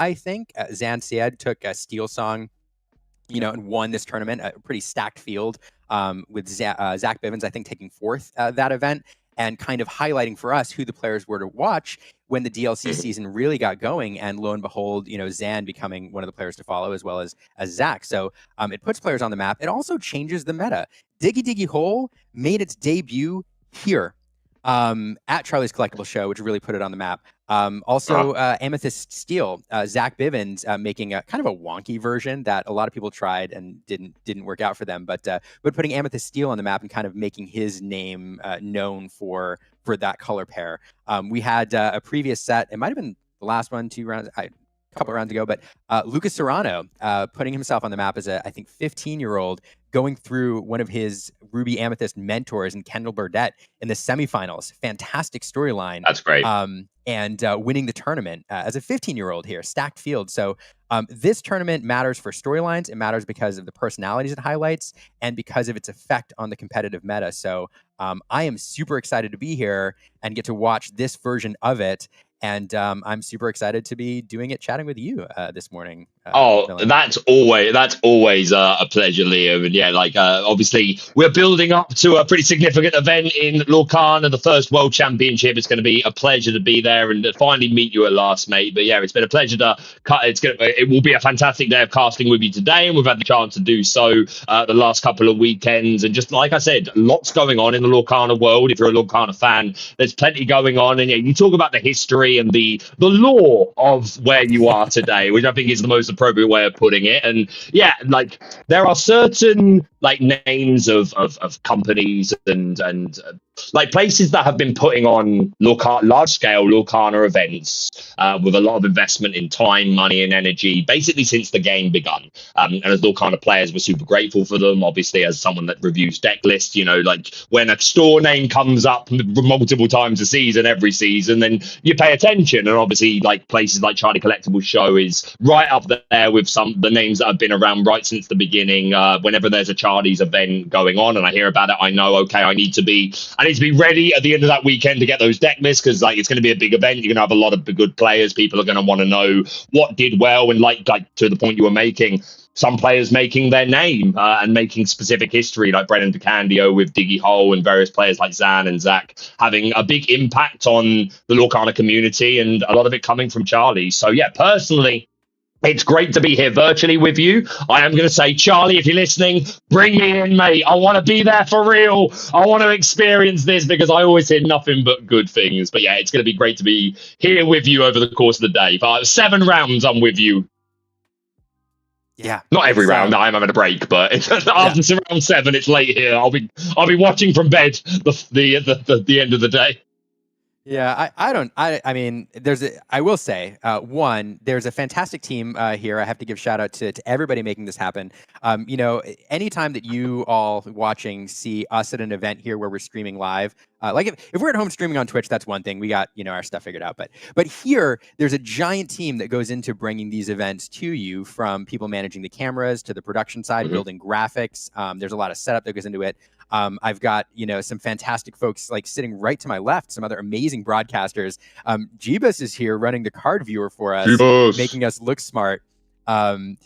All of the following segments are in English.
I think. Zan Syed took a Steel Song, and won this tournament, a pretty stacked field, with Zach Bivens, I think, taking fourth that event, and kind of highlighting for us who the players were to watch when the DLC season really got going. And lo and behold, Zan becoming one of the players to follow, as well as Zach. So it puts players on the map. It also changes the meta. Diggy Diggy Hole made its debut here at Charlie's Collectible Show, which really put it on the map. Also, Amethyst Steel, Zach Bivens making a kind of a wonky version that a lot of people tried and didn't work out for them, but putting Amethyst Steel on the map and kind of making his name known for that color pair. We had a previous set. It might have been the last one, a couple rounds ago, but Lucas Serrano putting himself on the map as a, I think, 15-year-old, going through one of his Ruby Amethyst mentors in Kendall Burdett in the semifinals. Fantastic storyline. That's great. And winning the tournament as a 15-year-old here, stacked field. So this tournament matters for storylines. It matters because of the personalities it highlights and because of its effect on the competitive meta. So I am super excited to be here and get to watch this version of it. And I'm super excited to be doing it, chatting with you this morning. Dylan. That's always a pleasure, Leo. And yeah, obviously we're building up to a pretty significant event in Lorcana, the first World Championship. It's going to be a pleasure to be there and to finally meet you at last, mate. But yeah, it's been a pleasure to cut. It will be a fantastic day of casting with you today, and we've had the chance to do so the last couple of weekends. And just like I said, lots going on in the Lorcana world. If you're a Lorcana fan, there's plenty going on. And yeah, you talk about the history and the lore of where you are today, which I think is the most appropriate way of putting it. And yeah, there are certain names of companies and places that have been putting on large scale Lorcana events with a lot of investment in time, money, and energy, basically since the game begun. And as Lorcana players, we're super grateful for them. Obviously, as someone that reviews deck lists, when a store name comes up multiple times a season, every season, then you pay attention. And obviously, places like Charlie Collectibles Show is right up there with the names that have been around right since the beginning. Whenever there's a Charlie's event going on and I hear about it, I know, okay, I need to be ready at the end of that weekend to get those deck lists, because it's going to be a big event. You're going to have a lot of good players. People are going to want to know what did well, and to the point you were making, some players making their name and making specific history, like Brennan DeCandio with Diggy Hole, and various players like Zan and Zach having a big impact on the Lorcana community, and a lot of it coming from Charlie. So yeah, personally, it's great to be here virtually with you. I am going to say, Charlie, if you're listening, bring me in, mate. I want to be there for real. I want to experience this, because I always hear nothing but good things. But yeah, it's going to be great to be here with you over the course of the day. But 7 rounds, I'm with you. Yeah, not every round. I'm having a break, but after round 7, it's late here. I'll be watching from bed the end of the day. Yeah, I mean, I will say, one, there's a fantastic team here. I have to give shout out to everybody making this happen. Anytime that you all watching see us at an event here where we're streaming live, if we're at home streaming on Twitch, that's one thing. We got, our stuff figured out. But here, there's a giant team that goes into bringing these events to you, from people managing the cameras to the production side, building graphics. There's a lot of setup that goes into it. I've got, some fantastic folks sitting right to my left, some other amazing broadcasters. Jeebus is here running the card viewer for us, making us look smart. And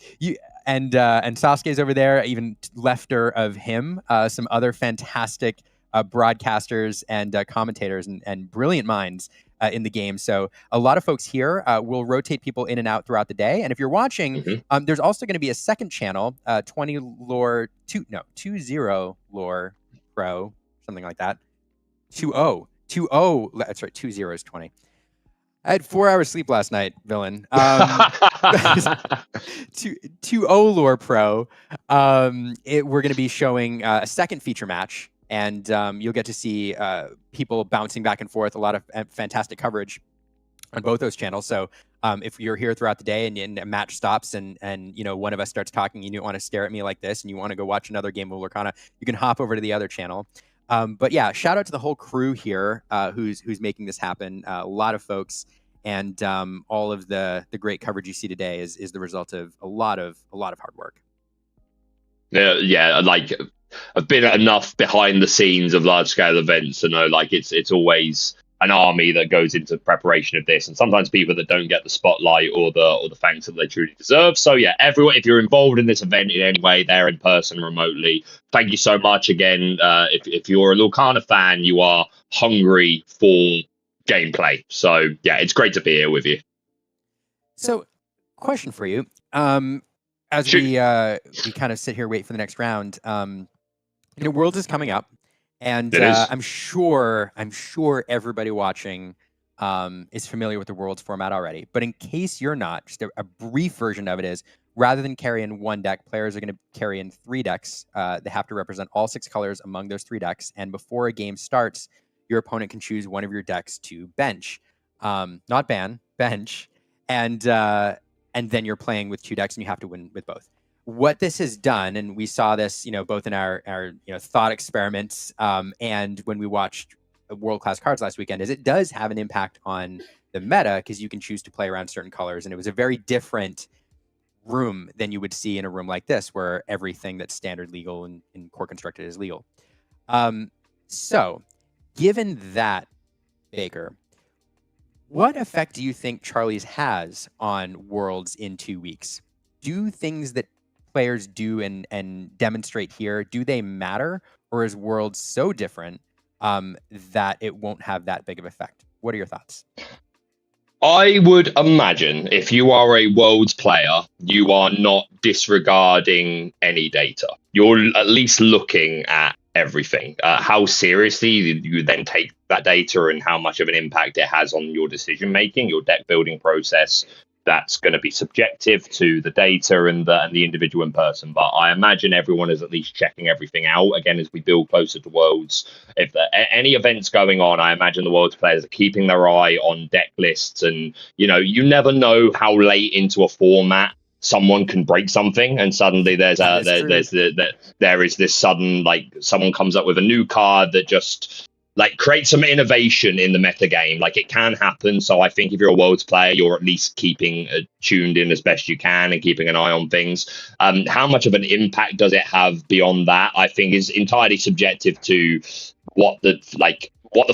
Sasuke's over there, even lefter of him, some other fantastic broadcasters and commentators and brilliant minds in the game. So a lot of folks here. Will rotate people in and out throughout the day. And if you're watching, there's also going to be a second channel, 20 Lore Pro, something like that. 20. That's right. 20 is 20. I had 4 hours sleep last night, villain. 20 Lore Pro. We're going to be showing a second feature match. And you'll get to see people bouncing back and forth, a lot of fantastic coverage on both those channels. So if you're here throughout the day and a match stops and one of us starts talking and you don't want to stare at me like this and you want to go watch another game of Lorcana, you can hop over to the other channel. But yeah, shout out to the whole crew here who's making this happen. A lot of folks, and all of the great coverage you see today is the result of a lot of hard work. Yeah, I've been enough behind the scenes of large scale events to know it's always an army that goes into preparation of this, and sometimes people that don't get the spotlight or the thanks that they truly deserve. So yeah, everyone, if you're involved in this event in any way, there in person, remotely, thank you so much again. If you're a Lorcana fan, you are hungry for gameplay. So yeah, it's great to be here with you. So, question for you. As Shoot. we kind of sit here, wait for the next round. Worlds is coming up, and It is. I'm sure everybody watching is familiar with the Worlds format already. But in case you're not, just a brief version of it is, rather than carry in one deck, players are going to carry in 3 decks. They have to represent all 6 colors among those 3 decks, and before a game starts, your opponent can choose one of your decks to bench, not ban, bench, and then you're playing with 2 decks, and you have to win with both. What this has done, and we saw this, both in our thought experiments and when we watched World Class Cards last weekend, is it does have an impact on the meta, because you can choose to play around certain colors, and it was a very different room than you would see in a room like this, where everything that's standard legal and core constructed is legal. So, given that, Baker, what effect do you think Charlie's has on Worlds in 2 weeks? Do things that players do and demonstrate here, do they matter, or is Worlds so different that it won't have that big of effect? What are your thoughts? I would imagine if you are a Worlds player, you are not disregarding any data. You're at least looking at everything. How seriously you then take that data and how much of an impact it has on your decision making, your deck building process, that's going to be subjective to the data and the individual in person. But I imagine everyone is at least checking everything out. Again, as we build closer to Worlds, if there are any events going on, I imagine the Worlds players are keeping their eye on deck lists. And, you never know how late into a format someone can break something, and suddenly there is this sudden, like, someone comes up with a new card that just create some innovation in the meta game. It can happen. So I think if you're a Worlds player, you're at least keeping tuned in as best you can and keeping an eye on things. How much of an impact does it have beyond that, I think, is entirely subjective to what the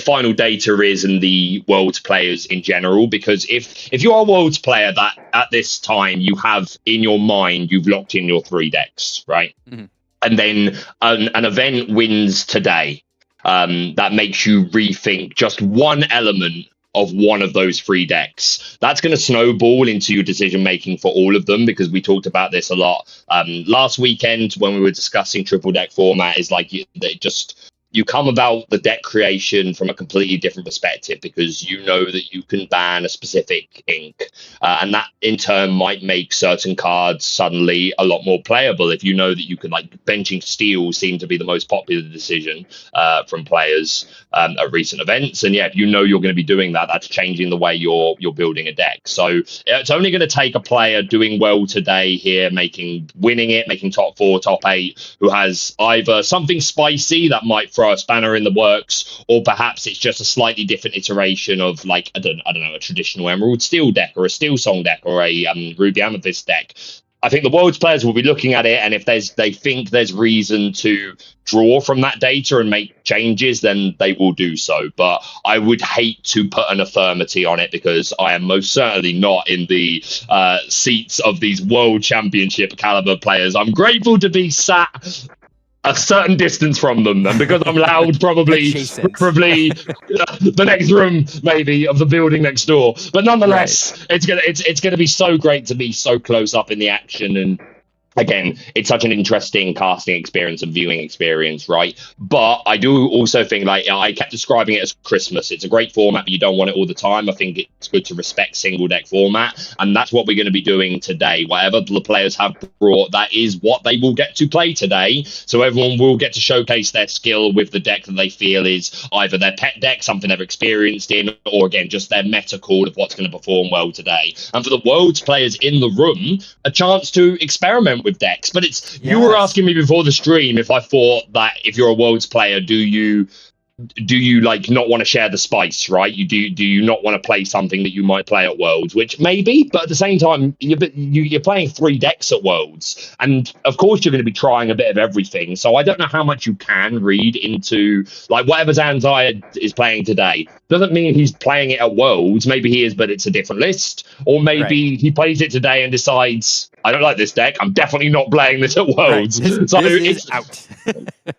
final data is and the Worlds players in general. Because if you are a Worlds player that at this time you have in your mind, you've locked in your 3 decks, right? Mm-hmm. And then an event wins today, that makes you rethink just one element of one of those 3 decks. That's going to snowball into your decision making for all of them, because we talked about this a lot last weekend when we were discussing triple deck format. Is you come about the deck creation from a completely different perspective, because you know that you can ban a specific ink, and that in turn might make certain cards suddenly a lot more playable. If you know that you can, benching steel seemed to be the most popular decision from players at recent events, and if you know you're going to be doing that, that's changing the way you're building a deck. So it's only going to take a player doing well today here, making top 4, top 8, who has either something spicy that might throw a spanner in the works, or perhaps it's just a slightly different iteration of I don't know, a traditional Emerald Steel deck or a Steel Song deck or a Ruby Amethyst deck. I think the Worlds players will be looking at it, and if they think there's reason to draw from that data and make changes, then they will do so. But I would hate to put an affirmity on it, because I am most certainly not in the seats of these World Championship caliber players. I'm grateful to be sat a certain distance from them, and because I'm loud, probably the next room maybe of the building next door. But nonetheless, right, it's gonna be so great to be so close up in the action. And again, it's such an interesting casting experience and viewing experience, right? But I do also think, I kept describing it as Christmas. It's a great format, but you don't want it all the time. I think it's good to respect single deck format, and that's what we're going to be doing today. Whatever the players have brought, that is what they will get to play today. So everyone will get to showcase their skill with the deck that they feel is either their pet deck, something they've experienced in, or again, just their meta call of what's going to perform well today. And for the Worlds players in the room, a chance to experiment with decks. But you were asking me before the stream if I thought that if you're a Worlds player, do you do you like not want to share the spice, right? Do you not want to play something that you might play at Worlds, which maybe, but at the same time, you're playing 3 decks at Worlds, and of course you're going to be trying a bit of everything. So I don't know how much you can read into like whatever Zanzai is playing today. Doesn't mean he's playing it at Worlds. Maybe he is, but it's a different list, or maybe he plays it today and decides, I don't like this deck. I'm definitely not playing this at Worlds. Right. This is out.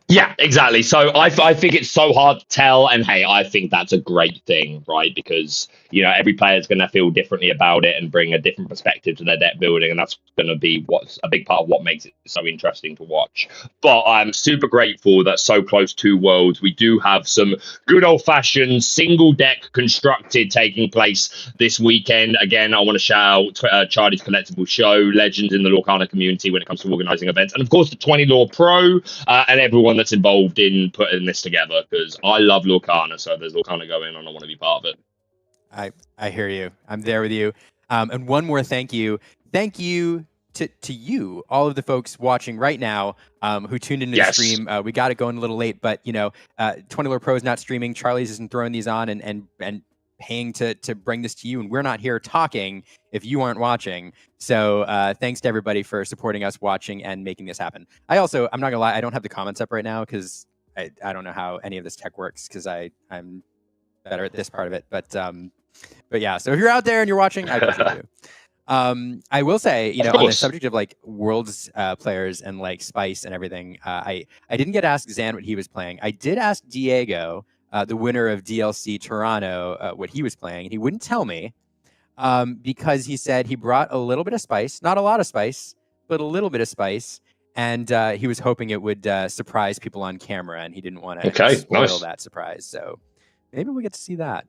Yeah, exactly. So I think it's so hard to tell, and hey, I think that's a great thing, right? Because every player is going to feel differently about it and bring a different perspective to their deck building, and that's going to be what's a big part of what makes it so interesting to watch. But I'm super grateful that so close to Worlds, we do have some good old-fashioned single deck constructed taking place this weekend. Again, I want to shout out Charlie's Collectible Show, legends in the Lorcana community when it comes to organizing events, and of course the 20 Law Pro and everyone that's involved in putting this together, because I love Lorcana, so there's Lorcana going on. I want to be part of it. I hear you. I'm there with you. And one more thank you. Thank you to you, all of the folks watching right now who tuned into the stream. We got it going a little late, but 20 Lore Pro is not streaming. Charlie's isn't throwing these on and paying to bring this to you, and we're not here talking if you aren't watching. So thanks to everybody for supporting us, watching, and making this happen. I'm not gonna lie, I don't have the comments up right now because I don't know how any of this tech works, because I'm better at this part of it. But yeah, so if you're out there and you're watching, I appreciate you. I will say, on the subject of like Worlds players and like Spice and everything, I didn't get asked Zan what he was playing. I did ask Diego, the winner of DLC Toronto, what he was playing, and he wouldn't tell me because he said he brought a little bit of spice, not a lot of spice, but a little bit of spice, and he was hoping it would surprise people on camera, and he didn't want to spoil that surprise. So maybe we get to see that.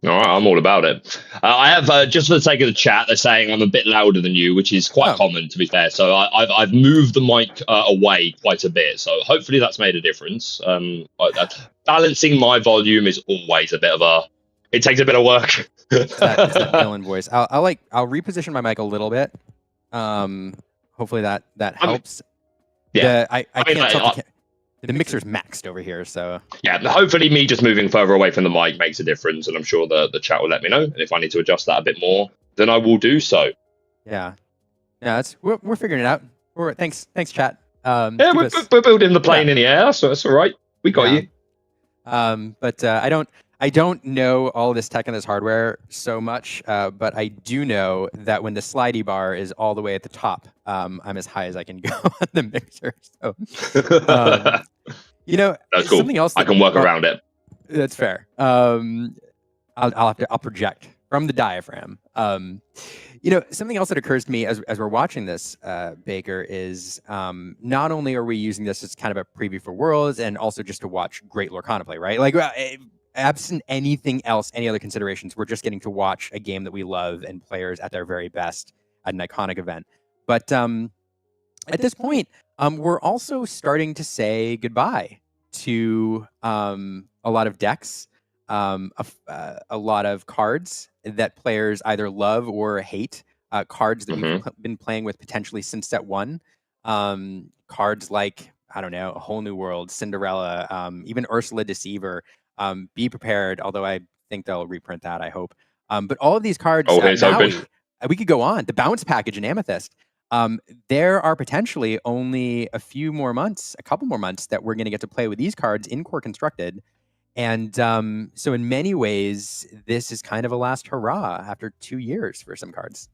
All right, I'm all about it. I have, just for the sake of the chat, they're saying I'm a bit louder than you, which is quite common, to be fair. So I've moved the mic away quite a bit. So hopefully that's made a difference. Balancing my volume is always a bit of it takes a bit of work. It's that villain voice. I'll reposition my mic a little bit. Hopefully that helps. I can't tell. The mixer's maxed over here, so yeah. Hopefully, me just moving further away from the mic makes a difference, and I'm sure the chat will let me know. And if I need to adjust that a bit more, then I will do so. Yeah. We're figuring it out. Thanks, chat. We're building the plane in the air, so that's all right. We got you. But I don't know all this tech and this hardware so much, but I do know that when the slidey bar is all the way at the top, I'm as high as I can go on the mixer. So, that's cool. Something else I can work around it. That's fair. I'll project from the diaphragm. Something else that occurs to me as we're watching this, Baker, is not only are we using this as kind of a preview for Worlds, and also just to watch great Lorcana play, right? Like, absent anything else, any other considerations, we're just getting to watch a game that we love and players at their very best at an iconic event. But at this point, we're also starting to say goodbye to a lot of decks, a lot of cards that players either love or hate, cards that we've been playing with potentially since set 1. Cards like, I don't know, A Whole New World, Cinderella, even Ursula Deceiver. Be prepared, although I think they'll reprint that, I hope. But all of these cards, we could go on. The Bounce package in Amethyst. There are potentially only a couple more months that we're going to get to play with these cards in Core Constructed. And so in many ways, this is kind of a last hurrah after 2 years for some cards.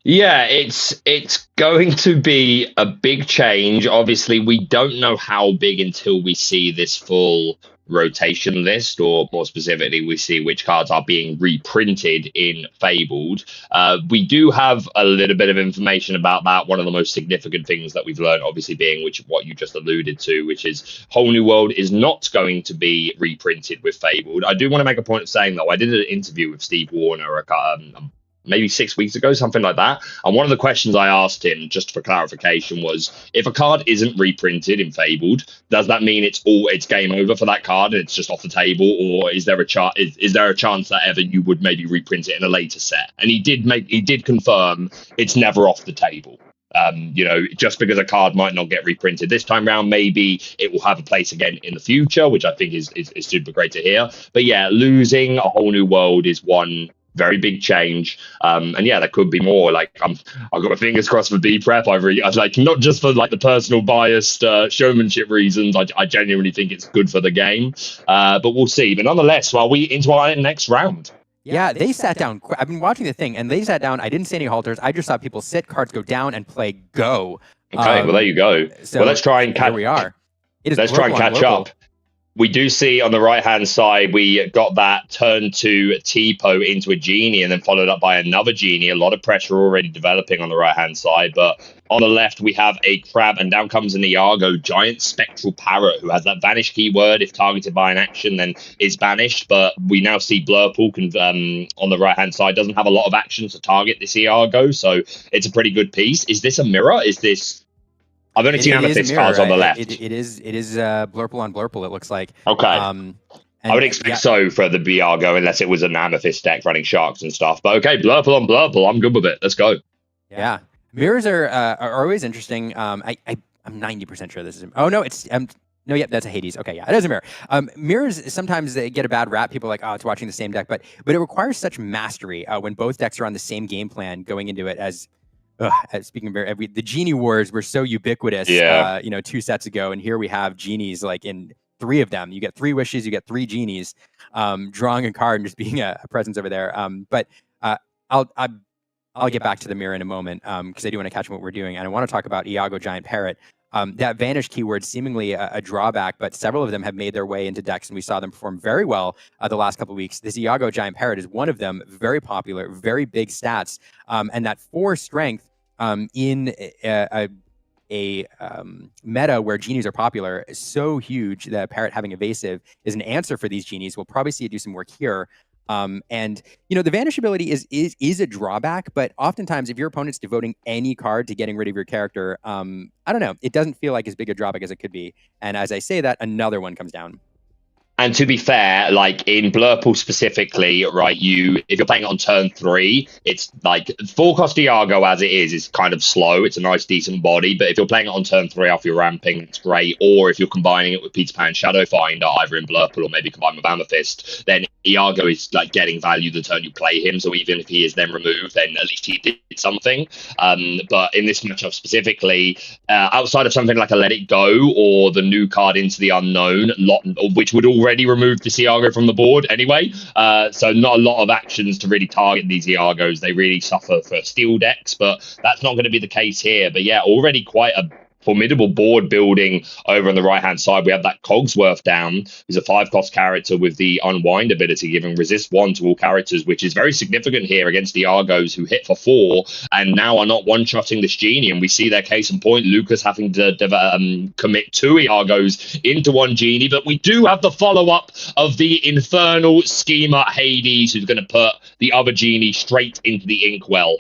Yeah, it's going to be a big change. Obviously, we don't know how big until we see this full rotation list, or more specifically, we see which cards are being reprinted in Fabled. We do have a little bit of information about that. One of the most significant things that we've learned, obviously, being what you just alluded to, which is Whole New World is not going to be reprinted with Fabled. I do want to make a point of saying, though, I did an interview with Steve Warner maybe 6 weeks ago, something like that. And one of the questions I asked him, just for clarification, was if a card isn't reprinted in Fabled, does that mean it's game over for that card and it's just off the table, or is there a chance that ever you would maybe reprint it in a later set? And he did confirm it's never off the table. You know, just because a card might not get reprinted this time round, maybe it will have a place again in the future, which I think is super great to hear. But yeah, losing a whole new world is one very big change. And yeah, there could be more. Like I've got my fingers crossed for B prep. I'd like, not just for like the personal biased showmanship reasons. I genuinely think it's good for the game. But we'll see. But nonetheless, while we into our next round. Yeah, they sat down. I've been watching the thing, and they sat down. I didn't see any halters. I just saw people sit, cards go down, and play go. Okay, well there you go. So well, let's try and here we are. Let's try and catch up. We do see on the right-hand side, we got that turn to Tipo into a genie and then followed up by another genie. A lot of pressure already developing on the right-hand side. But on the left, we have a crab, and down comes an Iago, giant spectral parrot, who has that vanish keyword. If targeted by an action, then is banished. But we now see Blurple on the right-hand side. Doesn't have a lot of actions to target this Iago, so it's a pretty good piece. Is this a mirror? Is this... I've only seen Amethyst cards on the left. It is Blurple on Blurple, it looks like. Okay. I would expect so for the Iago, unless it was an Amethyst deck running Sharks and stuff. But okay, Blurple on Blurple, I'm good with it. Let's go. Yeah. Mirrors are always interesting. I'm 90% sure this is... Oh, no, it's... No, yep, that's a Hades. Okay, yeah, it is a mirror. Mirrors, sometimes they get a bad rap. People are like, oh, it's watching the same deck. But it requires such mastery when both decks are on the same game plan going into it as... speaking of the Genie Wars were so ubiquitous, 2 sets ago, and here we have genies like in 3 of them. You get 3 wishes, you get 3 genies, drawing a card and just being a presence over there. But I'll get back to the mirror in a moment because I do want to catch up what we're doing, and I want to talk about Iago Giant Parrot. That vanish keyword seemingly a drawback, but several of them have made their way into decks, and we saw them perform very well the last couple of weeks. This Iago Giant Parrot is one of them, very popular, very big stats, and that 4 strength in a meta where genies are popular is so huge that Parrot having evasive is an answer for these genies. We'll probably see it do some work here. And the vanish ability is a drawback, but oftentimes if your opponent's devoting any card to getting rid of your character, I don't know, it doesn't feel like as big a drawback as it could be. And as I say that, another one comes down. And to be fair, like in Blurple specifically, right, if you're playing it on turn 3, it's like 4-cost Iago as it is kind of slow. It's a nice, decent body. But if you're playing it on turn 3 after you're ramping, it's great. Or if you're combining it with Peter Pan Shadowfinder, either in Blurple or maybe combined with Amethyst, then Iago is like getting value the turn you play him. So even if he is then removed, then at least he did something. But in this matchup specifically, outside of something like a Let It Go or the new card Into the Unknown, which would already removed the Iago from the board anyway, so not a lot of actions to really target these Iagos. They really suffer for steel decks, but that's not going to be the case here. But yeah, already quite a formidable board building over on the right hand side. We have that Cogsworth down, who's a 5-cost character with the Unwind ability, giving resist 1 to all characters, which is very significant here against the Argos, who hit for 4 and now are not one-shotting this genie. And we see their case in point, Lucas having to commit 2 Iagos into 1 genie. But we do have the follow-up of the infernal schemer Hades, who's going to put the other genie straight into the inkwell.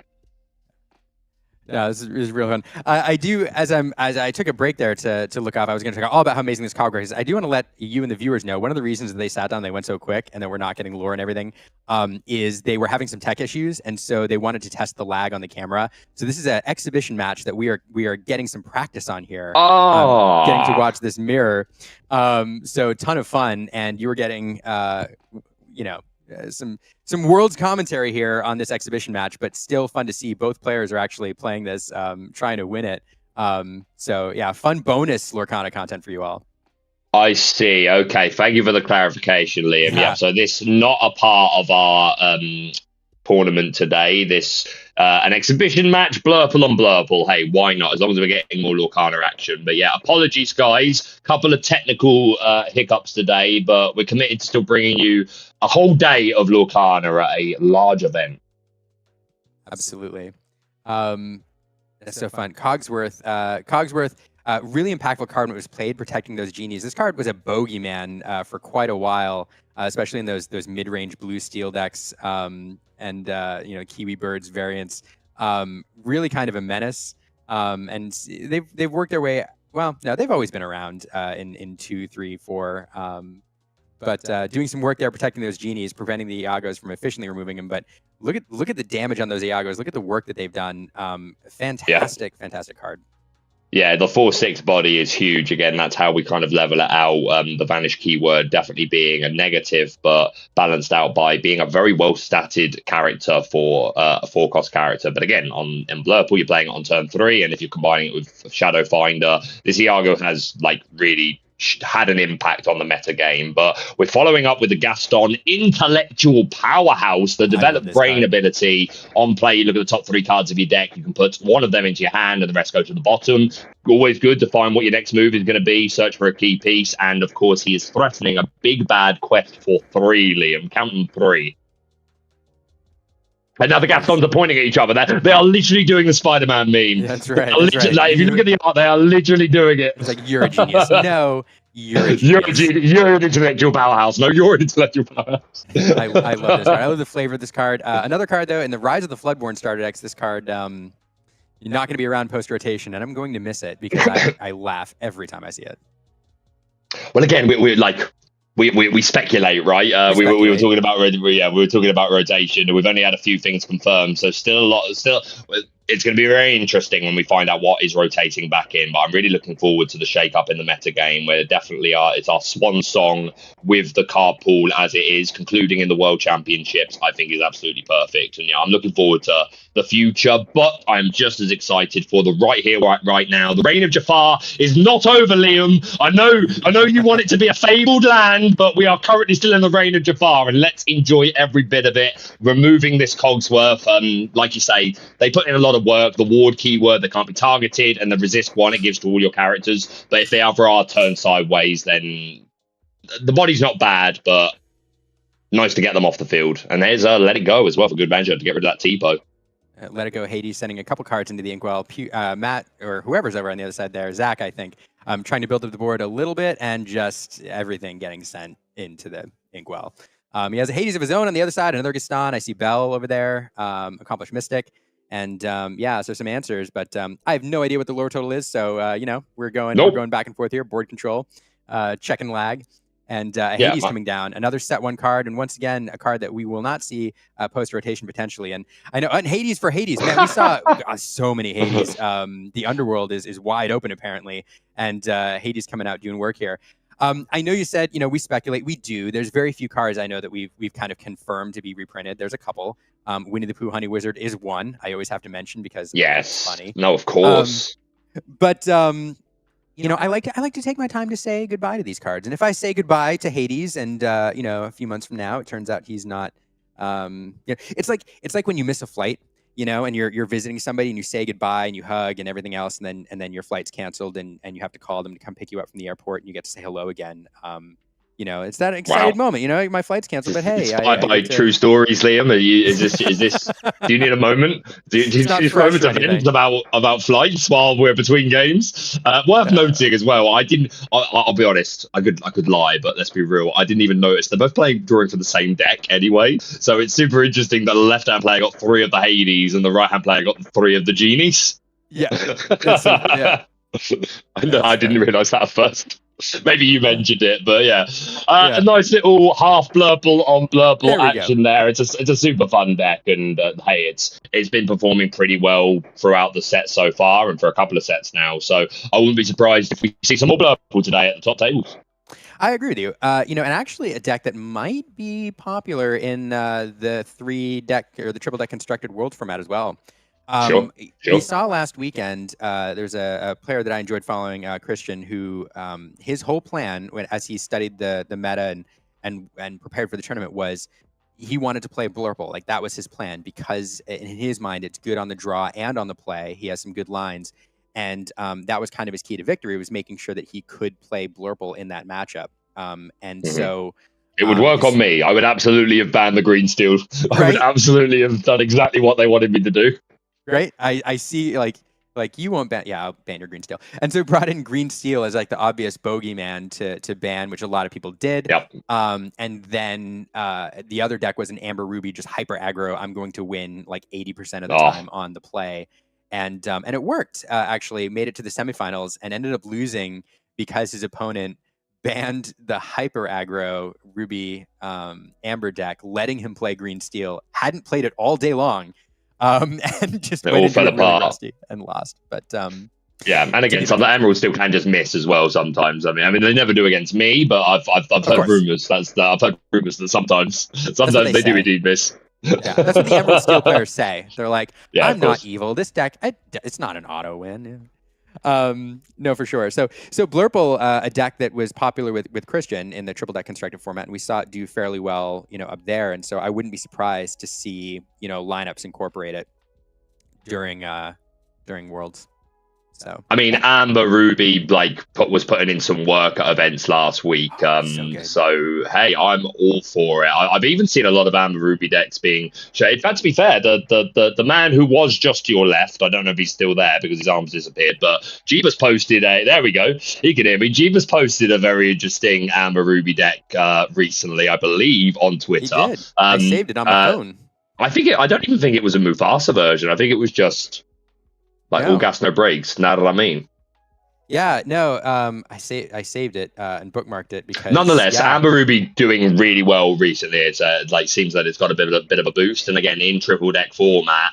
No, this is real fun. I do, as I took a break there to look up, I was going to talk all about how amazing this Cogworth is. I do want to let you and the viewers know, one of the reasons that they sat down, they went so quick, and that we're not getting lore and everything, is they were having some tech issues, and so they wanted to test the lag on the camera. So this is an exhibition match that we are getting some practice on here. Getting to watch this mirror. So a ton of fun, and you were getting, some world's commentary here on this exhibition match, but still fun to see. Both players are actually playing this, trying to win it. So yeah, fun bonus Lorcana content for you all. I see. Okay, thank you for the clarification, Liam. Yeah, so this not a part of our tournament today. This an exhibition match, Blurple on Blurple. Hey, why not? As long as we're getting more Lorcana action. But yeah, apologies, guys. Couple of technical hiccups today, but we're committed to still bringing you a whole day of Lorcana at a large event. Absolutely. That's so fun. Cogsworth, really impactful card when it was played, protecting those genies. This card was a bogeyman for quite a while, especially in those mid-range blue steel decks and Kiwi Birds variants. Really kind of a menace. And they've worked their way. Well, no, they've always been around in 2, 3, 4. But doing some work there, protecting those genies, preventing the Iagos from efficiently removing them. But Look at the damage on those Iagos. Look at the work that they've done. Fantastic card. Yeah, the 4/6 body is huge. Again, that's how we kind of level it out. The vanish keyword definitely being a negative, but balanced out by being a very well statted character for a 4-cost character. But again, in Blurple, you're playing it on turn 3, and if you're combining it with Shadow Finder, this Iago has like really had an impact on the meta game. But we're following up with the Gaston intellectual powerhouse, the developed brain ability. On play, you look at the top 3 cards of your deck, you can put one of them into your hand and the rest go to the bottom. Always good to find what your next move is going to be, search for a key piece, and of course he is threatening a big bad quest for 3, Liam. Count them 3. And now the Gascons are pointing at each other. They are literally doing the Spider-Man meme. That's right. Like, if you look at the art, they are literally doing it. It's like, you're a genius. No, you're a genius. You're an intellectual powerhouse. No, you're an intellectual powerhouse. I love this card. I love the flavor of this card. Another card, though, in the Rise of the Floodborn starter decks, this card, you're not going to be around post-rotation, and I'm going to miss it because I laugh every time I see it. Well, again, we're like... We speculate, right? We were talking about rotation, and we've only had a few things confirmed, so still it's going to be very interesting when we find out what is rotating back in. But I'm really looking forward to the shake-up in the meta game, where definitely it's our swan song with the card pool as it is, concluding in the World Championships. I think is absolutely perfect, and I'm looking forward to the future. But I'm just as excited for the right here, right now. The reign of Jafar is not over, Liam. I know you want it to be a fabled land, but we are currently still in the reign of Jafar, and let's enjoy every bit of it. Removing this Cogsworth, like you say, they put in a lot of work. The ward keyword that can't be targeted, and the resist one it gives to all your characters. But if they ever are turned sideways, then the body's not bad, but nice to get them off the field. And there's Let It Go as well for good measure to get rid of that T-Po. Let It Go Hades sending a couple cards into the Inkwell. Matt, or whoever's over on the other side there, Zach, I think, trying to build up the board a little bit, and just everything getting sent into the Inkwell. He has a Hades of his own on the other side, another Gaston. I see Bell over there, Accomplished Mystic. And so some answers, but I have no idea what the lore total is. So, we're going back and forth here. Board control, check and lag. And Hades coming down, another set 1 card, and once again a card that we will not see post rotation potentially. And I know, and Hades for Hades, man, we saw so many Hades. The underworld is wide open apparently, and Hades coming out doing work here. I know you said we speculate. We do. There's very few cards I know that we've kind of confirmed to be reprinted. There's a couple. Winnie the Pooh Honey Wizard is one. I always have to mention because it's funny. No, of course. But I like to take my time to say goodbye to these cards. And if I say goodbye to Hades, and a few months from now, it turns out he's not. It's like when you miss a flight, and you're visiting somebody and you say goodbye and you hug and everything else, and then your flight's canceled and you have to call them to come pick you up from the airport and you get to say hello again. It's that excited moment. My flight's canceled, but hey, I true stories, Liam. Is this? Do you need a moment? Do you need a moment to vent about flights while we're between games? Worth noting as well. I'll be honest. I could lie, but let's be real. I didn't even notice. They're both drawing for the same deck anyway. So it's super interesting that the left-hand player got 3 of the Hades and the right-hand player got 3 of the genies. Yeah. I didn't realize that at first. Maybe you mentioned it, but a nice little half blurple on blurple action there. It's a super fun deck, and hey, it's been performing pretty well throughout the set so far, and for a couple of sets now. So I wouldn't be surprised if we see some more blurple today at the top tables. I agree with you. And actually a deck that might be popular in the 3-deck or the triple deck constructed world format as well. Sure. We saw last weekend, there's a player that I enjoyed following, Christian, who his whole plan as he studied the meta and prepared for the tournament was he wanted to play Blurple. Like that was his plan because in his mind, it's good on the draw and on the play. He has some good lines. And that was kind of his key to victory, was making sure that he could play Blurple in that matchup. So it would work on me. I would absolutely have banned the green steel. I would absolutely have done exactly what they wanted me to do. Right, I see. Like you won't ban. Yeah, I'll ban your green steel. And so brought in green steel as like the obvious bogeyman to ban, which a lot of people did. Yep. And then the other deck was an Amber Ruby, just hyper aggro. I'm going to win like 80% of the time on the play, and it worked. Actually, made it to the semifinals and ended up losing because his opponent banned the hyper aggro Ruby Amber deck, letting him play green steel. Hadn't played it all day long, and just It went all into fell it really apart. rusty and lost. But Yeah, and again, didn't some even the consider. Emeralds still can just miss as well sometimes. I mean, they never do against me, but I've Of heard course, rumors. I've heard rumors that sometimes that's what they they do say. indeed miss. Yeah, that's what the Emerald Steel players say. They're like, Yeah, of "I'm not course. evil. This deck, it's not an auto win." Yeah. No, for sure. So Blurple, a deck that was popular with Christian in the triple deck constructed format, and we saw it do fairly well, up there. And so I wouldn't be surprised to see, lineups incorporate it during Worlds. So I mean, yeah, Amber Ruby was putting in some work at events last week. so good. So hey, I'm all for it. I've even seen a lot of Amber Ruby decks being shown. In fact, to be fair, the man who was just to your left, I don't know if he's still there because his arms disappeared, but Jeebus posted a. There we go. He can hear me. Jeebus posted a very interesting Amber Ruby deck recently, I believe, on He Twitter. did. I saved it on my phone. I don't even think it was a Mufasa version. I think it was just like all No. gas, no brakes. Know what I mean? Yeah, no. I saved it and bookmarked it because Nonetheless, yeah. Amber Ruby doing really well recently. It's seems that it's got a bit of a boost, and again in triple deck format,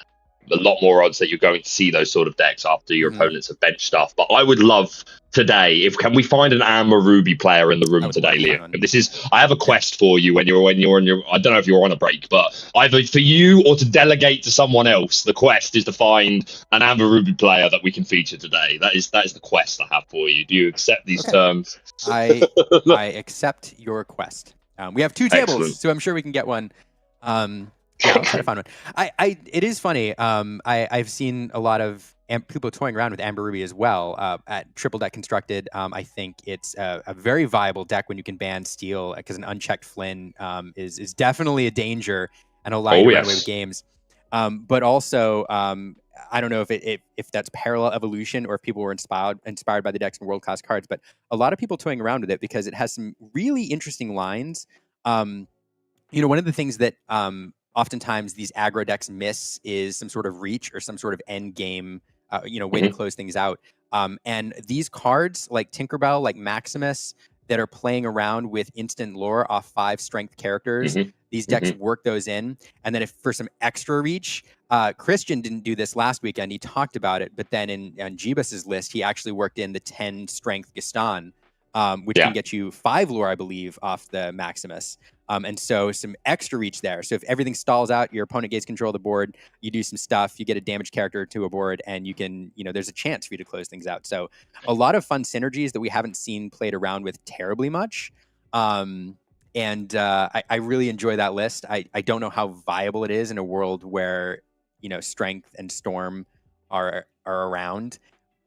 a lot more odds that you're going to see those sort of decks after your Mhm. opponents have bench stuff. But I would love today can we find an Amber Ruby player in the I room would today, love to Leo? find one. I have a quest for you when you're on your. I don't know if you're on a break, but either for you or to delegate to someone else. The quest is to find an Amber Ruby player that we can feature today. That is the quest I have for you. Do you accept these Okay. terms? I accept your quest. We have 2 tables, Excellent. so I'm sure we can get one. Yeah, I'll try to find one. It is funny. I've seen a lot of people toying around with Amber Ruby as well at Triple Deck Constructed. I think it's a very viable deck when you can ban Steel because an unchecked Flynn is definitely a danger and allow you to run away with games. But also, I don't know if that's parallel evolution or if people were inspired by the decks and world class cards. But a lot of people toying around with it because it has some really interesting lines. One of the things that oftentimes these aggro decks miss is some sort of reach or some sort of end game, way to close things out. And these cards like Tinkerbell, like Maximus, that are playing around with instant lore off 5 strength characters, these decks work those in. And then if for some extra reach, Christian didn't do this last weekend. He talked about it, but then on Jeebus's list, he actually worked in the 10 strength Gaston, which can get you 5 lore, I believe, off the Maximus. And so some extra reach there. So if everything stalls out, your opponent gains control of the board, you do some stuff, you get a damaged character to a board, and you can, there's a chance for you to close things out. So a lot of fun synergies that we haven't seen played around with terribly much. And I really enjoy that list. I don't know how viable it is in a world where, Strength and Storm are around,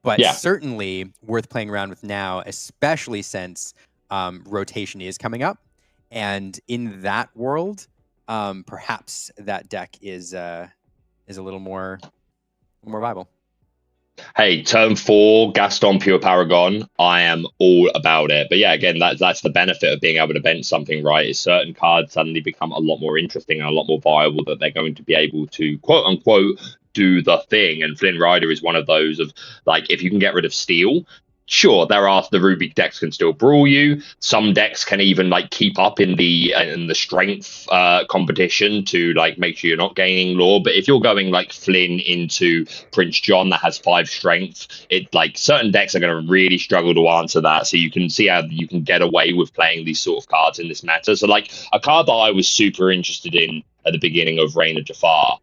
but certainly worth playing around with now, especially since rotation is coming up. And in that world, perhaps that deck is a little more viable. Hey, turn 4, Gaston Pure Paragon. I am all about it. But yeah, again, that's the benefit of being able to bench something, right? Is certain cards suddenly become a lot more interesting and a lot more viable that they're going to be able to quote unquote do the thing. And Flynn Rider is one of those of if you can get rid of Steel. Sure, the Ruby decks can still brawl you. Some decks can even keep up in the strength competition to make sure you're not gaining lore. But if you're going Flynn into Prince John that has 5 strength, it certain decks are going to really struggle to answer that. So you can see how you can get away with playing these sort of cards in this meta. So a card that I was super interested in at the beginning of Reign of Jafar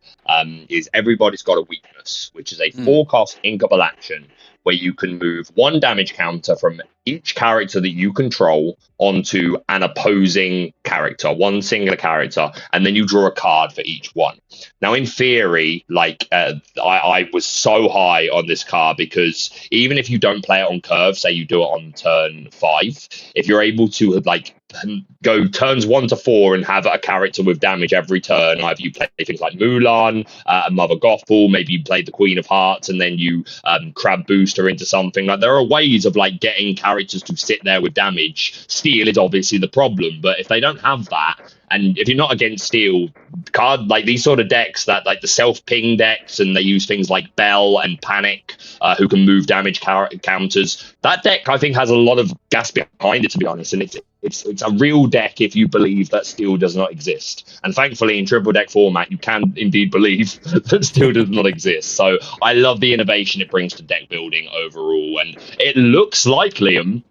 is Everybody's Got a Weakness, which is a 4-cost inkable action where you can move 1 damage counter from each character that you control onto an opposing character, 1 singular character, and then you draw a card for each one. Now, in theory, I was so high on this card because even if you don't play it on curve, say you do it on turn 5, if you're able to go turns 1 to 4 and have a character with damage every turn, either you play things like Mulan, Mother Gothel, maybe you play the Queen of Hearts, and then you crab booster into something. There are ways of getting characters to sit there with damage. Steel is obviously the problem, but if they don't have that, And if you're not against steel, card like these sort of decks that like the self-ping decks, and they use things like Bell and Panic, who can move damage counters. That deck I think has a lot of gas behind it, to be honest, and it's a real deck if you believe that steel does not exist. And thankfully in triple deck format you can indeed believe that steel does not exist. So I love the innovation it brings to deck building overall, and it looks like, Liam,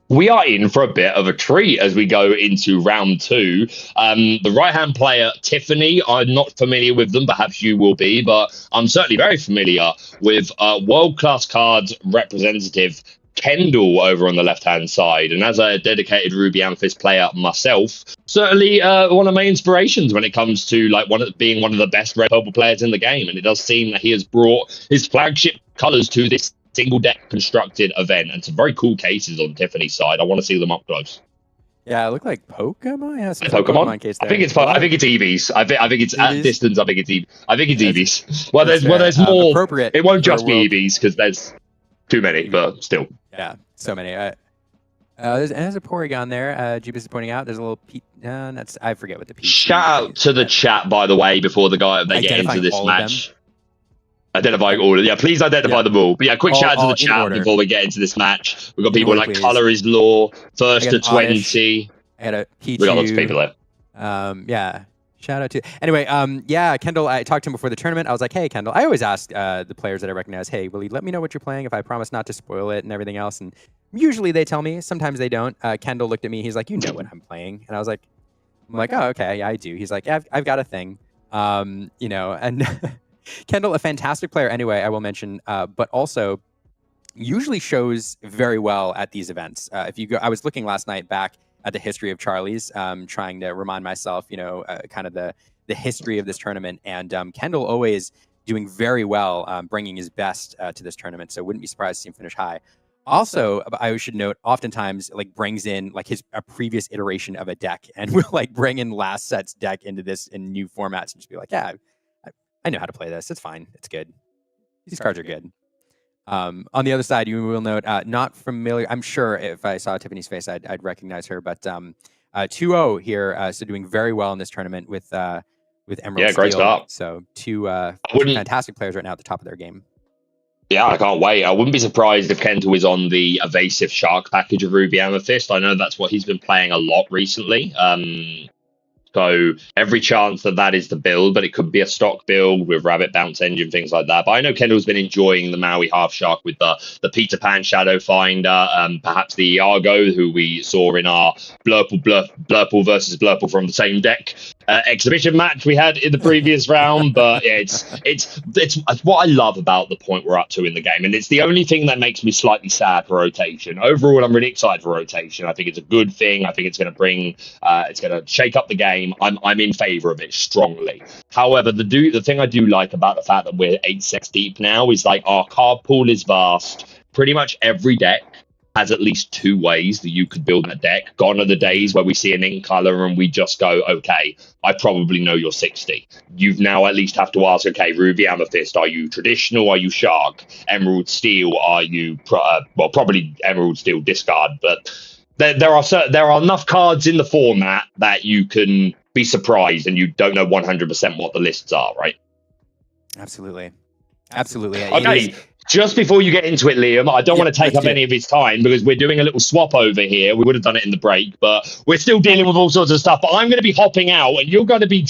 we are in for a bit of a treat as we go into round 2. The right-hand player, Tiffany, I'm not familiar with them. Perhaps you will be, but I'm certainly very familiar with world-class cards representative Kendall over on the left-hand side. And as a dedicated Ruby Amethyst player myself, certainly one of my inspirations when it comes to like being one of the best red purple players in the game. And it does seem that he has brought his flagship colors to this single deck constructed event, and some very cool cases on Tiffany's side. I want to see them up close. Yeah, it looked like Pokemon. Yeah, some Pokemon case there. I think it's Eevees. I think it's at distance. I think it's Eevees. Well, there's more. Appropriate. It won't just be Eevees because there's too many, but still. Yeah, so many. There's a Porygon there. Jeebus is pointing out. There's a little that's I forget what the P. Shout out to the chat, by the way, before they get into this match. Identifying all of them. Yeah, please identify them all. But yeah, quick shout out to the chat before we get into this match. We've got people like Color is Law, First to 20. I had a Pichu. We got lots of people there. Yeah. Shout out to anyway. Yeah, Kendall. I talked to him before the tournament. I was like, hey, Kendall. I always ask the players that I recognize, hey, will you let me know what you're playing if I promise not to spoil it and everything else? And usually they tell me. Sometimes they don't. Kendall looked at me. He's like, you know what I'm playing, and I was like, I'm like, oh, okay, yeah, I do. He's like, yeah, I've got a thing. You know, and. Kendall, a fantastic player anyway, I will mention, but also usually shows very well at these events. If you go, I was looking last night back at the history of Charlie's, trying to remind myself, you know, kind of the history of this tournament. And Kendall always doing very well, bringing his best to this tournament. So wouldn't be surprised to see him finish high. Also, I should note, oftentimes like brings in like a previous iteration of a deck, and will like bring in last set's deck into this in new formats and just be like, yeah, I know how to play this. It's fine. It's good. These cards are good. On the other side, you will note, not familiar. I'm sure if I saw Tiffany's face, I'd recognize her. But 2-0 here, so doing very well in this tournament with Emerald Steel. Yeah, great start. So two fantastic players right now at the top of their game. Yeah, I can't wait. I wouldn't be surprised if Kendall is on the evasive shark package of Ruby Amethyst. I know that's what he's been playing a lot recently. So every chance that is the build, but it could be a stock build with Rabbit Bounce Engine, things like that. But I know Kendall's been enjoying the Maui Half Shark with the Peter Pan Shadow Finder, perhaps the Iago, who we saw in our Blurple versus Blurple from the same deck exhibition match we had in the previous round. But yeah, it's what I love about the point we're up to in the game, and it's the only thing that makes me slightly sad for rotation. Overall, I'm really excited for rotation. I think it's a good thing. I think it's going to bring, it's going to shake up the game. I'm in favor of it strongly. However, the thing I do like about the fact that we're 8 sets deep now is like our card pool is vast. Pretty much every deck has at least 2 ways that you could build a deck. Gone are the days where we see an ink color and we just go, okay, I probably know you're 60. You've now at least have to ask, okay, Ruby Amethyst, are you traditional? Are you Shark? Emerald Steel, are you probably Emerald Steel discard, but there are enough cards in the format that you can be surprised and you don't know 100% what the lists are, right? Absolutely. Okay, just before you get into it, Liam, I don't want to take up any of his time because we're doing a little swap over here. We would have done it in the break, but we're still dealing with all sorts of stuff. But I'm going to be hopping out, and you are going to be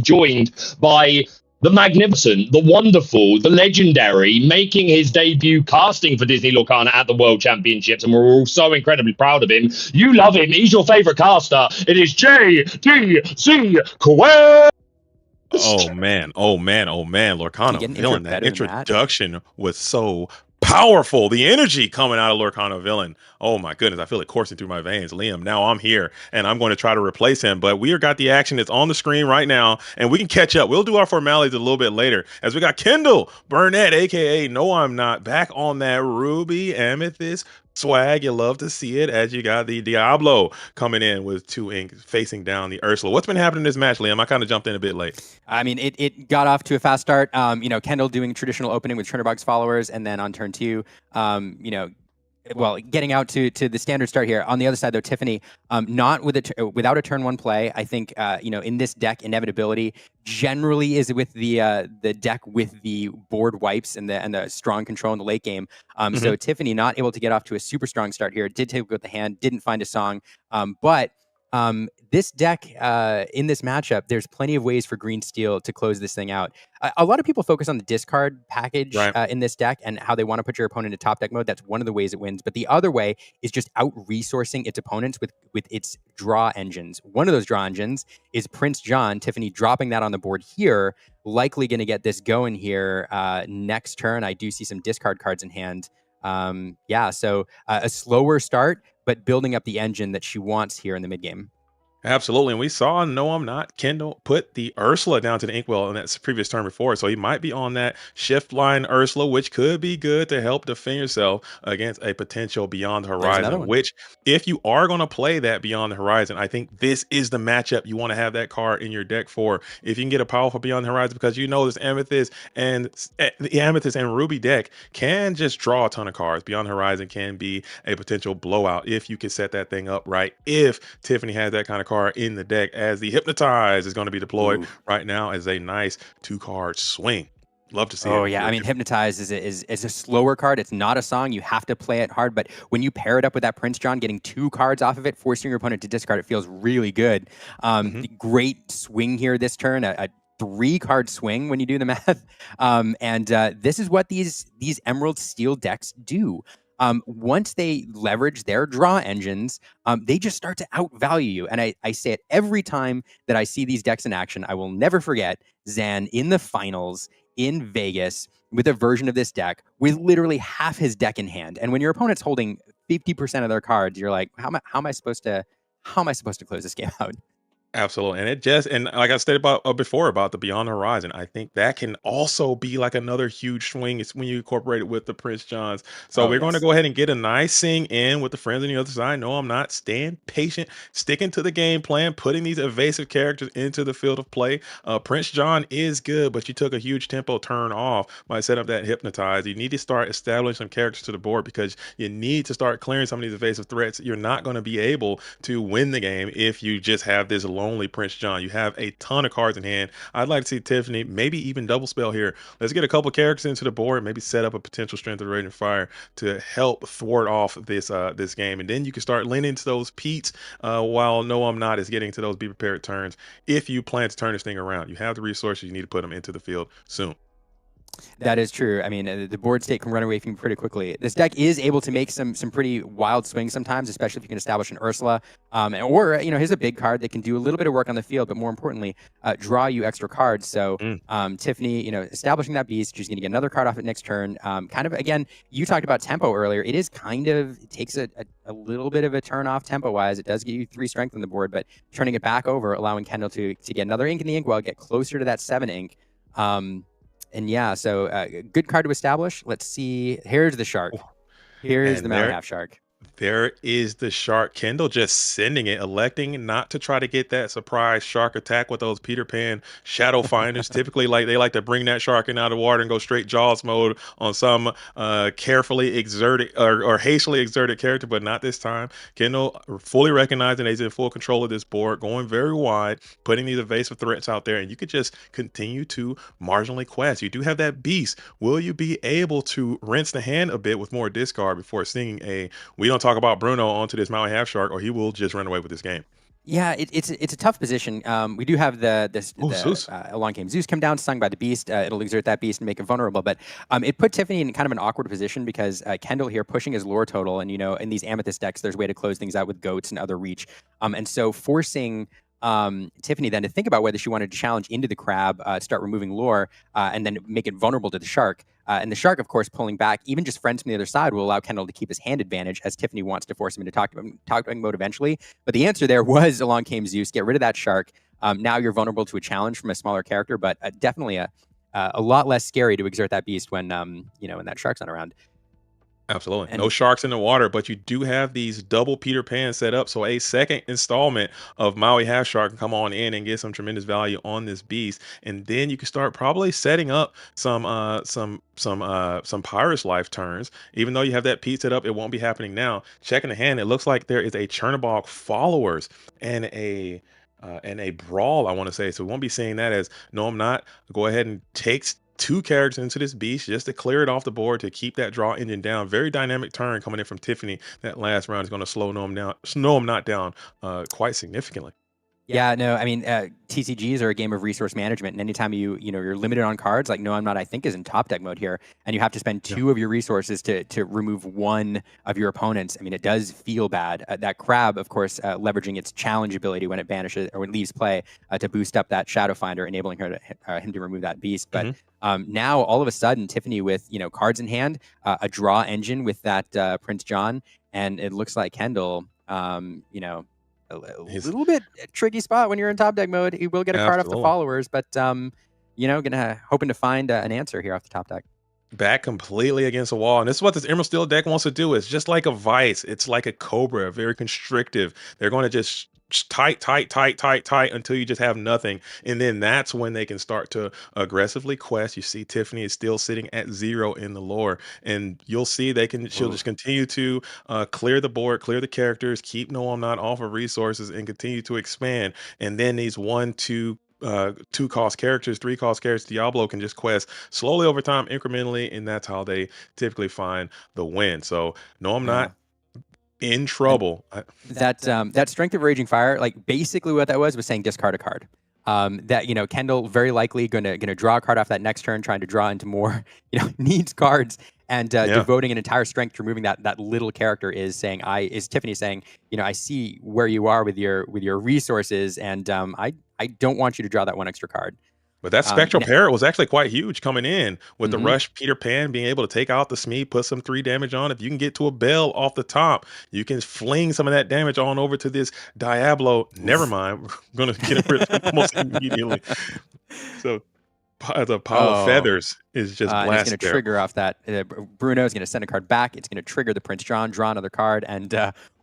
joined by the magnificent, the wonderful, the legendary, making his debut casting for Disney Lorcana at the World Championships, and we're all so incredibly proud of him. You love him. He's your favorite caster. It is JDC Quest. Oh man. Lorcana Villain. That introduction was so powerful. The energy coming out of Lorcana Villain. Oh my goodness, I feel it coursing through my veins. Liam, now I'm here and I'm going to try to replace him, but we got the action that's on the screen right now and we can catch up. We'll do our formalities a little bit later as we got Kendall Burnett, aka No I'm Not, back on that Ruby Amethyst swag. You love to see it as you got the Diablo coming in with 2 ink facing down the Ursula. What's been happening in this match, Liam? I kind of jumped in a bit late. I mean, it got off to a fast start. Kendall doing traditional opening with Chernobog's followers, and then on turn 2, well, getting out to the standard start here. On the other side, though, Tiffany, not without a turn one play. I think in this deck, inevitability generally is with the deck with the board wipes and the strong control in the late game. So Tiffany not able to get off to a super strong start here. Did take with the hand, didn't find a song, but. This deck, in this matchup, there's plenty of ways for green steel to close this thing out. A lot of people focus on the discard package in this deck and how they want to put your opponent into top deck mode. That's one of the ways it wins. But the other way is just out-resourcing its opponents with its draw engines. One of those draw engines is Prince John. Tiffany dropping that on the board here, likely going to get this going here next turn. I do see some discard cards in hand. So a slower start, but building up the engine that she wants here in the mid game. Absolutely. And we saw, no, I'm not, Kendall put the Ursula down to the Inkwell in that previous turn before. So he might be on that shift line Ursula, which could be good to help defend yourself against a potential Beyond the Horizon, which if you are going to play that Beyond the Horizon, I think this is the matchup you want to have that card in your deck for. If you can get a powerful Beyond the Horizon, because this Amethyst and the Amethyst and Ruby deck can just draw a ton of cards. Beyond the Horizon can be a potential blowout if you can set that thing up right. If Tiffany has that kind of card in the deck, as the Hypnotize is going to be deployed right now as a nice 2-card swing. Love to see it. Oh yeah, I mean, Hypnotize is a slower card. It's not a song. You have to play it hard. But when you pair it up with that Prince John, getting 2 cards off of it, forcing your opponent to discard, it feels really good. Great swing here this turn. A 3-card swing when you do the math. This is what these Emerald Steel decks do. Once they leverage their draw engines, they just start to outvalue you. And I say it every time that I see these decks in action. I will never forget Zan in the finals in Vegas with a version of this deck with literally half his deck in hand. And when your opponent's holding 50% of their cards, you're like, how am I supposed to close this game out? Absolutely. And like I said before about the Beyond the Horizon, I think that can also be like another huge swing. It's when you incorporate it with the Prince Johns. So we're going to go ahead and get a nice sing in with the friends on the other side. No, I'm not. Staying patient, sticking to the game plan, putting these evasive characters into the field of play. Prince John is good, but you took a huge tempo turn off by setting up that Hypnotize. You need to start establishing some characters to the board because you need to start clearing some of these evasive threats. You're not going to be able to win the game if you just have this only Prince John. You have a ton of cards in hand. I'd like to see Tiffany maybe even double spell here. Let's get a couple characters into the board, maybe set up a potential Strength of Raging Fire to help thwart off this this game, and then you can start leaning into those Pete's while No I'm Not is getting to those Be Prepared turns. If you plan to turn this thing around, you have the resources, you need to put them into the field soon. That is true. I mean, the board state can run away from you pretty quickly. This deck is able to make some pretty wild swings sometimes, especially if you can establish an Ursula. Or here's a big card that can do a little bit of work on the field, but more importantly, draw you extra cards. So Tiffany, establishing that beast, she's going to get another card off it next turn. Kind of, again, you talked about tempo earlier. It takes a little bit of a turn off tempo-wise. It does give you 3 strength on the board, but turning it back over, allowing Kendall to get another ink in the Inkwell, get closer to that 7 ink. So good card to establish. Let's see. Here's the shark. Here's the Mountain Half Shark. There is the shark. Kendall just sending it, electing not to try to get that surprise shark attack with those Peter Pan shadow finders. Typically, they like to bring that shark in out of the water and go straight Jaws mode on some carefully exerted or hastily exerted character, but not this time. Kendall fully recognizing he's in full control of this board, going very wide, putting these evasive threats out there, and you could just continue to marginally quest. You do have that beast. Will you be able to rinse the hand a bit with more discard before seeing we don't talk about Bruno onto this Mountain Half Shark, or he will just run away with this game? Yeah, it's a tough position. We do have Along Came Zeus come down, sung by the beast. It'll exert that beast and make it vulnerable. But it put Tiffany in kind of an awkward position because Kendall here pushing his lore total, and in these Amethyst decks, there's a way to close things out with goats and other reach. And so forcing Tiffany then to think about whether she wanted to challenge into the crab, start removing lore, and then make it vulnerable to the shark. And the shark, of course, pulling back, even just friends from the other side, will allow Kendall to keep his hand advantage as Tiffany wants to force him into talking mode eventually. But the answer there was Along Came Zeus. Get rid of that shark. Now you're vulnerable to a challenge from a smaller character, but definitely a lot less scary to exert that beast when when that shark's not around. Absolutely. And No sharks in the water, but you do have these double Peter Pan set up. So a second installment of Maui Half Shark can come on in and get some tremendous value on this beast. And then you can start probably setting up some Pirate's Life turns. Even though you have that Pete set up, it won't be happening now. Checking the hand, it looks like there is a Chernobog followers and a brawl, I want to say. So we won't be seeing that as no, I'm not. Go ahead and takes two characters into this beast just to clear it off the board to keep that draw engine down. Very dynamic turn coming in from Tiffany. That last round is going to slow him not down quite significantly. Yeah, no, I mean, TCGs are a game of resource management, and anytime you're limited on cards, like No, I'm Not, I think is in top deck mode here, and you have to spend two of your resources to remove one of your opponents. I mean, it does feel bad. That crab, of course, leveraging its challenge ability when it banishes or when it leaves play to boost up that Shadow Finder, enabling him to remove that beast. But now, all of a sudden, Tiffany with cards in hand, a draw engine with that Prince John, and it looks like Kendall, a little bit tricky spot when you're in top deck mode. He will get a card off the followers, but hoping to find an answer here off the top deck. Back completely against the wall, and this is what this Emerald Steel deck wants to do. It's just like a vice. It's like a cobra, very constrictive. They're going to just tight until you just have nothing, and then that's when they can start to aggressively quest. You see Tiffany is still sitting at 0 in the lore, and you'll see she'll just continue to clear the board, clear the characters, keep No, I'm Not off of resources, and continue to expand. And then these 2 cost characters, 3 cost characters, Diablo can just quest slowly over time, incrementally, and that's how they typically find the win. So No, I'm Not in trouble. That Strength of Raging Fire, like basically what that was saying discard a card. That Kendall very likely gonna draw a card off that next turn, trying to draw into more needs cards, and devoting an entire strength to removing that little character is Tiffany saying, I see where you are with your resources, and I don't want you to draw that one extra card. But that Spectral Parrot was actually quite huge coming in with the Rush Peter Pan being able to take out the Smee, put some 3 damage on. If you can get to a Bell off the top, you can fling some of that damage on over to this Diablo. Never mind. We're going to get it almost immediately. So the pile of feathers is just blasted. It's going to trigger off that. Bruno is going to send a card back. It's going to trigger the Prince John, draw another card, and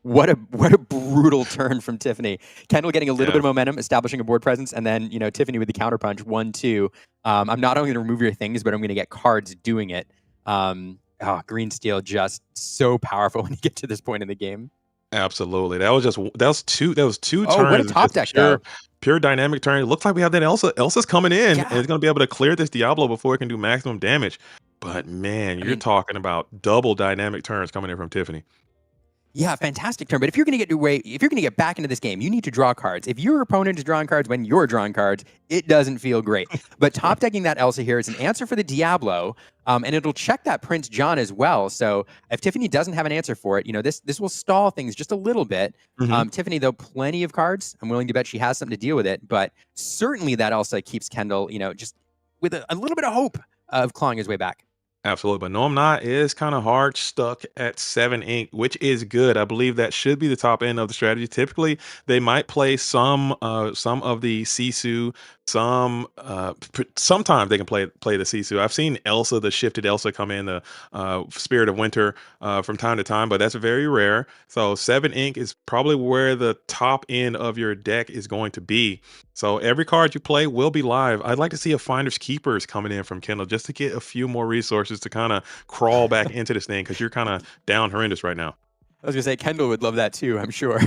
what a brutal turn from Tiffany. Kendall getting a little bit of momentum, establishing a board presence, and then Tiffany with the counterpunch, 1-2. I'm not only going to remove your things, but I'm going to get cards doing it. Green Steel just so powerful when you get to this point in the game. Absolutely. That was two turns. What a top deck, pure dynamic turn. It looks like we have that Elsa. Elsa's coming in, and it's going to be able to clear this Diablo before it can do maximum damage. But man, you're talking about double dynamic turns coming in from Tiffany. Yeah, fantastic turn. But if you're going to get back into this game, you need to draw cards. If your opponent is drawing cards when you're drawing cards, it doesn't feel great. But top decking that Elsa here is an answer for the Diablo, and it'll check that Prince John as well. So if Tiffany doesn't have an answer for it, this will stall things just a little bit. Tiffany, though, plenty of cards. I'm willing to bet she has something to deal with it. But certainly that Elsa keeps Kendall, just with a little bit of hope of clawing his way back. Absolutely. But No, I'm Not is kind of hard stuck at 7 ink, which is good. I believe that should be the top end of the strategy. Typically, they might play some of the Sisu. Sometimes they can play the Sisu. I've seen Elsa, the shifted Elsa, come in, the Spirit of Winter from time to time, but that's very rare. So 7 ink is probably where the top end of your deck is going to be. So every card you play will be live. I'd like to see a Finders Keepers coming in from Kendall just to get a few more resources to kind of crawl back into this thing, because you're kind of down horrendous right now. I was going to say Kendall would love that too, I'm sure.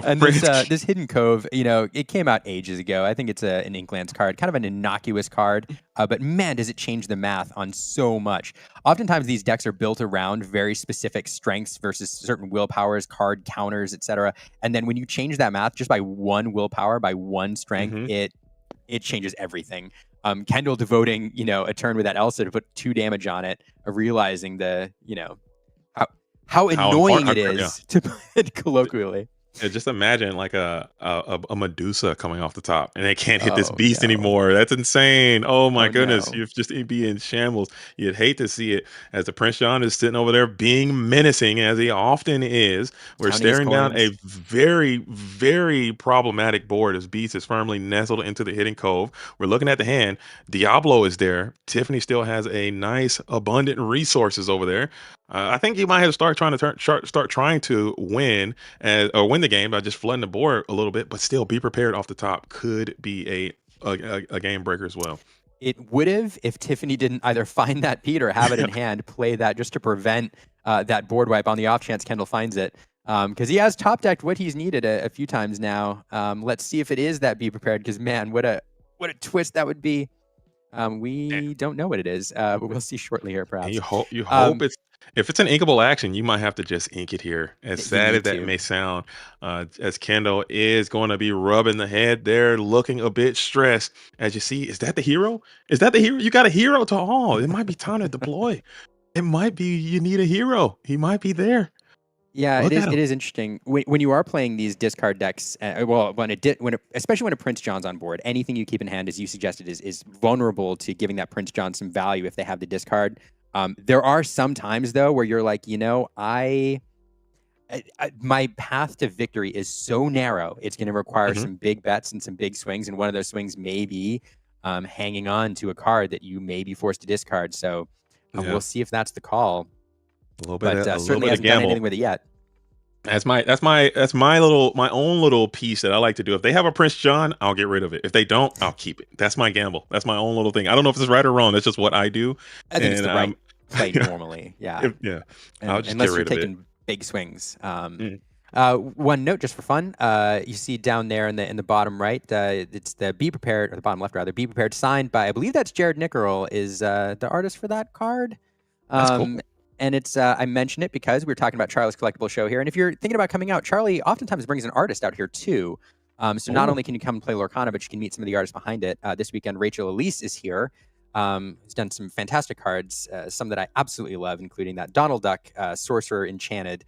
And this Hidden Cove, it came out ages ago. I think it's an Inklands card, kind of an innocuous card, but man, does it change the math on so much. Oftentimes, these decks are built around very specific strengths versus certain willpowers, card counters, etc. And then when you change that math just by 1 willpower, by 1 strength, it changes everything. Kendall devoting, a turn with that Elsa to put 2 damage on it, realizing how annoying it is, to put it colloquially. Yeah, just imagine like a Medusa coming off the top, and they can't hit this Oh beast no. anymore. That's insane. Oh my Oh goodness, no. you'd just be in shambles. You'd hate to see it as the Prince John is sitting over there being menacing as he often is. We're Counting his staring down a coins. very problematic board as Beast is firmly nestled into the hidden cove. We're looking at the hand. Diablo is there. Tiffany still has a nice abundant resources over there. I think you might have to start trying to win or win the game by just flooding the board a little bit, but still be prepared off the top. Could be a game breaker as well. It would have if Tiffany didn't either find that Pete or have it in hand, play that just to prevent that board wipe on the off chance Kendall finds it. Because he has top decked what he's needed a few times now. Let's see if it is that be prepared. Because man, what a twist that would be. We don't know what it is, but we'll see shortly here, perhaps. And you hope it's if it's an inkable action, you might have to just ink it here. As sad as that may sound, as Kendall is going to be rubbing the head there, looking a bit stressed. As you see, is that the hero? Is that the hero? You got a hero to all. It might be time to deploy. It might be you need a hero. He might be there. Yeah, it is. It is interesting when you are playing these discard decks. Especially when a Prince John's on board, anything you keep in hand, as you suggested, is vulnerable to giving that Prince John some value if they have the discard. There are some times though where you're like, my path to victory is so narrow. It's going to require some big bets and some big swings, and one of those swings may be hanging on to a card that you may be forced to discard. So we'll see if that's the call. A little bit, certainly hasn't done anything with it yet. That's my own little piece that I like to do. If they have a Prince John, I'll get rid of it. If they don't, I'll keep it. That's my gamble. That's my own little thing. I don't know if it's right or wrong. That's just what I do. I think it's the right play normally. Yeah. I'll just unless get rid you're of taking big swings. One note just for fun. You see down there in the bottom right, it's the Be Prepared, or the bottom left rather, Be Prepared, signed by, I believe that's Jared Nickerl is the artist for that card. That's cool. And it's I mention it because we were talking about Charlie's collectible show here. And if you're thinking about coming out, Charlie oftentimes brings an artist out here too. So not only can you come and play Lorcana, but you can meet some of the artists behind it. This weekend, Rachel Elise is here. Who's done some fantastic cards, some that I absolutely love, including that Donald Duck, Sorcerer Enchanted.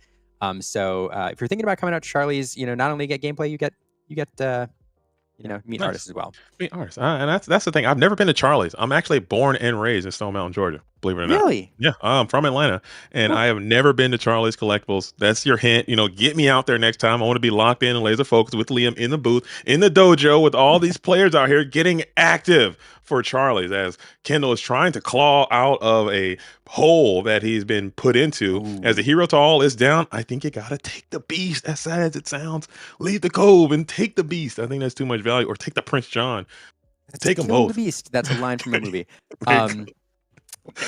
So if you're thinking about coming out to Charlie's, not only get gameplay, you get meet artists as well. Meet artists, and that's the thing. I've never been to Charlie's. I'm actually born and raised in Stone Mountain, Georgia. Believe it or not. Really? Yeah, I'm from Atlanta, and I have never been to Charlie's Collectibles. That's your hint. Get me out there next time. I want to be locked in and laser focused with Liam in the booth, in the dojo, with all these players out here getting active for Charlie's as Kendall is trying to claw out of a hole that he's been put into. Ooh. As the hero to all is down, I think you gotta take the beast. As sad as it sounds, leave the cove and take the beast. I think that's too much value. Or take the Prince John. Take them both. The beast. That's a line from a movie.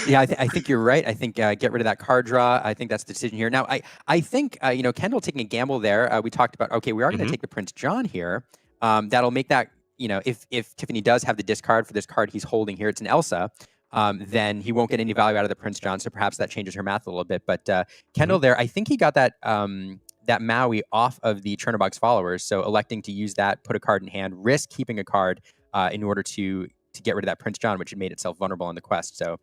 Yeah, I think you're right. I think get rid of that card draw. I think that's the decision here. Now, I think Kendall taking a gamble there. We talked about we are going to take the Prince John here. That'll make that if Tiffany does have the discard for this card he's holding here, it's an Elsa. Then he won't get any value out of the Prince John. So perhaps that changes her math a little bit. But Kendall there, I think he got that that Maui off of the Chernobog's followers. So electing to use that, put a card in hand, risk keeping a card in order to get rid of that Prince John, which had made itself vulnerable on the quest. So.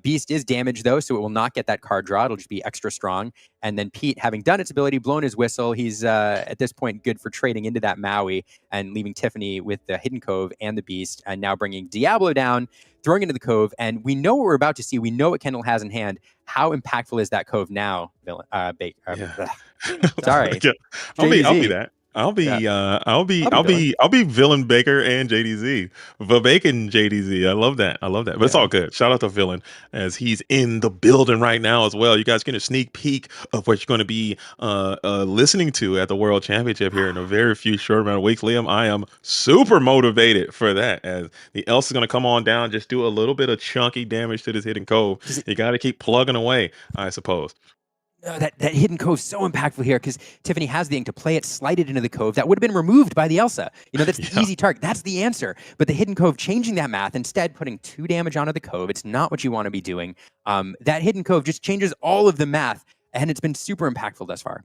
Beast is damaged, though, so it will not get that card draw. It'll just be extra strong. And then Pete, having done its ability, blown his whistle, he's at this point good for trading into that Maui and leaving Tiffany with the Hidden Cove and the Beast, and now bringing Diablo down, throwing into the Cove. And we know what we're about to see. We know what Kendall has in hand. How impactful is that Cove now, Sorry. I'll be that. I'll be Villain Baker and JDZ. Bacon JDZ. I love that. But it's all good. Shout out to Villain as he's in the building right now as well. You guys get a sneak peek of what you're going to be listening to at the World Championship here in a very few short amount of weeks. Liam, I am super motivated for that as the Elsa is going to come on down, just do a little bit of chunky damage to this Hidden Cove. You got to keep plugging away, I suppose. That Hidden Cove so impactful here because Tiffany has the ink to play it, slide it into the Cove. That would have been removed by the Elsa. That's the easy target. That's the answer. But the Hidden Cove changing that math, instead putting 2 damage onto the Cove. It's not what you want to be doing. That Hidden Cove just changes all of the math, and it's been super impactful thus far.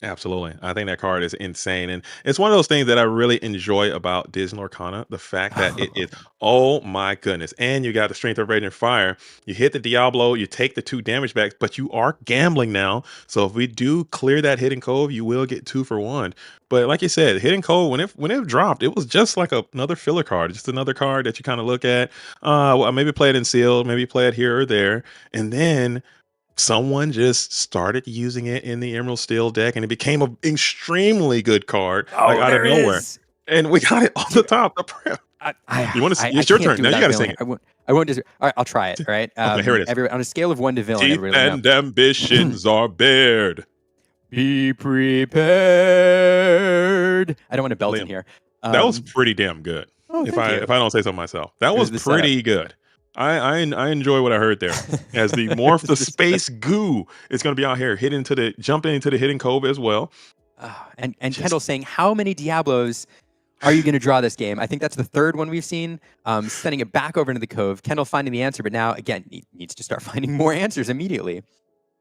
Absolutely. I think that card is insane. And it's one of those things that I really enjoy about Disney Lorcana. The fact that it is, oh my goodness. And you got the Strength of Radiant Fire. You hit the Diablo, you take the 2 damage backs, but you are gambling now. So if we do clear that Hidden Cove, you will get 2 for 1. But like you said, Hidden Cove, when it dropped, it was just like another filler card, just another card that you kind of look at. Well, maybe play it in sealed, maybe play it here or there. And then someone just started using it in the Emerald Steel deck, and it became an extremely good card, like out of nowhere. And we got it off the top. You want to? It's your turn now. You got to sing it. I won't. All right, I'll try it. All right. Okay, here it is. On a scale of 1 to villain, Teeth and ambitions are bared. Be prepared. I don't want to belt in here. That was pretty damn good. If I don't say so myself, that was pretty good. I enjoy what I heard there. As the Morph the Space Goo is going to be out here jumping into the Hidden Cove as well. And Kendall saying, how many Diablos are you going to draw this game? I think that's the third one we've seen. Sending it back over into the Cove. Kendall finding the answer, but now, again, he needs to start finding more answers immediately.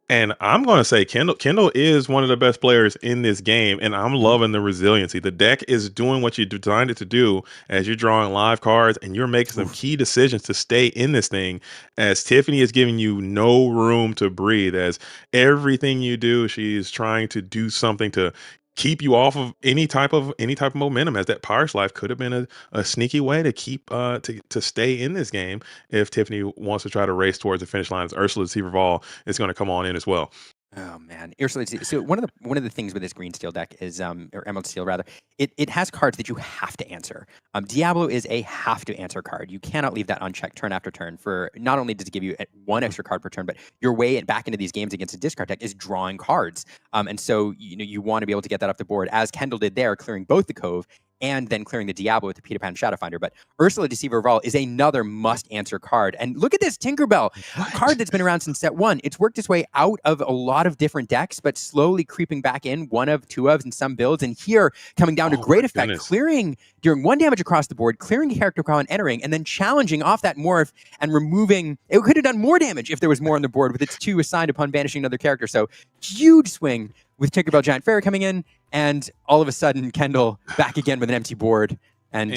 And I'm going to say Kendall is one of the best players in this game, and I'm loving the resiliency. The deck is doing what you designed it to do as you're drawing live cards, and you're making some key decisions to stay in this thing, as Tiffany is giving you no room to breathe. As everything you do, she's trying to do something to keep you off of any type of momentum, as that Pirate's Life could have been a sneaky way to keep to stay in this game if Tiffany wants to try to race towards the finish line. As Ursula Deceiver of All is going to come on in as well. Oh man, Ursula. So one of the things with this green steel deck is or emerald steel rather, it has cards that you have to answer. Diablo is a have to answer card. You cannot leave that unchecked turn after turn. For not only does it give you 1 extra card per turn, but your way back into these games against a discard deck is drawing cards. And so you want to be able to get that off the board, as Kendall did there, clearing both the Cove and then clearing the Diablo with the Peter Pan Shadowfinder. But Ursula Deceiver of All is another must-answer card. And look at this Tinkerbell, a card that's been around since set 1. It's worked its way out of a lot of different decks, but slowly creeping back in, 1 of, 2 of, in some builds. And here, coming down to great effect, clearing, dealing 1 damage across the board, clearing a character call and entering, and then challenging off that morph and removing. It could have done more damage if there was more on the board with its 2 assigned upon banishing another character. So, huge swing with Tinkerbell Giant Fairy coming in, and all of a sudden, Kendall back again with an empty board and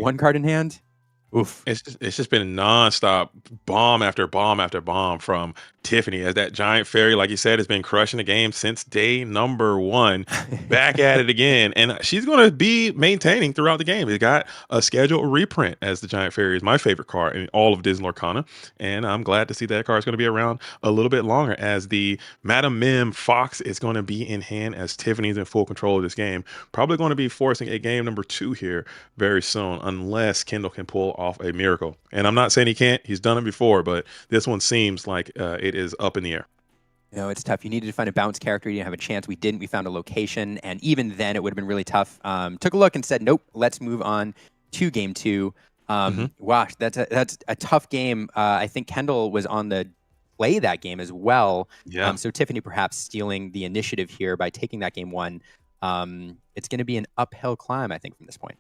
1 card in hand. Oof. It's just been nonstop bomb after bomb after bomb from Tiffany, as that Giant Fairy, like you said, has been crushing the game since day number 1. Back at it again, and she's going to be maintaining throughout the game. It's got a scheduled reprint, as the Giant Fairy is my favorite card in all of Disney Lorcana, and I'm glad to see that card is going to be around a little bit longer, as the Madam Mim Fox is going to be in hand, as Tiffany's in full control of this game. Probably going to be forcing a game number 2 here very soon, unless Kendall can pull off a miracle. And I'm not saying he can't. He's done it before, but this one seems like it is up in the air. It's tough. You needed to find a bounce character. You didn't have a chance. We didn't. We found a location, and even then, it would have been really tough. Took a look and said, nope, let's move on to game 2. Wow, that's a tough game. I think Kendall was on the play that game as well. Yeah. So Tiffany perhaps stealing the initiative here by taking that game 1. It's going to be an uphill climb, I think, from this point.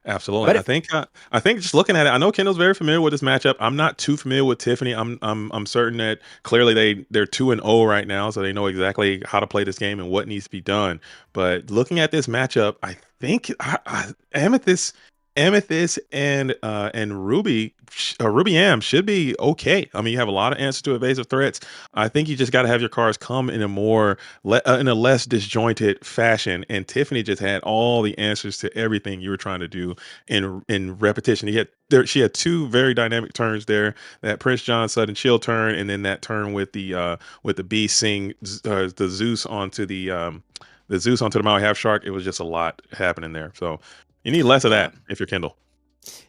Absolutely. But I think just looking at it, I know Kendall's very familiar with this matchup. I'm not too familiar with Tiffany. I'm certain that clearly they're 2-0 right now, so they know exactly how to play this game and what needs to be done. But looking at this matchup, I think Amethyst and Ruby Am should be okay. I mean, you have a lot of answers to evasive threats. I think you just got to have your cards come in a less disjointed fashion. And Tiffany just had all the answers to everything you were trying to do in repetition. She had 2 very dynamic turns there: that Prince John sudden chill turn, and then that turn with the Beast Sing the Zeus onto the Maui Half Shark. It was just a lot happening there. So you need less of that if you're Kendall.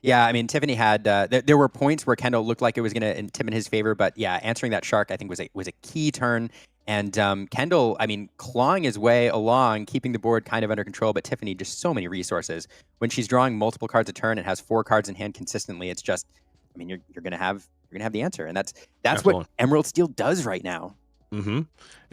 Yeah, I mean, Tiffany had there were points where Kendall looked like it was going to tip in his favor, but yeah, answering that shark I think was a key turn. And Kendall, I mean, clawing his way along, keeping the board kind of under control, but Tiffany just so many resources. When she's drawing multiple cards a turn and has 4 cards in hand consistently, it's just, I mean, you're gonna have the answer, and that's what Emerald Steel does right now. Mm-hmm.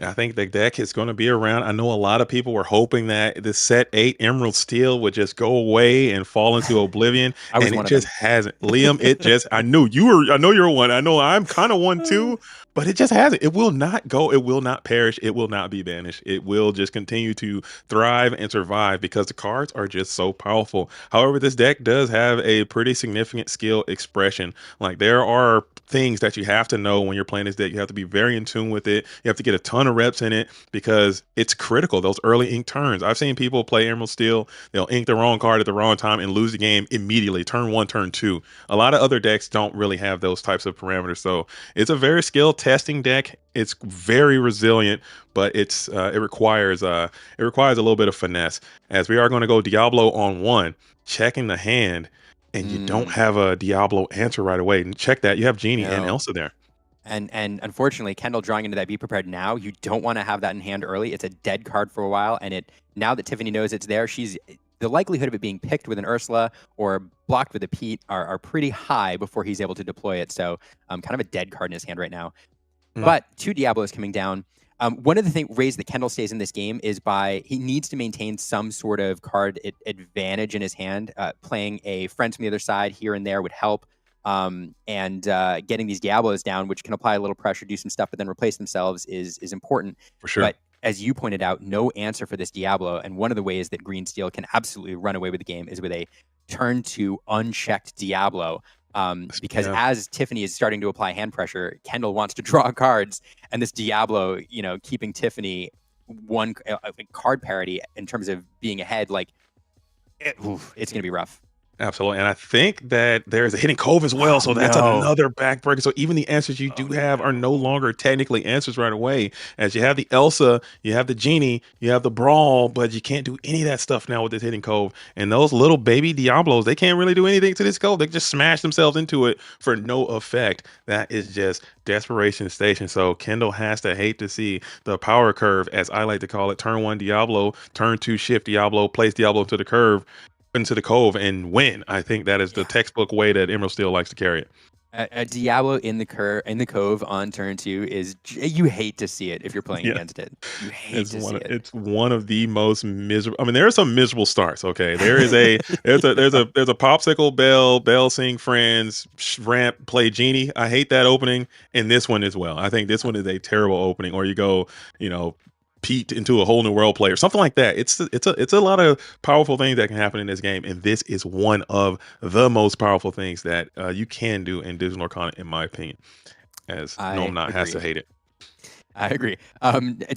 I think the deck is going to be around. I know a lot of people were hoping that this set 8 Emerald Steel would just go away and fall into oblivion, I was and one it of just them. hasn't. Liam, it just, I knew you were, I know you're one. I know I'm kind of one too, but it just hasn't. It will not go. It will not perish. It will not be banished. It will just continue to thrive and survive because the cards are just so powerful. However, this deck does have a pretty significant skill expression. Like there are things that you have to know when you're playing this deck. You have to be very in tune with it. You have to get a ton of reps in it because it's critical. Those early ink turns. I've seen people play Emerald Steel. They'll ink the wrong card at the wrong time and lose the game immediately. Turn 1, turn 2. A lot of other decks don't really have those types of parameters. So it's a very skill testing deck. It's very resilient, but it requires a little bit of finesse. As we are going to go Diablo on 1, checking the hand, and you don't have a Diablo answer right away. And check that. You have Genie and Elsa there. And unfortunately, Kendall drawing into that Be Prepared now, you don't want to have that in hand early. It's a dead card for a while, and now that Tiffany knows it's there, the likelihood of it being picked with an Ursula or blocked with a Pete are pretty high before he's able to deploy it. So kind of a dead card in his hand right now. But 2 Diablos coming down. One of the ways that Kendall stays in this game is he needs to maintain some sort of card advantage in his hand. Playing a friend from the other side here and there would help. And getting these Diablos down, which can apply a little pressure, do some stuff, but then replace themselves is important. For sure. But as you pointed out, no answer for this Diablo. And one of the ways that Green Steel can absolutely run away with the game is with a turn 2 unchecked Diablo. Because as Tiffany is starting to apply hand pressure, Kendall wants to draw cards, and this Diablo, keeping Tiffany one card parity in terms of being ahead, it's going to be rough. Absolutely. And I think that there's a hidden cove as well. So that's another backbreaker. So even the answers you do have are no longer technically answers right away. As you have the Elsa, you have the Genie, you have the Brawl, but you can't do any of that stuff now with this hidden cove. And those little baby Diablos, they can't really do anything to this cove. They just smash themselves into it for no effect. That is just desperation station. So Kendall has to hate to see the power curve, as I like to call it. Turn 1 Diablo, turn 2 shift Diablo, place Diablo into the cove and win. I think that is the textbook way that Emerald Steel likes to carry it. A Diablo in the cove on turn 2 is, you hate to see it if you're playing against it. You hate to see it. It's one of the most miserable. I mean, there are some miserable starts. Okay, there is there's a popsicle bell sing friends ramp play Genie. I hate that opening, and this one as well. I think this one is a terrible opening. Or you go, Pete into a whole new world play or something like that. It's a lot of powerful things that can happen in this game, and this is one of the most powerful things that you can do in Digital Lorcana, in my opinion. As Gnome Not has to hate it. I agree.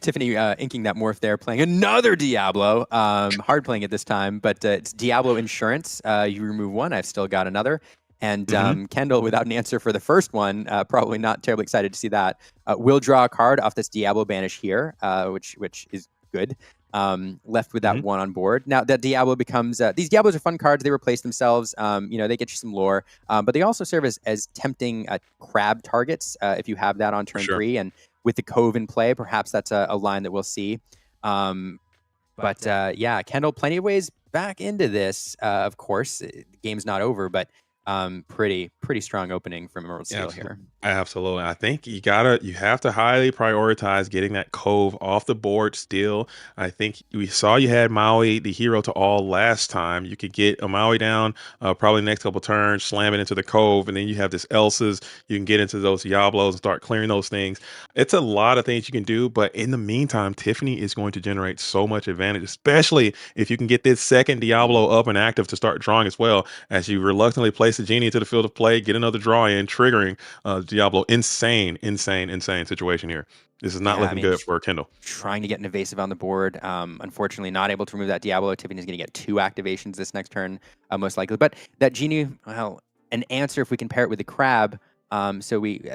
Tiffany inking that morph there, playing another Diablo. Hard playing it this time, but it's Diablo Insurance. You remove 1, I've still got another. And Kendall, without an answer for the first one, probably not terribly excited to see that. Will draw a card off this Diablo banish here, which is good. Left with that 1 on board. Now that Diablo becomes these Diablos are fun cards. They replace themselves. They get you some lore, but they also serve as tempting crab targets if you have that on turn 3. And with the cove in play, perhaps that's a line that we'll see. But Kendall, plenty of ways back into this. Of course, the game's not over, but pretty strong opening from Emerald Steel here. Absolutely. I think you have to highly prioritize getting that cove off the board still. I think we saw you had Maui, the hero to all last time. You could get a Maui down probably next couple turns, slam it into the cove, and then you have this Elsa's. You can get into those Diablos and start clearing those things. It's a lot of things you can do, but in the meantime, Tiffany is going to generate so much advantage, especially if you can get this second Diablo up and active to start drawing as well, as you reluctantly place the Genie into the field of play, get another draw in, triggering Diablo. Insane situation here. This is not looking good for Kendall. Trying to get an evasive on the board. Unfortunately, not able to remove that Diablo. Tiffany's going to get 2 activations this next turn, most likely. But that Genie, well, an answer if we can pair it with the crab. So we've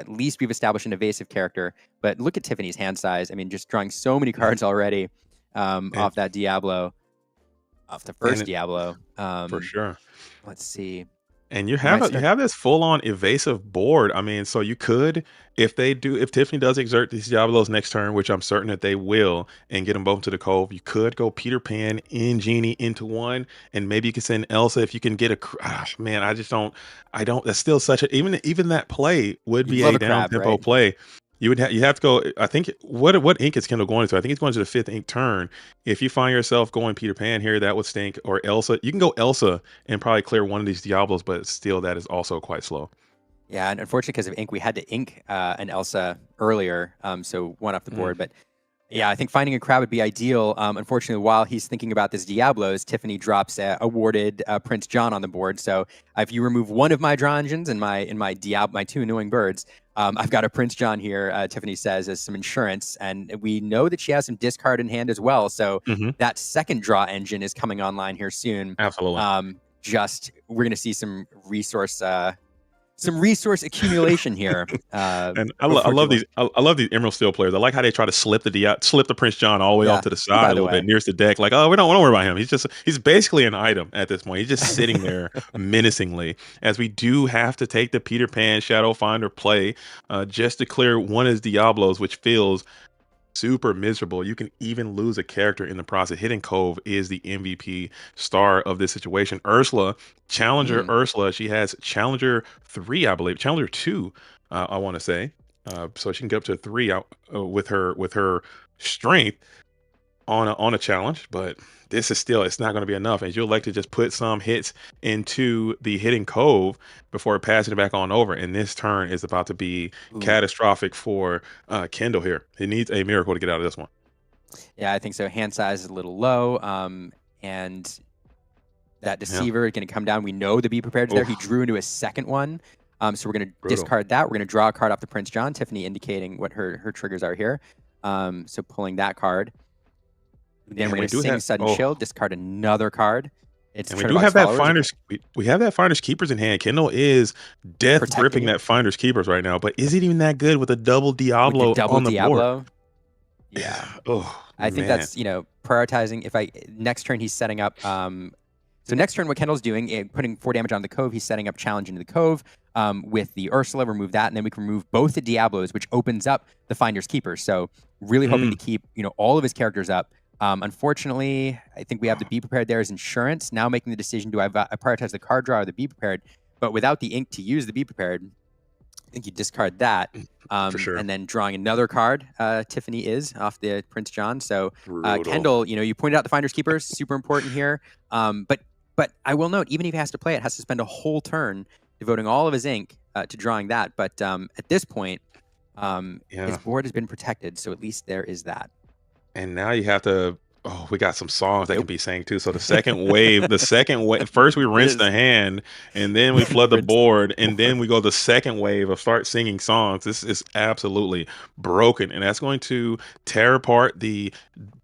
established an evasive character. But look at Tiffany's hand size. I mean, just drawing so many cards already off that Diablo, off the first Diablo. For sure. Let's see. And you have this full-on evasive board. I mean, so you could, if Tiffany does exert these Diablos next turn, which I'm certain that they will, and get them both to the cove, you could go Peter Pan in Genie into 1, and maybe you can send Elsa if you can get I don't. That's still such a even that play would be a down tempo play. You have to go. I think what ink is Kendall going to? I think he's going to the 5th ink turn. If you find yourself going Peter Pan here, that would stink. Or Elsa, you can go Elsa and probably clear one of these Diablos, but still that is also quite slow. Yeah, and unfortunately, because of ink, we had to ink an Elsa earlier, so one off the board. But yeah, I think finding a crab would be ideal. Unfortunately, while he's thinking about this Diablos, Tiffany drops awarded Prince John on the board. So if you remove one of my draw engines and my 2 annoying birds, I've got a Prince John here. Tiffany says as some insurance, and we know that she has some discard in hand as well. So that second draw engine is coming online here soon. Absolutely. We're going to see some resource accumulation here. And I love these Emerald Steel players. I like how they try to slip the Prince John all the way off to the side a little bit nearest the deck. Like, oh, we don't worry about him. He's basically an item at this point. He's just sitting there menacingly. As we do have to take the Peter Pan Shadow Finder play just to clear one of his Diablos, which feels super miserable. You can even lose a character in the process. Hidden Cove is the MVP star of this situation. Ursula, Challenger Ursula, she has Challenger 3, I believe. Challenger 2, I want to say. So she can get up to 3 with her strength on a challenge, but this is still, it's not going to be enough. And you'll like to just put some hits into the Hidden Cove before passing it back on over. And this turn is about to be catastrophic for Kendall here. He needs a miracle to get out of this one. Yeah, I think so. Hand size is a little low. And that Deceiver is going to come down. We know the Be Prepared is there. He drew into a second one. So we're going to discard that. We're going to draw a card off the Prince John. Tiffany indicating what her triggers are here. So pulling that card. Then we're going to sing Sudden Chill, discard another card. And we do have that Finders. We have that Finders Keepers in hand. Kendall is death gripping that Finders Keepers right now, but is it even that good with a double Diablo on the board? Yeah. I think that's, prioritizing. Next turn he's setting up. So next turn, what Kendall's doing, putting 4 damage on the Cove, he's setting up Challenge into the Cove with the Ursula. Remove that, and then we can remove both the Diablos, which opens up the Finders Keepers. So really hoping to keep all of his characters up. Unfortunately, I think we have the Be Prepared there as insurance. Now making the decision, do I prioritize the card draw or the Be Prepared? But without the ink to use the Be Prepared, I think you discard that. For sure. And then drawing another card, Tiffany is off the Prince John. So Kendall, you pointed out the Finders Keepers, super important here. But I will note, even if he has to play it, has to spend a whole turn devoting all of his ink to drawing that. But at this point, his board has been protected. So at least there is that. And now you have to, we got some songs that can be sang too. So the second wave, first we rinse the hand and then we flood the board and then we go the second wave of start singing songs. This is absolutely broken. And that's going to tear apart the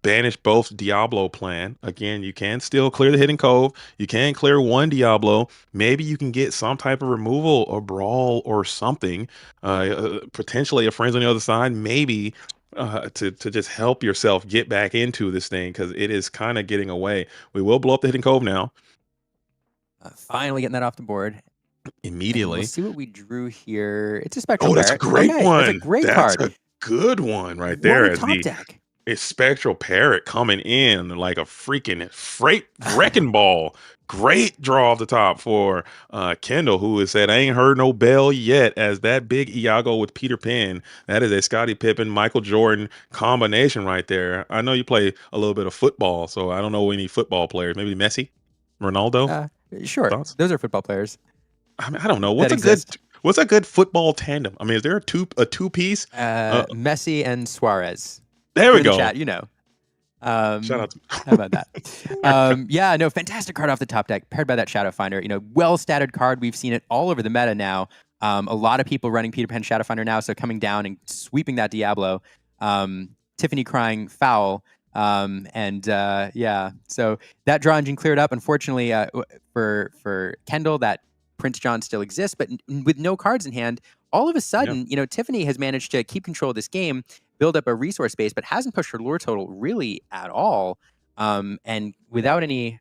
banish both Diablo plan. Again, you can still clear the Hidden Cove. You can clear one Diablo. Maybe you can get some type of removal or brawl or something. Potentially a friends on the other side. Maybe to just help yourself get back into this thing because it is kind of getting away. We will blow up the Hidden Cove now. Finally getting that off the board. Immediately. We'll see what we drew here. It's a Spectral Parrot. That's a great one. That's a great card. That's a good one right there. As top deck. It's Spectral Parrot coming in like a freaking freight wrecking ball. Great draw off the top for Kendall, who has said, I ain't heard no bell yet, as that big Iago with Peter Pan. That is a Scottie Pippen, Michael Jordan combination right there. I know you play a little bit of football, so I don't know any football players. Maybe Messi? Ronaldo? Sure. Thoughts? Those are football players. I mean, I don't know. What's a good football tandem? I mean, is there a two-piece? Messi and Suarez. There we go. Chat, Shout out to how about that? Fantastic card off the top deck, paired by that Shadow Finder. Well-statted card. We've seen it all over the meta now. A lot of people running Peter Pan Shadow Finder now, so coming down and sweeping that Diablo. Tiffany crying foul. So that draw engine cleared up. Unfortunately, for Kendall, that Prince John still exists, but with no cards in hand, all of a sudden, Tiffany has managed to keep control of this game, build up a resource base, but hasn't pushed her lore total really at all. And without any,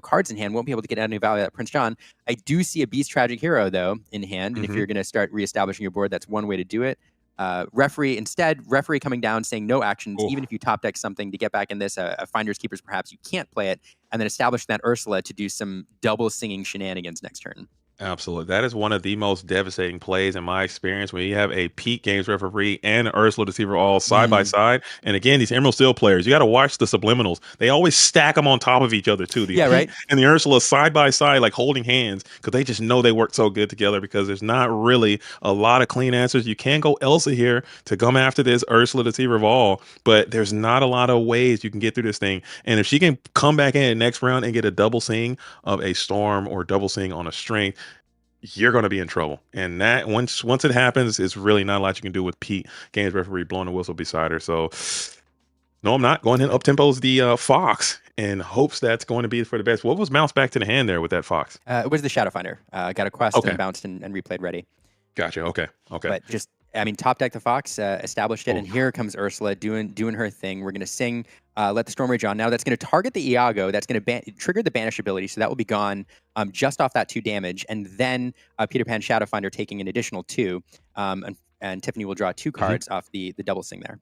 cards in hand, won't be able to get any value out of Prince John. I do see a Beast Tragic Hero, though, in hand. And if you're going to start reestablishing your board, that's one way to do it. Referee coming down, saying no actions, even if you top deck something to get back in this, a Finders Keepers, perhaps you can't play it, and then establish that Ursula to do some double singing shenanigans next turn. Absolutely. That is one of the most devastating plays in my experience when you have a Pete Games referee and Ursula Deceiver all side by Mm. side. And again, these Emerald Steel players, you got to watch the subliminals. They always stack them on top of each other too. The Yeah, Pete right. and the Ursula side by side, like holding hands, because they just know they work so good together because there's not really a lot of clean answers. You can go Elsa here to come after this Ursula Deceiver of all, but there's not a lot of ways you can get through this thing. And if she can come back in next round and get a double sing of a storm or double sing on a strength, you're going to be in trouble. And that once it happens, it's really not a lot you can do with Pete Games referee blowing the whistle beside her. So no, I'm not going in up tempos the Fox in hopes that's going to be for the best. What was bounced back to the hand there with that Fox? It was the Shadow Finder. Got a quest Okay. and bounced and replayed ready. Gotcha. Okay. But just, I mean, top deck the Fox, established it, and here comes Ursula doing her thing. We're going to sing Let the Storm Rage On. Now that's going to target the Iago. That's going to trigger the Banish ability, so that will be gone just off that 2 damage. And then Peter Pan Shadowfinder taking an additional 2. And Tiffany will draw 2 cards off the double sing there.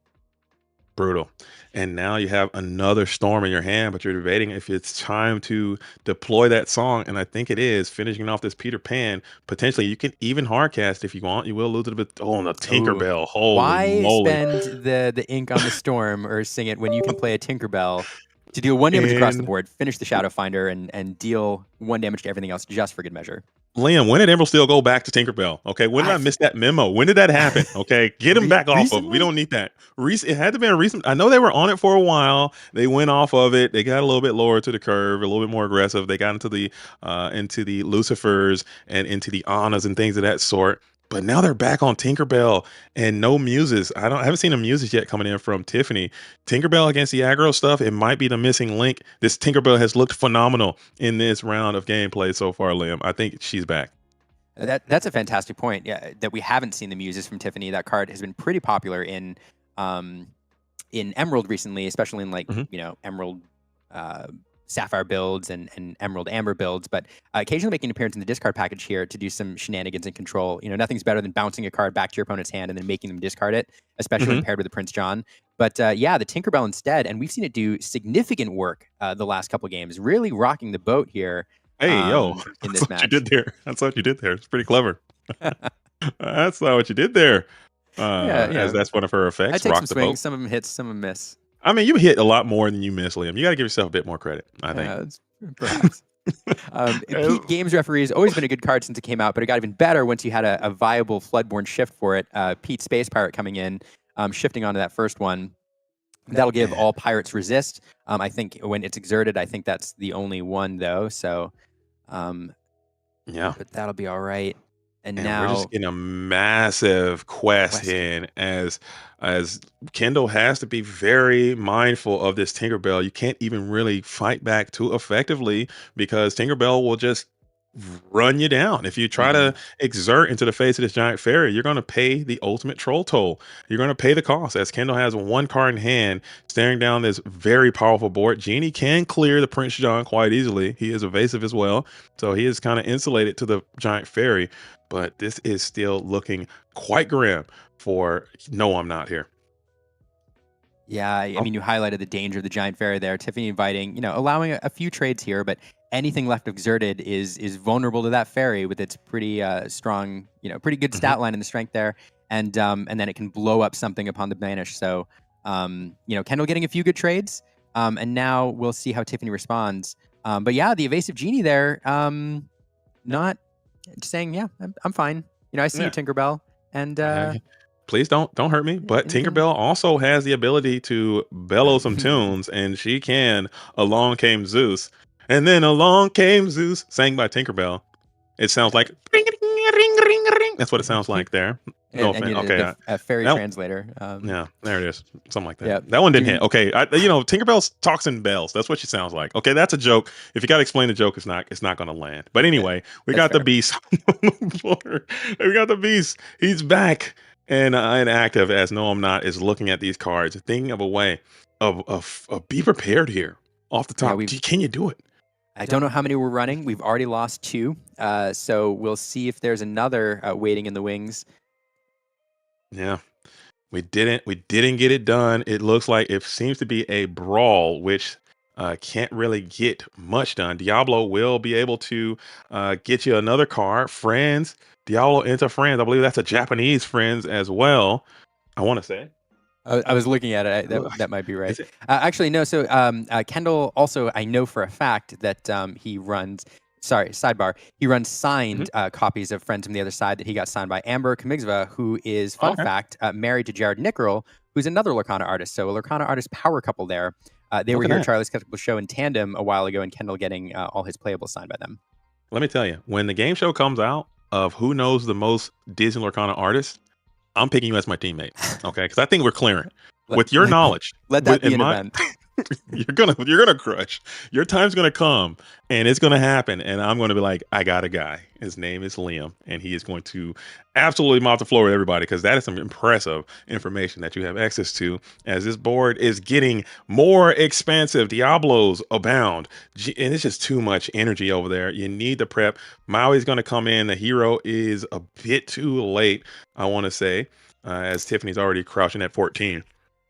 Brutal. And now you have another storm in your hand, but you're debating if it's time to deploy that song. And I think it is. Finishing off this Peter Pan, potentially you can even hardcast if you want. You will lose it a bit. Oh, and the Tinkerbell. Holy Why moly. spend the ink on the storm or sing it when you can play a Tinkerbell to deal 1 damage across the board, finish the Shadow Finder, and deal 1 damage to everything else just for good measure? Liam, when did Emerald Steel go back to Tinkerbell? Okay, when did I miss that memo? When did that happen? Okay, get him back off of it. We don't need that. It had to be a recent. I know they were on it for a while. They went off of it. They got a little bit lower to the curve, a little bit more aggressive. They got into the Lucifers and into the Annas and things of that sort. But now they're back on Tinkerbell and no muses. I haven't seen a muses yet coming in from Tiffany. Tinkerbell against the aggro stuff, it might be the missing link. This Tinkerbell has looked phenomenal in this round of gameplay so far, Liam. I think she's back. That's a fantastic point. Yeah, that we haven't seen the muses from Tiffany. That card has been pretty popular in Emerald recently, especially in like Emerald Sapphire builds and Emerald Amber builds, but occasionally making an appearance in the discard package here to do some shenanigans and control. Nothing's better than bouncing a card back to your opponent's hand and then making them discard it, especially when paired with the Prince John. But yeah, the Tinkerbell instead, and we've seen it do significant work the last couple games, really rocking the boat here. Hey, yo, in this that's match. What you did there. That's what you did there. It's pretty clever. That's not what you did there. As that's one of her effects. I take some swings, some of them hits, some of them miss. I mean, you hit a lot more than you miss, Liam. You got to give yourself a bit more credit, I think. Perhaps. Pete Games Referee has always been a good card since it came out, but it got even better once you had a viable Floodborn shift for it. Pete Space Pirate coming in, shifting onto that first one. That'll give all pirates resist. I think when it's exerted, I think that's the only one, though. So, yeah. But that'll be all right. And now we're just getting a massive quest in as Kendall has to be very mindful of this Tinkerbell. You can't even really fight back too effectively because Tinkerbell will just run you down. If you try to exert into the face of this giant fairy, you're going to pay the ultimate troll toll. You're going to pay the cost as Kendall has 1 card in hand staring down this very powerful board. Genie can clear the Prince John quite easily. He is evasive as well, so he is kind of insulated to the giant fairy, but this is still looking quite grim for No, I'm Not here. Yeah, I mean, you highlighted the danger of the giant fairy there. Tiffany inviting, allowing a few trades here, but anything left exerted is vulnerable to that fairy with its pretty strong, pretty good stat line in the strength there, and then it can blow up something upon the banish. So, Kendall getting a few good trades, and now we'll see how Tiffany responds. But yeah, the evasive genie there, not just saying, yeah, I'm fine. I see you, Tinkerbell, and. Please don't hurt me. But Tinkerbell also has the ability to bellow some tunes, and she can. Along Came Zeus, and then Along Came Zeus, sang by Tinkerbell. It sounds like ring, ring, ring, ring, ring. That's what it sounds like there. No offense. Okay, a fairy translator. Yeah, there it is. Something like that. Yep. That one didn't hit. Okay, Tinkerbell talks in bells. That's what she sounds like. Okay, that's a joke. If you got to explain the joke, it's not going to land. But anyway, we got the beast on the floor. We got the beast. He's back. And active as No, I'm Not is looking at these cards, thinking of a way of be prepared here off the top. Can you do it? I don't know how many we're running. We've already lost 2, so we'll see if there's another waiting in the wings. Yeah, we didn't get it done. It looks like it seems to be a brawl, which can't really get much done. Diablo will be able to get you another card. Friends, Diablo into Friends. I believe that's a Japanese Friends as well. I want to say. I was looking at it. That might be right. Actually, no. So Kendall also, I know for a fact that he runs. Sorry, sidebar. He runs signed copies of Friends from the Other Side that he got signed by Amber Kamigzva, who is, fun fact, married to Jared Nickerl, who's another Lorcana artist. So a Lorcana artist power couple there. They were here at Charlie's Collectible Show in tandem a while ago, and Kendall getting all his playables signed by them. Let me tell you, when the game show comes out of who knows the most Disney Lorcana artists, I'm picking you as my teammate. Okay, because I think we're clearing. With your knowledge, let that be an event. you're gonna crush. Your time's gonna come, and it's gonna happen. And I'm gonna be like, I got a guy. His name is Liam, and he is going to absolutely mop the floor with everybody, because that is some impressive information that you have access to. As this board is getting more expansive, Diablos abound, and it's just too much energy over there. You need the prep. Maui's gonna come in. The hero is a bit too late, I want to say, as Tiffany's already crouching at 14.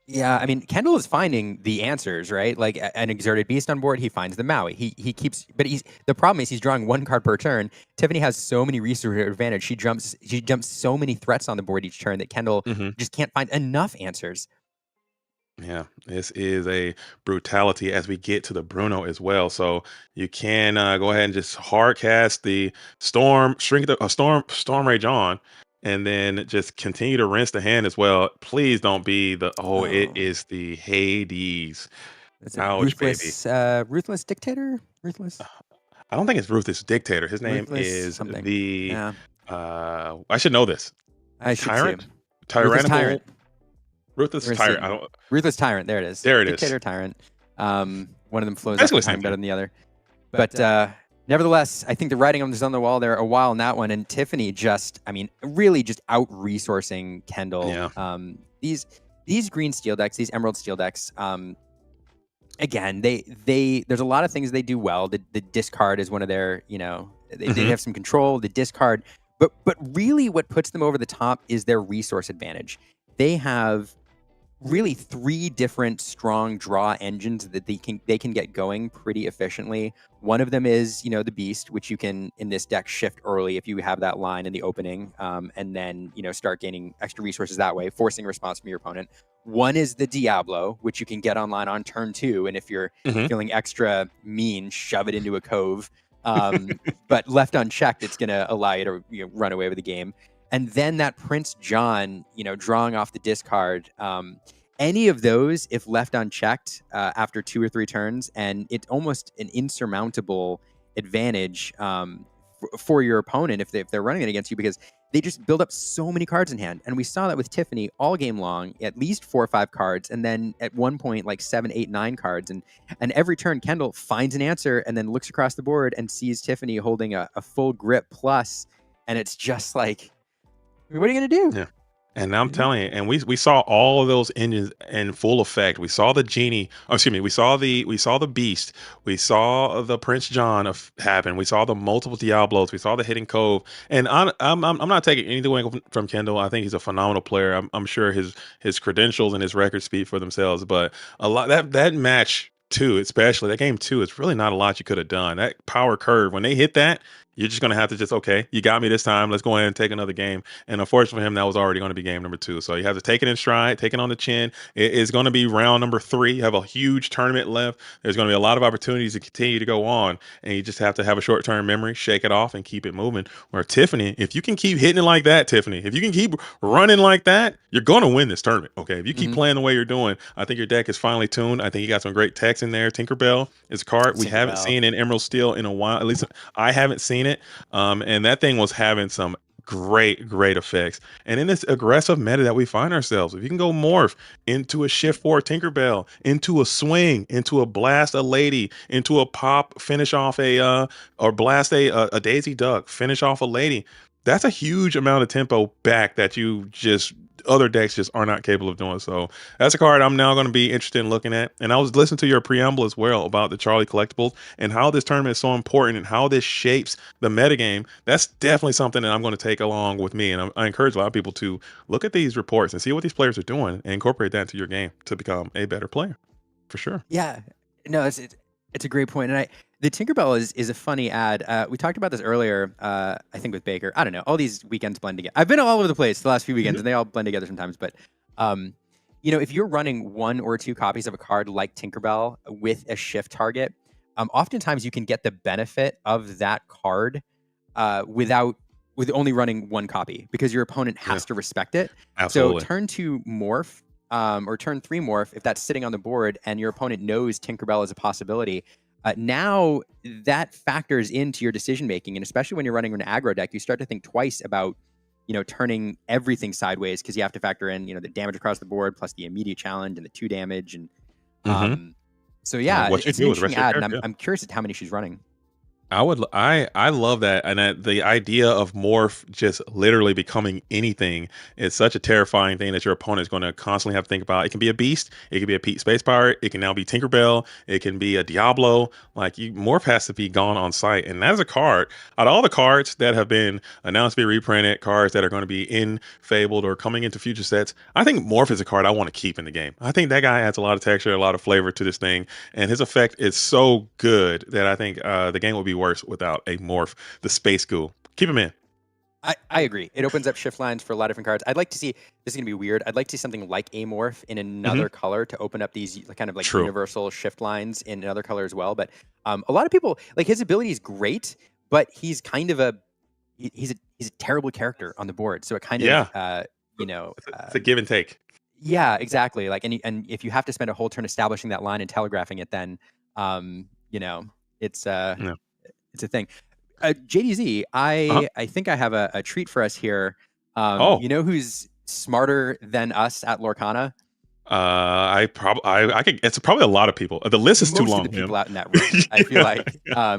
Yeah, I mean, Kendall is finding the answers, right? Like an exerted beast on board, he finds the Maui. He keeps, but the problem is he's drawing one card per turn. Tiffany has so many resource advantage. She jumps so many threats on the board each turn that Kendall just can't find enough answers. Yeah, this is a brutality as we get to the Bruno as well. So you can go ahead and just hard cast the storm, shrink the storm rage on, and then just continue to rinse the hand as well. Please don't be the it is the Hades. It's a ruthless dictator. Ruthless. I don't think it's ruthless dictator. His name is I should know this. Tyrant. Tyrant. Ruthless Tyrant. Ruthless Tyrant. There it is. Dictator Tyrant. One of them flows up time better than the other. But nevertheless, I think the writing was on the wall there a while in that one. And Tiffany really just out-resourcing Kendall. Yeah. These green steel decks, these emerald steel decks, again, there's a lot of things they do well. The discard is one of their, they have some control, the discard. But really what puts them over the top is their resource advantage. They have really 3 different strong draw engines that they can get going pretty efficiently. One of them is, the beast, which you can in this deck shift early if you have that line in the opening, and then start gaining extra resources that way, forcing a response from your opponent. One is the Diablo, which you can get online on turn 2, and if you're feeling extra mean, shove it into a cove. But left unchecked, it's going to allow you to run away with the game. And then that Prince John, drawing off the discard, any of those, if left unchecked after 2 or 3 turns, and it's almost an insurmountable advantage for your opponent if they're running it against you, because they just build up so many cards in hand. And we saw that with Tiffany all game long, at least 4 or 5 cards, and then at one point like 7, 8, 9 cards. And every turn, Kendall finds an answer and then looks across the board and sees Tiffany holding a full grip plus, and it's just like, what are you going to do? Yeah. And I'm telling you, and we saw all of those engines in full effect. We saw the genie. Oh, excuse me. We saw the beast. We saw the Prince John happen. We saw the multiple Diablos. We saw the hidden cove. And I'm not taking anything away from Kendall. I think he's a phenomenal player. I'm sure his credentials and his records speak for themselves. But a lot that match 2, especially that game 2, it's really not a lot you could have done. That power curve, when they hit that, you're just going to have to okay, you got me this time. Let's go ahead and take another game. And unfortunately for him, that was already going to be game number 2. So you have to take it in stride, take it on the chin. It is going to be round number 3. You have a huge tournament left. There's going to be a lot of opportunities to continue to go on. And you just have to have a short-term memory, shake it off, and keep it moving. Where Tiffany, if you can keep hitting it like that, Tiffany, if you can keep running like that, you're going to win this tournament. Okay, if you keep playing the way you're doing, I think your deck is finally tuned. I think you got some great techs in there. Tinkerbell is a card we haven't seen in Emerald Steel in a while. At least I haven't seen it. And that thing was having some great effects. And in this aggressive meta that we find ourselves, if you can go morph into a shift 4 Tinkerbell, into a swing, into a blast a lady, into a pop, finish off or blast a Daisy Duck, finish off a lady, that's a huge amount of tempo back that other decks just are not capable of doing. So that's a card I'm now going to be interested in looking at. And I was listening to your preamble as well about the Charlie Collectibles and how this tournament is so important and how this shapes the metagame. That's definitely something that I'm going to take along with me. And I encourage a lot of people to look at these reports and see what these players are doing and incorporate that into your game to become a better player, for sure. Yeah. No, it's a great point, and the Tinkerbell is a funny ad. We talked about this earlier, I think with Baker. I don't know. All these weekends blend together. I've been all over the place the last few weekends, and they all blend together sometimes. But if you're running 1 or 2 copies of a card like Tinkerbell with a shift target, oftentimes you can get the benefit of that card with only running 1 copy because your opponent has to respect it. Absolutely. So turn 2 morph. Or turn 3 morph, if that's sitting on the board and your opponent knows Tinkerbell is a possibility, now that factors into your decision making, and especially when you're running an aggro deck, you start to think twice about turning everything sideways because you have to factor in the damage across the board plus the immediate challenge and the 2 damage, and so yeah, it's an interesting ad, and I'm curious at how many she's running. I love that, and the idea of morph just literally becoming anything is such a terrifying thing that your opponent is going to constantly have to think about. It can be a beast, it can be a space pirate, it can now be Tinkerbell, it can be a Diablo. Like morph has to be gone on site, and that is a card. Out of all the cards that have been announced to be reprinted, cards that are going to be in Fabled or coming into future sets, I think morph is a card I want to keep in the game. I think that guy adds a lot of texture, a lot of flavor to this thing, and his effect is so good that I think the game will be worse without a morph. The space ghoul, keep him in. I agree. It opens up shift lines for a lot of different cards. I'd like to see, this is gonna be weird, I'd like to see something like a morph in another color to open up these kind of like universal shift lines in another color as well. But a lot of people, like, his ability is great, but he's kind of he's a terrible character on the board, so it kind of it's a give and take. Yeah, exactly. Like, and if you have to spend a whole turn establishing that line and telegraphing it, then it's a thing. JDZ, I think I have a treat for us here. You know who's smarter than us at Lorcana? I could. It's probably a lot of people. The list is too long. Most of the people out in that room, I feel like,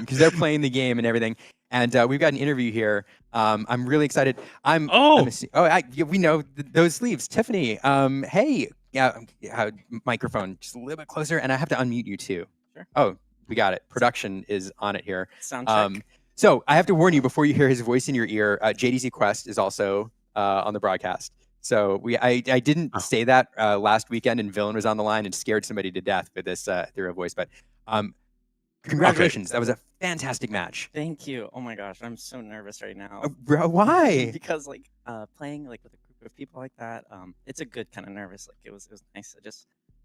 because they're playing the game and everything. And we've got an interview here. I'm really excited. We know those sleeves, Tiffany. Hey, microphone just a little bit closer, and I have to unmute you too. Sure. Oh, we got it. Production is on it here. Sound check. So I have to warn you before you hear his voice in your ear. JDZ Quest is also on the broadcast. So I didn't say that last weekend, and Villain was on the line and scared somebody to death with this through a voice. But congratulations, that was a fantastic match. Thank you. Oh my gosh, I'm so nervous right now. Bro, why? Because like playing like with a group of people like that, it's a good kind of nervous. Like it was nice.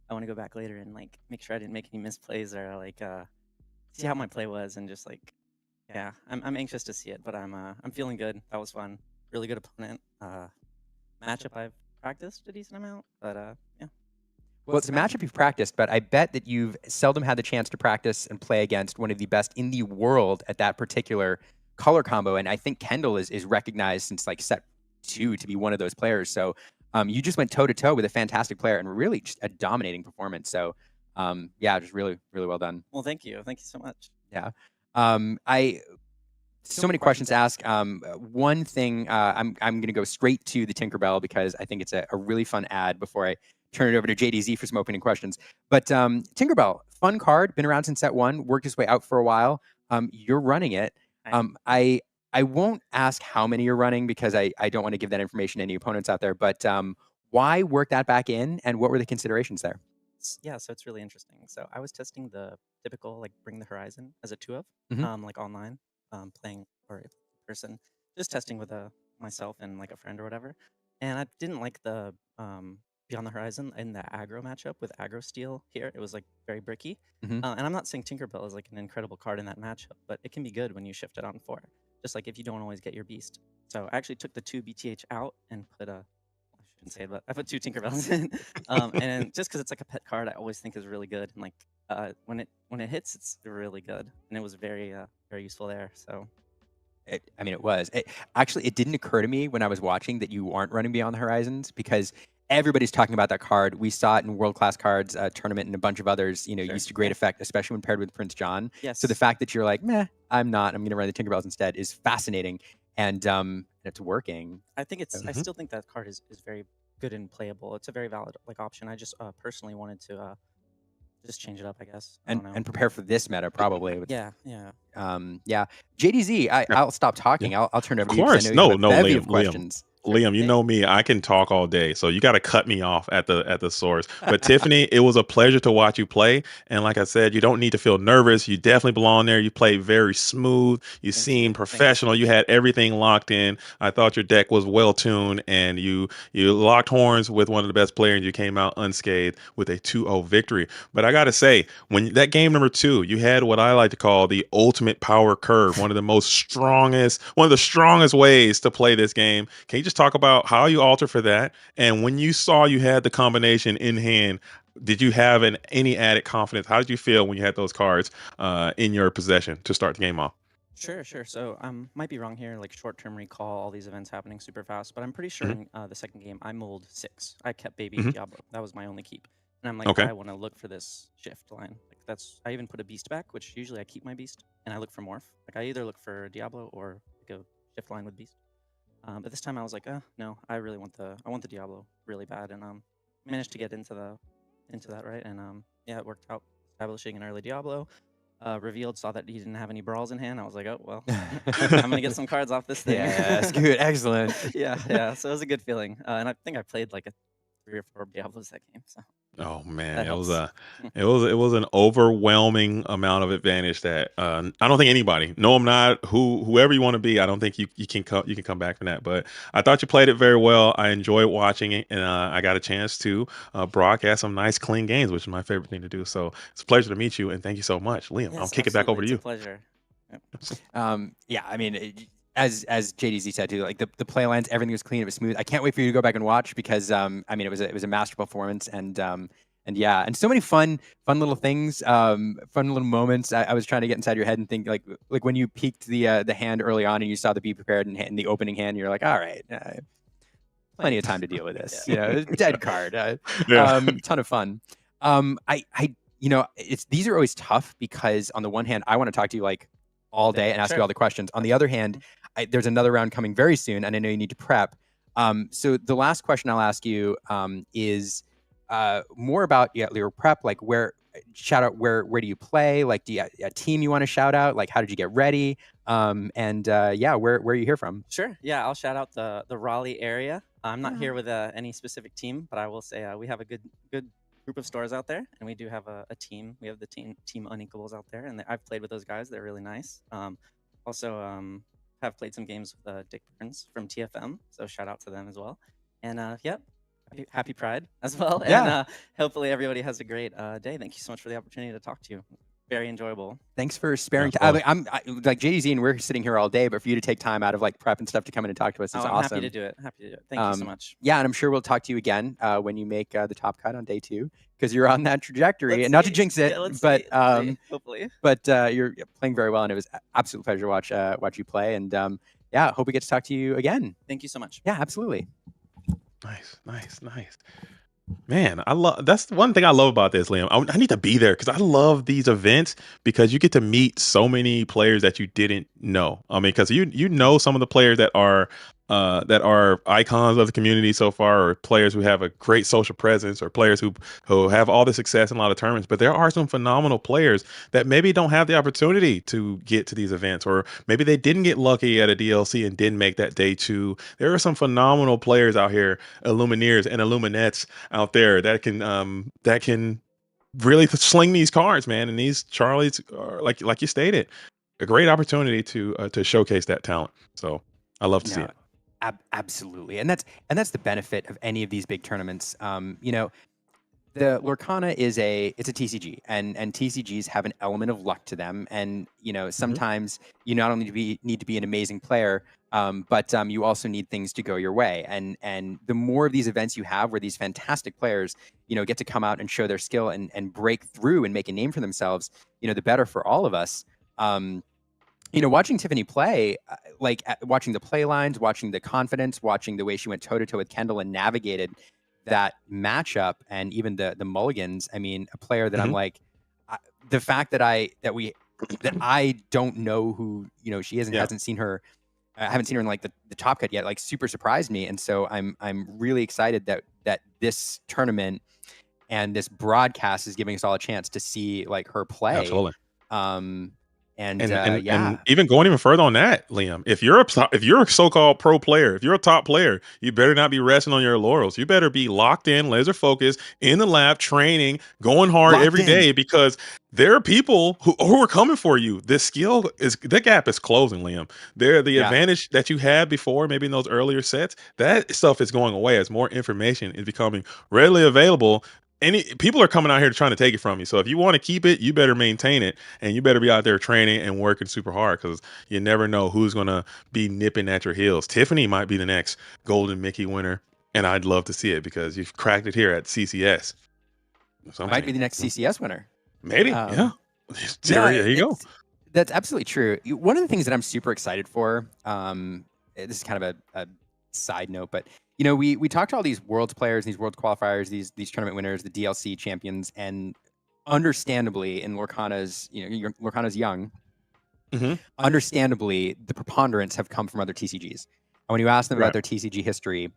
I want to go back later and like make sure I didn't make any misplays or like see how my play was, and just like I'm anxious to see it, but I'm feeling good. That was fun. Really good opponent. Matchup I've practiced a decent amount, but yeah. Well, it's a matchup you've practiced, but I bet that you've seldom had the chance to practice and play against one of the best in the world at that particular color combo. And I think Kendall is recognized since like set 2 to be one of those players. So you just went toe to toe with a fantastic player and really just a dominating performance. So just really, really well done. Well, thank you. Thank you so much. Yeah. So many questions to ask. One thing, I'm going to go straight to the Tinkerbell because I think it's a really fun ad before I turn it over to JDZ for some opening questions. But Tinkerbell, fun card, been around since set 1, worked its way out for a while. You're running it. I won't ask how many you're running because I don't want to give that information to any opponents out there. But why work that back in, and what were the considerations there? Yeah, so it's really interesting. So I was testing the typical like Bring the Horizon as a 2-of, like online, playing or in person, just testing with myself and like a friend or whatever. And I didn't like the Beyond the Horizon in the aggro matchup with aggro steel here. It was like very bricky. And I'm not saying Tinkerbell is like an incredible card in that matchup, but it can be good when you shift it on 4. Just like if you don't always get your beast. So I actually took the 2 BTH out and put I shouldn't say it, but I put 2 Tinkerbells in. And just because it's like a pet card, I always think is really good. And like when it hits, it's really good. And it was very very useful there. So it was. It didn't occur to me when I was watching that you aren't running Beyond the Horizons because everybody's talking about that card. We saw it in World Class Cards tournament and a bunch of others. Used to great effect, especially when paired with Prince John. Yes. So the fact that you're like, meh, I'm not. I'm going to run the Tinkerbells instead is fascinating, and it's working. I think it's. I still think that card is very good and playable. It's a very valid like option. I just personally wanted to just change it up, I guess. And prepare for this meta probably. Yeah. JDZ, I'll stop talking. I'll turn it over to you. Of course, no, questions. Liam, you know me, I can talk all day, so you got to cut me off at the source. But Tiffany, it was a pleasure to watch you play, and like I said, you don't need to feel nervous. You definitely belong there. You played very smooth. You seemed professional. You had everything locked in. I thought your deck was well tuned, and you locked horns with one of the best players. You came out unscathed with a 2-0 victory. But I got to say, when that game number 2, you had what I like to call the ultimate power curve, one of the strongest ways to play this game. Can you just talk about how you alter for that? And when you saw you had the combination in hand, did you have any added confidence? How did you feel when you had those cards in your possession to start the game off? Sure. So might be wrong here, like short-term recall, all these events happening super fast, but I'm pretty sure in the second game I mulled 6. I kept baby Diablo. That was my only keep. And I'm like, Okay. I want to look for this shift line. Like I even put a beast back, which usually I keep my beast, and I look for morph. Like I either look for Diablo or like a shift line with beast. But this time I was like, no, I really want the Diablo really bad, and managed to get into that, right, and yeah, it worked out. Establishing an early Diablo, revealed, saw that he didn't have any brawls in hand. I was like, oh well, I'm gonna get some cards off this thing. Yes, good, excellent. yeah. So it was a good feeling, and I think I played like 3 or 4 Diablos that game. So Oh man, that it was helps. it was an overwhelming amount of advantage that I don't think anybody, no, I'm not whoever you want to be, I don't think you can come back from that. But I thought you played it very well. I enjoyed watching it, and I got a chance to broadcast some nice clean games, which is my favorite thing to do. So it's a pleasure to meet you, and thank you so much, Liam. I'll Yes, kick it back over to absolutely. It's you. a pleasure. Yep. Yeah, I mean, as JDZ said too, like the play lines, everything was clean, it was smooth. I can't wait for you to go back and watch because I mean, it was a master performance, and yeah, and so many fun little things, fun little moments. I was trying to get inside your head and think like when you peeked the hand early on and you saw the be prepared in the opening hand, you're like, all right, plenty of time to deal with this. You know, dead card, Yeah. ton of fun. These are always tough because on the one hand, I want to talk to you like all day and ask you all the questions. On the other hand, there's another round coming very soon, and I know you need to prep. So the last question I'll ask you is more about your prep. Like where do you play? Like do you a team you want to shout out? Like how did you get ready? Where are you here from? Sure. Yeah, I'll shout out the Raleigh area. I'm not here with any specific team, but I will say we have a good group of stores out there, and we do have a team. We have the team Unequables out there, and I've played with those guys. They're really nice. Also have played some games with Dick Burns from TFM, so shout out to them as well. And yep, happy Pride as well. Yeah. And hopefully everybody has a great day. Thank you so much for the opportunity to talk to you. Very enjoyable. Thanks for sparing time. I'm like JDZ, and we're sitting here all day, but for you to take time out of like prep and stuff to come in and talk to us is I'm awesome. happy to do it. Thank you so much. Yeah, and I'm sure we'll talk to you again when you make the top cut on day 2 because you're on that trajectory. And not to jinx it, but hopefully. But you're playing very well, and it was an absolute pleasure to watch you play. And hope we get to talk to you again. Thank you so much. Yeah, absolutely. Nice. Man, that's one thing I love about this, Liam. I need to be there because I love these events because you get to meet so many players that you didn't know. I mean, because you know some of the players that are icons of the community so far, or players who have a great social presence, or players who have all the success in a lot of tournaments. But there are some phenomenal players that maybe don't have the opportunity to get to these events, or maybe they didn't get lucky at a DLC and didn't make that day 2. There are some phenomenal players out here, Illumineers and Illuminettes out there that can really sling these cards, man. And these Charlies are like you stated, a great opportunity to showcase that talent. So I love to see it. Absolutely, and that's the benefit of any of these big tournaments. The Lorcana it's a TCG, and TCGs have an element of luck to them. And sometimes you not only need to be an amazing player, but you also need things to go your way. And the more of these events you have where these fantastic players get to come out and show their skill and break through and make a name for themselves, the better for all of us. Watching Tiffany play, watching the play lines, watching the confidence, watching the way she went toe to toe with Kendall and navigated that matchup, and even the mulligans. I mean, a player that I'm like, the fact that I don't know who she is and hasn't seen her. I haven't seen her in like the top cut yet. Like, super surprised me, and so I'm really excited that this tournament and this broadcast is giving us all a chance to see like her play. Absolutely. And and even going even further on that, Liam, if you're a so-called pro player, if you're a top player, you better not be resting on your laurels. You better be locked in, laser focused, in the lab, training, going hard every day, because there are people who are coming for you. The gap is closing, Liam. The advantage that you had before, maybe in those earlier sets, that stuff is going away as more information is becoming readily available. People are coming out here trying to take it from you. So if you want to keep it, you better maintain it, and you better be out there training and working super hard, because you never know who's going to be nipping at your heels. Tiffany might be the next Golden Mickey winner, and I'd love to see it because you've cracked it here at CCS. Might be the next CCS winner. Maybe, yeah. There you go. That's absolutely true. One of the things that I'm super excited for, this is kind of a side note, but we talked to all these worlds players, these worlds qualifiers, these tournament winners, the DLC champions, and understandably, in Lorcana's, Lorcana's young. Mm-hmm. Understandably, the preponderance have come from other TCGs. And when you ask them about their TCG history,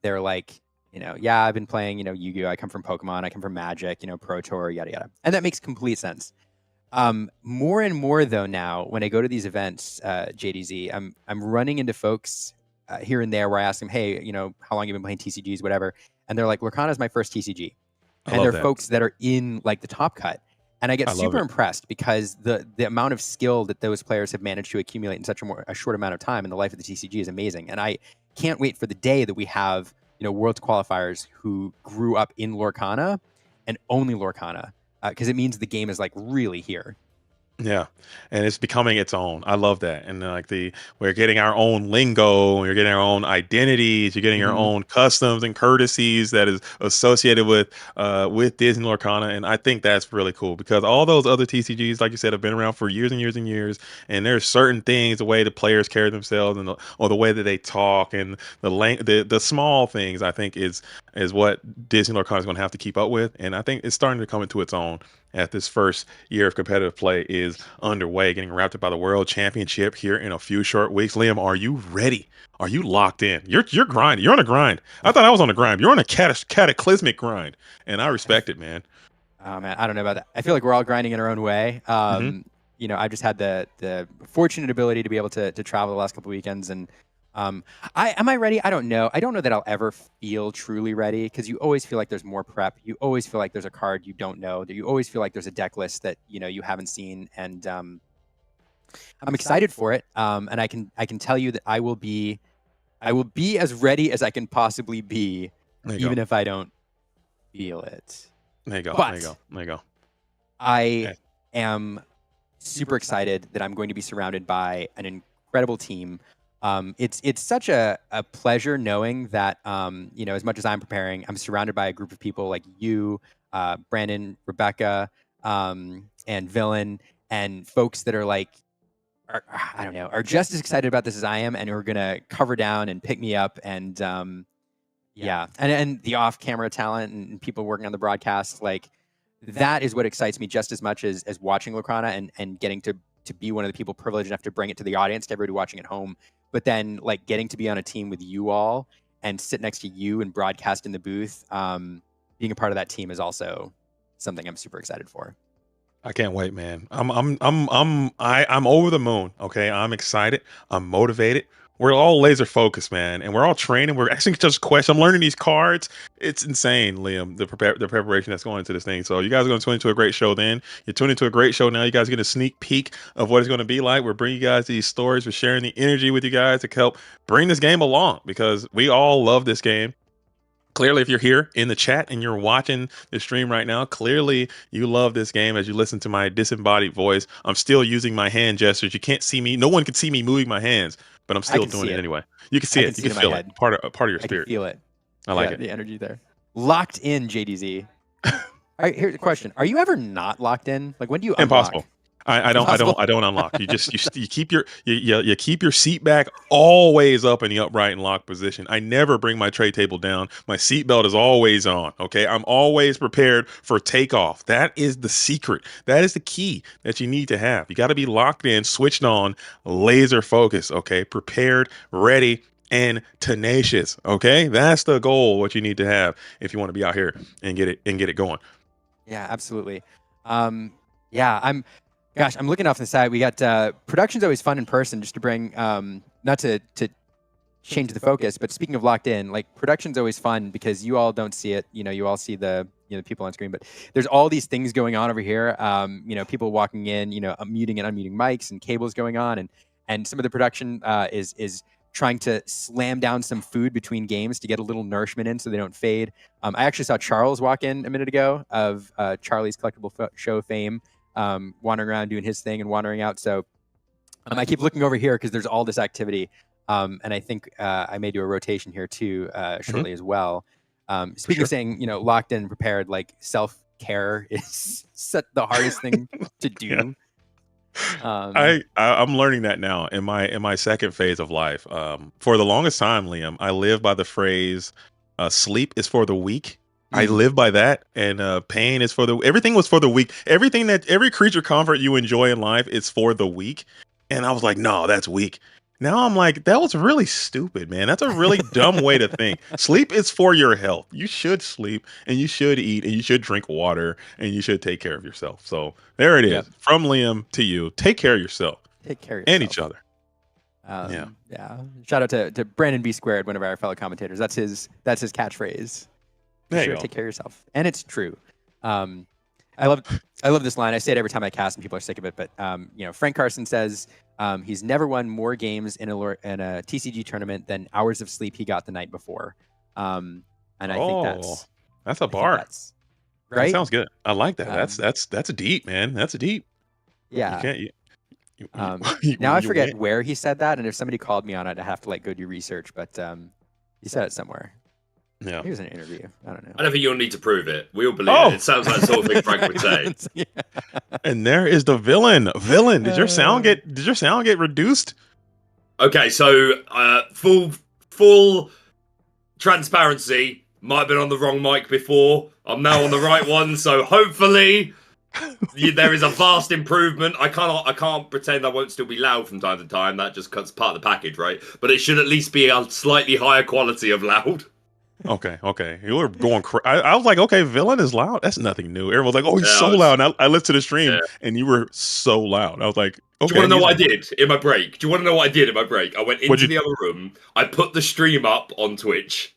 they're like, I've been playing, Yu-Gi-Oh! I come from Pokemon, I come from Magic, Pro Tour, yada yada, and that makes complete sense. More and more though now, when I go to these events, JDZ, I'm running into folks here and there where I ask them, hey, how long you been playing TCGs, whatever, and they're like, Lorcana is my first TCG, and they're folks that are in like the top cut, and I get super impressed because the amount of skill that those players have managed to accumulate in such a short amount of time in the life of the TCG is amazing, and I can't wait for the day that we have worlds qualifiers who grew up in Lorcana and only Lorcana, because it means the game is like really here. Yeah, and it's becoming its own. I love that. And we're getting our own lingo, we're getting our own identities, you're getting your own customs and courtesies that is associated with Disney Lorcana. And I think that's really cool, because all those other TCGs, like you said, have been around for years and years and years. And there's certain things, the way the players carry themselves, and or the way that they talk, and the small things, I think is what Disney Lorcana is going to have to keep up with. And I think it's starting to come into its own at this first year of competitive play is underway, getting wrapped up by the World Championship here in a few short weeks. Liam, are you ready? Are you locked in? You're grinding. You're on a grind. I thought I was on a grind. You're on a cataclysmic grind, and I respect it, man. Oh man, I don't know about that. I feel like we're all grinding in our own way. I've just had the fortunate ability to be able to travel the last couple of weekends, and am I ready? I don't know. I don't know that I'll ever feel truly ready, because you always feel like there's more prep. You always feel like there's a card you don't know. You always feel like there's a deck list that you haven't seen, and I'm excited for it. And I can tell you that I will be as ready as I can possibly be, even if I don't feel it. There you go. But there you go. I am super excited that I'm going to be surrounded by an incredible team. It's such a pleasure knowing that, as much as I'm preparing, I'm surrounded by a group of people like you, Brandon, Rebecca, and Villain, and folks that are are just as excited about this as I am, and who are going to cover down and pick me up. And and the off-camera talent and people working on the broadcast, that is what excites me just as much as watching Lorcana and getting to be one of the people privileged enough to bring it to the audience, to everybody watching at home. But then getting to be on a team with you all and sit next to you and broadcast in the booth, being a part of that team is also something I'm super excited for. I can't wait, man. I'm over the moon. Okay, I'm excited. I'm motivated. We're all laser focused, man, and we're all training. We're asking just questions. I'm learning these cards. It's insane, Liam, the preparation that's going into this thing. So you guys are going to tune into a great show then. You're tuning into a great show now. You guys get a sneak peek of what it's going to be like. We're bringing you guys these stories. We're sharing the energy with you guys to help bring this game along, because we all love this game. Clearly, if you're here in the chat and you're watching the stream right now, clearly you love this game as you listen to my disembodied voice. I'm still using my hand gestures. You can't see me. No one can see me moving my hands, but I'm still doing it anyway. You can see it. You can feel it. Part of your spirit. I can feel it. I like it. The energy there. Locked in, JDZ. All right, here's the question: are you ever not locked in? When do you unlock? Impossible. I don't unlock. You keep your seat back always up in the upright and locked position. I never bring my tray table down. My seat belt is always on. Okay, I'm always prepared for takeoff. That is the secret. That is the key that you need to have. You got to be locked in, switched on, laser focused. Okay, prepared, ready, and tenacious. Okay, that's the goal. What you need to have if you want to be out here and get it going. Yeah, absolutely. Gosh, I'm looking off the side. We got production's always fun in person. Just to bring, not to change the focus, but speaking of locked in, like production's always fun because you all don't see it. You all see the people on screen, but there's all these things going on over here. People walking in, muting and unmuting mics and cables going on, and some of the production is trying to slam down some food between games to get a little nourishment in so they don't fade. I actually saw Charles walk in a minute ago of Charlie's Collectible Show fame, wandering around doing his thing and wandering out. So I keep looking over here because there's all this activity. And I think I may do a rotation here too shortly as well. Speaking of saying, locked in and prepared, like self-care is the hardest thing to do. I'm learning that now in my second phase of life. For the longest time, Liam, I live by the phrase sleep is for the weak. I live by that, and pain is for everything was for the weak. Every creature comfort you enjoy in life is for the weak. And I was like, no, that's weak. Now I'm like, that was really stupid, man. That's a really dumb way to think. Sleep is for your health. You should sleep, and you should eat, and you should drink water, and you should take care of yourself. So there it is. Yep. From Liam to you. Take care of yourself. Take care of yourself. And each other. Yeah. Shout out to Brandon B Squared, one of our fellow commentators. That's his catchphrase. Take care of yourself. And it's true. I love this line. I say it every time I cast, and people are sick of it. But Frank Carson says he's never won more games in a TCG tournament than hours of sleep he got the night before. And I think that's a bar. Right? That sounds good. I like that. That's deep, man. That's deep. Yeah. Now I forget where he said that, and if somebody called me on it, I have to go do research. But he said it somewhere. Yeah. It was an interview. I don't know. I don't think you'll need to prove it. We all believe it. It sounds like the sort of thing Frank would say. Yeah. And there is the villain. Did your sound get reduced? Okay, so full transparency. Might have been on the wrong mic before. I'm now on the right one, so hopefully there is a vast improvement. I can't pretend I won't still be loud from time to time. That just cuts part of the package, right? But it should at least be a slightly higher quality of loud. Okay. You were going I was like, okay, villain is loud. That's nothing new. Everyone was like, oh, he's so loud. And I listened to the stream, and you were so loud. I was like, okay. Do you want to know what I did in my break? I went into the other room. I put the stream up on Twitch.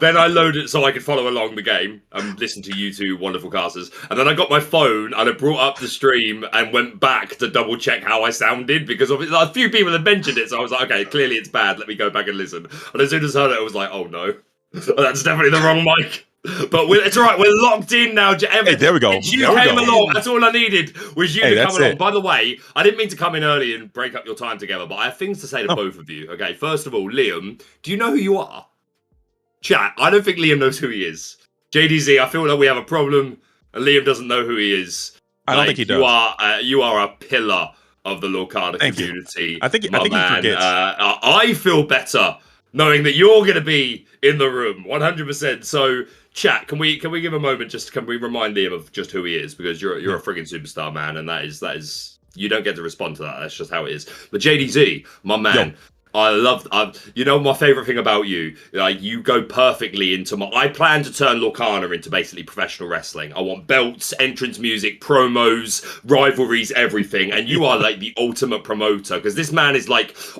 Then I loaded it so I could follow along the game and listen to you two wonderful casters. And then I got my phone and I brought up the stream and went back to double check how I sounded, because a few people had mentioned it. So I was like, okay, clearly it's bad. Let me go back and listen. And as soon as I heard it, I was like, oh no. That's definitely the wrong mic. But it's all right. We're locked in now. Hey, there we go. You came along. That's all I needed was you to come along. By the way, I didn't mean to come in early and break up your time together, but I have things to say to both of you. Okay, first of all, Liam, do you know who you are? Chat, I don't think Liam knows who he is. JDZ, I feel like we have a problem, and Liam doesn't know who he is. I don't think he does. You are a pillar of the Lorcana community. I think he forgets. I feel better knowing that you're going to be in the room 100%. So, chat, can we give a moment? Can we remind Liam of just who he is? Because you're a friggin' superstar, man, and that is you don't get to respond to that. That's just how it is. But JDZ, my man. Yo. My favorite thing about you, you go perfectly into I plan to turn Lorcana into basically professional wrestling. I want belts, entrance music, promos, rivalries, everything. And you are like the ultimate promoter, because this man is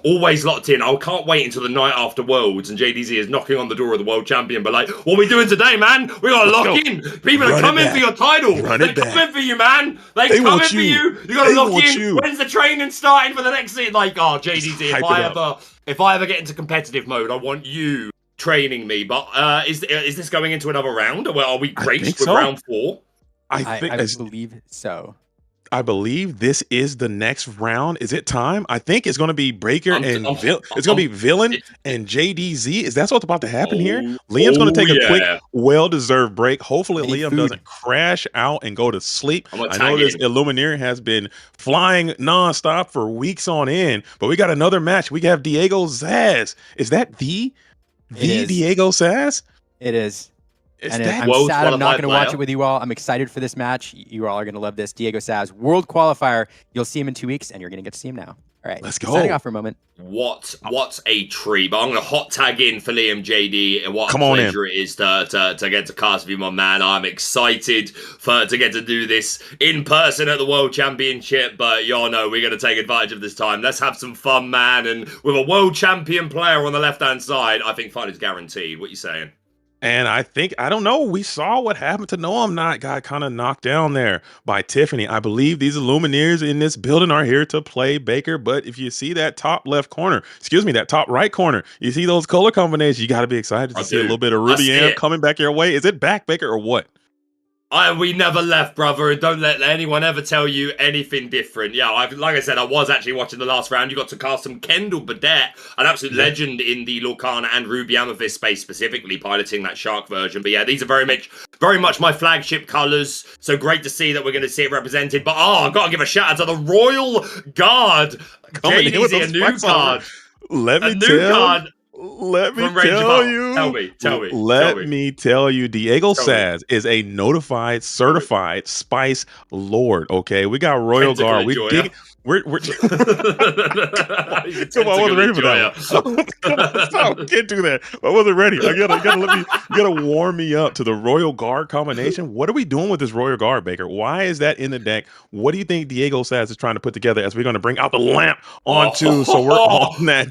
always locked in. I can't wait until the night after Worlds and JDZ is knocking on the door of the world champion. But what are we doing today, man? We gotta lock in. People are coming for your title. They're coming for you, man. They're coming for you. You gotta lock in. When's the training starting for the next season? JDZ, if I ever get into competitive mode, I want you training me. But is this going into another round? Or are we graced with round 4? I believe so. I believe this is the next round. Is it time? I think it's going to be Breaker it's going to be Villain and JDZ. Is that what's about to happen here? Liam's going to take a quick, well-deserved break. Hopefully, Liam doesn't crash out and go to sleep. I know this Illumineer has been flying nonstop for weeks on end, but we got another match. We have Diego Zaz. Is that the Diego Zaz? It is. I'm sad I'm not going to watch it with you all. I'm excited for this match. You all are going to love this. Diego Zaz, World Qualifier. You'll see him in 2 weeks, and you're going to get to see him now. All right, let's go. Signing off for a moment. What a treat! But I'm going to hot tag in for Liam JD. What Come a on in. pleasure it is to get to cast with you, my man. I'm excited to get to do this in person at the World Championship. But y'all know we're going to take advantage of this time. Let's have some fun, man. And with a world champion player on the left-hand side, I think fun is guaranteed. What you saying? And I don't know, we saw what happened to Noam Not got kind of knocked down there by Tiffany. I believe these Lumineers in this building are here to play Baker, but if you see that top left corner, that top right corner, you see those color combinations, you got to be excited to see a little bit of Ruby Am coming back your way. Is it back, Baker, or what? We never left, brother, and don't let anyone ever tell you anything different. Yeah, like I said, I was actually watching the last round. You got to cast some Kendall Badet, an absolute legend in the Lorcana and Ruby Amethyst space, specifically piloting that Shark version. But yeah, these are very much my flagship colors. So great to see that we're going to see it represented. But I've got to give a shout out to the Royal Guard. JD's a new card. Let me tell you, Diego Saz is a notified, certified Spice Lord. Okay, we got Royal Guard. We're Come on, I wasn't ready for that. Come on, stop! Can't do that. I wasn't ready. You gotta warm me up to the Royal Guard combination. What are we doing with this Royal Guard, Baker? Why is that in the deck? What do you think Diego Saz is trying to put together as we're going to bring out the lamp onto? So we're on that.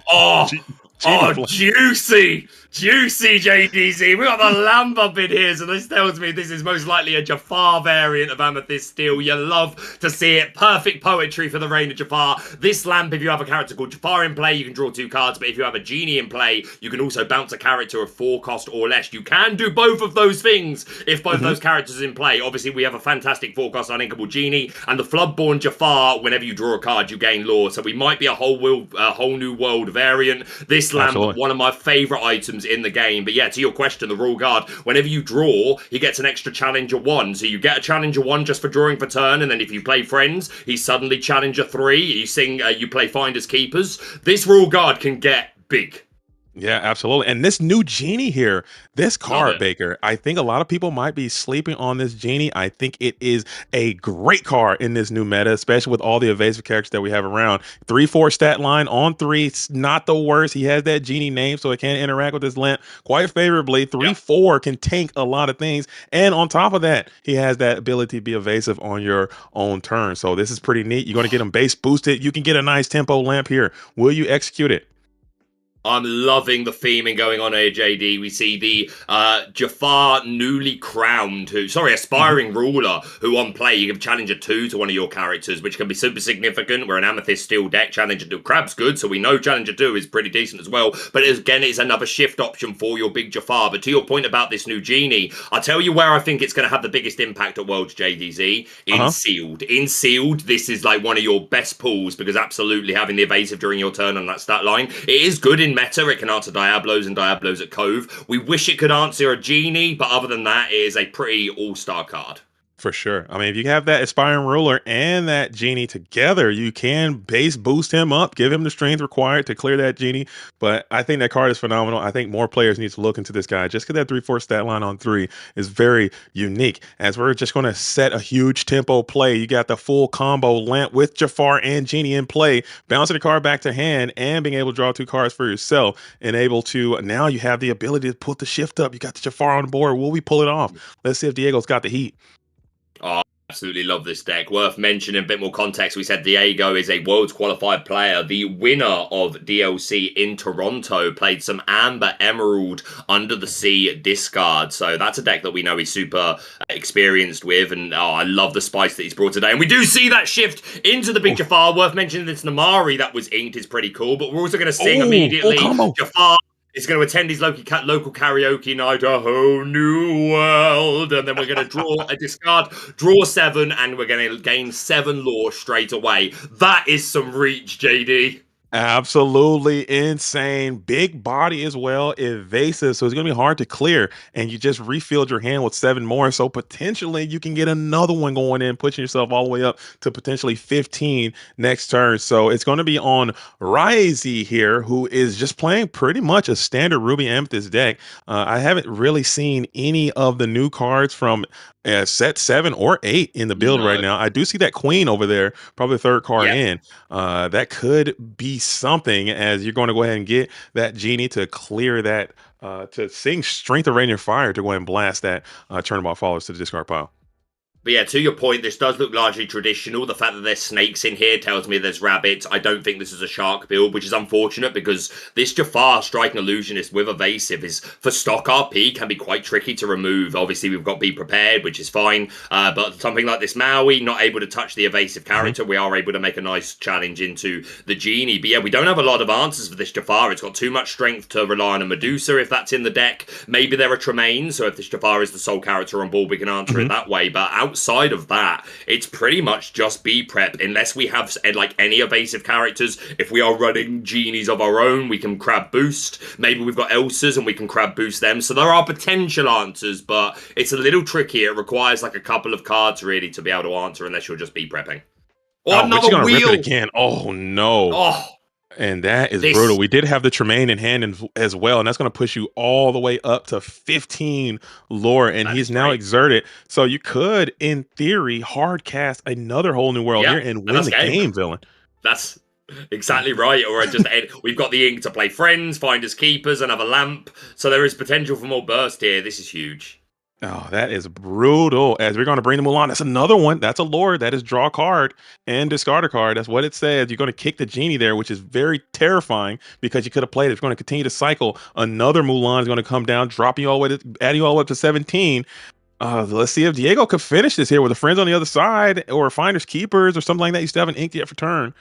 Juicy JDZ. We got the lamp up in here, so this tells me this is most likely a Jafar variant of Amethyst Steel. You love to see it. Perfect poetry for the reign of Jafar. This lamp, if you have a character called Jafar in play, you can draw 2 cards, but if you have a genie in play, you can also bounce a character of 4 cost or less. You can do both of those things if both those characters are in play. Obviously, we have a fantastic 4 cost uninkable genie, and the Floodborn Jafar, whenever you draw a card, you gain lore. So we might be a whole new world variant. This lamp, one of my favorite items in the game. But yeah, to your question, the Royal Guard, whenever you draw, he gets an extra Challenger 1. So you get a Challenger 1 just for drawing for turn, and then if you play friends, he's suddenly Challenger 3. You play Finders Keepers. This Royal Guard can get big. Yeah, absolutely. And this new genie here, this card, Baker, I think a lot of people might be sleeping on this genie. I think it is a great card in this new meta, especially with all the evasive characters that we have around. 3/4 stat line on 3. It's not the worst. He has that genie name, so it can interact with this lamp quite favorably. 3/4 can tank a lot of things. And on top of that, he has that ability to be evasive on your own turn. So this is pretty neat. You're going to get him base boosted. You can get a nice tempo lamp here. Will you execute it? I'm loving the theming going on here, JD. We see the Jafar newly crowned, aspiring ruler, who on play, you give Challenger 2 to one of your characters, which can be super significant. We're an Amethyst Steel deck. Challenger 2 Crab's good, so we know Challenger 2 is pretty decent as well. But again, it's another shift option for your big Jafar. But to your point about this new genie, I'll tell you where I think it's going to have the biggest impact at Worlds, JDZ. In Sealed. In Sealed, this is like one of your best pulls, because absolutely having the evasive during your turn on that stat line, it is good in meta. It can answer Diablos and Diablos at Cove. We wish it could answer a genie, but other than that, it is a pretty all-star card. For sure. I mean, if you have that aspiring ruler and that genie together, you can base boost him up, give him the strength required to clear that genie. But I think that card is phenomenal. I think more players need to look into this guy, just because that 3/4 stat line on 3 is very unique. As we're just going to set a huge tempo play, you got the full combo lamp with Jafar and genie in play, bouncing the card back to hand and being able to draw 2 cards for yourself, and able to, now you have the ability to put the shift up. You got the Jafar on the board. Will we pull it off? Let's see if Diego's got the heat. Oh, absolutely love this deck. Worth mentioning a bit more context. We said Diego is a Worlds qualified player. The winner of DLC in Toronto played some Amber Emerald Under the Sea discard. So that's a deck that we know he's super experienced with. And I love the spice that he's brought today. And we do see that shift into the big Jafar. Worth mentioning this Namari that was inked is pretty cool. But we're also going to sing immediately. Jafar is going to attend his local karaoke night, A Whole New World, and then we're going to draw a discard, draw 7, and we're going to gain 7 lore straight away. That is some reach, JD. Absolutely insane. Big body as well, evasive. So it's going to be hard to clear. And you just refilled your hand with 7 more. So potentially you can get another one going in, pushing yourself all the way up to potentially 15 next turn. So it's going to be on Ryzy here, who is just playing pretty much a standard Ruby Amethyst deck. I haven't really seen any of the new cards from set 7 or 8 in the build right now. I do see that Queen over there, probably the third card in. That could be something, as you're going to go ahead and get that genie to clear that, to sing Strength of Rain and Fire to go ahead and blast that Turnabout Followers to the discard pile. But yeah, to your point, this does look largely traditional. The fact that there's snakes in here tells me there's rabbits. I don't think this is a shark build, which is unfortunate because this Jafar Striking Illusionist with Evasive is, for stock RP, can be quite tricky to remove. Obviously, we've got Be Prepared, which is fine. But something like this Maui, not able to touch the evasive character, we are able to make a nice challenge into the Genie. But yeah, we don't have a lot of answers for this Jafar. It's got too much strength to rely on a Medusa if that's in the deck. Maybe there are Tremaine, so if this Jafar is the sole character on board, we can answer it that way. But outside of that, it's pretty much just B prep unless we have like any evasive characters. If we are running genies of our own, we can crab boost. Maybe we've got Elsas and we can crab boost them. So there are potential answers, but it's a little tricky. It requires like a couple of cards really to be able to answer unless you're just B prepping. Oh, but you're gonna rip it again. Oh no. Oh. And that is brutal. We did have the Tremaine in hand as well, and that's going to push you all the way up to 15 lore, and he's now exerted. So you could, in theory, hard cast another whole new world here and win the game, villain. That's exactly right. Or just we've got the ink to play friends, finders keepers, another lamp. So there is potential for more burst here. This is huge. Oh, that is brutal. As we're going to bring the Mulan, that's another one. That's a lore. That is draw a card and discard a card. That's what it says. You're going to kick the genie there, which is very terrifying because you could have played it. It's going to continue to cycle. Another Mulan is going to come down, drop you all the way to, add you all the way up to 17. Let's see if Diego could finish this here with the friends on the other side or finders keepers or something like that. You still haven't inked yet for turn.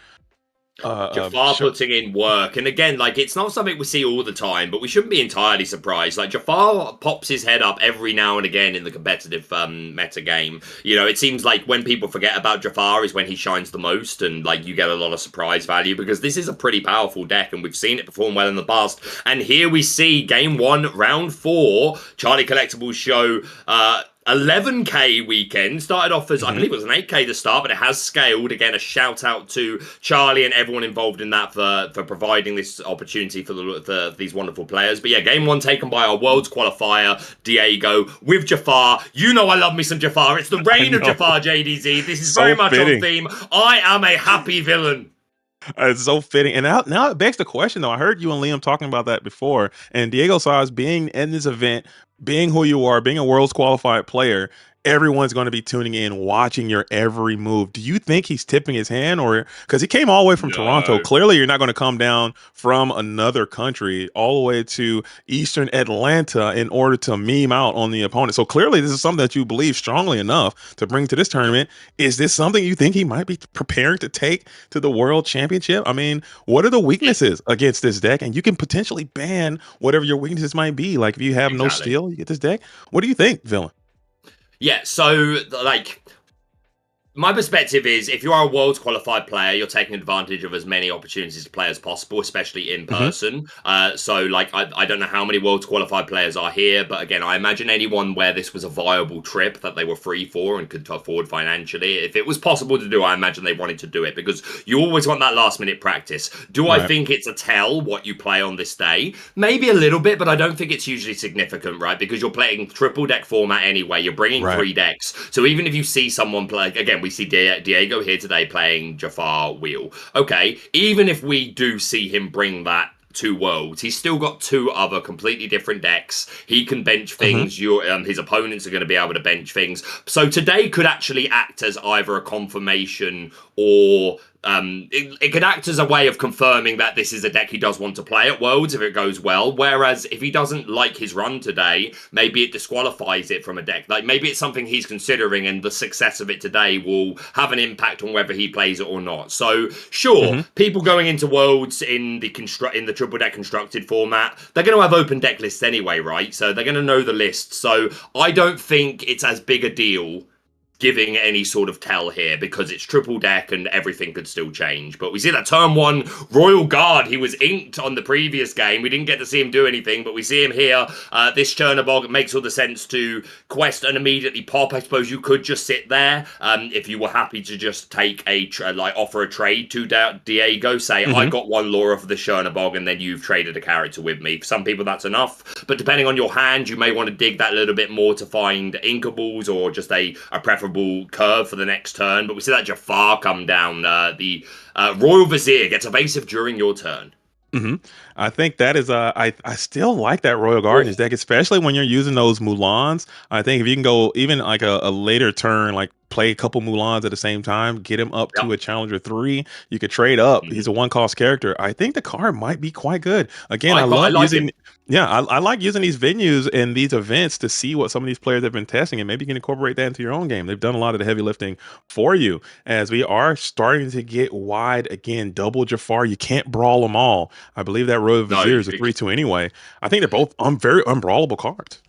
Jafar putting in work, and again, like, it's not something we see all the time, but we shouldn't be entirely surprised. Like, Jafar pops his head up every now and again in the competitive meta game. You know, it seems like when people forget about Jafar is when he shines the most, and like you get a lot of surprise value because this is a pretty powerful deck, and we've seen it perform well in the past. And here we see game 1, round 4, Charlie Collectibles show 11k weekend. Started off as, I believe it was an 8k to start, but it has scaled. Again, a shout out to Charlie and everyone involved in that for providing this opportunity for these wonderful players. But yeah, game 1 taken by our Worlds qualifier, Diego, with Jafar. You know I love me some Jafar. It's the reign of Jafar, JDZ. This is so very much on theme. I am a happy villain. It's so fitting. And now it begs the question, though. I heard you and Liam talking about that before. And Diego Saez being in this event, being who you are, being a Worlds qualified player, everyone's going to be tuning in, watching your every move. Do you think he's tipping his hand, or because he came all the way from Toronto? Clearly, you're not going to come down from another country all the way to Eastern Atlanta in order to meme out on the opponent. So clearly, this is something that you believe strongly enough to bring to this tournament. Is this something you think he might be preparing to take to the World Championship? I mean, what are the weaknesses against this deck? And you can potentially ban whatever your weaknesses might be. Like if you have no steal, you get this deck. What do you think, villain? Yeah, so, like, my perspective is if you are a Worlds qualified player, you're taking advantage of as many opportunities to play as possible, especially in person. So, like, I don't know how many Worlds qualified players are here, but again, I imagine anyone where this was a viable trip that they were free for and could afford financially, if it was possible to do, I imagine they wanted to do it because you always want that last minute practice. Do I think it's a tell what you play on this day? Maybe a little bit, but I don't think it's hugely significant, right? Because you're playing triple deck format anyway. You're bringing 3 decks. So even if you see someone play, again, we see Diego here today playing Jafar Wheel. Okay, even if we do see him bring that to Worlds, he's still got 2 other completely different decks. He can bench things. His opponents are going to be able to bench things. So today could actually act as either a confirmation or it could act as a way of confirming that this is a deck he does want to play at Worlds if it goes well. Whereas if he doesn't like his run today, maybe it disqualifies it from a deck. Like maybe it's something he's considering, and the success of it today will have an impact on whether he plays it or not. So sure, people going into Worlds in the triple deck constructed format, they're going to have open deck lists anyway, right? So they're going to know the list. So I don't think it's as big a deal giving any sort of tell here because it's triple deck and everything could still change. But we see that turn 1 Royal Guard, he was inked on the previous game. We didn't get to see him do anything, but we see him here. This Chernobog makes all the sense to quest and immediately pop. I suppose you could just sit there if you were happy to just take offer a trade to Diego, say, I got 1 Laura for the Chernobog and then you've traded a character with me. For some people that's enough, but depending on your hand, you may want to dig that a little bit more to find Inkables or just a preferable curve for the next turn. But we see that Jafar come down. The Royal Vizier gets evasive during your turn. I think that is I still like that Royal Guard in his deck, especially when you're using those Mulans. I think if you can go even like a later turn, like play a couple Mulans at the same time, get him up to a Challenger 3, you could trade up. He's a 1-cost character. I think the card might be quite good. Again, I love using I like using these venues and these events to see what some of these players have been testing, and maybe you can incorporate that into your own game. They've done a lot of the heavy lifting for you. As we are starting to get wide again, double Jafar, you can't brawl them all. I believe that Royal Vizier is a 3/2 anyway. I think they're both very unbrawlable cards.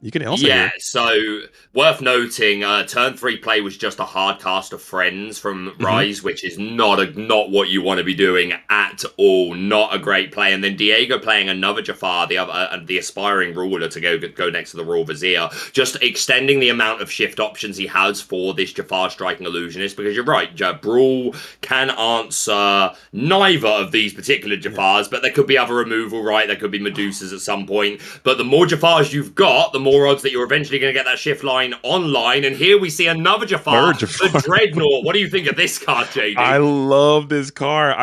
You can also so worth noting, turn 3 play was just a hard cast of Friends from Rise, which is not what you want to be doing at all. Not a great play. And then Diego playing another Jafar, the aspiring ruler, to go next to the Royal Vizier, just extending the amount of shift options he has for this Jafar Striking Illusionist, because you're right, Brawl can answer neither of these particular Jafars, but there could be other removal, right? There could be Medusas at some point. But the more Jafars you've got, the more odds that you're eventually going to get that shift line online. And here we see another Jafar, the Dreadnought. What do you think of this card, JD? I love this card.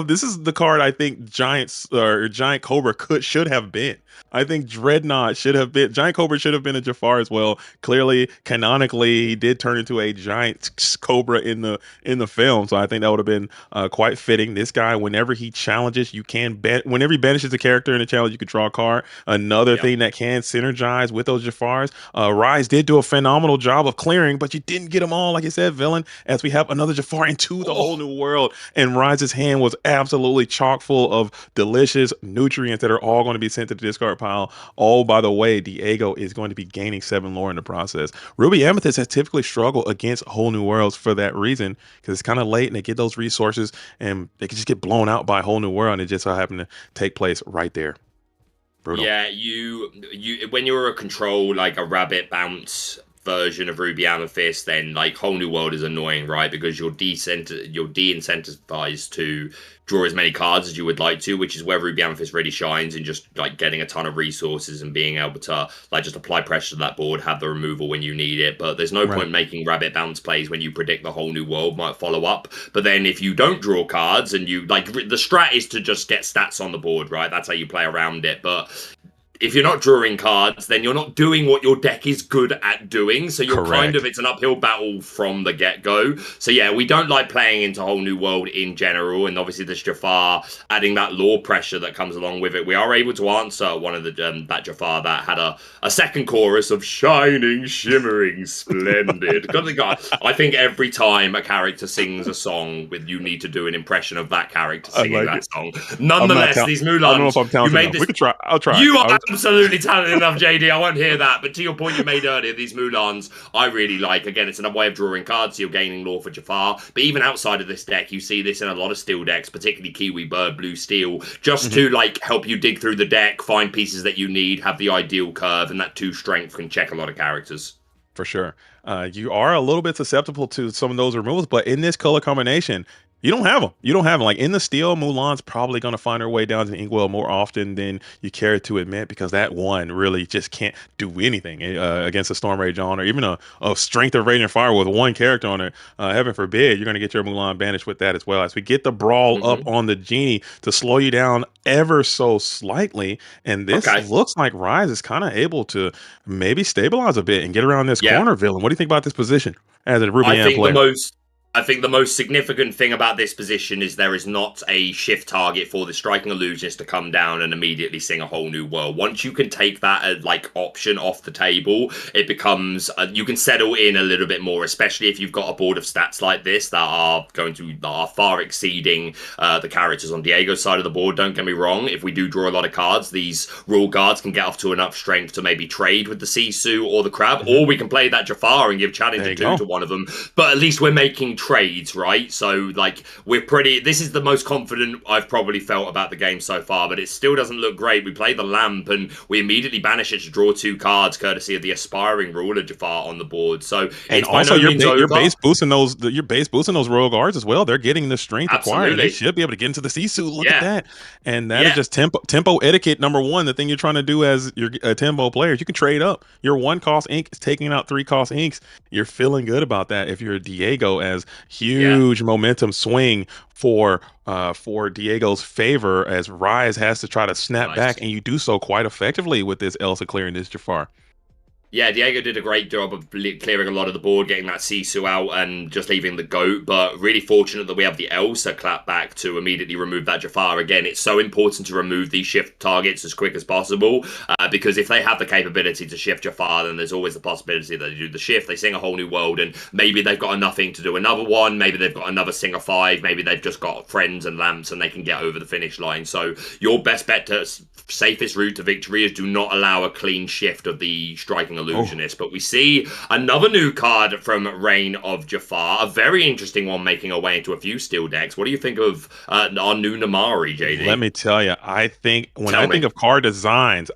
This is the card I think Giant Cobra should have been. I think Dreadnought Giant Cobra should have been a Jafar as well. Clearly, canonically, he did turn into a Giant Cobra in the film, so I think that would have been quite fitting. This guy, whenever he challenges, whenever he banishes a character in a challenge, you could draw a card. Another thing that can synergize with those Jafars. Rise did do a phenomenal job of clearing, but you didn't get them all, like you said, villain, as we have another Jafar into the whole new world. And Rise's hand was absolutely chock full of delicious nutrients that are all going to be sent to the discard pile. Oh, by the way, Diego is going to be gaining 7 lore in the process. Ruby Amethyst has typically struggled against Whole New Worlds for that reason, because it's kind of late and they get those resources and they can just get blown out by Whole New World, and it just so happened to take place right there. Brutal. Yeah, you when you're a control, like a rabbit bounce version of Ruby Amethyst, then like Whole New World is annoying, right? Because you're de-incentivized to draw as many cards as you would like to, which is where Ruby Amethyst really shines in just like getting a ton of resources and being able to like just apply pressure to that board, have the removal when you need it. But there's no point making rabbit bounce plays when you predict the Whole New World might follow up. But then if you don't draw cards and you like, the strat is to just get stats on the board, right? That's how you play around it. But if you're not drawing cards, then you're not doing what your deck is good at doing. So you're it's an uphill battle from the get-go. So yeah, we don't like playing into Whole New World in general. And obviously this Jafar, adding that lore pressure that comes along with it, we are able to answer one of the that Jafar that had a second chorus of shining, shimmering, splendid. God, I think every time a character sings a song, you need to do an impression of that character singing that song. Nonetheless, these Mulans, I don't know if I'm talented enough. We could try. I'll try. You are absolutely talented enough, JD. I won't hear that. But to your point you made earlier, these Mulans, I really like. Again, it's another way of drawing cards, so you're gaining lore for Jafar. But even outside of this deck, you see this in a lot of steel decks, particularly Kiwi Bird, Blue Steel, just to like help you dig through the deck, find pieces that you need, have the ideal curve, and that 2 strength can check a lot of characters. For sure. You are a little bit susceptible to some of those removals, but in this color combination, you don't have them. Like in the steel, Mulan's probably going to find her way down to the Inkwell more often than you care to admit, because that one really just can't do anything against a Storm Rage on, or even a Strength of Raging Fire with 1 character on it. Heaven forbid, you're going to get your Mulan banished with that as well. As we get the brawl up on the Genie to slow you down ever so slightly, and this looks like Rise is kind of able to maybe stabilize a bit and get around this corner villain. What do you think about this position as a Ruby Ann player? I think the most significant thing about this position is there is not a shift target for the striking illusionist to come down and immediately sing a whole new world. Once you can take that like option off the table, it becomes you can settle in a little bit more, especially if you've got a board of stats like this that are far exceeding the characters on Diego's side of the board. Don't get me wrong, if we do draw a lot of cards, these rule guards can get off to enough strength to maybe trade with the Sisu or the Crab, or we can play that Jafar and give Challenger 2 to one of them. But at least we're making trades, right? So like this is the most confident I've probably felt about the game so far, but it still doesn't look great. We play the Lamp and we immediately banish it to draw 2 cards courtesy of the Aspiring Ruler Jafar on the board. So and it's also your base boosting those royal guards as well. They're getting the strength required. They should be able to get into the Sisu. Look at that. And that is just tempo etiquette number 1. The thing you're trying to do as your tempo players, you can trade up. Your 1 cost ink is taking out 3 cost inks. You're feeling good about that if you're Diego, as huge momentum swing for Diego's favor as Rise has to try to snap back, and you do so quite effectively with this Elsa clearing this Jafar. Yeah, Diego did a great job of clearing a lot of the board, getting that Sisu out and just leaving the GOAT, but really fortunate that we have the Elsa clap back to immediately remove that Jafar. Again, it's so important to remove these shift targets as quick as possible, because if they have the capability to shift Jafar, then there's always the possibility that they do the shift, they sing a whole new world, and maybe they've got enough ink to do another one, maybe they've got another Singer 5, maybe they've just got friends and lamps and they can get over the finish line. So your best bet to safest route to victory is do not allow a clean shift of the striking illusionist. But we see another new card from Reign of Jafar, a very interesting one making her way into a few steel decks. What do you think of our new Namari, JD? Let me tell you, I think when I think of card designs,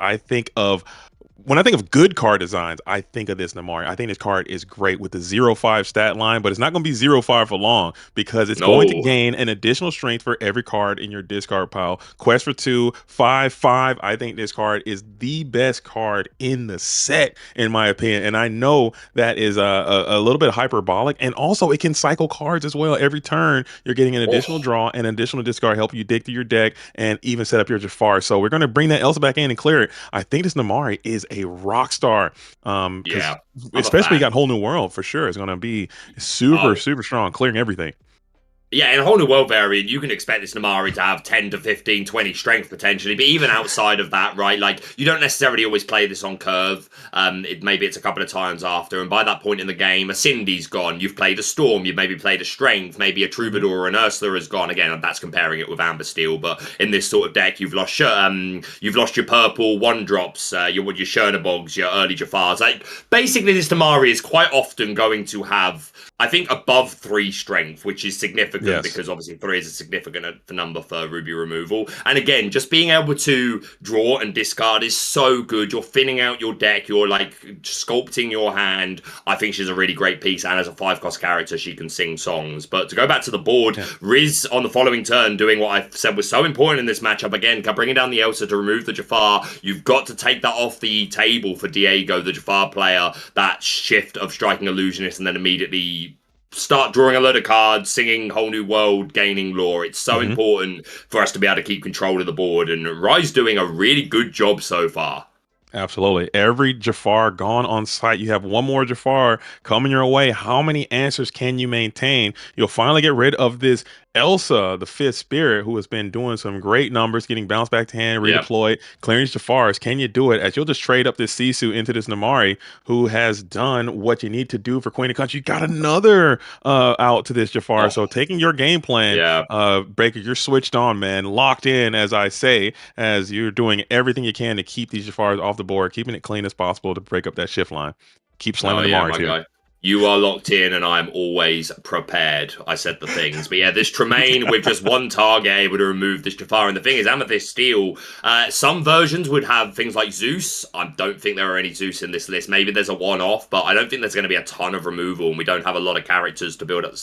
when I think of good card designs, I think of this Namari. I think this card is great with the 0-5 stat line, but it's not going to be 0-5 for long because it's going to gain an additional strength for every card in your discard pile. Quest for 2, 5-5. I think this card is the best card in the set, in my opinion. And I know that is a little bit hyperbolic. And also, it can cycle cards as well. Every turn, you're getting an additional draw and additional discard, help you dig through your deck and even set up your Jafar. So we're going to bring that Elsa back in and clear it. I think this Namari is a rock star, especially got Whole New World for sure. It's going to be super strong, clearing everything. Yeah, in a whole new world variant, you can expect this Namari to have 10 to 15, 20 strength potentially, but even outside of that, right, like, you don't necessarily always play this on curve. Maybe it's a couple of times after, and by that point in the game, a Cindy's gone, you've played a Storm, you've maybe played a Strength, maybe a Troubadour or an Ursula has gone. Again, that's comparing it with Amber Steel, but in this sort of deck, you've lost your purple 1-drops, your Chernobyls, your early Jafars. Like, basically, this Namari is quite often going to have, I think, above 3 strength, which is significant. Because obviously 3 is a significant number for Ruby removal. And again, just being able to draw and discard is so good. You're thinning out your deck. You're like sculpting your hand. I think she's a really great piece. And as a 5-cost character, she can sing songs. But to go back to the board, Riz on the following turn doing what I said was so important in this matchup. Again, bringing down the Elsa to remove the Jafar. You've got to take that off the table for Diego, the Jafar player. That shift of striking illusionist and then immediately start drawing a load of cards, singing Whole New World, gaining lore. It's so important for us to be able to keep control of the board, and Rai's doing a really good job so far. Absolutely. Every Jafar gone on site, you have one more Jafar coming your way. How many answers can you maintain? You'll finally get rid of this Elsa, the 5th spirit, who has been doing some great numbers, getting bounced back to hand, redeployed, clearing Jafars. Can you do it? As you'll just trade up this Sisu into this Namari, who has done what you need to do for Queen of Country. You got another out to this Jafar. So taking your game plan, Breaker, you're switched on, man. Locked in, as I say, as you're doing everything you can to keep these Jafars off the board, keeping it clean as possible to break up that shift line. Keep slamming Namaris here. You are locked in, and I'm always prepared. I said the things. But yeah, this Tremaine with just one target able to remove this Jafar. And the thing is, Amethyst Steel, some versions would have things like Zeus. I don't think there are any Zeus in this list. Maybe there's a one-off, but I don't think there's going to be a ton of removal, and we don't have a lot of characters to build up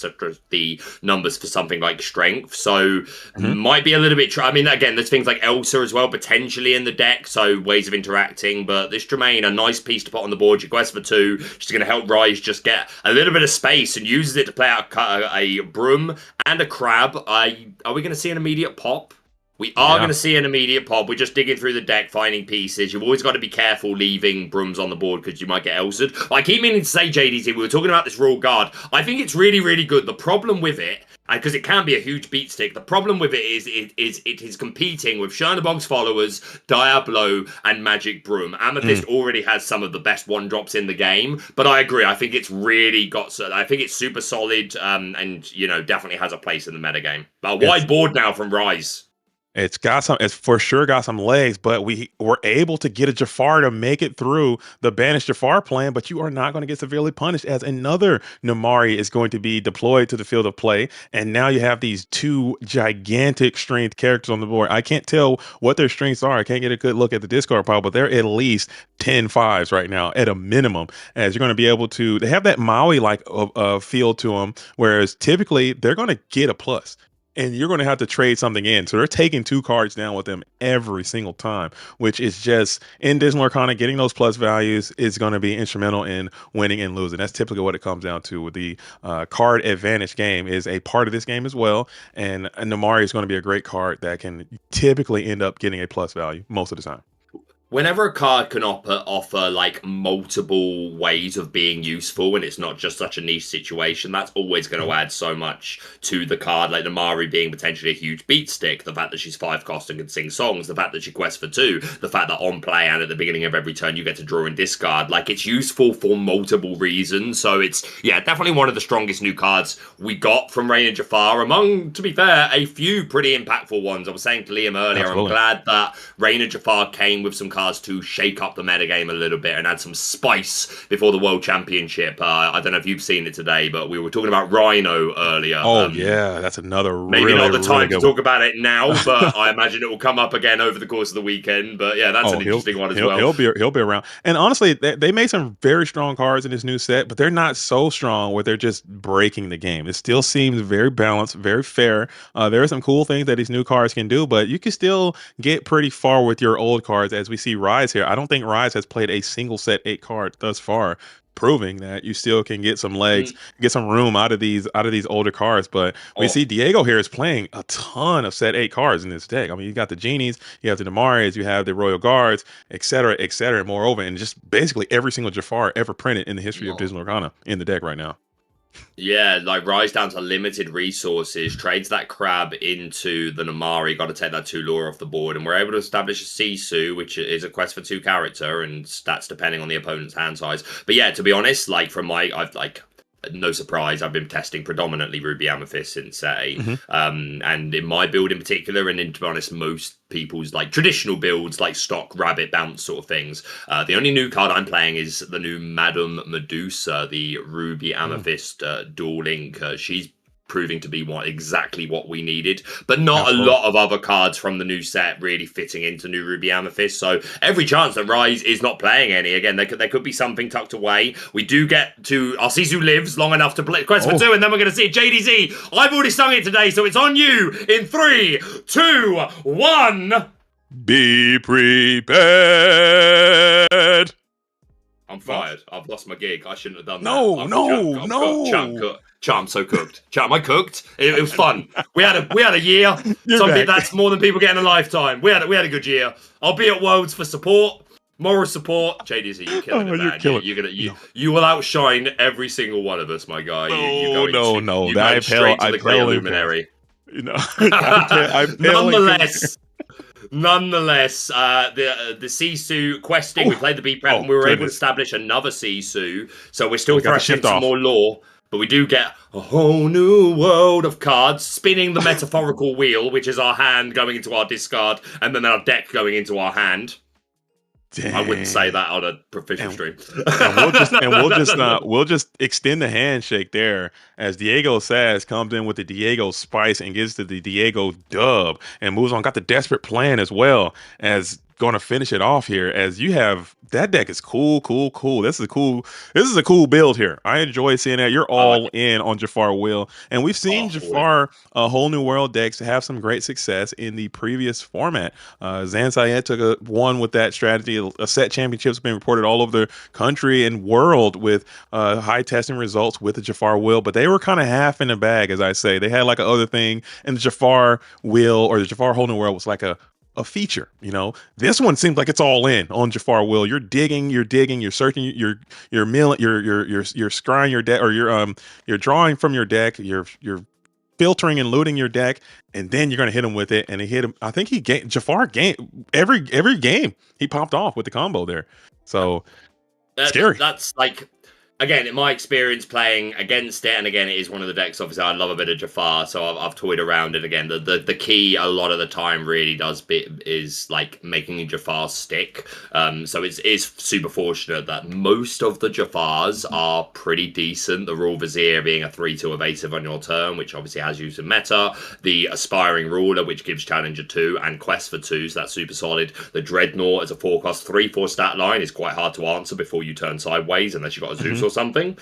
the numbers for something like Strength. So might be a little bit... I mean, again, there's things like Elsa as well, potentially in the deck, so ways of interacting. But this Tremaine, a nice piece to put on the board. She quests for 2. She's going to help Rise just get a little bit of space and uses it to play out a Broom and a Crab. Are we going to see an immediate pop? We are going to see an immediate pop. We're just digging through the deck, finding pieces. You've always got to be careful leaving Brooms on the board because you might get Elsered. I keep meaning to say, JDZ, we were talking about this Royal Guard. I think it's really, really good. The problem with it, because it can be a huge beat stick, the problem with it is it is competing with Chernobog's Followers, Diablo, and Magic Broom. Amethyst already has some of the best one-drops in the game, but I agree. I think it's really got... I think it's super solid and, you know, definitely has a place in the metagame. But a wide board now from Rise. It's for sure got some legs, but we were able to get a Jafar to make it through the banished Jafar plan, but you are not going to get severely punished as another Namari is going to be deployed to the field of play. And now you have these two gigantic strength characters on the board. I can't tell what their strengths are. I can't get a good look at the discard pile, but they're at least 10 5s right now at a minimum, as you're going to be able to, they have that Maui-like feel to them, whereas typically they're going to get a plus. And you're going to have to trade something in. So they're taking 2 cards down with them every single time, which is just, in Dismal Arcana, getting those plus values is going to be instrumental in winning and losing. That's typically what it comes down to. With the card advantage game is a part of this game as well. And Namari is going to be a great card that can typically end up getting a plus value most of the time. Whenever a card can offer like multiple ways of being useful and it's not just such a niche situation, that's always going to add so much to the card. Like Namari being potentially a huge beat stick, the fact that she's 5 cost and can sing songs, the fact that she quests for 2, the fact that on play and at the beginning of every turn you get to draw and discard. Like, it's useful for multiple reasons. So it's, yeah, definitely one of the strongest new cards we got from Rain and Jafar, among, to be fair, a few pretty impactful ones. I was saying to Liam earlier, absolutely, I'm glad that Rain and Jafar came with some cards to shake up the metagame a little bit and add some spice before the World Championship. I don't know if you've seen it today, but we were talking about Rhino earlier. Oh, yeah, that's another maybe really, not the time to talk about it now, one. but I imagine it will come up again over the course of the weekend. But yeah, that's an interesting one as well. He'll be around. And honestly, they made some very strong cards in this new set, but they're not so strong where they're just breaking the game. It still seems very balanced, very fair. There are some cool things that these new cards can do, but you can still get pretty far with your old cards, as we see Rise here. I don't think Rise has played a single set 8 card thus far, proving that you still can get some legs, get some room out of these older cards. But we see Diego here is playing a ton of set 8 cards in this deck. I mean, you got the Genies, you have the Namaris, you have the Royal Guards, etc., etc., and moreover, and just basically every single Jafar ever printed in the history of Dismal Arcana in the deck right now. Yeah, like Rise down to limited resources, trades that crab into the Namari, got to take that 2 lure off the board, and we're able to establish a Sisu, which is a quest for 2 character, and stats depending on the opponent's hand size. But yeah, to be honest, like from I've like, no surprise, I've been testing predominantly Ruby Amethyst since set 8. And in my build in particular, and to be honest, most people's like traditional builds, like stock rabbit bounce sort of things, the only new card I'm playing is the new Madame Medusa, the Ruby Amethyst dual link. She's proving to be exactly what we needed, but not a lot of other cards from the new set really fitting into new Ruby Amethyst. So every chance that Rise is not playing any. Again, there could be something tucked away. We do get to our Sisu lives long enough to play quest for 2, and then we're going to see JDZ. I've already sung it today, so it's on you in 3, 2, 1. Be prepared. I'm fired. I've lost my gig. I shouldn't have done that. No. I'm so cooked. Chat, am I cooked? It was fun. We had a year. That's more than people get in a lifetime. We had a good year. I'll be at Worlds for support, moral support. JDZ, you're killing it, man. You will outshine every single one of us, my guy. No. You go straight to the Great Luminary. Nonetheless, the Sisu questing, we played the beat prep, and we were able to establish another Sisu. So we're still thrashing some more lore, but we do get a whole new world of cards spinning the metaphorical wheel, which is our hand going into our discard, and then our deck going into our hand. Dang. I wouldn't say that on a professional stream. We'll just extend the handshake there as Diego Sass comes in with the Diego Spice and gets to the Diego dub and moves on. Got the desperate plan as well as going to finish it off here, as you have that deck is cool. This is a cool build here. I enjoy seeing that. You're all in on Jafar Will, and we've seen Jafar a whole new world decks have some great success in the previous format. Zan Syed took one with that strategy. A set championships been reported all over the country and world with high testing results with the Jafar Will, but they were kind of half in the bag, as I say. They had like a other thing, and the Jafar Will or the Jafar Whole New World was like a feature. This one seems like it's all in on Jafar Will. You're digging, you're searching, you're milling, you're scrying your deck, or you're drawing from your deck, you're filtering and looting your deck, and then you're gonna hit him with it. And he hit him. I think Jafar every game he popped off with the combo there. So scary. That's like, again, in my experience playing against it, and again, it is one of the decks, obviously, I love a bit of Jafar, so I've toyed around it. Again, the key a lot of the time really is like making Jafar stick. So it's super fortunate that most of the Jafars are pretty decent. The Royal Vizier being a 3/2 evasive on your turn, which obviously has use in meta. The Aspiring Ruler, which gives Challenger 2 and Quest for 2, so that's super solid. The Dreadnought as a 4-cost 3/4 stat line is quite hard to answer before you turn sideways, unless you've got a Zeus or something.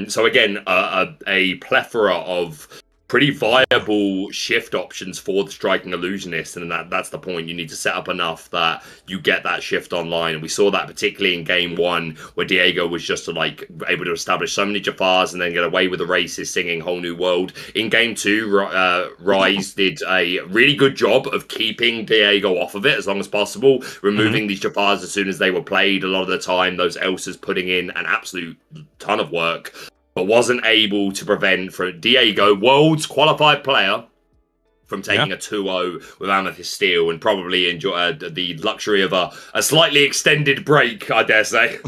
So again, a plethora of pretty viable shift options for the Striking Illusionist, and that's the point. You need to set up enough that you get that shift online, and we saw that particularly in game 1, where Diego was just able to establish so many Jafars and then get away with the races singing Whole New World. In game 2, Rise did a really good job of keeping Diego off of it as long as possible, removing these Jafars as soon as they were played. A lot of the time, those Elsas putting in an absolute ton of work, but wasn't able to prevent Diego, world's qualified player, from taking a 2-0 with Amethyst Steel, and probably enjoy the luxury of a slightly extended break, I dare say.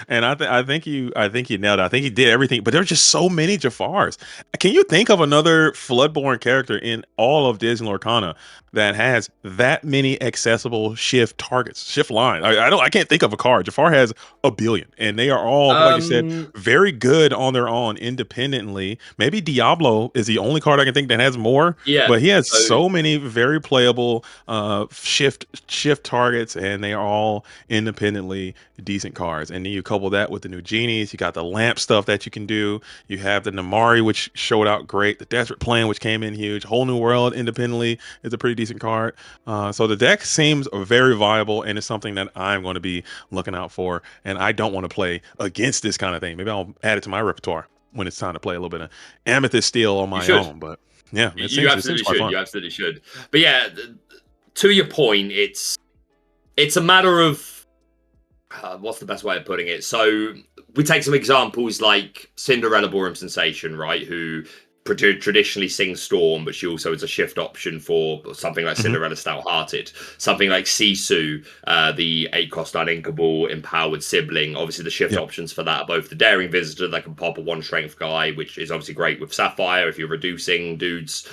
And I think you nailed it. I think he did everything, but there's just so many Jafars. Can you think of another Floodborn character in all of Disney Lorcana that has that many accessible shift targets, shift line? I can't think of a card. Jafar has a billion, and they are all, like you said, very good on their own independently. Maybe Diablo is the only card I can think that has more. Yeah, but he has so many very playable shift targets, and they are all independently decent cards. And then you couple that with the new genies. You got the lamp stuff that you can do. You have the Namari, which showed out great. The Desperate Plan, which came in huge. Whole New World independently is a pretty decent card. So the deck seems very viable, and it's something that I'm going to be looking out for. And I don't want to play against this kind of thing. Maybe I'll add it to my repertoire when it's time to play a little bit of Amethyst Steel on my own. But yeah, you absolutely should. You absolutely should. But yeah, to your point, it's a matter of what's the best way of putting it? So we take some examples like Cinderella Ballroom Sensation, right? Who traditionally sings Storm, but she also is a shift option for something like Cinderella Stout-Hearted. Something like Sisu, the 8-cost uninkable empowered sibling. Obviously, the shift options for that are both the Daring Visitor that can pop a 1-strength guy, which is obviously great with Sapphire if you're reducing dudes,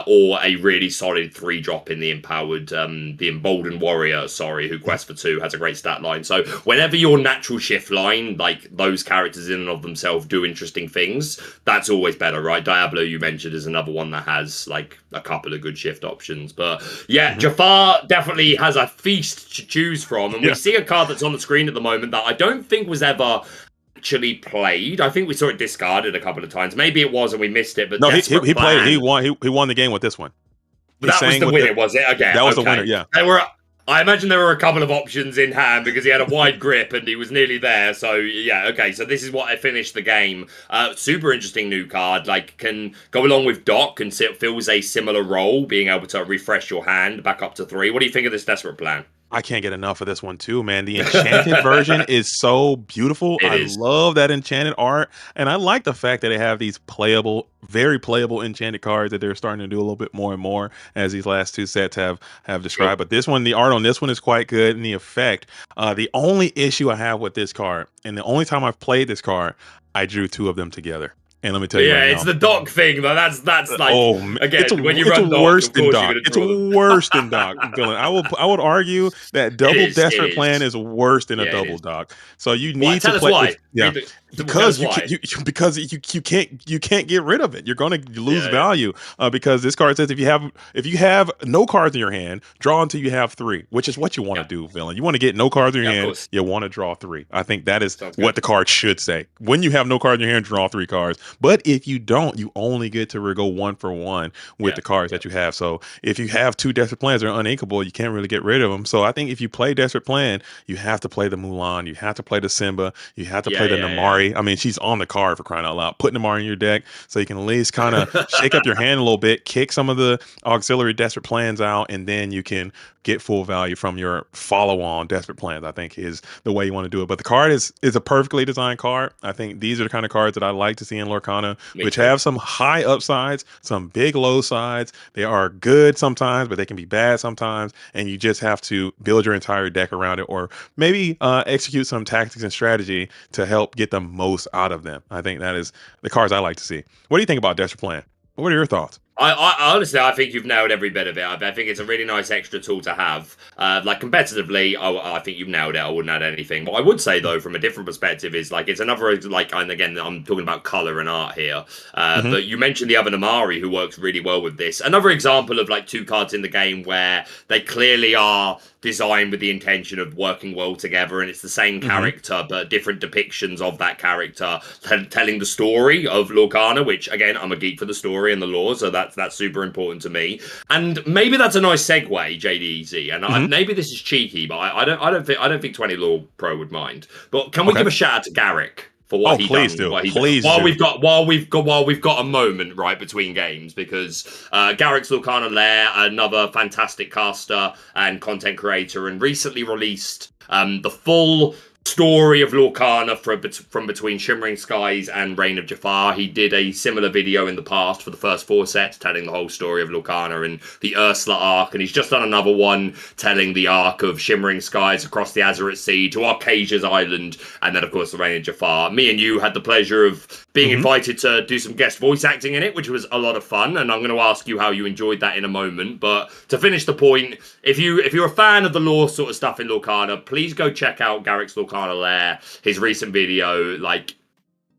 or a really solid 3-drop in the empowered, the Emboldened Warrior, who Quest for 2 has a great stat line. So whenever your natural shift line, like those characters in and of themselves do interesting things, that's always better, right? Diablo, you mentioned, is another one that has like a couple of good shift options. But yeah, Jafar definitely has a feast to choose from, and we see a card that's on the screen at the moment that I don't think was ever actually played. I think we saw it discarded a couple of times. Maybe it was and we missed it. But no, he played. He won the game with this one. That was the winner, was it? Okay, that was the winner. Yeah, I imagine there were a couple of options in hand because he had a wide grip and he was nearly there. So, yeah, okay. So this is what I finished the game. Super interesting new card. Like, can go along with Doc and fills a similar role, being able to refresh your hand back up to 3. What do you think of this Desperate Plan? I can't get enough of this one too, man. The enchanted version is so beautiful. I love that enchanted art, and I like the fact that they have these playable, very playable enchanted cards that they're starting to do a little bit more and more as these last two sets have described. But this one, the art on this one is quite good, and the effect. The only issue I have with this card, and the only time I've played this card, I drew 2 of them together. And let me tell you right it's now, the dock thing, though. That's like, again, when you run dock, worse of than course dock. you're going to It's draw them. worse than dock, villain. I would argue that double It desperate is. plan is worse than a Yeah, it double is. dock. So you Why? need Tell to us play. why. Tell us Because why. because you can't get rid of it. You're going to lose Yeah. value because this card says if you have no cards in your hand, draw until you have 3, which is what you want to do, villain. You want to get no cards in your Yeah, of hand. course. You want to draw 3. I think that is Sounds what good. the card should say. When you have no cards in your hand, draw 3 cards. But if you don't, you only get to go 1 for 1 with the cards that you have. So if you have 2 desperate plans that are uninkable, you can't really get rid of them. So I think if you play desperate plan, you have to play the Mulan, you have to play the Simba, you have to play the Namari. I mean, she's on the card, for crying out loud. Put Namari in your deck so you can at least kind of shake up your hand a little bit, kick some of the auxiliary desperate plans out, and then you can get full value from your follow-on desperate plans, I think is the way you want to do it. But the card is a perfectly designed card. I think these are the kind of cards that I like to see in Lorcana, which have some high upsides, some big low sides. They are good sometimes, but they can be bad sometimes. And you just have to build your entire deck around it, or maybe execute some tactics and strategy to help get the most out of them. I think that is the cards I like to see. What do you think about Desperate Plan? What are your thoughts? I honestly, I think you've nailed every bit of it. I think it's a really nice extra tool to have. Like competitively, I think you've nailed it. I wouldn't add anything. What I would say though, from a different perspective, is like it's another like, and again, I'm talking about color and art here. But you mentioned the other Namari, who works really well with this. Another example of like 2 cards in the game where they clearly are designed with the intention of working well together, and it's the same character but different depictions of that character telling the story of Lorcana, which again, I'm a geek for the story and the lore, so that's super important to me. And maybe that's a nice segue, JDEZ. And maybe this is cheeky, but I don't think 20 Law Pro would mind. But can we give a shout out to Garrick for what he please done? Do. What he please done. do. While we've got a moment right between games, because Garrick's Lorcana Lair, another fantastic caster and content creator, and recently released the full story of Lorcana from between Shimmering Skies and Reign of Jafar. He did a similar video in the past for the first 4 sets, telling the whole story of Lorcana and the Ursula arc, and he's just done another one telling the arc of Shimmering Skies across the Azeroth Sea to Arcasia's Island, and then of course the Reign of Jafar. Me and you had the pleasure of being invited to do some guest voice acting in it, which was a lot of fun, and I'm going to ask you how you enjoyed that in a moment. But to finish the point, if you're a fan of the lore sort of stuff in Lorcana, please go check out Garrick's Lorcana Lair, his recent video. Like,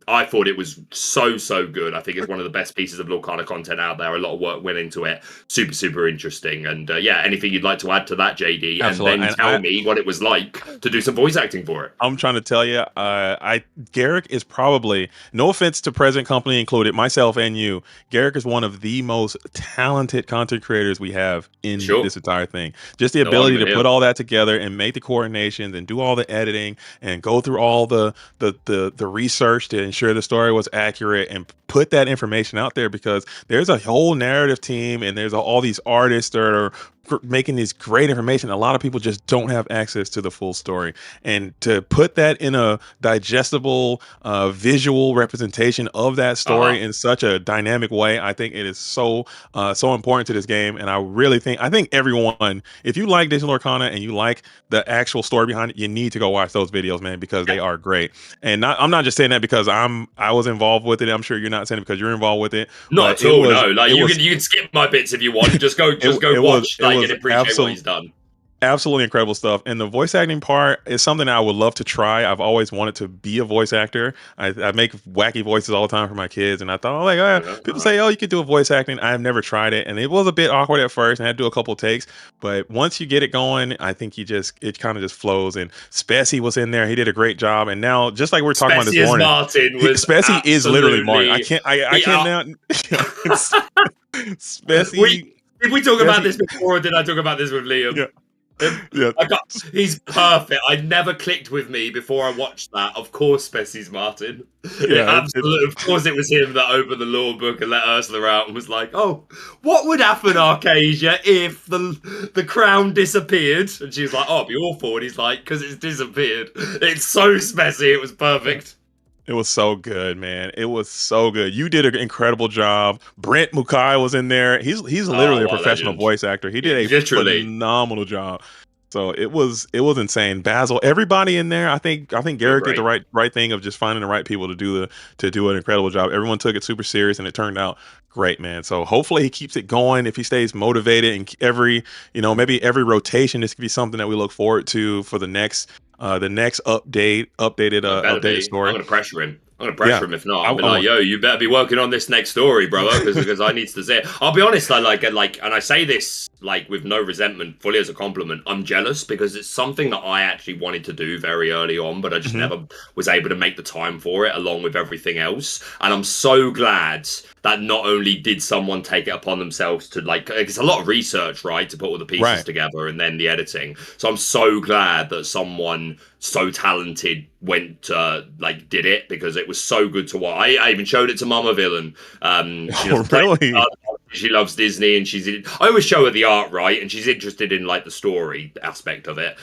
I thought it was so good. I think it's one of the best pieces of Lorcana content out there. A lot of work went into it. Super interesting. And anything you'd like to add to that, JD? Absolutely. And then tell me what it was like to do some voice acting for it. I'm trying to tell you, Garrick is probably, no offense to present company included, myself and you, Garrick is one of the most talented content creators we have in this entire thing. Just the ability to put all that together and make the coordinations and do all the editing and go through all the research to ensure the story was accurate and put that information out there, because there's a whole narrative team and there's all these artists that are making these great information. A lot of people just don't have access to the full story, and to put that in a digestible visual representation of that story in such a dynamic way, I think it is so important to this game. And I think everyone, if you like Digital Lorcana and you like the actual story behind it, you need to go watch those videos, man, because they are great. And I'm not just saying that because I was involved with it. I'm sure you're not saying it because you're involved with it. Not at all. No, like you can skip my bits if you want. Just go watch. And appreciate what he's done. Absolutely incredible stuff. And the voice acting part is something I would love to try. I've always wanted to be a voice actor. I make wacky voices all the time for my kids, and I thought, people say, you could do a voice acting. I have never tried it, and it was a bit awkward at first, and I had to do a couple of takes. But once you get it going, I think it kind of just flows. And Spessy was in there; he did a great job. And now, just like we were talking about this morning, Spessy is literally Martin. I can't now. Spessy. Did we talk about this before, or did I talk about this with Liam? Yeah. He's perfect. I never clicked with me before I watched that. Of course, Spessy's Martin. Absolutely. Of course, it was him that opened the law book and let Ursula out and was like, "Oh, what would happen, Arcasia, if the crown disappeared?" And she was like, "Oh, it'd be awful." And he's like, "Because it's disappeared." It's so Spessy. It was perfect. It was so good, man. It was so good. You did an incredible job. Brent Mukai was in there. He's literally a professional voice actor. He did a phenomenal job. So it was insane. Basil, everybody in there. I think Garrett did the right thing of just finding the right people to do an incredible job. Everyone took it super serious, and it turned out great, man. So hopefully he keeps it going. If he stays motivated, and maybe every rotation, this could be something that we look forward to for the next updated story. I'm gonna pressure him. If not. I'll be like, yo, you better be working on this next story, brother, because I need to say it. I'll be honest, and I say this like with no resentment, fully as a compliment. I'm jealous because it's something that I actually wanted to do very early on, but I just never was able to make the time for it, along with everything else. And I'm so glad that not only did someone take it upon themselves to it's a lot of research, right, to put all the pieces together and then the editing. So I'm so glad that someone so talented went did it, because it was so good to watch. I even showed it to Mama Villain. Really? She loves Disney, and I always show her the art, right, and she's interested in the story aspect of it.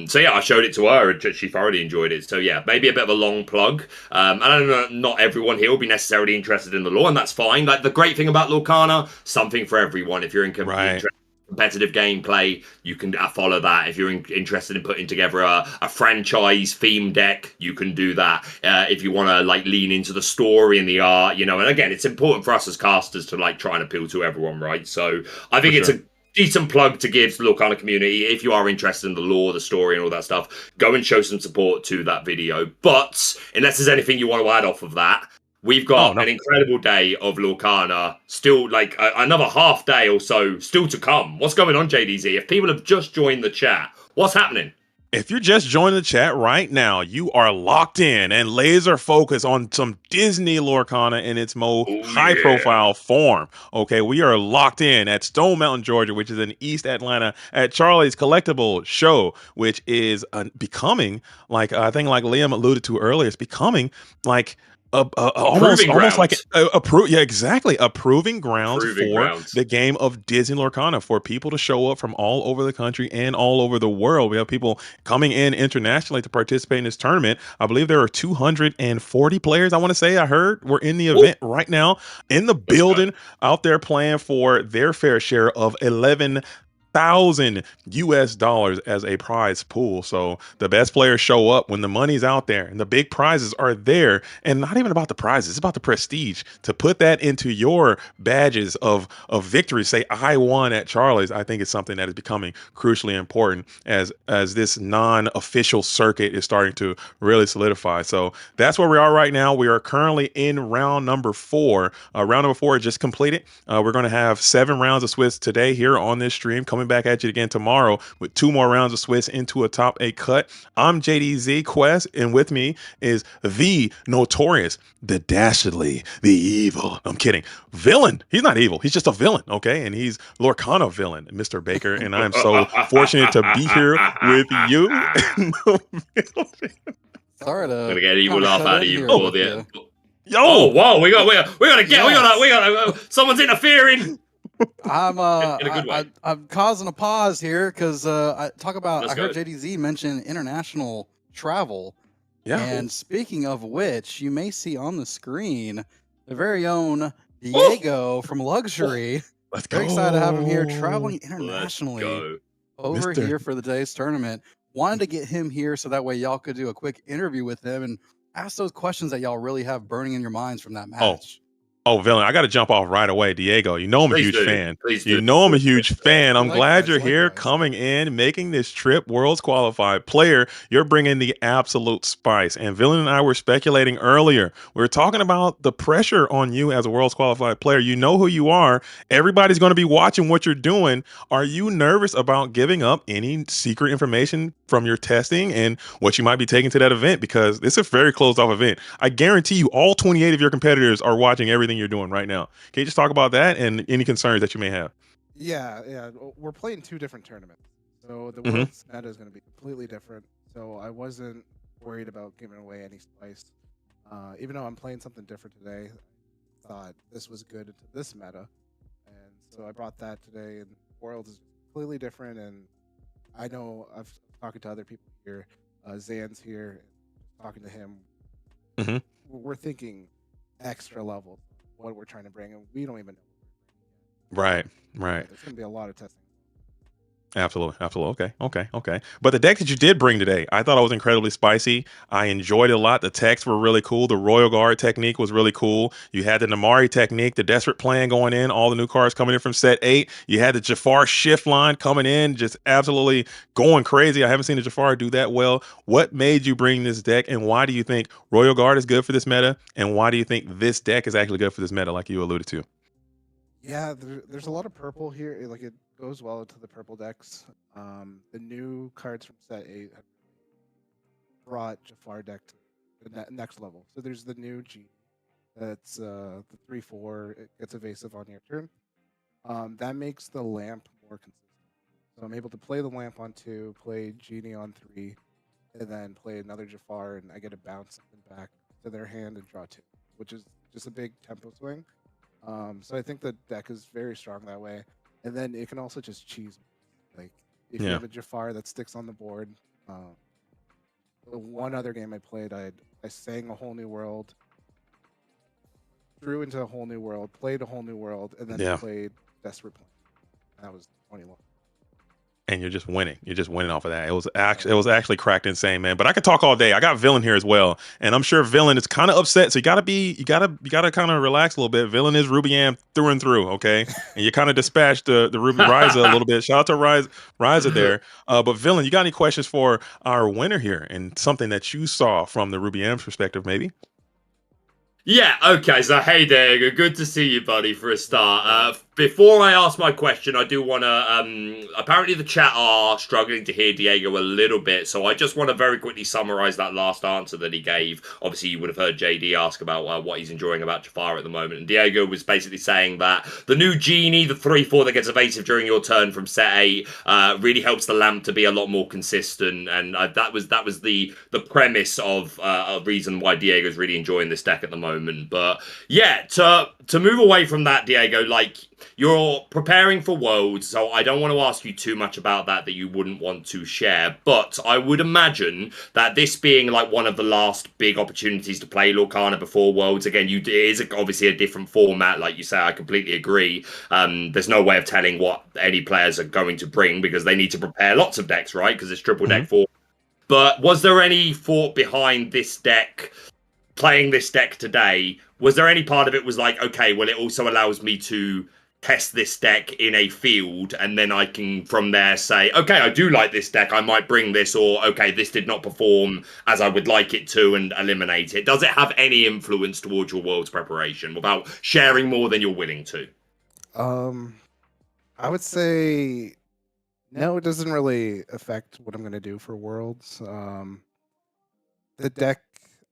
So yeah, I showed it to her, and she thoroughly enjoyed it. So yeah, maybe a bit of a long plug. And I don't know, not everyone here will be necessarily interested in the lore, and that's fine. The great thing about Lorcana, something for everyone. If you're interested competitive gameplay, you can follow that. If you're interested in putting together a franchise theme deck, you can do that. If you want to lean into the story and the art, and again, it's important for us as casters to try and appeal to everyone, right? So I think it's a decent plug to give the Lorcana community. If you are interested in the lore, the story, and all that stuff, go and show some support to that video. But unless there's anything you want to add off of that, we've got an incredible day of Lorcana, still another half day or so still to come. What's going on, JDZ? If people have just joined the chat, what's happening? If you're just joining the chat right now, you are locked in and laser focused on some Disney Lorcana in its most high-profile form. Okay, we are locked in at Stone Mountain, Georgia, which is in East Atlanta, at Charlie's Collectible Show, which is becoming, I think Liam alluded to earlier, it's becoming almost like a proving grounds for the game of Disney Lorcana, for people to show up from all over the country and all over the world. We have people coming in internationally to participate in this tournament. I believe there are 240 players, I want to say, I heard, were in the event right now, in the building, out there playing for their fair share of $11,000 as a prize pool. So the best players show up when the money's out there and the big prizes are there, and not even about the prizes, it's about the prestige to put that into your badges of victory. Say, I won at Charlie's. I think it's something that is becoming crucially important as this non-official circuit is starting to really solidify. So that's where we are right now. We are currently in round number 4. Round number 4 is just completed. We're going to have 7 rounds of Swiss today here on this stream, coming back at you again tomorrow with 2 more rounds of Swiss into a top 8 cut. I'm JDZ Quest, and with me is the notorious, the dastardly, the evil, I'm kidding, villain. He's not evil, he's just a villain, okay? And he's Lorcana villain, Mr. Baker, and I'm so fortunate to be here with you. Sorry to I'm gonna get an evil laugh out of you before the Yo! Oh, whoa! We gotta someone's interfering. I'm causing a pause here because I heard JDZ mention international travel. Yeah. And speaking of which, you may see on the screen the very own Diego from Luxury. Let's go. Very excited to have him here, traveling internationally over here for the day's tournament. Wanted to get him here so that way y'all could do a quick interview with him and ask those questions that y'all really have burning in your minds from that match. Oh, villain, I got to jump off right away. Diego, you know I'm a huge fan. You know I'm a huge fan. I'm glad you're here, coming in, making this trip, Worlds Qualified player. You're bringing the absolute spice. And Villain and I were speculating earlier. We were talking about the pressure on you as a Worlds Qualified player. You know who you are. Everybody's going to be watching what you're doing. Are you nervous about giving up any secret information from your testing and what you might be taking to that event? Because it's a very closed-off event. I guarantee you all 28 of your competitors are watching everything you're doing right now. Can you just talk about that and any concerns that you may have? Yeah. We're playing 2 different tournaments. So the Worlds meta is going to be completely different. So I wasn't worried about giving away any spice. Even though I'm playing something different today, I thought this was good into this meta. And so I brought that today, and Worlds is completely different. And I know I've talked to other people here. Zan's here, talking to him. We're thinking extra level what we're trying to bring, and we don't even know. Right. There's going to be a lot of testing. Absolutely, absolutely. Okay. But the deck that you did bring today, I thought it was incredibly spicy. I enjoyed it a lot. The techs were really cool. The Royal Guard technique was really cool. You had the Namari technique, the Desperate Plan going in, all the new cards coming in from set 8. You had the Jafar shift line coming in, just absolutely going crazy. I haven't seen the Jafar do that well. What made you bring this deck, and why do you think Royal Guard is good for this meta, and why do you think this deck is actually good for this meta, like you alluded to? Yeah, there's a lot of purple here. Like it goes well into the purple decks. The new cards from set 8 have brought Jafar deck to the next level. So there's the new G. That's the 3/4. It gets evasive on your turn. That makes the lamp more consistent. So I'm able to play the lamp on 2, play Genie on 3, and then play another Jafar, and I get to bounce something back to their hand and draw 2, which is just a big tempo swing. So I think the deck is very strong that way. And then it can also just cheese. Like if you have a Jafar that sticks on the board, the one other game I played, I sang A Whole New World, drew into A Whole New World, played A Whole New World, and then played Desperate Plan. That was 21. And you're just winning. You're just winning off of that. It was actually cracked insane, man. But I could talk all day. I got Villain here as well, and I'm sure Villain is kind of upset. So you gotta kind of relax a little bit. Villain is Ruby-Am through and through, okay? And you kind of dispatched the Ruby Ryza a little bit. Shout out to Ryza there. But Villain, you got any questions for our winner here, and something that you saw from the Ruby-Am's perspective, maybe? Yeah, okay, so hey Diego, good to see you, buddy, for a start. Before I ask my question, I do want to, apparently the chat are struggling to hear Diego a little bit, so I just want to very quickly summarize that last answer that he gave. Obviously, you would have heard JD ask about what he's enjoying about Jafar at the moment, and Diego was basically saying that the new Genie, the 3/4 that gets evasive during your turn from set 8, really helps the lamp to be a lot more consistent, and that was the premise of a reason why Diego's really enjoying this deck at the moment. But yeah, to move away from that, Diego, like, you're preparing for Worlds, so I don't want to ask you too much about that you wouldn't want to share, but I would imagine that this being like one of the last big opportunities to play Lorcana before Worlds, again, it is obviously a different format, like you say, I completely agree. There's no way of telling what any players are going to bring because they need to prepare lots of decks, right? Because it's triple deck 4. But was there any thought behind this deck, playing this deck today? Was there any part of it was like, okay, well, it also allows me to test this deck in a field, and then I can from there say, okay, I do like this deck, I might bring this, or okay, this did not perform as I would like it to, and eliminate it? Does it have any influence towards your World's preparation without sharing more than you're willing to? I would say no, it doesn't really affect what I'm going to do for Worlds. The deck,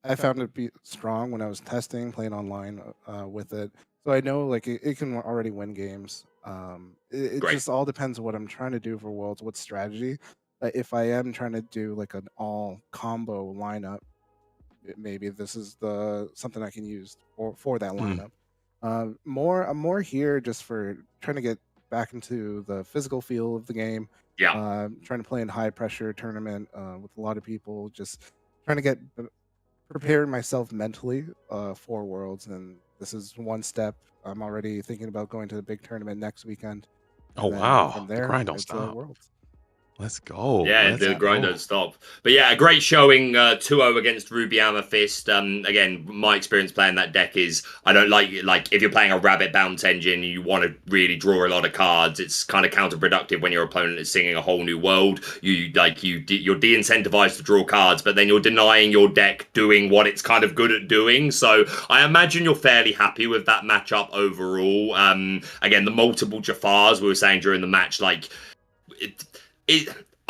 I found it to be strong when I was testing, playing online with it. So I know like it can already win games. It just all depends on what I'm trying to do for Worlds, what strategy. If I am trying to do like an all combo lineup, maybe this is something I can use for that lineup. I'm more here just for trying to get back into the physical feel of the game. Yeah. Trying to play in high pressure tournament with a lot of people, just trying to get preparing myself mentally for Worlds, and this is one step. I'm already thinking about going to the big tournament next weekend. Oh wow! From there, the grind don't it's stop. Worlds. Let's go. Yeah, the grind don't stop. But yeah, a great showing 2-0 against Ruby Amethyst. Again, my experience playing that deck is I don't like if you're playing a rabbit bounce engine, you want to really draw a lot of cards. It's kind of counterproductive when your opponent is singing A Whole New World. You're de-incentivized to draw cards, but then you're denying your deck doing what it's kind of good at doing. So I imagine you're fairly happy with that matchup overall. Again, the multiple Jafars we were saying during the match, like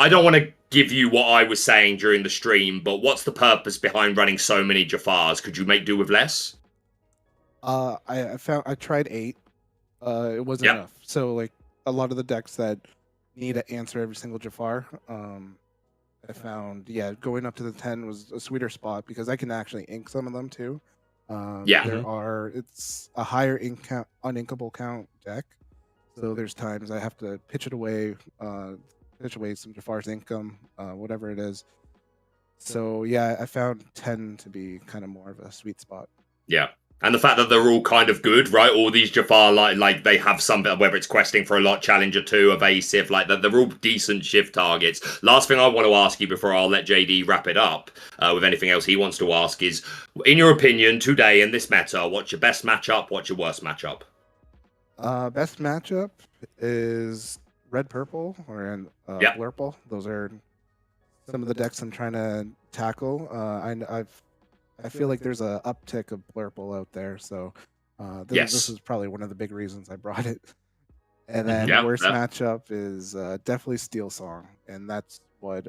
I don't want to give you what I was saying during the stream, but what's the purpose behind running so many Jafars? Could you make do with less? I tried 8. It wasn't enough. So like a lot of the decks that need to answer every single Jafar, I found going up to the 10 was a sweeter spot because I can actually ink some of them too. It's a higher ink count, uninkable count deck. So there's times I have to pitch away some Jafar's income, whatever it is. So yeah, I found 10 to be kind of more of a sweet spot. Yeah. And the fact that they're all kind of good, right? All these Jafar, like they have something, whether it's questing for a lot, Challenger 2, evasive, like they're all decent shift targets. Last thing I want to ask you before I'll let JD wrap it up with anything else he wants to ask is, in your opinion, today in this meta, what's your best matchup? What's your worst matchup? Best matchup is red purple or blurple. Those are some of the decks I'm trying to tackle. I feel like there's a uptick of blurple out there, so this is probably one of the big reasons I brought it. And then worst matchup is definitely Steel Song, and that's what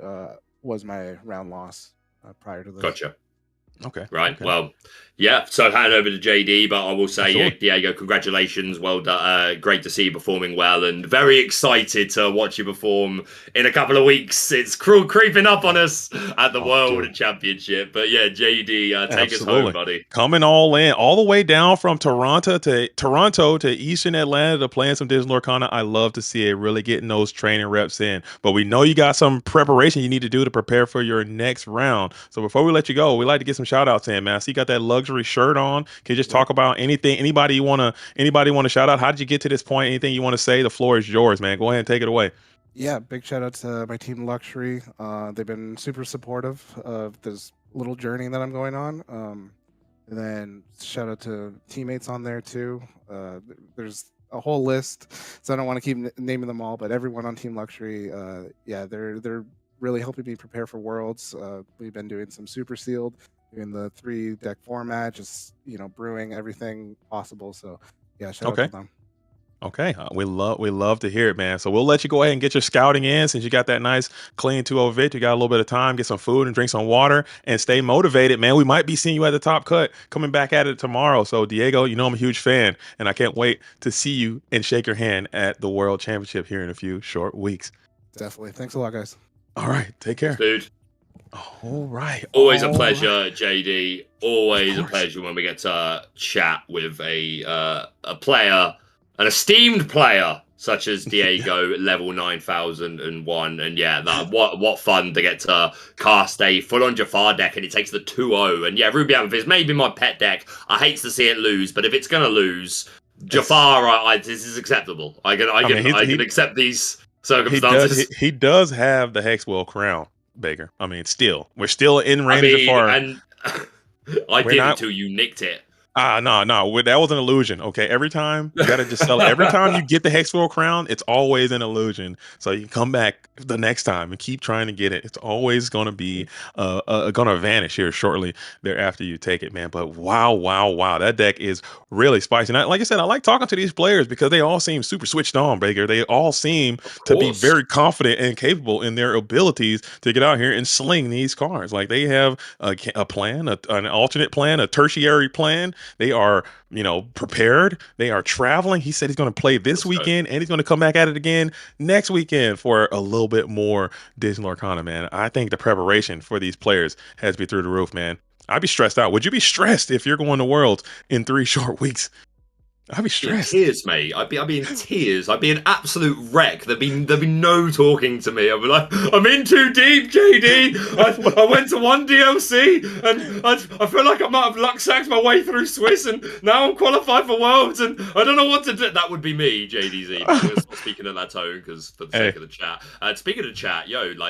was my round loss prior to this. Gotcha. Okay. Right. Okay. Well, yeah. So I'll hand over to JD, but I will say, Diego, congratulations. Well done. Great to see you performing well, and very excited to watch you perform in a couple of weeks. It's creeping up on us at the World Championship. But yeah, JD, take us home, buddy. Coming all in, all the way down from Toronto to Eastern Atlanta to playing some Digital Lorcana. I love to see it, really getting those training reps in. But we know you got some preparation you need to do to prepare for your next round. So before we let you go, we like to get some shout outs in, man. So you got that luxury shirt on. Can you just talk about anything? Anybody want to shout out? How did you get to this point? Anything you want to say? The floor is yours, man. Go ahead and take it away. Yeah, big shout out to my team Luxury. They've been super supportive of this little journey that I'm going on. And then shout out to teammates on there too. There's a whole list, so I don't want to keep naming them all, but everyone on Team Luxury, they're really helping me prepare for Worlds. We've been doing some super sealed, doing the 3-deck format, just brewing everything possible. So yeah, shout out to them. Okay, we love to hear it, man. So we'll let you go ahead and get your scouting in since you got that nice clean 2-0 vit. You got a little bit of time, get some food and drink some water and stay motivated, man. We might be seeing you at the top cut coming back at it tomorrow. So Diego, I'm a huge fan and I can't wait to see you and shake your hand at the World Championship here in a few short weeks. Definitely. Thanks a lot, guys. All right, take care. Dude. All right. Always a pleasure, JD. Always a pleasure when we get to chat with a player, an esteemed player such as Diego, level 9001. And yeah, what fun to get to cast a full-on Jafar deck, and it takes the 2-0. And yeah, Ruby Amethyst may be my pet deck. I hate to see it lose, but if it's going to lose, Jafar, this is acceptable. I can accept these circumstances. He does have the Hexwell crown, Baker. I mean, we're still in range of Jafar. And I did until you nicked it. No, that was an illusion. Okay, every time you gotta just sell it. Every time you get the Hexwell crown, it's always an illusion. So you can come back the next time and keep trying to get it. It's always gonna be gonna vanish here shortly thereafter you take it, man. But wow, that deck is really spicy. And like I said, I like talking to these players because they all seem super switched on, Baker. They all seem to be very confident and capable in their abilities to get out here and sling these cards. Like they have a plan, an alternate plan, a tertiary plan. They are, prepared. They are traveling. He said he's going to play this weekend and he's going to come back at it again next weekend for a little bit more Digital Lorcana, man. I think the preparation for these players has to be through the roof, man. I'd be stressed out. Would you be stressed if you're going to Worlds in 3 short weeks? I'd be stressed. In tears, mate. I'd be in tears. I'd be an absolute wreck. There'd be no talking to me. I'd be like, I'm in too deep, JD. I went to 1 DLC and I feel like I might have luck sacked my way through Swiss and now I'm qualified for Worlds and I don't know what to do. That would be me, JDZ. I'm going to stop speaking in that tone because for the sake of the chat. Speaking of the chat,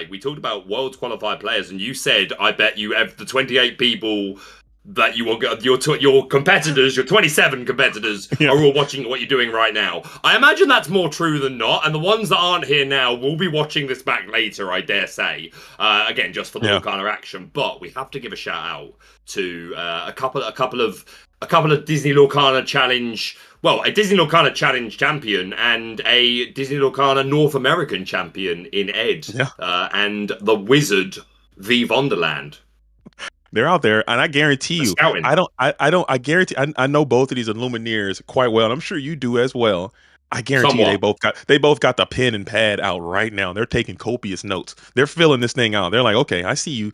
we talked about Worlds qualified players and you said, I bet you the 28 people that you will get your competitors, your 27 competitors are all watching what you're doing right now. I imagine that's more true than not, and the ones that aren't here now will be watching this back later, I dare say. Again, just for the Lorcana action. But we have to give a shout out to a couple of Disney Lorcana Challenge. Well, a Disney Lorcana Challenge champion and a Disney Lorcana North American champion in Ed, and the Wizard V Vonderland. They're out there, and I guarantee you, I guarantee, I know both of these Illumineers quite well, and I'm sure you do as well. I guarantee you they both got the pen and pad out right now. They're taking copious notes. They're filling this thing out. They're like, okay, I see you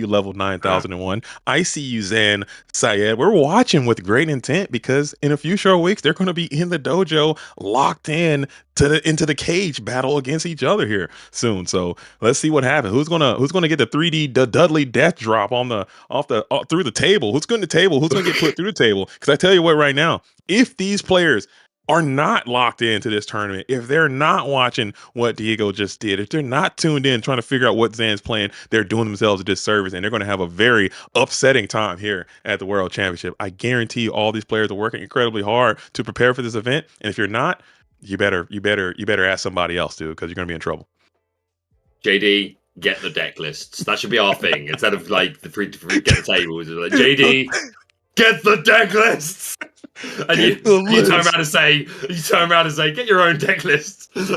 level 9001. I see you, Zan Syed. We're watching with great intent because in a few short weeks they're going to be in the dojo, locked in into the cage battle against each other here soon. So let's see what happens. Who's gonna get the 3D Dudley death drop through the table? Who's going to table? Who's going to get put through the table? Because I tell you what, right now, if these players are not locked into this tournament, if they're not watching what Diego just did, if they're not tuned in trying to figure out what Zan's playing, they're doing themselves a disservice, and they're going to have a very upsetting time here at the World Championship. I guarantee you all these players are working incredibly hard to prepare for this event, and if you're not, you better ask somebody else, dude, because you're going to be in trouble. JD, get the deck lists. That should be our thing. Instead of like the free get the tables, like, JD, get the deck lists. And you turn around and say, get your own deck lists. And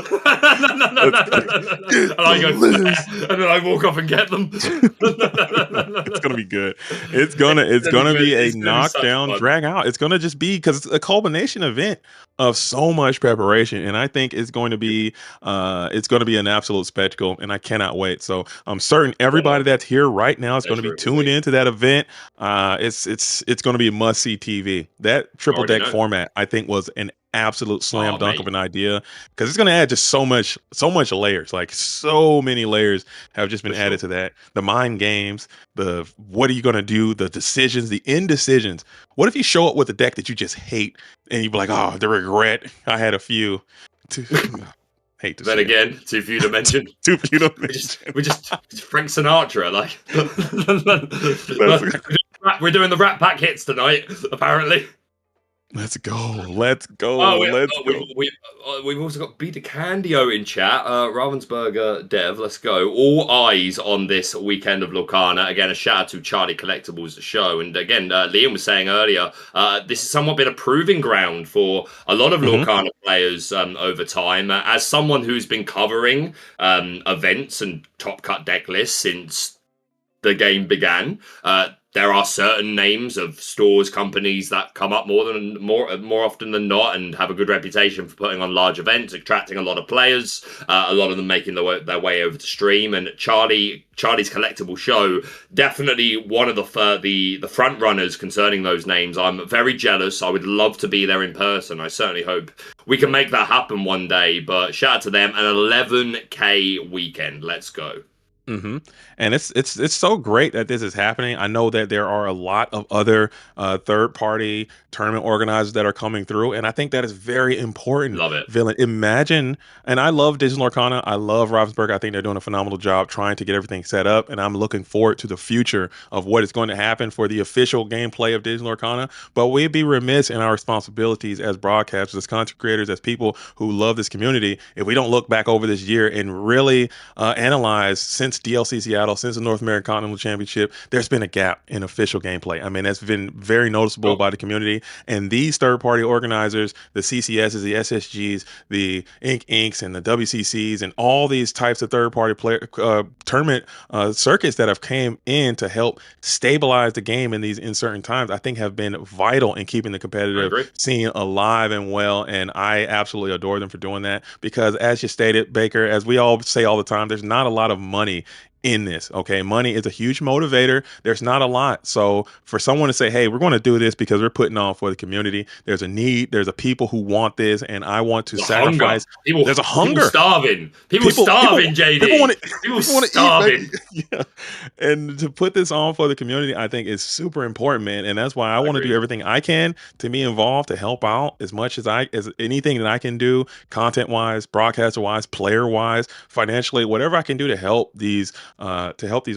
I go, and then I walk off and get them. It's gonna be good. It's gonna be a knockdown, drag out. It's gonna just be because it's a culmination event of so much preparation, and I think it's going to be an absolute spectacle, and I cannot wait. So I'm certain everybody that's here right now is going to be tuned into that event. It's going to be must see TV. That triple deck format, I think, was an absolute slam dunk of an idea because it's going to add just so much layers. Like so many layers have just been added to that. The mind games, the what are you going to do, the decisions, the indecisions. What if you show up with a deck that you just hate and you be like, oh, the regret, I had a few. Hate to then again, too few to mention. Too few to mention. We just Frank Sinatra, like. We're doing the Rat Pack hits tonight, apparently. Let's go. Let's go. We've also got Beta Candio in chat. Ravensburger Dev, let's go. All eyes on this weekend of Lorcana. Again, a shout out to Charlie Collectibles show. And again, Liam was saying earlier, this has somewhat been a proving ground for a lot of Lorcana players over time. As someone who's been covering events and top cut deck lists since the game began, there are certain names of stores, companies that come up more often than not and have a good reputation for putting on large events, attracting a lot of players, a lot of them making their way over to stream. And Charlie's Collectible Show, definitely one of the front runners concerning those names. I'm very jealous. I would love to be there in person. I certainly hope we can make that happen one day. But shout out to them. An 11K weekend. Let's go. And it's so great that this is happening. I know that there are a lot of other third-party tournament organizers that are coming through, and I think that is very important. Love it. Villain, imagine, and I love Digital Lorcana. I love Ravensburg. I think they're doing a phenomenal job trying to get everything set up, and I'm looking forward to the future of what is going to happen for the official gameplay of Digital Lorcana. But we'd be remiss in our responsibilities as broadcasters, as content creators, as people who love this community, if we don't look back over this year and really analyze since DLC Seattle, since the North American Continental Championship, there's been a gap in official gameplay. I mean, that's been very noticeable by the community. And these third-party organizers, the CCSs, the SSGs, the Inks, and the WCCs, and all these types of third-party tournament circuits that have came in to help stabilize the game in these uncertain times, I think have been vital in keeping the competitive scene alive and well. And I absolutely adore them for doing that because, as you stated, Baker, as we all say all the time, there's not a lot of money in this. Okay, money is a huge motivator. There's not a lot. So for someone to say, hey, we're going to do this because we're putting on for the community, there's a need, there's a people who want this, and I want to sacrifice. There's a hunger. People starving, JD. People starving. Yeah. And to put this on for the community, I think is super important, man. And that's why I want to do everything I can to be involved, to help out as much as anything that I can do, content wise, broadcaster wise, player wise, financially, whatever I can do to help these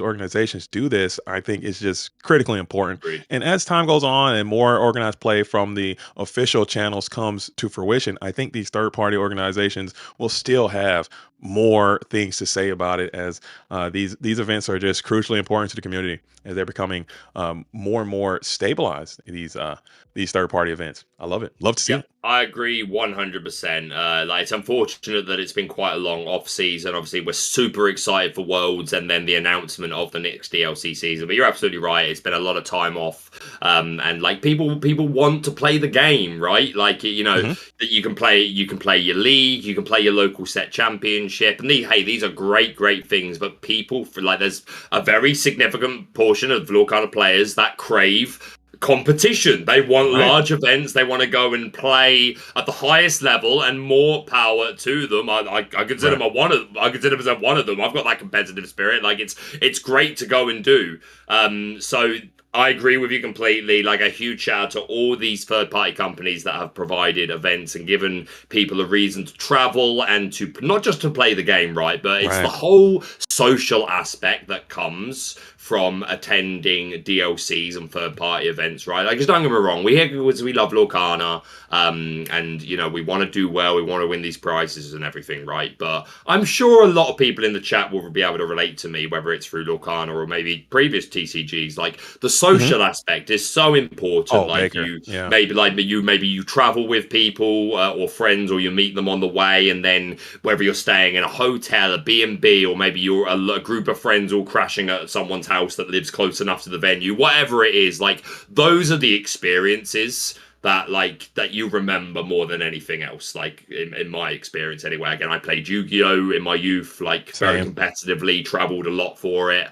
organizations do this, I think is just critically important. And as time goes on and more organized play from the official channels comes to fruition, I think these third-party organizations will still have more things to say about it, as these events are just crucially important to the community as they're becoming more and more stabilized. These third-party events, I love it. Love to see it. I agree 100%. Like, it's unfortunate that it's been quite a long off season. Obviously, we're super excited for Worlds and then the announcement of the next DLC season. But you're absolutely right. It's been a lot of time off, and like people want to play the game, right? Like, you know, that you can play your league, you can play your local set championship, and these are great things. But people, there's a very significant portion of Lorcana players that crave competition. They want large events. They want to go and play at the highest level, and more power to them. I consider I consider myself one of them. I've got that competitive spirit. Like, it's great to go and do. So I agree with you completely. Like, a huge shout out to all these third-party companies that have provided events and given people a reason to travel and to not just to play the game, right? But it's the whole social aspect that comes from attending DLCs and third-party events, right? Like, just don't get me wrong, we love Lorcana, and you know, we want to do well, we want to win these prizes and everything, right? But I'm sure a lot of people in the chat will be able to relate to me, whether it's through Lorcana or maybe previous TCGs. Like, the social aspect is so important. Maybe you travel with people or friends, or you meet them on the way, and then whether you're staying in a hotel, a B&B, or maybe you're a group of friends all crashing at someone's house that lives close enough to the venue, whatever it is, like, those are the experiences that you remember more than anything else. Like, in my experience anyway. Again, I played Yu-Gi-Oh in my youth, like, very competitively, traveled a lot for it,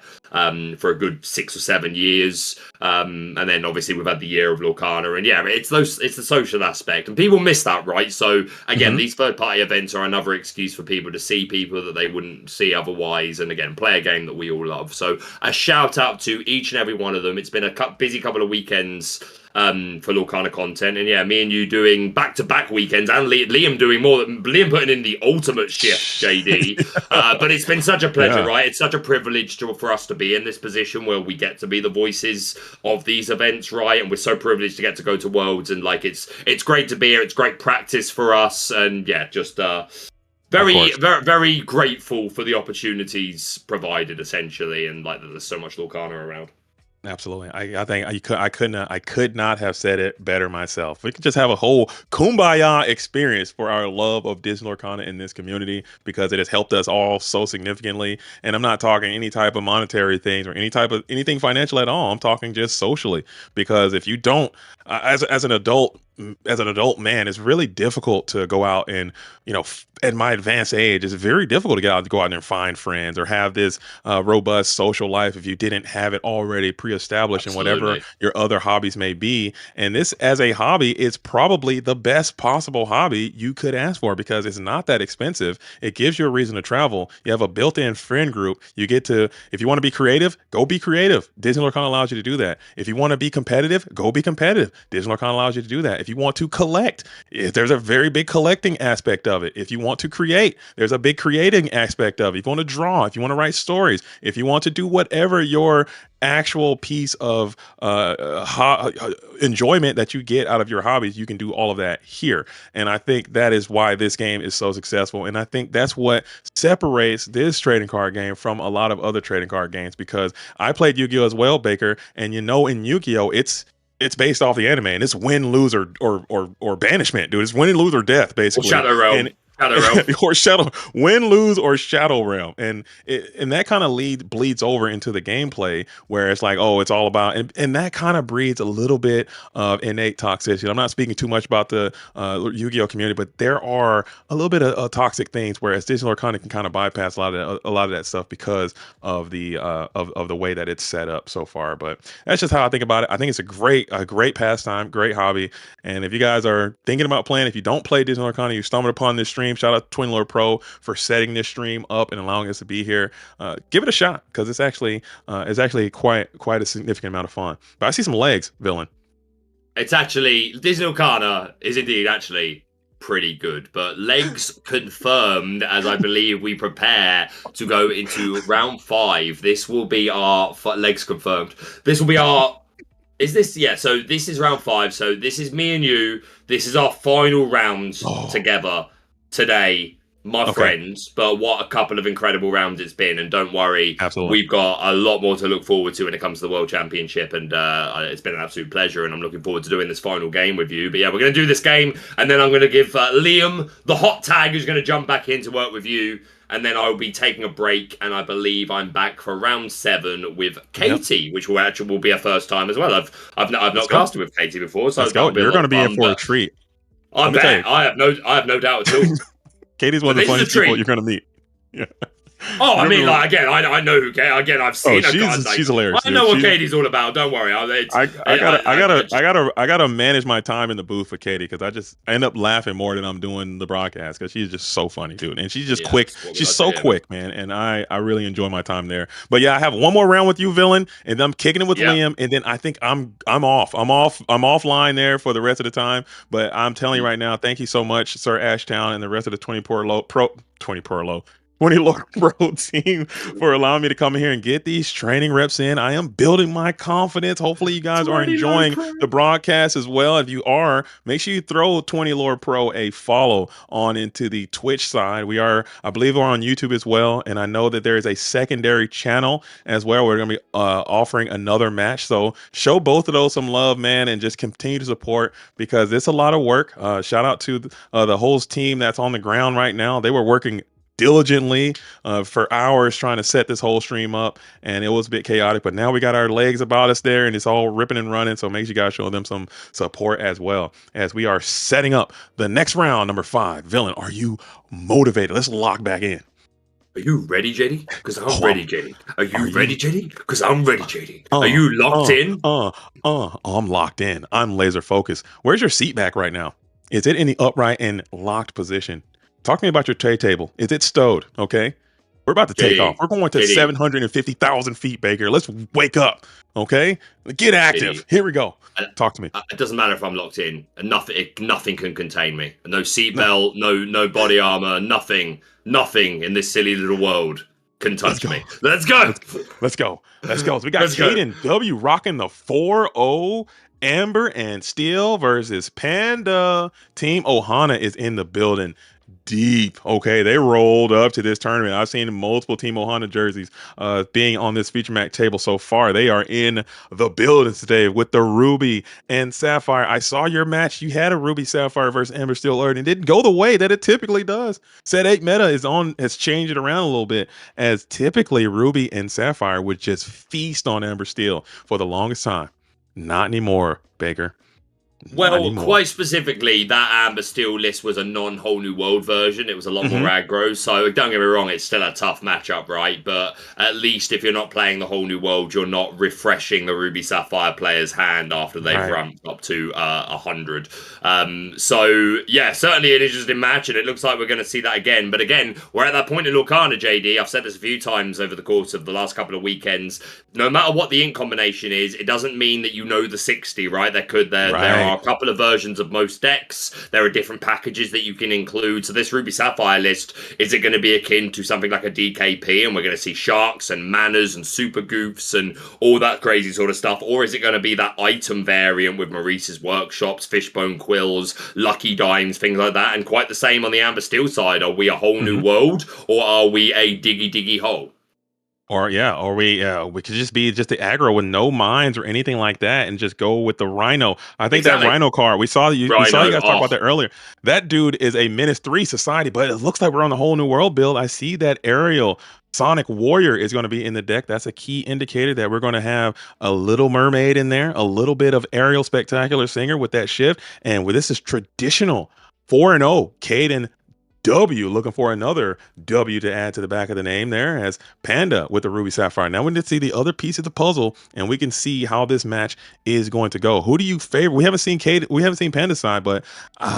for a good 6 or 7 years, and then obviously we've had the year of Lorcana, and yeah, it's the social aspect, and people miss that, right? So again, these third-party events are another excuse for people to see people that they wouldn't see otherwise, and again, play a game that we all love. So a shout out to each and every one of them. It's been a busy couple of weekends for Lorcana content, and yeah, me and you doing back-to-back weekends, and Liam doing more. Liam putting in the ultimate shift, JD. But it's been such a pleasure, right? It's such a privilege for us to be in this position where we get to be the voices of these events, right? And we're so privileged to get to go to Worlds, and like, it's great to be here. It's great practice for us, and yeah, just very grateful for the opportunities provided, essentially, and like, there's so much Lorcana around. Absolutely. I think I could not have said it better myself. We could just have a whole kumbaya experience for our love of Disney Lorcana in this community, because it has helped us all so significantly. And I'm not talking any type of monetary things or anything financial at all. I'm talking just socially, because if you don't, as an adult man, it's really difficult to go out and, you know, at my advanced age, it's very difficult to go out there and find friends or have this robust social life if you didn't have it already pre-established in whatever your other hobbies may be. And this, as a hobby, is probably the best possible hobby you could ask for, because it's not that expensive. It gives you a reason to travel. You have a built-in friend group. You get to, if you want to be creative, go be creative. Disney Lorcana allows you to do that. If you want to be competitive, go be competitive. Disney Lorcana allows you to do that. If you want to collect, there's a very big collecting aspect of it. If you want to create, there's a big creating aspect of it. If you want to draw, if you want to write stories, if you want to do whatever your actual piece of enjoyment that you get out of your hobbies, you can do all of that here. And I think that is why this game is so successful. And I think that's what separates this trading card game from a lot of other trading card games, because I played Yu-Gi-Oh as well, Baker, and you know, in Yu-Gi-Oh it's based off the anime, and it's win, lose, or banishment, dude. It's win, lose, or death, basically. Or Shadow Realm. Win, lose, or Shadow Realm, and that kind of bleeds over into the gameplay, where it's like, oh, it's all about, and that kind of breeds a little bit of innate toxicity. I'm not speaking too much about the Yu-Gi-Oh community, but there are a little bit of toxic things, whereas Disney Lorcana can kind of bypass a lot of that stuff because of the of the way that it's set up so far. But that's just how I think about it. I think it's a great pastime, great hobby, and if you guys are thinking about playing, if you don't play Disney Lorcana, you stumbled upon this stream, shout out to Twin Lord Pro for setting this stream up and allowing us to be here. Give it a shot, because it's actually quite a significant amount of fun. But I see some legs, villain. It's actually, Disney Lorcana is indeed actually pretty good, but legs confirmed, as I believe we prepare to go into round 5. This will be our legs confirmed. This will be our. Is this, yeah, so this is round 5. So this is me and you. This is our final round together today my friends, but what a couple of incredible rounds it's been. And don't worry, Absolutely. We've got a lot more to look forward to when it comes to the World Championship. And it's been an absolute pleasure. And I'm looking forward to doing this final game with you. But yeah, we're going to do this game. And then I'm going to give Liam the hot tag, who's going to jump back in to work with you. And then I'll be taking a break. And I believe I'm back for round 7 with Katie, which will be a first time as well. I've not casted with Katie before. So let's go. You're going to be in for a treat. I bet. I have no doubt at all. Katie's one of the funniest people you're going to meet. Yeah. Oh, I mean, like, again, I know who Katie. Again, I've seen her. She's hilarious. I know what Katie's all about. Don't worry. I gotta manage my time in the booth for Katie because I end up laughing more than I'm doing the broadcast because she's just so funny, dude. And she's just quick. She's so quick, man. And I really enjoy my time there. But yeah, I have one more round with you, Villain, and I'm kicking it with Liam, and then I think I'm off. I'm offline there for the rest of the time. But I'm telling you right now, thank you so much, Sir Ashtown, and the rest of the 20 Lord Pro team for allowing me to come in here and get these training reps in. I am building my confidence. Hopefully you guys are enjoying the broadcast as well. If you are, make sure you throw 20 Lord Pro a follow on into the Twitch side. I believe we're on YouTube as well. And I know that there is a secondary channel as well. We're going to be offering another match. So show both of those some love, man, and just continue to support because it's a lot of work. Shout out to the whole team that's on the ground right now. They were working diligently for hours trying to set this whole stream up, and it was a bit chaotic, but now we got our legs about us there and it's all ripping and running. So make sure you guys show them some support as well as we are setting up the next round, number 5. Villain, are you motivated? Let's lock back in. Are you ready, JD? Because I'm ready, JD. Are you ready, JD? Because I'm ready, JD. Are you locked in? I'm locked in. I'm laser focused. Where's your seat back right now? Is it in the upright and locked position? Talk to me about your tray table. Is it stowed? Okay. We're about to take off. We're going to 750,000 feet, Baker. Let's wake up. Okay. Get active. Here we go. Talk to me. It doesn't matter if I'm locked in. Nothing can contain me. No seatbelt, no body armor, nothing in this silly little world can touch me. Let's go. Let's go. So we got Caden W rocking the 4-0. Amber and Steel versus Panda. Team Ohana is in the building. Deep. Okay, they rolled up to this tournament. I've seen multiple Team Ohana jerseys being on this feature match table so far. They are in the building today with the Ruby and Sapphire. I saw your match. You had a Ruby Sapphire versus Amber Steel early and it didn't go the way that it typically does. Set 8 meta has changed it around a little bit, as typically Ruby and Sapphire would just feast on Amber Steel for the longest time. Not anymore, Baker. Well, quite specifically, that Amber Steel list was a non-whole new world version. It was a lot more aggro, so don't get me wrong, it's still a tough matchup, right? But at least if you're not playing the whole new world, you're not refreshing the Ruby Sapphire player's hand after they've ramped up to 100. So, yeah, certainly an interesting match, and it looks like we're going to see that again. But again, we're at that point in Lorcana, JD. I've said this a few times over the course of the last couple of weekends. No matter what the ink combination is, it doesn't mean that you know the 60, right? There are a couple of versions of most decks. There are different packages that you can include. So this Ruby Sapphire list, is it going to be akin to something like a DKP and we're going to see sharks and manas and super goofs and all that crazy sort of stuff? Or is it going to be that item variant with Maurice's workshops, fishbone quills, lucky dimes, things like that? And quite the same on the Amber Steel side. Are we a whole new world, or are we a diggy hole? Or we could just be just the aggro with no mines or anything like that, and just go with the Rhino. I think that Rhino card we saw you guys talk about that earlier. That dude is a -3 society, but it looks like we're on the whole new world build. I see that Ariel Sonic Warrior is going to be in the deck. That's a key indicator that we're going to have a Little Mermaid in there, a little bit of Ariel Spectacular Singer with that shift, and this is traditional 4-0 Caden W, looking for another W to add to the back of the name there, as Panda with the Ruby Sapphire. Now we need to see the other piece of the puzzle, and we can see how this match is going to go. Who do you favor? We haven't seen Panda's side, but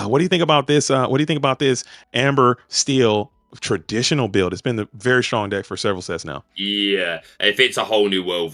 what do you think about this? What do you think about this Amber Steel traditional build. It's been the very strong deck for several sets now. Yeah, if it's a whole new world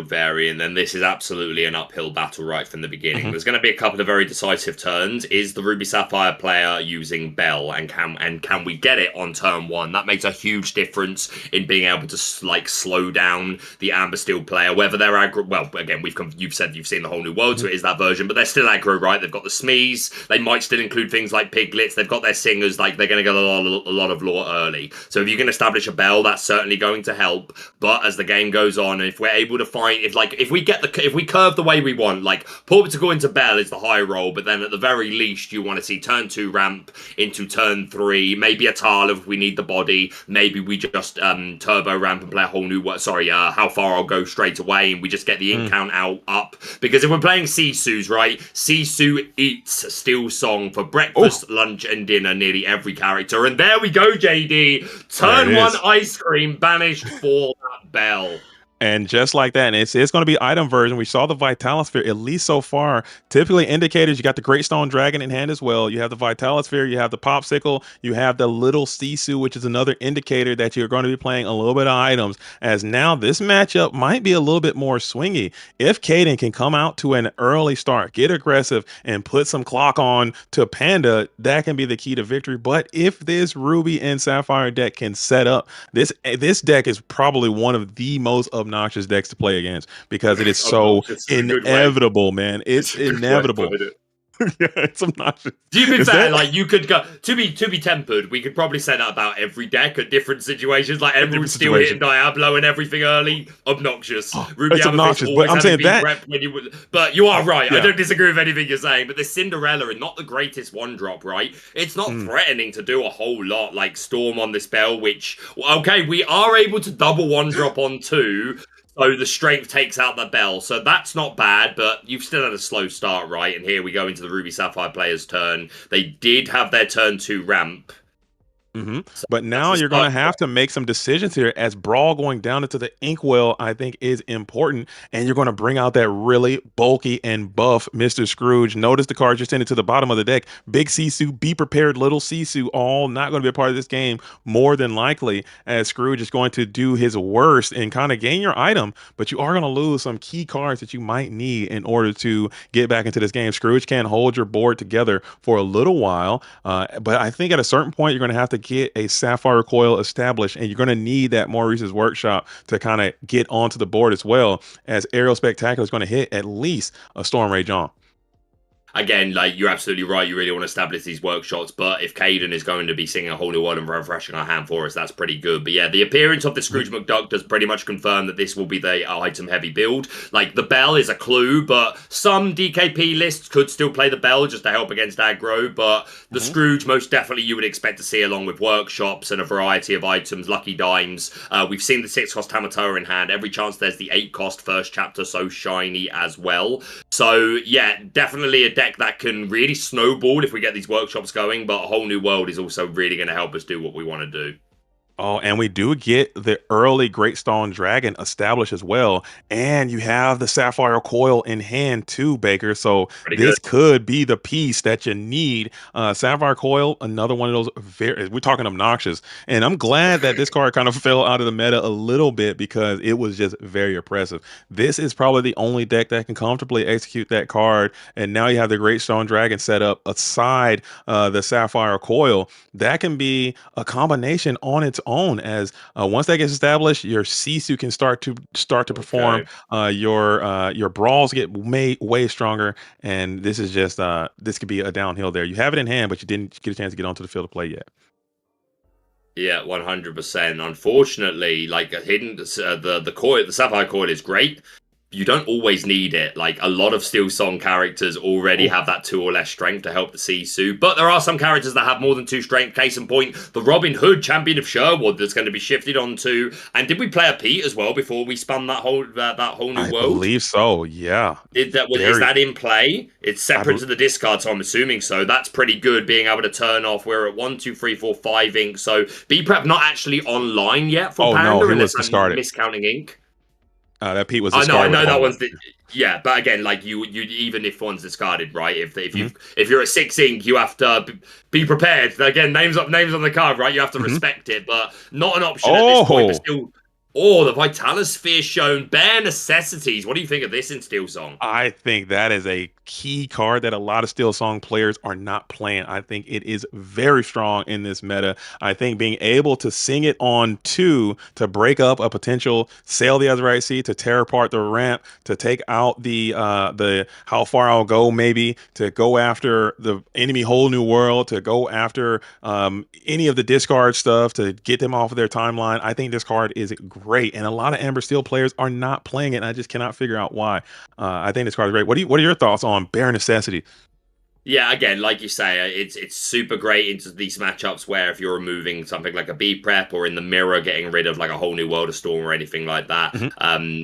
variant, then this is absolutely an uphill battle right from the beginning. There's going to be a couple of very decisive turns. Is the Ruby Sapphire player using Bell, and can we get it on turn 1? That makes a huge difference in being able to like slow down the Amber Steel player. Whether they're aggro, well, again, you've said you've seen the whole new world, so it is that version, but they're still aggro, right? They've got the Smees. They might still include things like Piglets. They've got their Singers. Like they're going to get a lot of lore early. So if you can establish a Bell, that's certainly going to help. But as the game goes on, if we're able to find, if we curve the way we want, like Pulpit to go into Bell is the high roll, but then at the very least you want to see turn 2 ramp into turn 3, maybe a Tala if we need the body, maybe we just turbo ramp and play a whole new how far I'll go straight away, and we just get the ink count up. Because if we're playing Sisu's, right, Sisu eats Steel Song for breakfast, lunch, and dinner, nearly every character. And there we go, JD. Turn 1 ice cream banished for that Bell. And just like that, and it's going to be item version. We saw the Vitalosphere, at least so far. Typically indicators, you got the Great Stone Dragon in hand as well. You have the Vitalosphere, you have the Popsicle, you have the Little Sisu, which is another indicator that you're going to be playing a little bit of items. As now this matchup might be a little bit more swingy. If Caden can come out to an early start, get aggressive, and put some clock on to Panda, that can be the key to victory. But if this Ruby and Sapphire deck can set up, this deck is probably one of the most obnoxious decks to play against because it is so inevitable, man. It's inevitable. Yeah, it's obnoxious. To be fair, like you could go to be tempered. We could probably say that about every deck at different situations. Like everyone still hitting Diablo and everything early. Obnoxious. Ruby it's obnoxious, but I'm saying that. But you are right. Yeah. I don't disagree with anything you're saying. But the Cinderella and not the greatest 1-drop, right? It's not threatening to do a whole lot like Storm on this spell. Which okay, we are able to double 1-drop on 2. So the strength takes out the Bell. So that's not bad, but you've still had a slow start, right? And here we go into the Ruby Sapphire player's turn. They did have their turn 2 ramp. So but now you're going to have to make some decisions here as Brawl going down into the Inkwell, I think, is important. And you're going to bring out that really bulky and buff Mr. Scrooge. Notice the cards you're sending to the bottom of the deck. Big Sisu, Be Prepared, Little Sisu, all not going to be a part of this game more than likely, as Scrooge is going to do his worst and kind of gain your item. But you are going to lose some key cards that you might need in order to get back into this game. Scrooge can hold your board together for a little while. But I think at a certain point, you're going to have to get a Sapphire Coil established, and you're going to need that Maurice's Workshop to kind of get onto the board as well, as Aerial Spectacular is going to hit at least a Storm Rage on. Again, like you're absolutely right. You really want to establish these workshops, but if Caden is going to be singing a whole new world and refreshing our hand for us, that's pretty good. But yeah, the appearance of the Scrooge McDuck does pretty much confirm that this will be the item-heavy build. Like the Bell is a clue, but some DKP lists could still play the Bell just to help against aggro. But the Scrooge, most definitely, you would expect to see along with workshops and a variety of items, lucky dimes. We've seen the 6-cost Tamatoa in hand. Every chance there's the 8-cost first chapter, so shiny as well. So yeah, definitely a deck that can really snowball if we get these workshops going, but a whole new world is also really going to help us do what we want to do. Oh, and we do get the early Great Stone Dragon established as well. And you have the Sapphire Coil in hand too, Baker. So this could be the piece that you need. Sapphire Coil, another one of those we're talking obnoxious. And I'm glad that this card kind of fell out of the meta a little bit because it was just very oppressive. This is probably the only deck that can comfortably execute that card. And now you have the Great Stone Dragon set up aside the Sapphire Coil. That can be a combination on its own, as once that gets established, your Sisu can start to perform. Your brawls get way stronger, and this is just this could be a downhill there. You have it in hand, but you didn't get a chance to get onto the field to play yet. Yeah, 100%. Unfortunately, like the Sapphire Coil is great. You don't always need it. Like a lot of Steel Song characters already have that 2 or less strength to help the Sisu, but there are some characters that have more than 2 strength. Case in point, the Robin Hood, Champion of Sherwood, that's going to be shifted onto. And did we play a Pete as well before we spun that whole new world? I believe so. Yeah. Is that in play? It's separate to the discard, so I'm assuming so. That's pretty good. Being able to turn off. We're at 1, 2, 3, 4, 5 ink. So B Prep not actually online yet for Panda, no, he was unless I'm miscounting ink. That Pete was. I know that one's Yeah, but again, like you even if one's discarded, right? If you're at 6 ink, you have to be prepared. Again, names on the card, right? You have to respect it, but not an option at this point. But still, the Vitalis Sphere shown, bare necessities. What do you think of this in Steel Song? I think that is a key card that a lot of Steel Song players are not playing. I think it is very strong in this meta. I think being able to sing it on 2 to break up a potential Sail the Azurite Sea, to tear apart the ramp, to take out the How Far I'll Go, maybe to go after the enemy Whole New World, to go after any of the discard stuff to get them off of their timeline. I think this card is great, and a lot of Amber Steel players are not playing it, and I just cannot figure out why. I think this card is great. What are your thoughts on Bare Necessity? Yeah, again, like you say, it's super great into these matchups where if you're removing something like a B prep or in the mirror, getting rid of like a Whole New World of Storm or anything like that.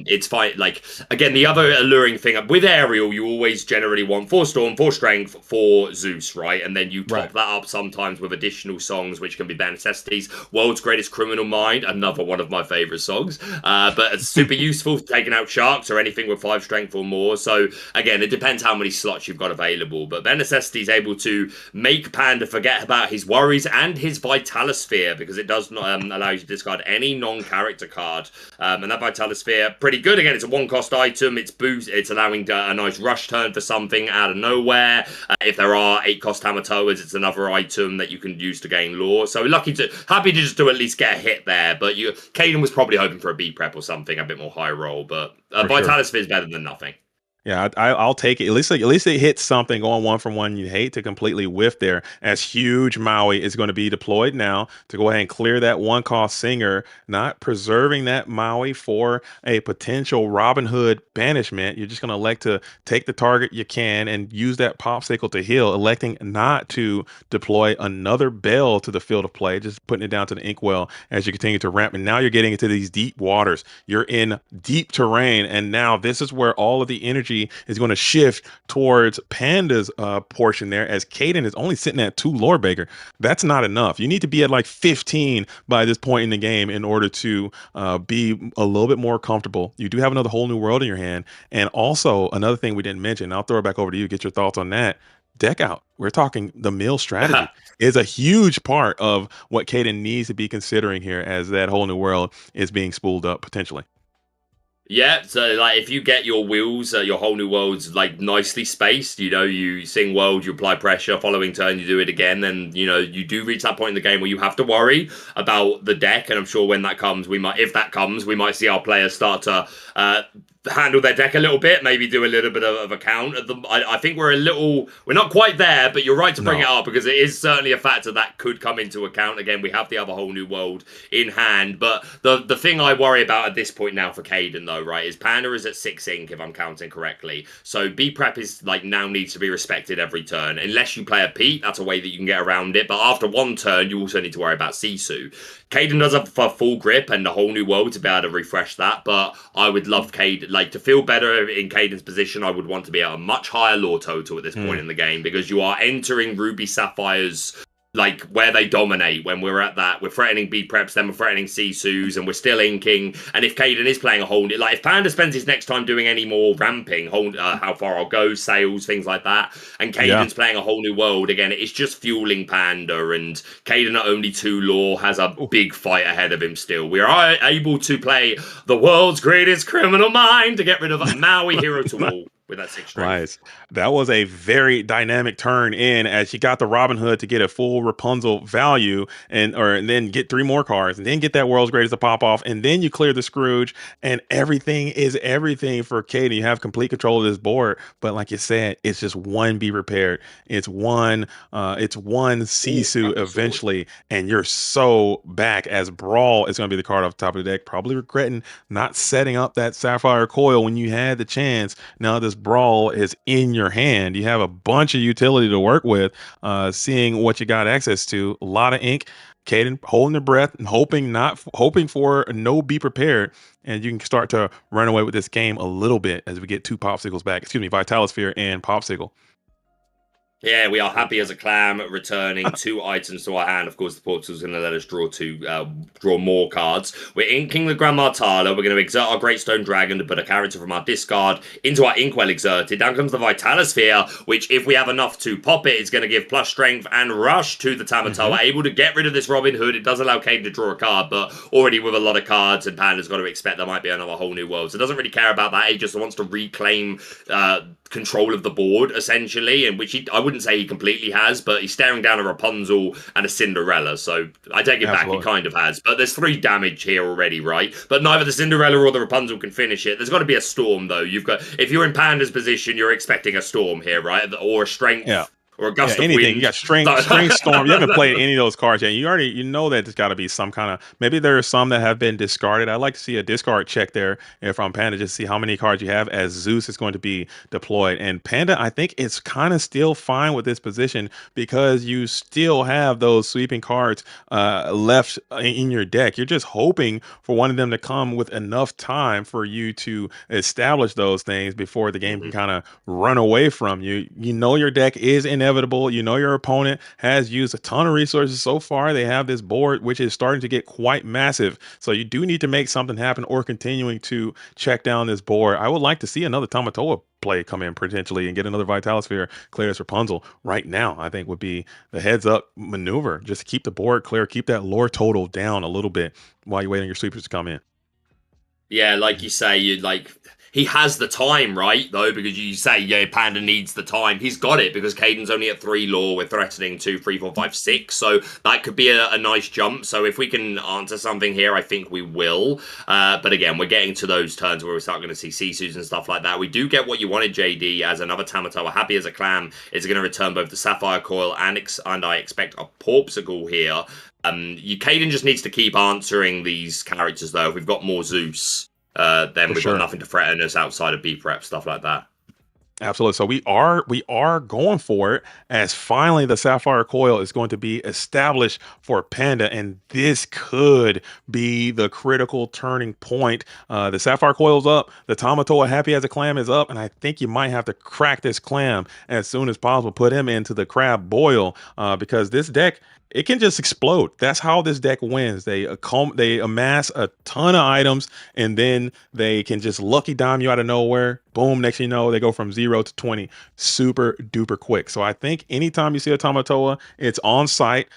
It's fine. Like again, the other alluring thing with Aerial, you always generally want 4 Storm, 4 Strength, 4 Zeus, right? And then you top that up sometimes with additional songs, which can be bare necessities. World's Greatest Criminal Mind, another one of my favorite songs, but it's super useful for taking out sharks or anything with 5 Strength or more. So again, it depends how many slots you've got available, but bare necessity is able to make Panda forget about his worries and his Vitalosphere, because it does not allow you to discard any non-character card. And that Vitalosphere, pretty good. Again, it's a 1-cost item. It's allowing a nice rush turn for something out of nowhere. If there are 8-cost Hamatoas, it's another item that you can use to gain lore. So happy to just to at least get a hit there. But Caden was probably hoping for a B prep or something, a bit more high roll. But Vitalosphere is better than nothing. Yeah, I'll take it. At least it hits something going 1-for-1. You'd hate to completely whiff there, as huge Maui is going to be deployed now to go ahead and clear that 1-cost Singer, not preserving that Maui for a potential Robin Hood banishment. You're just going to elect to take the target you can and use that Popsicle to heal, electing not to deploy another Bell to the field of play, just putting it down to the Inkwell as you continue to ramp. And now you're getting into these deep waters. You're in deep terrain, and now this is where all of the energy is going to shift towards Panda's portion there, as Caden is only sitting at 2 Lorebaker. That's not enough. You need to be at like 15 by this point in the game in order to be a little bit more comfortable. You do have another Whole New World in your hand. And also another thing we didn't mention, I'll throw it back over to you, get your thoughts on that. Deck out. We're talking the mill strategy is a huge part of what Caden needs to be considering here, as that Whole New World is being spooled up potentially. Yeah, so like if you get your wheels, your Whole New Worlds like nicely spaced, you sing world, you apply pressure, following turn you do it again, then you do reach that point in the game where you have to worry about the deck. And I'm sure when that comes, if that comes, we might see our players start to handle their deck a little bit, maybe do a little bit of a count at them. I think we're not quite there, but you're right to bring it up, because it is certainly a factor that could come into account. Again, we have the other Whole New World in hand, but the thing I worry about at this point now for Caden though, right, is Panda is at 6 ink if I'm counting correctly. So B prep is like now needs to be respected every turn. Unless you play a Pete, that's a way that you can get around it. But after 1 turn, you also need to worry about Sisu. Caden does have a full grip and the Whole New World to be able to refresh that, but I would love Caden, like to feel better in Caden's position. I would want to be at a much higher lore total at this point in the game, because you are entering Ruby Sapphire's like where they dominate. When we're at that, we're threatening B preps, then we're threatening Sisus, and we're still inking. And if Caden is playing a whole, like if Panda spends his next time doing any more ramping, How Far I'll Go, sales, things like that, and Caden's playing a Whole New World again, it's just fueling Panda. And Caden at only 2 lore has a big fight ahead of him still. We are able to play the world's greatest criminal mind to get rid of a Maui hero to all with that 6 strength. Nice. That was a very dynamic turn in, as she got the Robin Hood to get a full Rapunzel value, and then get 3 more cards, and then get that World's Greatest to pop off, and then you clear the Scrooge, and everything is everything for Katie. You have complete control of this board, but like you said, it's just one Be Prepared. It's one Sisu eventually, and you're so back, as Brawl is going to be the card off the top of the deck, probably regretting not setting up that Sapphire Coil when you had the chance. Now this Brawl is in your hand. You have a bunch of utility to work with, seeing what you got access to. A lot of ink. Caden holding their breath and hoping for no Be Prepared, and you can start to run away with this game a little bit as we get 2 Popsicles back. Excuse me, Vitalosphere and Popsicle. Yeah, we are happy as a clam, returning 2 items to our hand. Of course, the portal's going to let us draw more cards. We're inking the Grand Martala. We're going to exert our Greatstone Dragon to put a character from our discard into our Inkwell exerted. Down comes the Vitalosphere, which, if we have enough to pop it, is going to give plus strength and rush to the Tamatoa. Able to get rid of this Robin Hood. It does allow Caden to draw a card, but already with a lot of cards, and Panda's got to expect there might be another whole new world. So it doesn't really care about that. He just wants to reclaim control of the board, essentially, and which I wouldn't say he completely has, but he's staring down a Rapunzel and a Cinderella, so I take it back, he kind of has. But there's 3 damage here already, right? But neither the Cinderella or the Rapunzel can finish it. There's got to be a storm, though. If you're in Panda's position, you're expecting a storm here, right? Or a strength. Yeah. Or a gust of anything. wind. You got strength storm. You haven't played any of those cards yet. You know that there's got to be some kind of, maybe there are some that have been discarded. I'd like to see a discard check there if I'm Panda, just see how many cards you have, as Zeus is going to be deployed. And Panda, I think it's kind of still fine with this position because you still have those sweeping cards left in your deck. You're just hoping for one of them to come with enough time for you to establish those things before the game can kind of run away from you. You know your deck is inevitable. You know your opponent has used a ton of resources so far. They have this board which is starting to get quite massive, so you do need to make something happen or continuing to check down this board. I would like to see another Tamatoa play come in potentially and get another Vitalosphere, clear this Rapunzel right now. I think would be the heads up maneuver, just to keep the board clear, keep that lore total down a little bit while you wait on your sweepers to come in. Yeah, like you say, he has the time, right, though, because you say, yeah, Panda needs the time. He's got it because Caden's only at 3 lore. We're threatening 2, 3, 4, 5, 6. So that could be a nice jump. So if we can answer something here, I think we will. But again, we're getting to those turns where we start going to see Sisus and stuff like that. We do get what you wanted, JD, as another Tamatoa. Happy as a clam is going to return both the Sapphire Coil and I expect a Porpsicle here. Caden just needs to keep answering these characters, though. If we've got more Zeus, then we've got nothing to threaten us outside of B-Prep, stuff like that. Absolutely. So we are going for it, as finally the Sapphire Coil is going to be established for Panda, and this could be the critical turning point. The Sapphire Coil's up, the Tamatoa Happy as a Clam is up, and I think you might have to crack this clam as soon as possible, put him into the crab boil, because this deck, it can just explode. That's how this deck wins. They amass a ton of items, and then they can just lucky dime you out of nowhere. Boom, next thing you know, they go from 0 to 20 super duper quick. So I think anytime you see a Tamatoa, it's on site.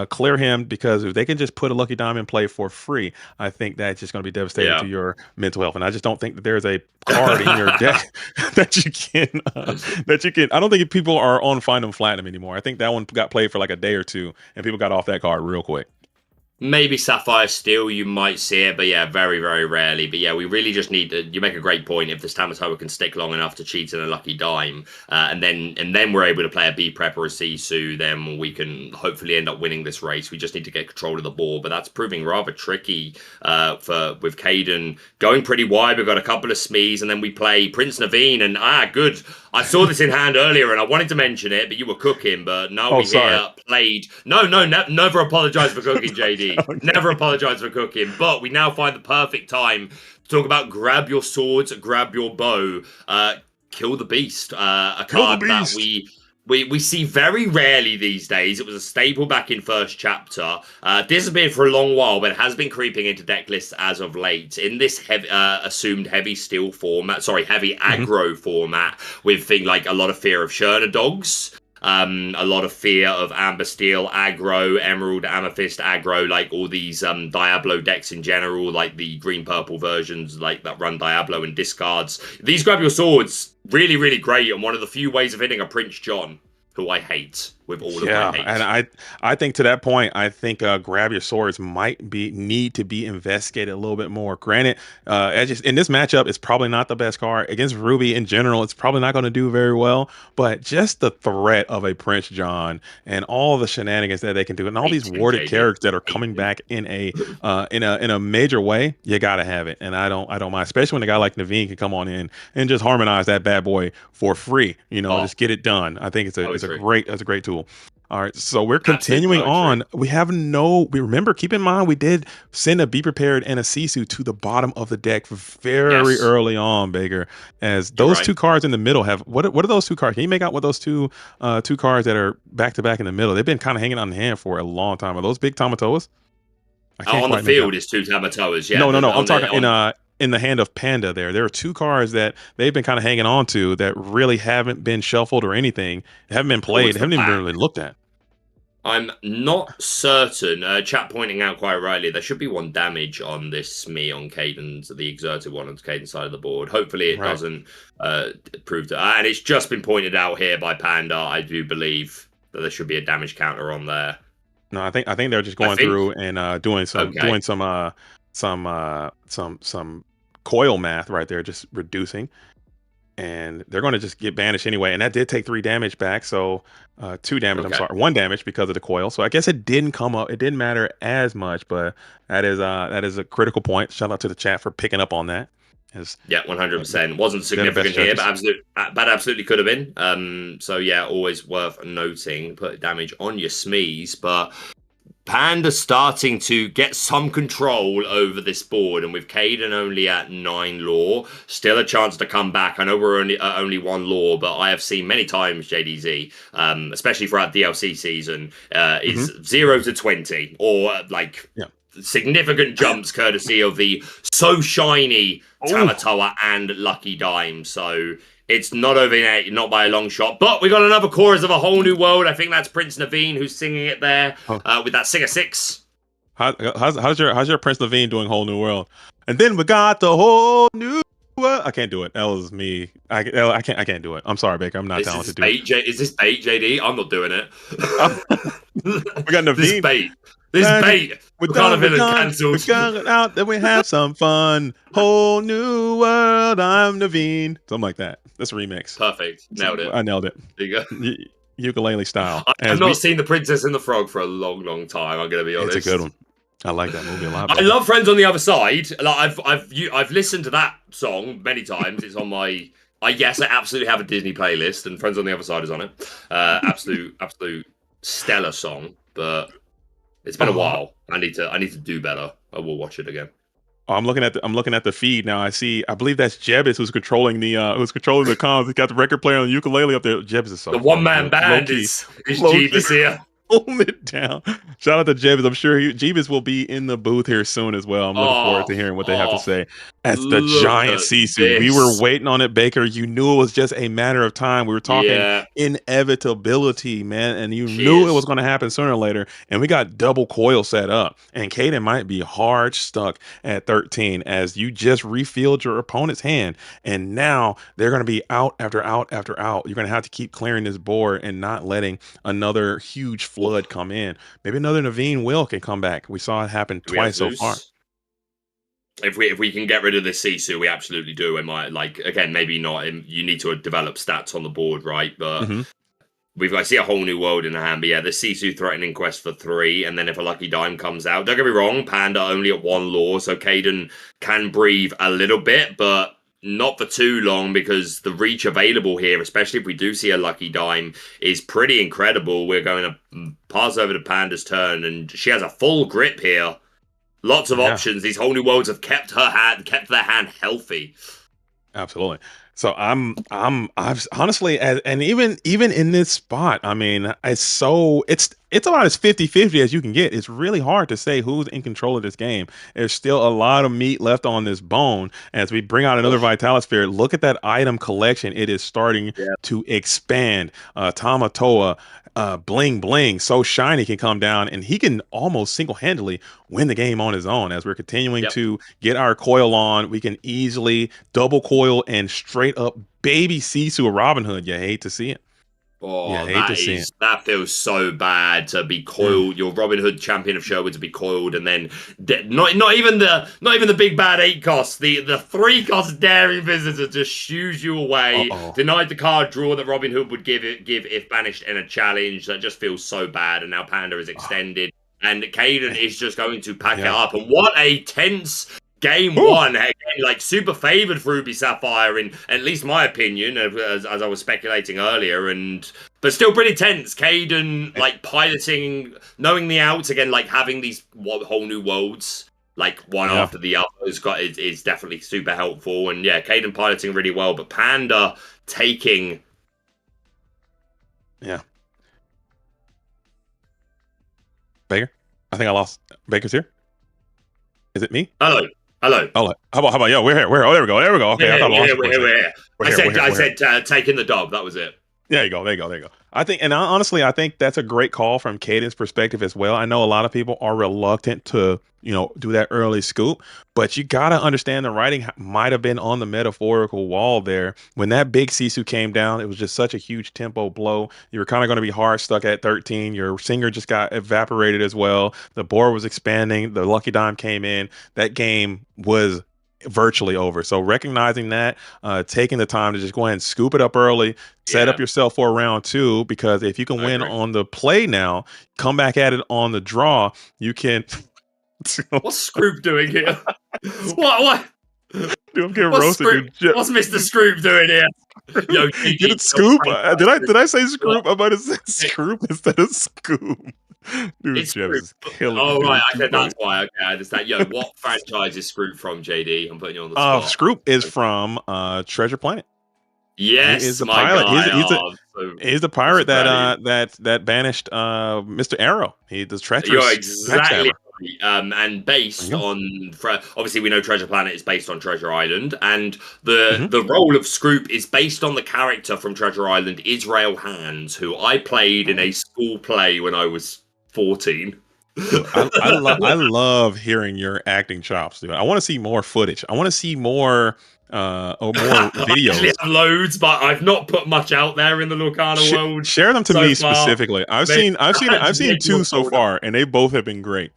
Clear him, because if they can just put a lucky dime in play for free, I think that's just going to be devastating to your mental health. And I just don't think that there's a card in your deck that you can. I don't think people are on Find 'em Platinum anymore. I think that one got played for like a day or two, and people got off that card real quick. Maybe Sapphire Steel, you might see it, but yeah, very, very rarely. But yeah, we really just need to, you make a great point. If this Tamatoa can stick long enough to cheat in a lucky dime, and then we're able to play a B-Prep or a Sisu, then we can hopefully end up winning this race. We just need to get control of the board, but that's proving rather tricky with Caden going pretty wide. We've got a couple of Smees, and then we play Prince Naveen, and good. I saw this in hand earlier, and I wanted to mention it, but you were cooking. But now played. Never apologize for cooking, JD. Okay. Never apologize for cooking. But we now find the perfect time to talk about grab your swords, grab your bow, kill the beast. A card that we see very rarely these days. It was a staple back in first chapter. Disappeared for a long while, but it has been creeping into deck lists as of late. In this assumed heavy steel format, heavy aggro format, with things like a lot of fear of Sherna dogs. A lot of fear of Amber Steel aggro, Emerald Amethyst aggro, like all these Diablo decks in general, like the green-purple versions like that run Diablo and discards. These grab your swords, really, really great, and one of the few ways of hitting a Prince John, who I hate with all of my hate. And I think to that point, I think grab your swords might need to be investigated a little bit more. Granted, in this matchup, it's probably not the best card. Against Ruby in general, it's probably not going to do very well. But just the threat of a Prince John and all the shenanigans that they can do, and all these warded characters that are coming back in a major way, you gotta have it. And I don't mind, especially when a guy like Naveen can come on in and just harmonize that bad boy for free. Just get it done. I think it's a great tool. All right, so we're continuing on. We remember, keep in mind, we did send a Be Prepared and a Sisu to the bottom of the deck very early on, Baker. As those two cards in the middle have, what are those two cards? Can you make out what those two cards that are back to back in the middle? They've been kind of hanging on the hand for a long time. Are those big Tamatoas? On the field is two Tamatoas, yeah. No. I'm talking in the hand of Panda there are two cards that they've been kind of hanging on to that really haven't been shuffled or anything, haven't been played, haven't even really looked at. I'm not certain. Chat pointing out quite rightly, there should be 1 damage on this Smee on Caden's, the exerted one on Caden's side of the board. Hopefully it doesn't prove to. And it's just been pointed out here by Panda. I do believe that there should be a damage counter on there. No, I think they're just going through and doing some coil math right there, just reducing, and they're going to just get banished anyway. And that did take 3 damage back, so 2 damage. I'm sorry, 1 damage because of the coil. So I guess it didn't come up. It didn't matter as much, but that is a critical point. Shout out to the chat for picking up on that. Yeah, 100%. Wasn't significant here, but absolutely could have been. So yeah, always worth noting. Put damage on your Smees, but Panda starting to get some control over this board, and with Caden only at 9 lore, still a chance to come back. I know we're only 1 lore, but I have seen many times JDZ, especially throughout DLC season, is 0 to 20 or significant jumps courtesy of the so shiny Tamatoa and Lucky Dime. So it's not over yet, not by a long shot. But we got another chorus of A Whole New World. I think that's Prince Naveen who's singing it there with that Singer 6. How's your Prince Naveen doing Whole New World? And then we got the whole new world. I can't do it. That was me. I can't do it. I'm sorry, Baker. I'm not talented to do it. Is this bait, JD? I'm not doing it. We got Naveen. This bait. We're cancelled. We're going out, then we have some fun. Whole new world. I'm Naveen. Something like that. That's a remix. Perfect. Nailed it. I nailed it. There you go. Ukulele style. I've not seen The Princess and the Frog for a long, long time. I'm going to be honest. It's a good one. I like that movie a lot. I love Friends on the Other Side. Like I've listened to that song many times. It's on my. I absolutely have a Disney playlist, and Friends on the Other Side is on it. Absolute stellar song, but it's been a while. I need to do better. I will watch it again. Oh, I'm looking at the feed now. I believe that's Jebus who's controlling the comms. He's got the record player on the ukulele up there. Jebus is so the one man band is Jeebus here. Hold it down. Shout out to Jebus. I'm sure Jeebus will be in the booth here soon as well. I'm looking forward to hearing what they have to say. As the giant Sisu, we were waiting on it, Baker. You knew it was just a matter of time. We were talking inevitability, man, and you knew it was going to happen sooner or later. And we got double coil set up, and Caden might be hard stuck at 13 as you just refilled your opponent's hand, and now they're going to be out after out after out. You're going to have to keep clearing this board and not letting another huge flood come in. Maybe another Naveen Will can come back. We saw it happen twice so far. If we can get rid of this Sisu, we absolutely do. It might, again, maybe not. You need to develop stats on the board, right? But I see A Whole New World in the hand. But yeah, the Sisu threatening quest for 3, and then if a Lucky Dime comes out, don't get me wrong, Panda only at 1 lore, so Caden can breathe a little bit, but not for too long, because the reach available here, especially if we do see a Lucky Dime, is pretty incredible. We're going to pass over to Panda's turn, and she has a full grip here. Lots of options. These Whole New Worlds have kept their hand healthy. Absolutely. So I've honestly, and even in this spot, I mean, it's about as 50-50 as you can get. It's really hard to say who's in control of this game. There's still a lot of meat left on this bone. As we bring out another Vitalisphere, look at that item collection. It is starting to expand. Tamatoa, Bling Bling, so shiny, can come down, and he can almost single-handedly win the game on his own. As we're continuing to get our coil on, we can easily double coil and straight up baby Sisu Robin Hood. You hate to see it. Oh, that feels so bad to be coiled. Your Robin Hood champion of Sherwood to be coiled, and then not even the big bad 8 cost, the 3 cost Daring Visitor just shoos you away. Denied the card draw that Robin Hood would give if banished in a challenge. That just feels so bad. And now Panda is extended, and Caden is just going to pack it up. And what a tense Game Ooh. one, again, like super favored for Ruby Sapphire in at least my opinion, as I was speculating earlier, but still pretty tense. Caden like piloting, knowing the outs again, like having these whole new worlds, like one after the other, is definitely super helpful. And yeah, Caden piloting really well, but Panda taking. Yeah. Baker, I think I lost. Baker's here. Is it me? Hello. Oh, how about yo? We're here. Oh, there we go. Okay, I thought I lost you. We're here. I said taking the dub. That was it. There you go. I think, and honestly, I think that's a great call from Caden's perspective as well. I know a lot of people are reluctant to, do that early scoop, but you got to understand the writing might have been on the metaphorical wall there. When that big Sisu came down, it was just such a huge tempo blow. You were kind of going to be hard stuck at 13. Your singer just got evaporated as well. The board was expanding. The lucky dime came in. That game was virtually over. So recognizing that, taking the time to just go ahead and scoop it up early, set up yourself for round 2, because if you can win on the play now, come back at it on the draw, you can. What's Scroop doing here? What? Dude, I'm getting roasted. What's Mr. Scroop doing here? Yo, get it, Scoop. Did I say Scroop? I might have said Scroop instead of Scoop. Dude, it's Jeff is killing. Oh, right. Okay, that's why. Okay, I understand. Yo, what franchise is Scroop from, JD? I'm putting you on the spot. Scroop is from Treasure Planet. Yes, he is the pilot. He's the pirate that banished Mr. Arrow. He does treacherous. You're exactly. And based on, obviously we know Treasure Planet is based on Treasure Island, and the role of Scroop is based on the character from Treasure Island, Israel Hands, who I played in a school play when I was 14. I love hearing your acting chops, dude. I want to see more footage. I want to see more videos. I have loads, but I've not put much out there in the Lorcana world. Share them to me specifically. I've seen 2 so far, and they both have been great.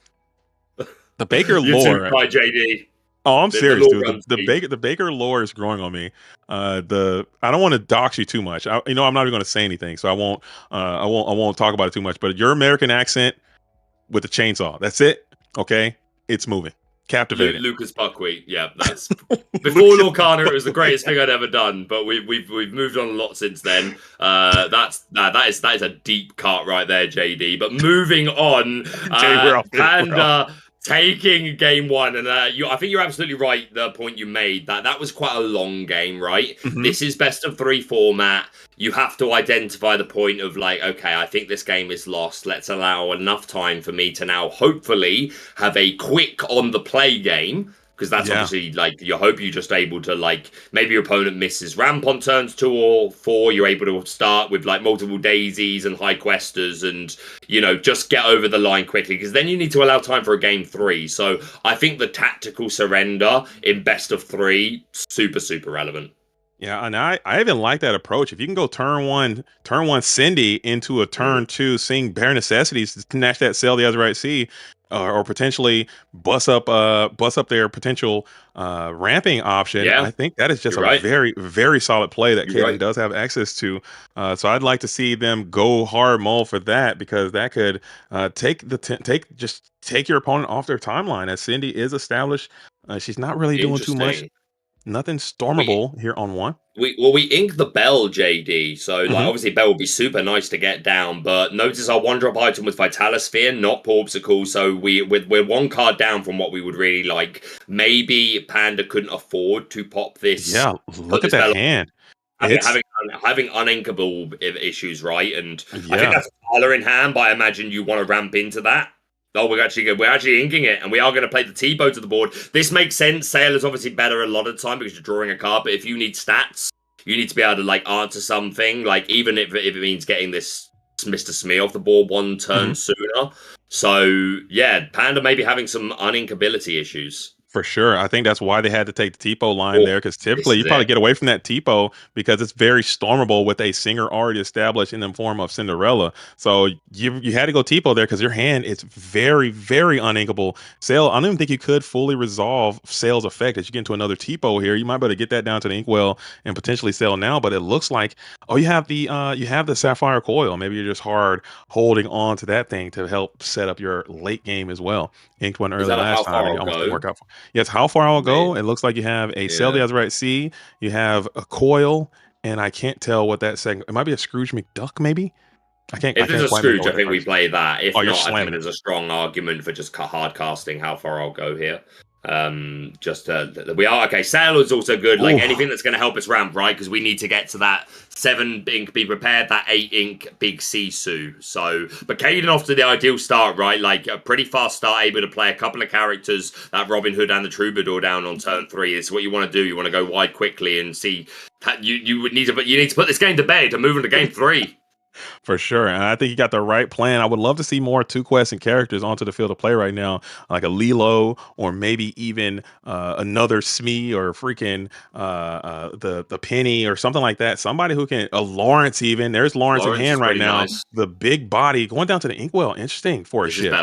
The Baker lore by JD. Oh, I'm serious, dude. The Baker lore is growing on me. I don't want to dox you too much. I'm not even going to say anything, so I won't talk about it too much. But your American accent with the chainsaw, that's it. Okay, it's moving. Captivating. Lucas Buckwheat, yeah, that's before Lorcana. It was the greatest thing I'd ever done, but we've moved on a lot since then. That is a deep cut right there, JD. But moving on, Panda taking game 1, and I think you're absolutely right. The point you made that was quite a long game, right? This is best of 3 format. You have to identify the point of like, okay, I think this game is lost. Let's allow enough time for me to now hopefully have a quick on the play game. Because that's obviously like you hope you're just able to like maybe your opponent misses ramp on turns 2 or 4. You're able to start with like multiple daisies and high questers and just get over the line quickly, because then you need to allow time for a game 3. So I think the tactical surrender in best of 3 super relevant. Yeah, and I even like that approach. If you can go turn one Cindy into a turn 2 seeing bare necessities to snatch that Sail the Azurite Sea, or potentially bust up their potential ramping option. Yeah. I think that is just a very, very solid play that Kaden does have access to. So I'd like to see them go hard mole for that, because that could take your opponent off their timeline, as Cindy is established. She's not really doing too much. Nothing stormable here on 1. We ink the Bell, JD. So like obviously Bell would be super nice to get down, but notice our 1-drop item with Vitalosphere, not Porpsicle. So we're 1 card down from what we would really like. Maybe Panda couldn't afford to pop this. Yeah, look at that hand. Having uninkable issues, right? And I think that's color in hand, but I imagine you want to ramp into that. Oh, we're actually inking it, and we are going to play the T-bow to the board. This makes sense. Sail is obviously better a lot of the time because you're drawing a card, but if you need stats, you need to be able to like answer something, like even if it means getting this Mr. Smee off the board 1 turn sooner. So yeah, Panda may be having some uninkability issues. For sure. I think that's why they had to take the TPO line there, because typically you probably get away from that TPO because it's very stormable with a singer already established in the form of Cinderella. So you had to go TPO there because your hand is very, very uninkable. Sail, I don't even think you could fully resolve Sail's effect. As you get into another TPO here, you might be able to get that down to the Inkwell and potentially Sail now, but it looks like, you have the Sapphire Coil. Maybe you're just hard holding on to that thing to help set up your late game as well. Inked one early last time and it almost didn't work out for. Yes, how far I'll go. It looks like you have a Sail the Azurite Sea, you have a Coil, and I can't tell what that second. It might be a Scrooge McDuck, maybe. If there's a Scrooge, I think we play that. If not, I think it. there's a strong argument for just hard casting how far I'll go here. We are okay. Sail is also good. Like anything that's going to help us ramp, right? Because we need to get to that 7 ink, be prepared, that 8 ink big Sisu. So, but Caden off to the ideal start, right? Like a pretty fast start, able to play a couple of characters, that Robin Hood and the Troubadour down on turn 3. This is what you want to do. You want to go wide quickly and see. You need to put this game to bed and move into game 3. For sure. And I think you got the right plan. I would love to see more 2-questing characters onto the field of play right now, like a Lilo or maybe even another Smee or freaking the Penny or something like that. Somebody who can, a Lawrence even. There's Lawrence in hand right now. Nice. The big body going down to the Inkwell. Interesting for a ship.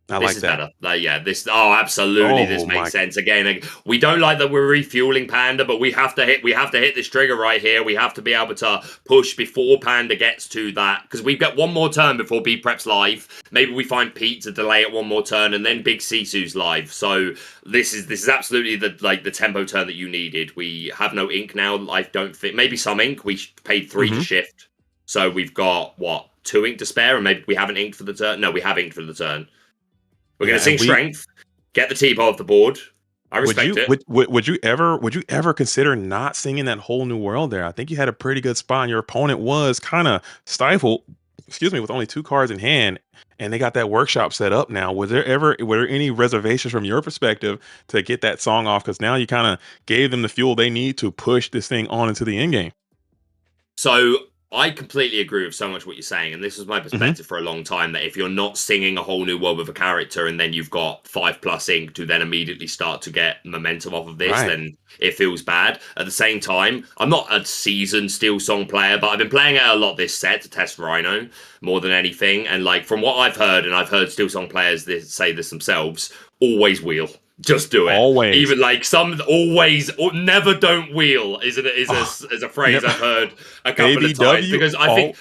I like that. Better. Absolutely. This makes sense. Again, we don't like that we're refueling Panda, but we have to hit this trigger right here. We have to be able to push before Panda gets to that, because we've got one more turn before B Prep's live. Maybe we find Pete to delay it one more turn, and then Big Sisu's live. So this is absolutely the tempo turn that you needed. We have no ink now. Life don't fit. Maybe some ink. We paid 3 to shift, so we've got 2 ink to spare, and maybe we haven't inked for the turn. No, we have inked for the turn. We're going to sing Strength, get the T-Bow off the board. I respect it. Would you ever consider not singing that Whole New World there? I think you had a pretty good spot, and your opponent was kind of stifled, with only 2 cards in hand, and they got that workshop set up now. Were there any reservations from your perspective to get that song off? Because now you kind of gave them the fuel they need to push this thing on into the end game. So I completely agree with so much what you're saying, and this was my perspective for a long time, that if you're not singing a whole new world with a character and then you've got 5+ ink to then immediately start to get momentum off of this, then it feels bad. At the same time, I'm not a seasoned Steel Song player, but I've been playing it a lot this set to test Rhino more than anything, and from what I've heard, and I've heard Steel Song players say this themselves, always wheel. Just do it. Always. Even some always or never don't wheel is a phrase I've heard a couple of times, because I think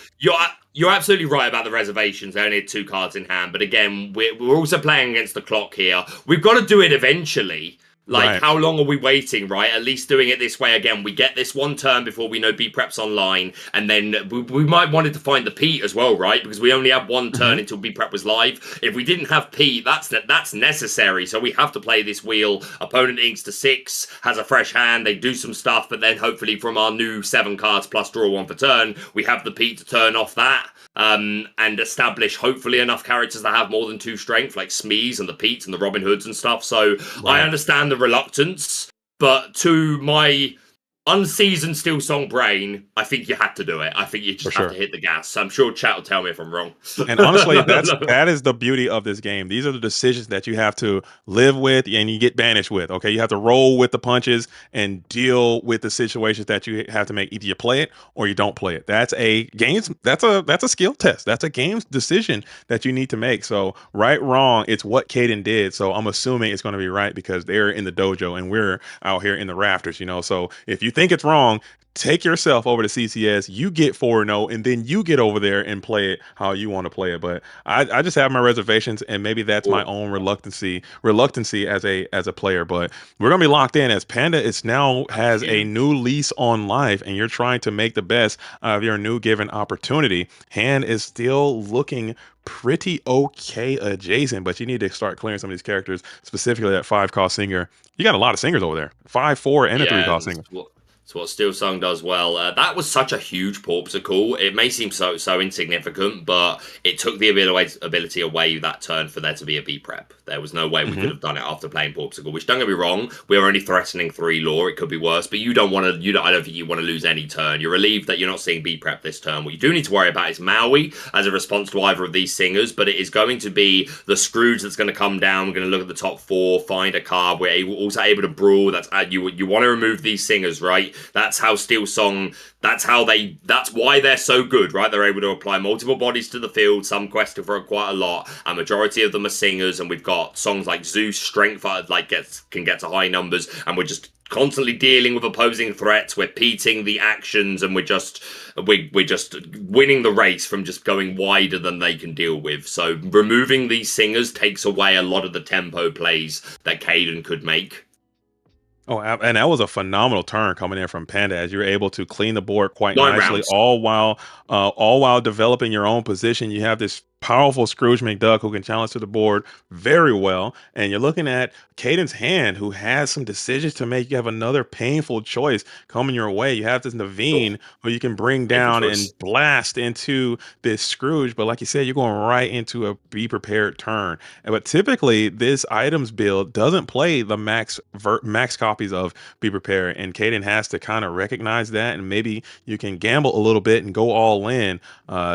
you're absolutely right about the reservations. They only had 2 cards in hand, but again, we're also playing against the clock here. We've got to do it eventually. How long are we waiting, right? At least doing it this way again. We get this 1 turn before we know B Prep's online, and then we might wanted to find the Pete as well, right? Because we only have 1 turn until B Prep was live. If we didn't have Pete, that's necessary. So we have to play this wheel. Opponent inks to 6, has a fresh hand. They do some stuff, but then hopefully from our new 7 cards plus draw 1 for turn, we have the Pete to turn off that. And establish hopefully enough characters that have more than 2 strength, like Smees and the Petes and the Robin Hoods and stuff. So I understand the reluctance, but to my unseasoned Steel Song brain, I think you had to do it. I think you just have to hit the gas. I'm sure chat will tell me if I'm wrong. And honestly, that is the beauty of this game. These are the decisions that you have to live with and you get banished with. Okay, you have to roll with the punches and deal with the situations that you have to make. Either you play it or you don't play it. That's a skill test. That's a game's decision that you need to make. So right, wrong, it's what Caden did. So I'm assuming it's going to be right because they're in the dojo and we're out here in the rafters. So if you think it's wrong, take yourself over to CCS, you get 4-0, and then you get over there and play it how you want to play it. But I just have my reservations, and maybe that's my own reluctancy as a player. But we're gonna be locked in as Panda has a new lease on life, and you're trying to make the best of your new given opportunity. Hand is still looking pretty okay adjacent, but you need to start clearing some of these characters, specifically that 5-cost singer. You got a lot of singers over there, 5, 4, and a 3-cost singer. It's what Steel Song does well. That was such a huge Porpsicle. It may seem so insignificant, but it took the ability away that turn for there to be a B Prep. There was no way we could have done it after playing Porpsicle, which, don't get me wrong, we were only threatening 3 lore. It could be worse, but I don't think you want to lose any turn. You're relieved that you're not seeing B Prep this turn. What you do need to worry about is Maui as a response to either of these singers, but it is going to be the Scrooge that's going to come down. We're going to look at the top 4, find a card. We're also able to brawl. That's you want to remove these singers, right? That's how Steel Song, that's why they're so good, right? They're able to apply multiple bodies to the field, some questing for quite a lot. A majority of them are singers, and we've got got songs like Zeus, Strength, like can get to high numbers, and we're just constantly dealing with opposing threats. We're peating the actions, and we're just winning the race from just going wider than they can deal with. So removing these singers takes away a lot of the tempo plays that Caden could make. Oh, and that was a phenomenal turn coming in from Panda, as you were able to clean the board quite 9 nicely, rounds. all while developing your own position. You have this powerful Scrooge McDuck who can challenge to the board very well, and you're looking at Caden's hand, who has some decisions to make. You have another painful choice coming your way. You have this Naveen who you can bring down and blast into this Scrooge, but like you said, you're going right into a be prepared turn. But typically, this items build doesn't play the max copies of Be Prepared, and Caden has to kind of recognize that, and maybe you can gamble a little bit and go all in,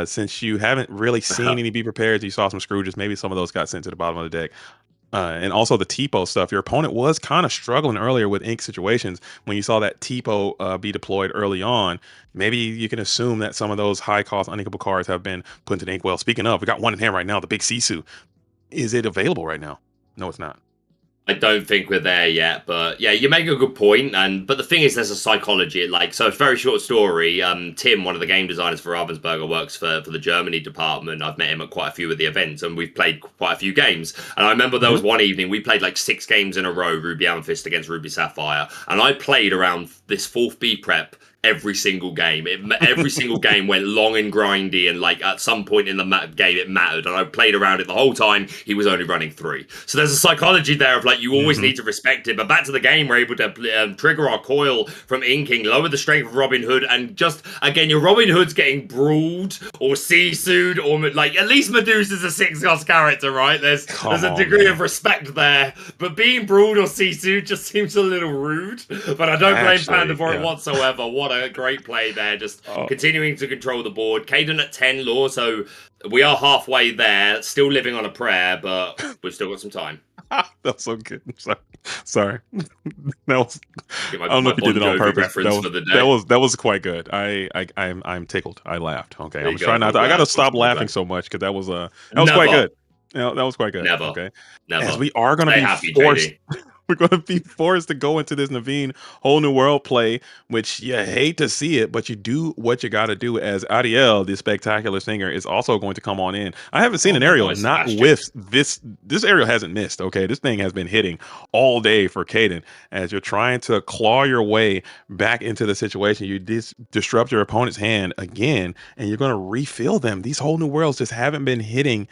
since you haven't really seen any Be Prepared. You saw some Scrooges, maybe some of those got sent to the bottom of the deck. And also the TPO stuff. Your opponent was kind of struggling earlier with ink situations. When you saw that TPO be deployed early on, maybe you can assume that some of those high-cost uninkable cards have been put into the ink well. Speaking of, we got one in hand right now, the big Sisu. Is it available right now? No, it's not. I don't think we're there yet, but yeah, you make a good point. But the thing is, there's a psychology. So a very short story. Tim, one of the game designers for Ravensburger, works for the Germany department. I've met him at quite a few of the events, and we've played quite a few games. And I remember there was one evening we played like 6 games in a row, Ruby Amethyst against Ruby Sapphire, and I played around this 4th B prep every single game. Every single game went long and grindy, and like at some point in the game it mattered, and I played around it the whole time. He was only running 3. So there's a psychology there of like, you always need to respect it. But back to the game, we're able to trigger our coil from inking, lower the strength of Robin Hood, and just again, your Robin Hood's getting brawled or Sisu'd, or like at least Medusa's a 6-cost character, right? There's a degree of respect there, but being brawled or Sisu just seems a little rude. But I don't blame Panda for it whatsoever. What a great play there, just continuing to control the board. Caden at 10 lore, so we are halfway there, still living on a prayer, but we've still got some time. That's so good. Sorry. That was, I don't know if you did it on purpose. That was quite good. I'm tickled. I laughed. Okay, I'm trying not to. I gotta stop laughing so much, because that was quite good. That was quite good. Never. Okay. Never. As we are gonna be forced. We're going to be forced to go into this Naveen Whole New World play, which you hate to see it, but you do what you got to do, as Ariel, the spectacular singer, is also going to come on in. I haven't seen an aerial not with this. This aerial hasn't missed. Okay, this thing has been hitting all day for Caden, as you're trying to claw your way back into the situation. You disrupt your opponent's hand again, and you're going to refill them. These Whole New Worlds just haven't been hitting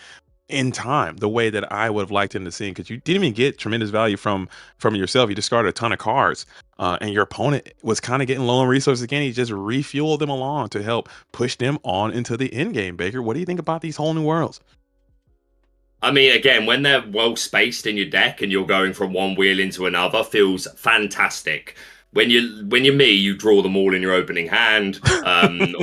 in time the way that I would have liked him to see, because you didn't even get tremendous value from yourself. You discarded a ton of cards, and your opponent was kind of getting low on resources again. He just refueled them along to help push them on into the end game. Baker, what do you think about these Whole New Worlds? I mean, again, when they're well spaced in your deck and you're going from one wheel into another, feels fantastic. When you're me, you draw them all in your opening hand,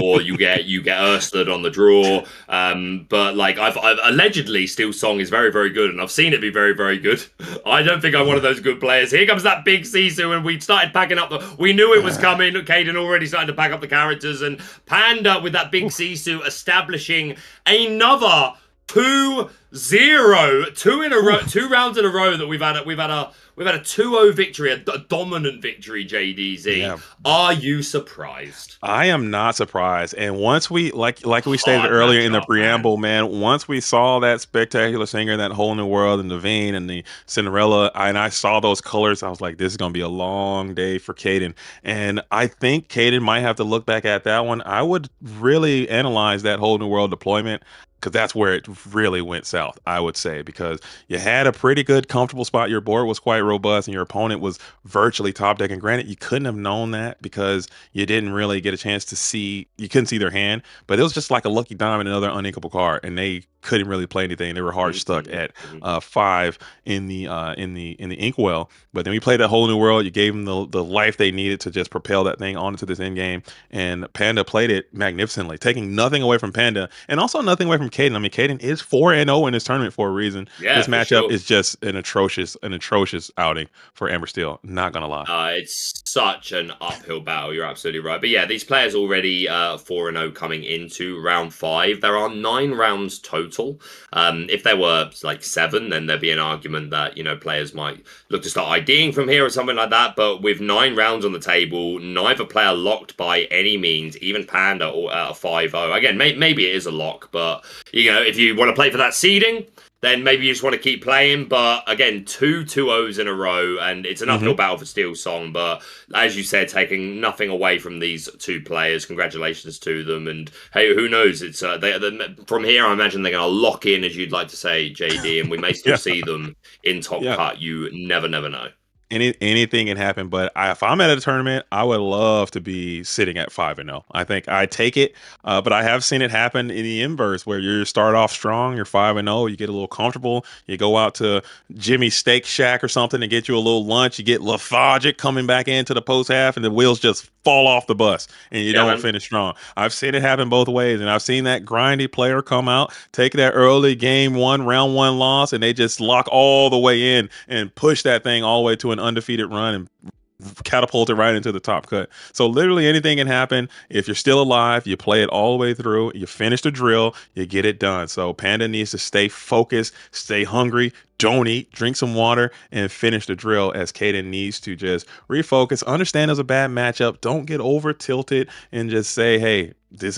or you get Ursted on the draw. But like I've allegedly, Steel Song is very, very good, and I've seen it be very, very good. I don't think I'm one of those good players. Here comes that big Sisu, and we started packing up we knew it was coming. Caden already started to pack up the characters, and Panda with that big Sisu establishing another 2-0, 2 rounds in a row that we've had a 2-0 victory, a dominant victory, JDZ. Yeah. Are you surprised? I am not surprised. And once we, like we stated earlier in the preamble, man, once we saw that spectacular singer, that Whole New World, and the Vane and the Cinderella, and I saw those colors, I was like, this is going to be a long day for Caden. And I think Caden might have to look back at that one. I would really analyze that Whole New World deployment, because that's where it really went south, I would say, because you had a pretty good, comfortable spot. Your board was quite robust, and your opponent was virtually top deck. And granted, you couldn't have known that because you didn't really get a chance to see, you couldn't see their hand, but it was just like a lucky dime and another uninkable card, and they couldn't really play anything. They were hard stuck at 5 in the inkwell. But then we played that Whole New World. You gave them the life they needed to just propel that thing on into this end game, and Panda played it magnificently, taking nothing away from Panda and also nothing away from Caden. I mean, Caden is 4-0 in this tournament for a reason. Yeah, this matchup is just an atrocious outing for Amber Steel. Not gonna lie. It's such an uphill battle. You're absolutely right. But yeah, these players already 4-0 coming into round 5. There are 9 rounds total. If there were like 7, then there'd be an argument that, you know, players might look to start IDing from here or something like that. But with 9 rounds on the table, neither player locked by any means, even Panda or 5-0. Again, maybe it is a lock, but you know, if you want to play for that seeding, then maybe you just want to keep playing. But again, 2 2-0s in a row, and it's an uphill battle for Steel Song. But as you said, taking nothing away from these 2 players, congratulations to them. And hey, who knows? It's from here, I imagine they're going to lock in, as you'd like to say, JD, and we may still see them in top cut. You never know. Anything can happen, but if I'm at a tournament, I would love to be sitting at 5-0. I think I take it, but I have seen it happen in the inverse where you start off strong, you're 5-0, you get a little comfortable, you go out to Jimmy's Steak Shack or something and get you a little lunch, you get lethargic coming back into the post half, and the wheels just fall off the bus, and you don't finish strong. I've seen it happen both ways, and I've seen that grindy player come out, take that early game 1, round 1 loss, and they just lock all the way in and push that thing all the way to an undefeated run and catapult it right into the top cut. So literally anything can happen. If you're still alive, you play it all the way through, you finish the drill, you get it done. So Panda needs to stay focused, stay hungry, don't eat, drink some water, and finish the drill, as Kaden needs to just refocus, understand there's a bad matchup, don't get over tilted, and just say, hey,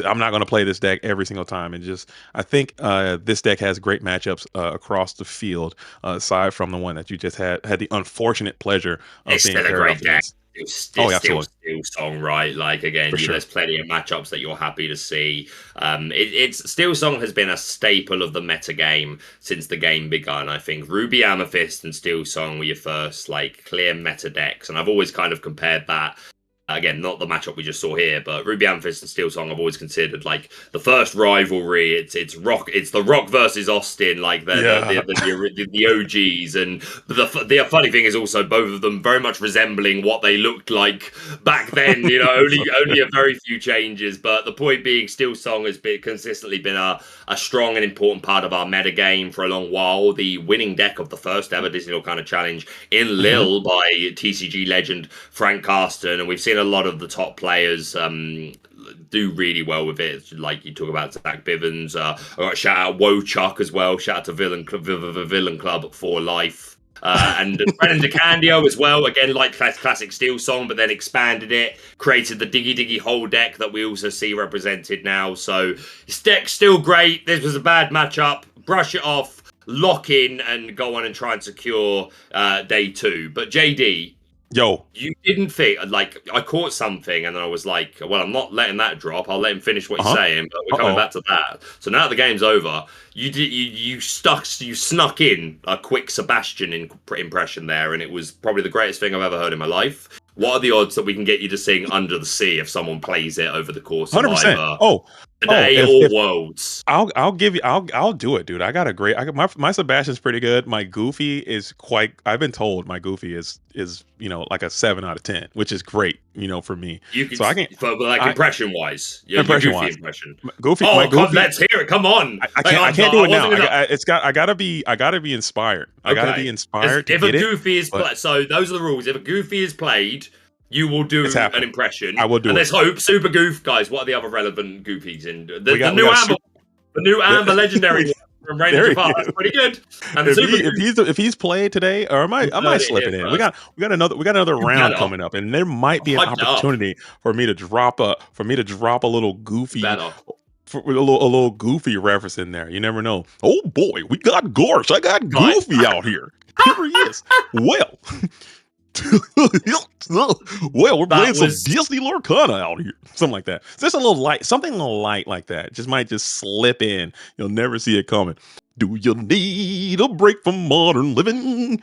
I'm not going to play this deck every single time. And just, I think this deck has great matchups across the field, aside from the one that you just had the unfortunate pleasure of it's being still a great deck. It's still Steel Song, right? Like, again, there's plenty of matchups that you're happy to see. It's Steel Song has been a staple of the meta game since the game begun. I think Ruby Amethyst and Steel Song were your first like clear meta decks, and I've always kind of compared that. Again, not the matchup we just saw here, but Ruby Amethyst and Steel Song I've always considered like the first rivalry. It's the Rock versus Austin, like the OGs. And the funny thing is also both of them very much resembling what they looked like back then. You know, only a very few changes. But the point being, Steel Song has consistently been a strong and important part of our meta game for a long while. The winning deck of the first ever Disney Lorcana Challenge in Lille by TCG legend Frank Carsten, and we've seen a lot of the top players do really well with it. Like you talk about Zach Bivens, shout out Wochuck as well. Shout out to Villain Club for life. And Brennan DeCandio as well, again, like classic Steel Song, but then expanded it, created the Diggy Hole deck that we also see represented now. So his deck's still great. This was a bad matchup. Brush it off, lock in, and go on and try and secure day 2. But JD, you didn't think, like, I caught something and then I was like, well, I'm not letting that drop. I'll let him finish what he's saying, but we're coming back to that. So now that the game's over, you snuck in a quick Sebastian impression there, and it was probably the greatest thing I've ever heard in my life. What are the odds that we can get you to sing Under the Sea if someone plays it over the course of 100%. either today or Worlds? I'll give you. I'll do it, dude. My Sebastian's pretty good. My Goofy is quite. I've been told my Goofy is like a 7 out of 10, which is great. For me. So I can, but like impression wise, Goofy. Oh, Goofy. Let's hear it. Come on. I can't do it now. I gotta be inspired. I gotta be inspired. If a Goofy is played, so those are the rules. If a Goofy is played, you will do an impression. I will do. And let's hope Super Goof, guys. What are the other relevant Goofies in the new Amber Legendary from Rain of Jafar? That's pretty good. And if he's played today, or I might slip it in. We got another round coming up, and there might be an opportunity for me to drop a little Goofy. For a little Goofy reference in there. You never know. Oh boy, we got Gorsh. I got Goofy out here. Here he is. Well. We're playing some Disney Lorcana out here. Something like that. Just something a little light like that. Just might just slip in. You'll never see it coming. Do you need a break from modern living?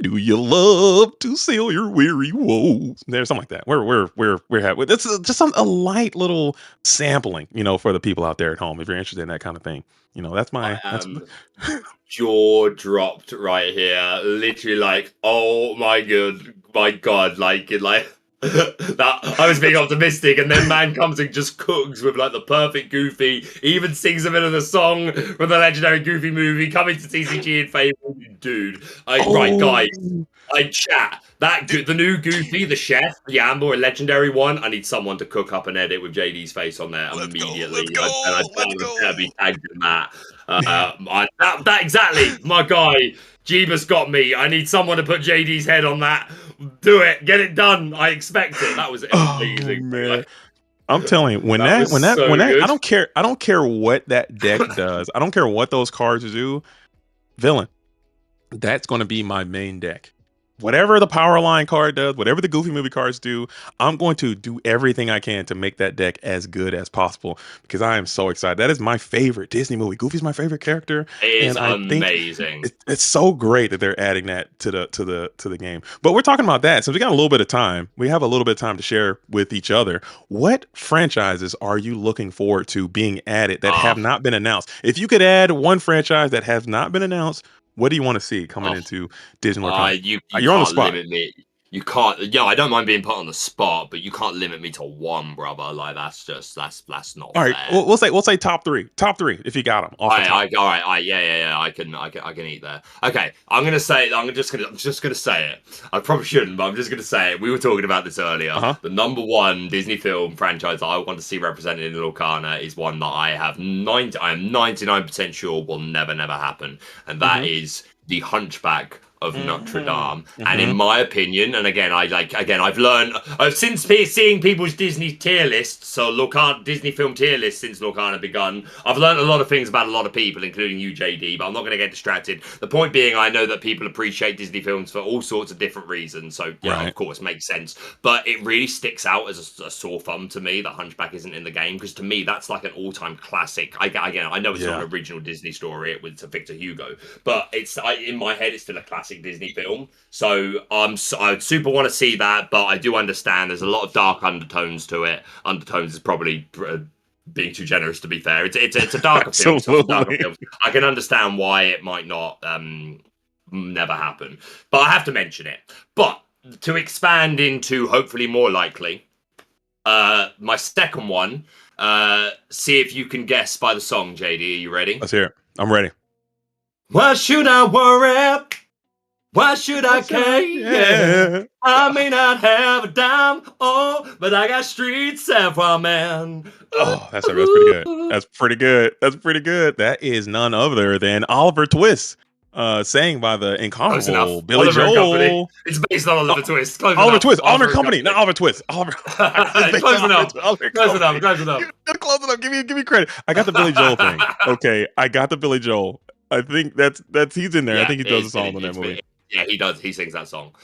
Do you love to sail your weary woes? There's something like that. We're having it's just a light little sampling, for the people out there at home. If you're interested in that kind of thing, that's my jaw dropped right here. Literally, like, oh my god, like That I was being optimistic, and then man comes and just cooks with like the perfect Goofy. He even sings a bit of the song from the legendary Goofy movie coming to TCG in favour. Dude, right, guys, I chat the new Goofy, the chef, the Amber, a legendary one. I need someone to cook up an edit with JD's face on there immediately. Let's go. I'd be tagged in that. That exactly, my guy. Jeebus got me. I need someone to put JD's head on that. Do it. Get it done. I expect it. That was amazing. Oh, man. I'm telling you, when I don't care what that deck does. I don't care what those cards do. Villain, that's going to be my main deck. Whatever the power line card does, whatever the Goofy movie cards do, I'm going to do everything I can to make that deck as good as possible because I am so excited. That is my favorite Disney movie. Goofy's my favorite character. It is amazing. It's so great that they're adding that to the game. But we're talking about that. So we got a little bit of time. We have a little bit of time to share with each other. What franchises are you looking forward to being added that have not been announced? If you could add one franchise that has not been announced, what do you want to see coming into Disney Lorcana? You're on the spot. Limit me. You can't. Yeah, I don't mind being put on the spot, but you can't limit me to one, brother. Like that's not. All right, fair. we'll say top three if you got them. All right, yeah. I can eat there. Okay, I'm just gonna say it. I probably shouldn't, but I'm just gonna say it. We were talking about this earlier. The number one Disney film franchise that I want to see represented in Lorcana is one that I am 99% sure will never happen, and that is the Hunchback of Notre Dame. And in my opinion, and again, I've learned since seeing people's Disney tier lists, so Lorcana Disney film tier lists since Lorcana begun, I've learned a lot of things about a lot of people, including you, JD, but I'm not going to get distracted. The point being, I know that people appreciate Disney films for all sorts of different reasons, so yeah, of course, makes sense. But it really sticks out as a sore thumb to me that Hunchback isn't in the game, because to me, that's like an all-time classic. I know it's not an original Disney story, it's a Victor Hugo, but in my head, it's still a classic Disney film, so I super want to see that, but I do understand there's a lot of dark undertones to it. Undertones is probably being too generous, to be fair. It's a darker film. I can understand why it might not never happen, but I have to mention it. But to expand into hopefully more likely, my second one, see if you can guess by the song. JD, are you ready? Let's hear it. I'm ready. Why should I worry? Why should I care? Yeah. I may not have a dime, but I got street Sapphire Man. That's pretty good. That's pretty good. That is none other than Oliver Twist, sang by the incomparable Billy Joel. It's based on Oliver Twist. Oliver Twist. Oliver Company, not Oliver Twist. Oliver. Close enough. Close enough. Give me credit. I got the Billy Joel thing. Okay, I got the Billy Joel. I think that's he's in there. Yeah, I think he does a song in that movie. Yeah, he does. He sings that song.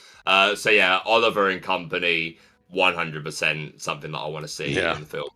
So yeah, Oliver and Company, 100% something that I want to see in the film.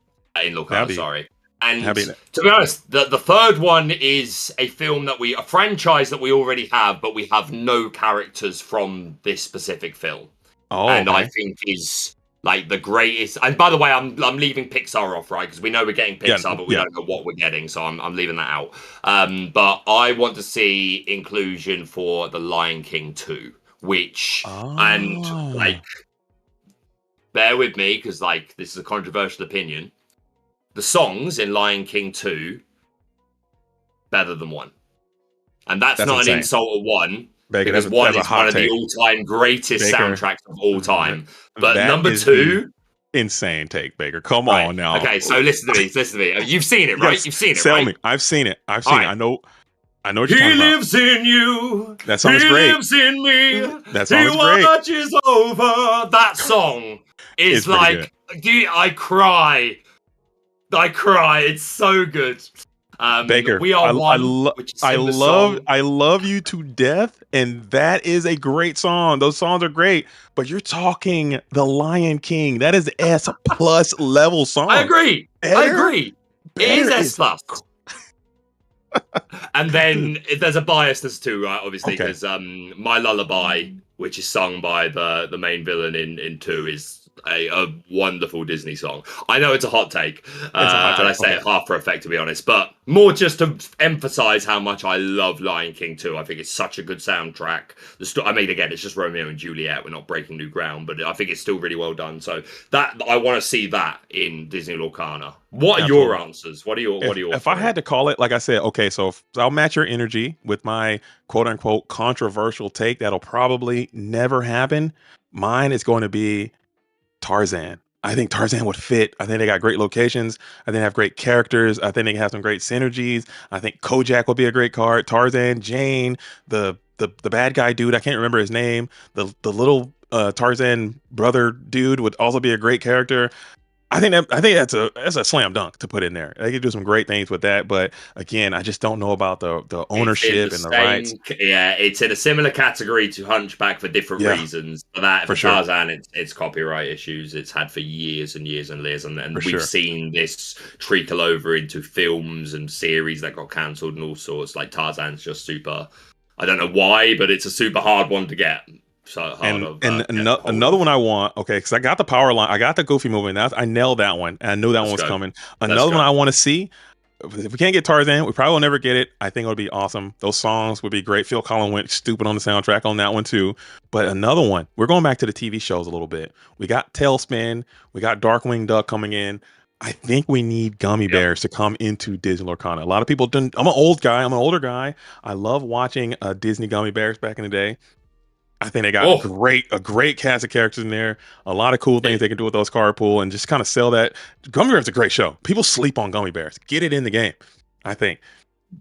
In Lorcana, sorry. And to be honest, the third one is a franchise that we already have, but we have no characters from this specific film. I think is like the greatest. And by the way, I'm leaving Pixar off, right? Because we know we're getting Pixar, but we don't know what we're getting, so I'm leaving that out. But I want to see inclusion for The Lion King 2, which and like bear with me because like this is a controversial opinion. The songs in Lion King 2 better than 1, and that's not insane. An insult at 1. Baker, because 1 is one of the all-time greatest soundtracks of all time. But number 2... Insane take, Baker. Come on now. Okay, so listen to me. You've seen it, right? Yes, you've seen it, tell right? me. I've seen it. I know what you're talking about. He lives in you. That song is great. He lives in me. That song is great. He watches over. That song is like... I cry. It's so good. Baker, we are one. I love you to death, and that is a great song. Those songs are great, but you're talking The Lion King. That is S+ level song. I agree. It is S+. And then there's a bias as too, right? Obviously, because My Lullaby, which is sung by the main villain in 2, is a wonderful Disney song. I know it's a hot take, and I say it half for effect, to be honest, but more just to emphasize how much I love Lion King 2. I think it's such a good soundtrack. I mean, again, it's just Romeo and Juliet. We're not breaking new ground, but I think it's still really well done. So that I want to see that in Disney Lorcana. What are your answers? What are your? If I had to call it, like I said, okay, so I'll match your energy with my quote unquote controversial take that'll probably never happen. Mine is going to be Tarzan. I think Tarzan would fit. I think they got great locations. I think they have great characters. I think they have some great synergies. I think Kojak would be a great card. Tarzan, Jane, the bad guy dude, I can't remember his name. The little Tarzan brother dude would also be a great character. I think that's a slam dunk to put in there. They could do some great things with that, but again, I just don't know about the ownership and the rights. Yeah, it's in a similar category to Hunchback for different reasons. For Tarzan, it's copyright issues. It's had for years and years and years, and we've seen this trickle over into films and series that got cancelled and all sorts. Like Tarzan's just super. I don't know why, but it's a super hard one to get. Another one I want, okay, because I got the power line, I got the Goofy movie, and I nailed that one, and I knew that one was coming. Another one I want to see. If we can't get Tarzan, we probably will never get it. I think it would be awesome. Those songs would be great. Phil Collins went stupid on the soundtrack on that one too. But another one, we're going back to the TV shows a little bit. We got Tailspin, we got Darkwing Duck coming in. I think we need gummy bears to come into Disney Lorcana. A lot of people didn't. I'm an older guy. I love watching Disney gummy bears back in the day. I think they got a great cast of characters in there. A lot of cool things they can do with those card pool and just kind of sell that. Gummy Bears is a great show. People sleep on Gummy Bears. Get it in the game, I think.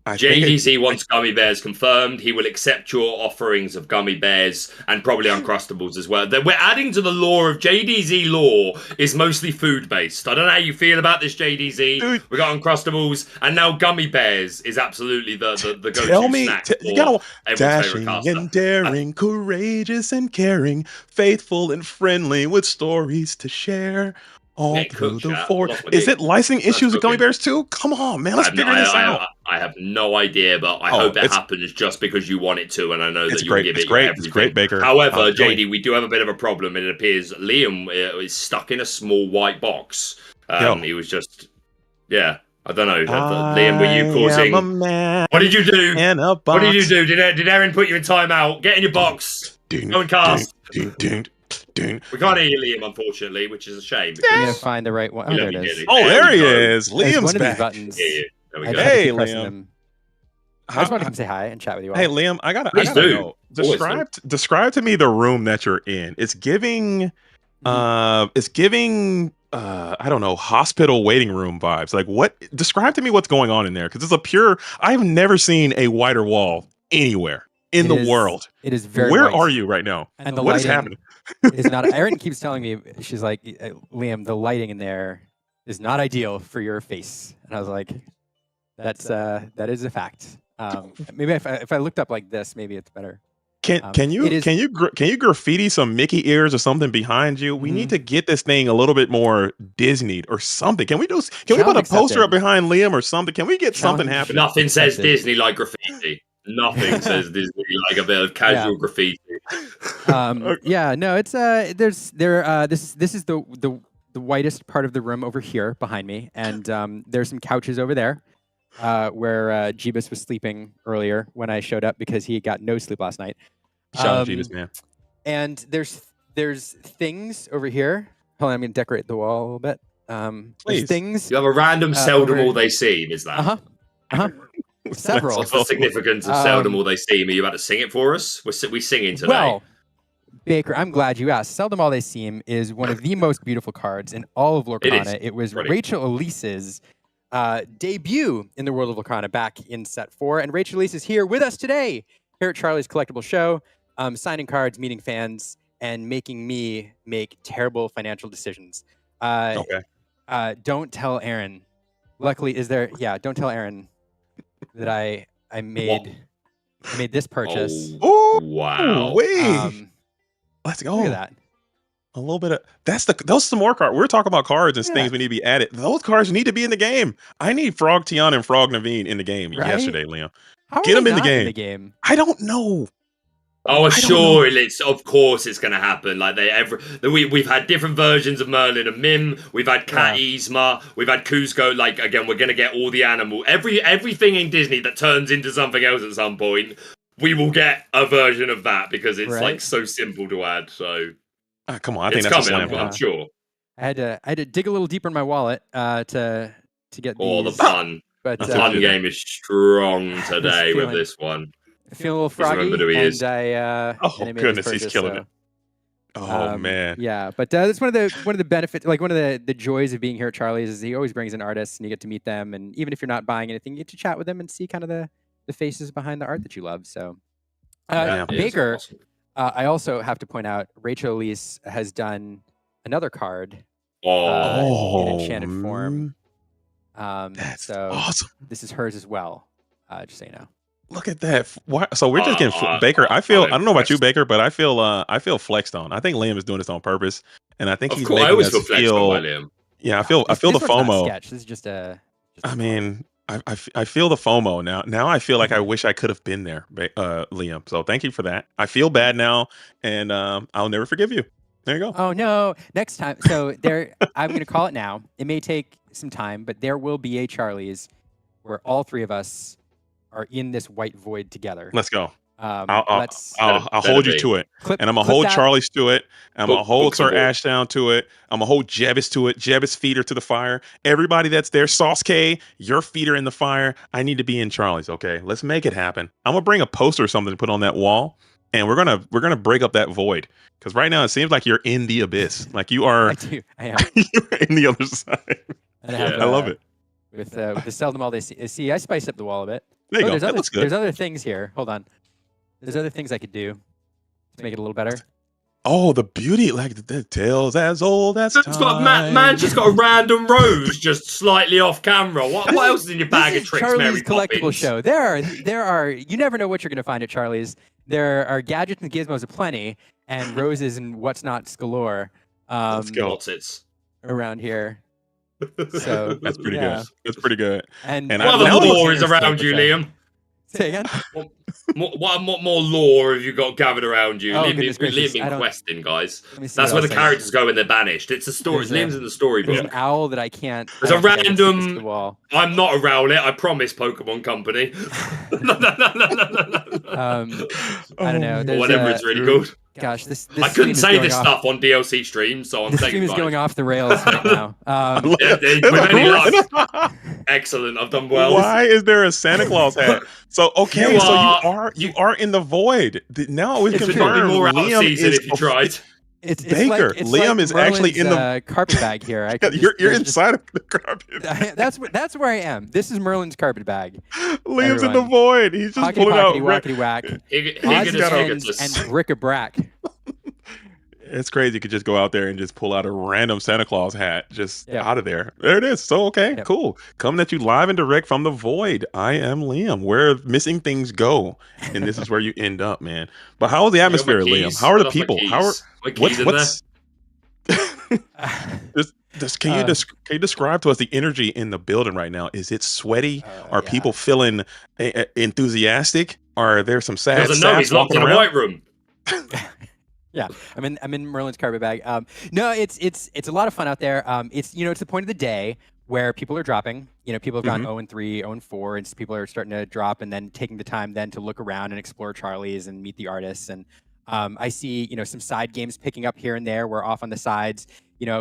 JDZ wants Gummy Bears confirmed. He will accept your offerings of Gummy Bears and probably Uncrustables as well. We're adding to the lore of JDZ lore is mostly food based. I don't know how you feel about this, JDZ. Dude. We got Uncrustables and now Gummy Bears is absolutely the go-to snack. You gotta dashing and daring, courageous and caring, faithful and friendly with stories to share. All through the fort. Is it licensing issues with Gummy Bears too? Come on, man. Let's figure this out. I have no idea, but I hope it happens just because you want it to, and I know that you'll give it everything. It's great, Baker. However, JD, we do have a bit of a problem. It appears Liam is stuck in a small white box. He was just, I don't know. Liam, were you causing? What did you do? What did you do? Did Aaron put you in timeout? Get in your box. Go and cast. We can't hear Liam, unfortunately, which is a shame. I'm gonna find the right one. Oh, there it is. There he is. Liam's back. Buttons. There we go. Hey, Liam. I just wanted to come say hi and chat with you all. Hey, Liam, I gotta know. Describe to me the room that you're in. It's giving, I don't know, hospital waiting room vibes. Like what? Describe to me what's going on in there, because it's I've never seen a whiter wall anywhere in the world. It is very. Where are you right now? And the what is happening? Is not. Erin keeps telling me, she's like, Liam, the lighting in there is not ideal for your face, and I was like, that is a fact. Maybe if I looked up like this, maybe it's better. Can you graffiti some Mickey ears or something behind you? We need to get this thing a little bit more Disneyed or something. Can we put a poster up behind Liam or something? Can we get something happening? Nothing says Disney like graffiti. Nothing says Disney like a bit of casual graffiti. No, it's this is the whitest part of the room over here behind me, and there's some couches over there where Jeebus was sleeping earlier when I showed up because he got no sleep last night. Shout out Jeebus, man. And there's things over here. Hold on, I'm gonna decorate the wall a little bit. There's things. You have a random seldom all they seem, is that? Several. What's the significance of seldom all they seem? Are you about to sing it for us? We singing today. Well, Baker, I'm glad you asked. Seldom All They Seem is one of the most beautiful cards in all of Lorcana. It was Rachel Elise's debut in the world of Lorcana back in set 4, and Rachel Elise is here with us today here at Charlie's Collectible Show, signing cards, meeting fans, and making me make terrible financial decisions. Don't tell Aaron. Luckily, don't tell Aaron that I made this purchase. Oh, wow! Let's go. Look at that. A little bit of those some more cards. We're talking about cards and things we need to be added. Those cards need to be in the game. I need Frog Tiana and Frog Naveen in the game yesterday, Liam. How Get them in the game. game. I don't know. Oh, sure. Of course it's going to happen. Like we've had different versions of Merlin and Mim. We've had Cat Yzma. We've had Kuzco. Like, again, we're going to get all the animal. Everything in Disney that turns into something else at some point, we will get a version of that because it's like so simple to add. So come on, I think that's coming. I'm sure. I had to dig a little deeper in my wallet to get these. The pun. But the pun game is strong today with this one. I feel a little froggy, and I goodness, he's killing it. Oh man, yeah. But that's one of the benefits, like one of the joys of being here at Charlie's is he always brings in artists, and you get to meet them, and even if you're not buying anything, you get to chat with them and see kind of the faces behind the art that you love. So, Baker, awesome. I also have to point out, Rachel Elise has done another card in enchanted form. That's awesome. This is hers as well. Just so you know. Look at that! So we're just getting Baker. I don't know about you, Baker, but I feel flexed on. I think Liam is doing this on purpose, and I think he's making us feel. Liam. Yeah, I feel the FOMO. Sketch. This is just a. I mean, I feel the FOMO now. Now I feel like I wish I could have been there, Liam. So thank you for that. I feel bad now, and I'll never forgive you. There you go. Oh no! Next time, so I'm going to call it now. It may take some time, but there will be a Charlie's where all three of us are in this white void together. Let's go. I'll hold you to it, and I'm gonna hold Charlie's to it. I'm gonna hold Sir Ashdown to it. I'm gonna hold Jebus to it. Jebus feeder to the fire. Everybody that's there, Sauce K, your feeder in the fire. I need to be in Charlie's. Okay, let's make it happen. I'm gonna bring a poster or something to put on that wall, and we're gonna break up that void because right now it seems like you're in the abyss. Like you are. I am. You're in the other side. I love it. With the seldom all they see, I spiced up the wall a bit. There you go. There's other things here. Hold on. There's other things I could do to make it a little better. Oh, the beauty, like the tales as old as time. Man, she's got a random rose just slightly off camera. What else is in your bag of tricks, Charlie's Mary collectible Poppins? Show. There are. You never know what you're going to find at Charlie's. There are gadgets and gizmos aplenty, and roses and what's not galore. Let's go. What's it around here? So that's pretty good. That's pretty good. And what other lore is around you, Liam? Say again. What more lore have you got gathered around you? Liam in questing, guys. That's where the characters go when they're banished. It's a story. Liam's in the storybook. There's an owl that I can't. There's a random. I'm not a Rowlet. I promise, Pokemon Company. I don't know. Whatever it's really called. Gosh, this I couldn't say this stuff on DLC streams, so I'm this saying stream is going off the rails right now. With any luck. Excellent, I've done well. Why is there a Santa Claus hat? So you are in the void. Now we can confirm Liam is if you tried. It's Baker. It's Liam is actually in the carpet bag here. You're inside of the carpet. That's where I am. This is Merlin's carpet bag. Liam's in the void. He's just pulling out wackety whack. And bric-a-brac. It's crazy. You could just go out there and just pull out a random Santa Claus hat just out of there. There it is. So, cool. Coming at you live and direct from the void. I am Liam, where missing things go. And this is where you end up, man. But how is the atmosphere, Liam? How are the people? Can you describe to us the energy in the building right now? Is it sweaty? Are people feeling enthusiastic? Are there some sad saps he's locked in a white room. Yeah, I'm in Merlin's carpet bag. No, it's a lot of fun out there. It's the point of the day where people are dropping. People have gone 0-3, 0-4, and people are starting to drop, and then taking the time then to look around and explore Charlie's and meet the artists. And I see some side games picking up here and there. Where off on the sides,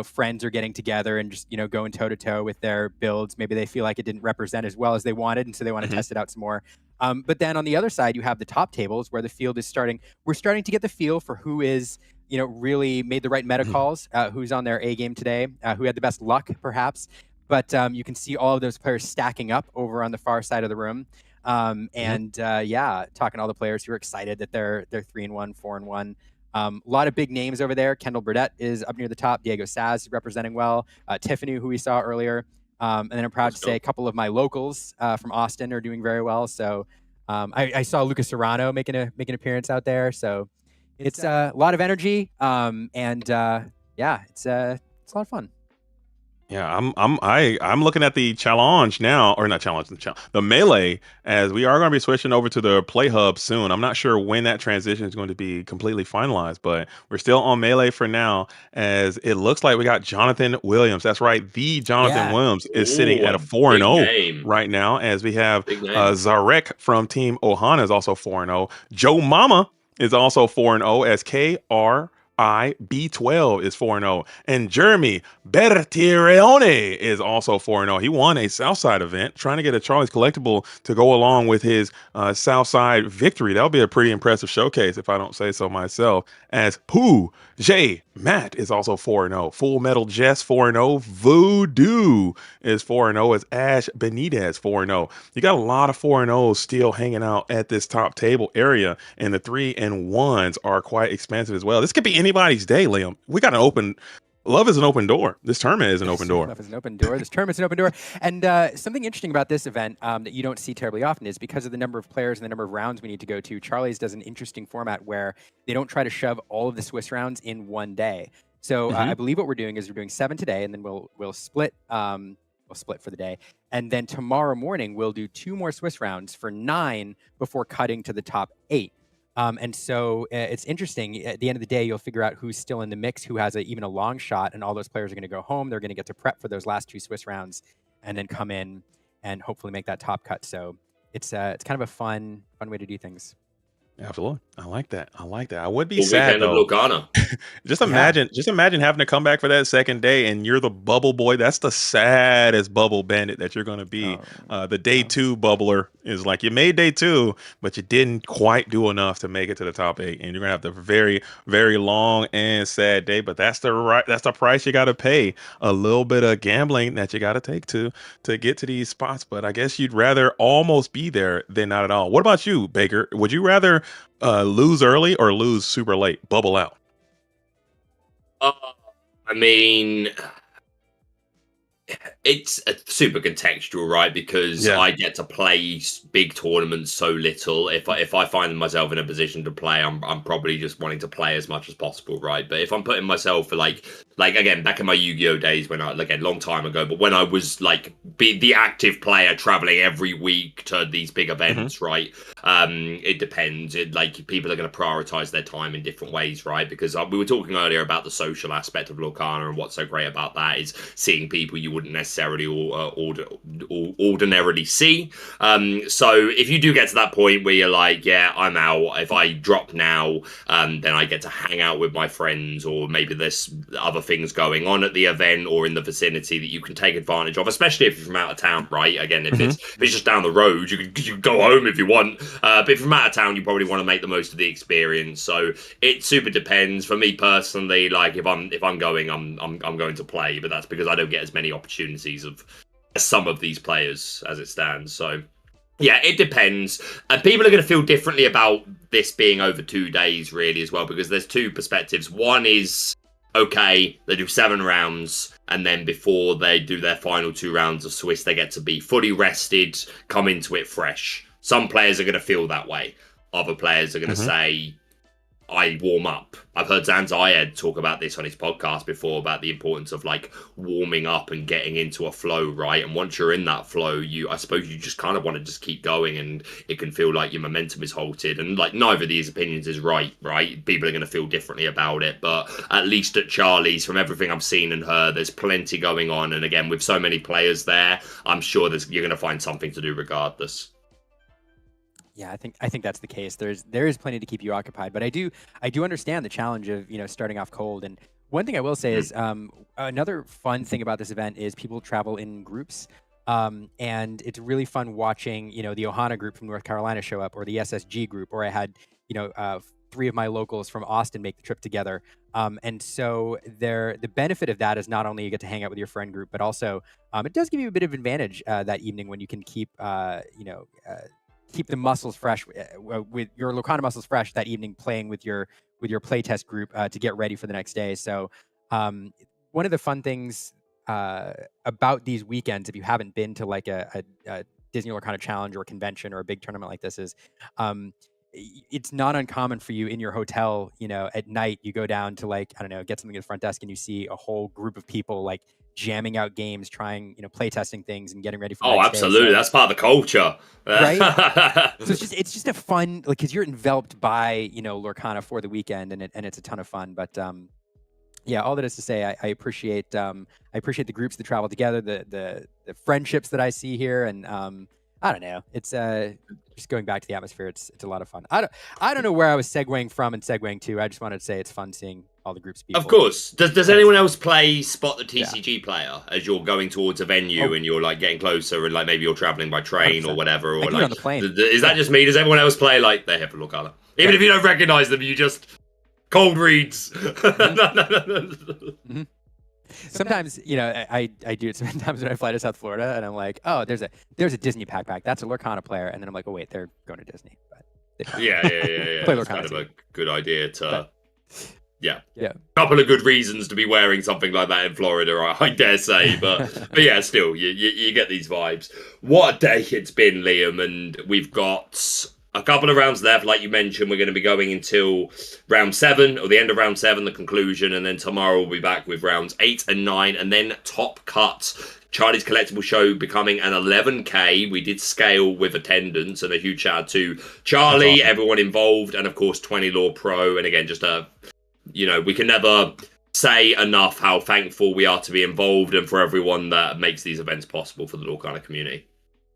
friends are getting together and just going toe to toe with their builds. Maybe they feel like it didn't represent as well as they wanted, and so they want to test it out some more. But then on the other side, you have the top tables where the field is starting. We're starting to get the feel for who is, really made the right meta calls, who's on their A game today, who had the best luck, perhaps. But you can see all of those players stacking up over on the far side of the room. Talking to all the players who are excited that they're 3-1, 4-1. A lot of big names over there. Kendall Burdett is up near the top. Diego Saz is representing well. Tiffany, who we saw earlier. And then I'm proud to say a couple of my locals from Austin are doing very well. So I saw Lucas Serrano make an appearance out there. So it's a lot of energy. It's a lot of fun. Yeah, I'm looking at the challenge now, or not challenge, the melee, as we are going to be switching over to the play hub soon. I'm not sure when that transition is going to be completely finalized, but we're still on melee for now, as it looks like we got Jonathan Williams. That's right, the Jonathan Williams is sitting at a 4-0 right now, as we have Zarek from Team Ohana is also 4-0. Joe Mama is also 4-0, as KRIB12 is 4-0, and Jeremy Bertireone is also 4-0. He won a Southside event, trying to get a Charlie's collectible to go along with his Southside victory. That'll be a pretty impressive showcase, if I don't say so myself. As Pooh J Matt is also 4-0. Full Metal Jess 4-0. Voodoo is 4-0. As Ash Benitez 4-0. You got a lot of 4-0s still hanging out at this top table area, and the 3-1s are quite expansive as well. This could be anybody's day, Liam. We got an open. Love is an open door. This tournament is an open door. Love is an open door. This tournament's an open door. And something interesting about this event that you don't see terribly often is because of the number of players and the number of rounds we need to go to, Charlie's does an interesting format where they don't try to shove all of the Swiss rounds in one day. So I believe what we're doing is we're doing 7 today, and then we'll split. We'll split for the day. And then tomorrow morning, we'll do 2 more Swiss rounds for 9 before cutting to the top 8. And so it's interesting. At the end of the day, you'll figure out who's still in the mix, who has even a long shot, and all those players are going to go home. They're going to get to prep for those last 2 Swiss rounds, and then come in and hopefully make that top cut. So it's kind of a fun way to do things. Absolutely, I like that. I would be sad though. Lorcana. Just imagine having to come back for that second day, and you're the bubble boy. That's the saddest bubble bandit that you're going to be. The day 2 bubbler is like, you made day 2, but you didn't quite do enough to make it to the top 8, and you're gonna have the very, very long and sad day. But that's the price you got to pay. A little bit of gambling that you got to take to get to these spots. But I guess you'd rather almost be there than not at all. What about you, Baker? Would you rather lose early or lose super late, bubble out? I mean, it's super contextual, right? Because I get to play big tournaments so little. If I find myself in a position to play, I'm probably just wanting to play as much as possible, right? But if I'm putting myself for like again, back in my Yu-Gi-Oh days, when again, long time ago, but when I was the active player traveling every week to these big events, right? It depends. People are going to prioritize their time in different ways, right? Because we were talking earlier about the social aspect of Lorcana, and what's so great about that is seeing people you wouldn't necessarily ordinarily see. So if you do get to that point where you're like, yeah, I'm out. If I drop now, then I get to hang out with my friends, or maybe there's other things going on at the event or in the vicinity that you can take advantage of, especially if you're from out of town, right? Again, if it's just down the road, you can go home if you want. But if you're from out of town, you probably want to make the most of the experience. So it super depends. For me personally, if I'm going, I'm going to play, but that's because I don't get as many opportunities as some of these players as it stands. So yeah, it depends. And people are going to feel differently about this being over 2 days, really, as well, because there's 2 perspectives. One is, okay, they do 7 rounds, and then before they do their final 2 rounds of Swiss, they get to be fully rested, come into it fresh. Some players are going to feel that way. Other players are going to say, I warm up. I've heard Zanzayed talk about this on his podcast before, about the importance of warming up and getting into a flow, right? And once you're in that flow, I suppose you just kind of want to just keep going, and it can feel like your momentum is halted. And neither of these opinions is right? People are going to feel differently about it, but at least at Charlie's, from everything I've seen and heard, there's plenty going on. And again, with so many players there, I'm sure you're going to find something to do regardless. Yeah, I think that's the case. There is plenty to keep you occupied, but I do understand the challenge of starting off cold. And one thing I will say is another fun thing about this event is people travel in groups, and it's really fun watching the Ohana group from North Carolina show up, or the SSG group, or I had 3 of my locals from Austin make the trip together. And so the benefit of that is not only you get to hang out with your friend group, but also it does give you a bit of advantage that evening when you can keep keep the muscles fresh with your Lorcana muscles fresh that evening, playing with your playtest group to get ready for the next day. So one of the fun things about these weekends, if you haven't been to a Disney Lorcana Challenge or a convention or a big tournament like this, is it's not uncommon for you in your hotel, at night, you go down to I don't know, get something at the front desk, and you see a whole group of people jamming out games, trying, play testing things and getting ready for. Oh, absolutely, that's part of the culture, right? So it's just a fun, like, because you're enveloped by Lorcana for the weekend, and it's a ton of fun. But yeah, all that is to say, I appreciate the groups that travel together, the friendships that I see here, and I don't know. It's just going back to the atmosphere. It's a lot of fun. I don't know where I was segueing from and segueing to. I just wanted to say it's fun seeing all the groups. People. Of course. Does anyone else play Spot the TCG player as you're going towards a venue and you're like getting closer and like maybe you're traveling by train 100%. Or whatever, or like on the plane? Is that just me? Does everyone else play like they're here for Lorcana? Even if you don't recognize them, you just cold reads. Mm-hmm. Sometimes, I do it sometimes when I fly to South Florida, and I'm like, oh, there's a Disney pack. That's a Lorcana player, and then I'm like, oh wait, they're going to Disney. But yeah. Play it's kind of a good idea to, yeah. A couple of good reasons to be wearing something like that in Florida, I dare say. But yeah, still, you get these vibes. What a day it's been, Liam, and we've got a couple of rounds left. Like you mentioned, we're going to be going until round 7, or the end of round 7, the conclusion, and then tomorrow we'll be back with rounds 8 and 9, and then Top Cut. Charlie's Collectible Show becoming an 11K. We did scale with attendance, and a huge shout out to Charlie, awesome. Everyone involved, and of course 20 Law Pro. And again, just we can never say enough how thankful we are to be involved and for everyone that makes these events possible for the Lorcana community.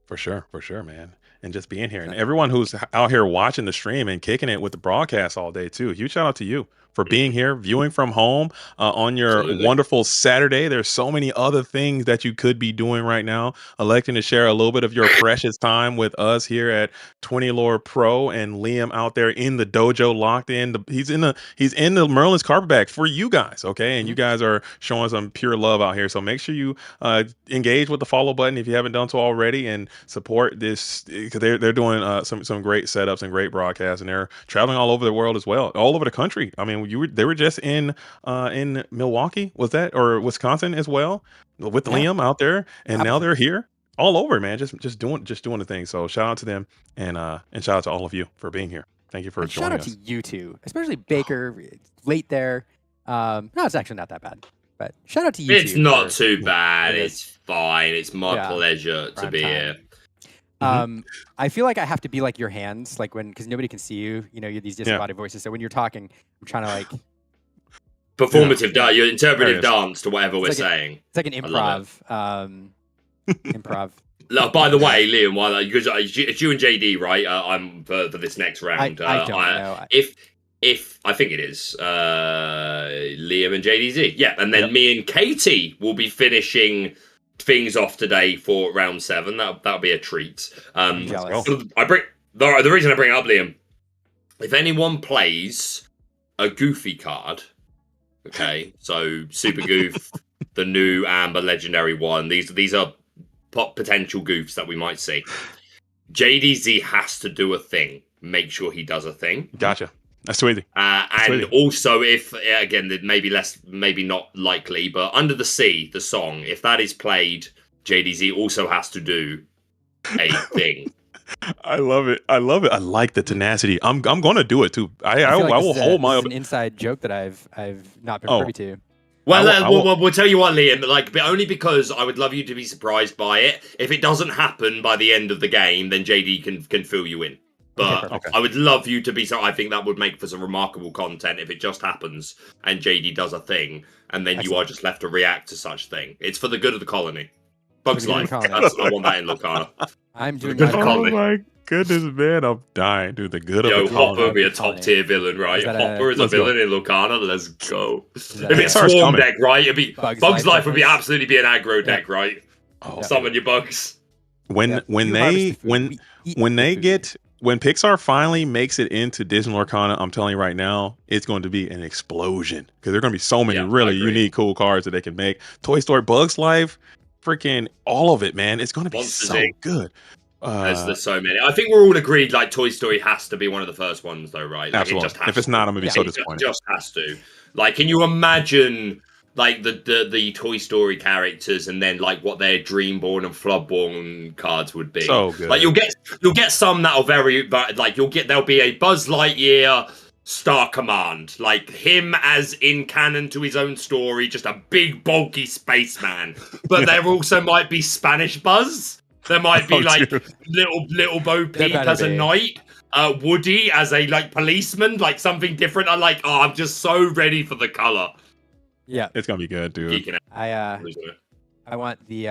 For sure, man. And just being here, and everyone who's out here watching the stream and kicking it with the broadcast all day too. Huge shout out to you for being here, viewing from home on your wonderful Saturday. There's so many other things that you could be doing right now, electing to share a little bit of your precious time with us here at 20 Lore Pro, and Liam out there in the dojo locked in. He's in the Merlin's carpetbag for you guys, okay? And you guys are showing some pure love out here. So make sure you engage with the follow button if you haven't done so already, and support this, because they're doing some great setups and great broadcasts, and they're traveling all over the world as well, all over the country. I mean, they were just in Milwaukee, was that, or Wisconsin as well, with Liam out there, and now they're here all over, man. Just doing the thing. So shout out to them, and shout out to all of you for being here. Thank you for joining us. Shout out to you too, especially Baker, late there. No, it's actually not that bad, but shout out to you. It's not too bad. It's fine. It's my pleasure to be here. I feel like I have to be like your hands, like because nobody can see you. You're these disembodied voices. So when you're talking, I'm trying to like performative dance, your interpretive dance to whatever we're saying. It's like an improv. Improv. By the way, Liam, because it's you and JD, right? I'm for this next round. I don't know. If I think it is Liam and JDZ, and then me and Katie will be finishing things off today for round 7. That'll be a treat. The reason I bring it up, Liam, if anyone plays a Goofy card, okay, so Super Goof, the new Amber legendary one, these are potential goofs that we might see. JDZ has to do a thing. Make sure he does a thing. Gotcha. That's too easy. And also, if again, maybe not likely, but Under the Sea, the song, if that is played, JDZ also has to do a thing. I love it. I like the tenacity. I'm going to do it too. I will hold my. It's an inside joke that I've not been privy to. Well, we'll tell you what, Liam. But only because I would love you to be surprised by it. If it doesn't happen by the end of the game, then JD can fill you in. But I would love you to be so. I think that would make for some remarkable content if it just happens and JD does a thing, and then you are just left to react to such thing. It's for the good of the colony. Bugs Life. I want that in Lorcana. I'm doing that. Oh my goodness, man, I'm dying, dude. The good of the colony. Hopper would be a top tier villain, right? Hopper is a villain in Lorcana. Let's go. If it's Swarm deck, right? It'd be Bugs Life would be absolutely be an aggro deck, right? Summon your bugs. When Pixar finally makes it into Disney Lorcana, I'm telling you right now, it's going to be an explosion, because there are going to be so many really unique, cool cards that they can make. Toy Story, Bugs Life, freaking all of it, man. It's going to be so good. There's so many. I think we're all agreed, like, Toy Story has to be one of the first ones, though, right? Like, absolutely. If it's not, I'm going to be so disappointed. It just has to. Like, can you imagine, like, the Toy Story characters, and then like what their Dreamborn and Floodborn cards would be? So good. Like, you'll get some that'll there'll be a Buzz Lightyear, Star Command, like him as in canon to his own story, just a big bulky spaceman. But there also might be Spanish Buzz. There might be little Bo Peep as a knight, Woody as a policeman, like something different. I'm just so ready for the color. Yeah, it's gonna be good, dude. I want the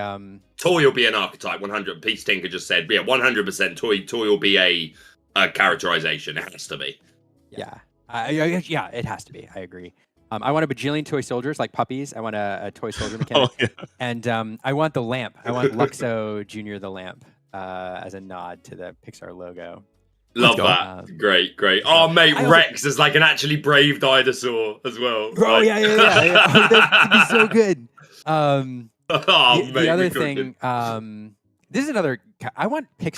Toy will be an archetype. 100. Peace Tinker just said, 100%. Toy will be a characterization. It has to be. Yeah. Yeah, it has to be. I agree. I want a bajillion toy soldiers like puppies. I want a toy soldier mechanic. And I want the lamp. I want Luxo Jr. the lamp as a nod to the Pixar logo. Love that. Great. Oh, mate, Rex is like an actually brave dinosaur as well. Oh, yeah. Oh, that'd be so good. The other thing, this is another. I want Pixar.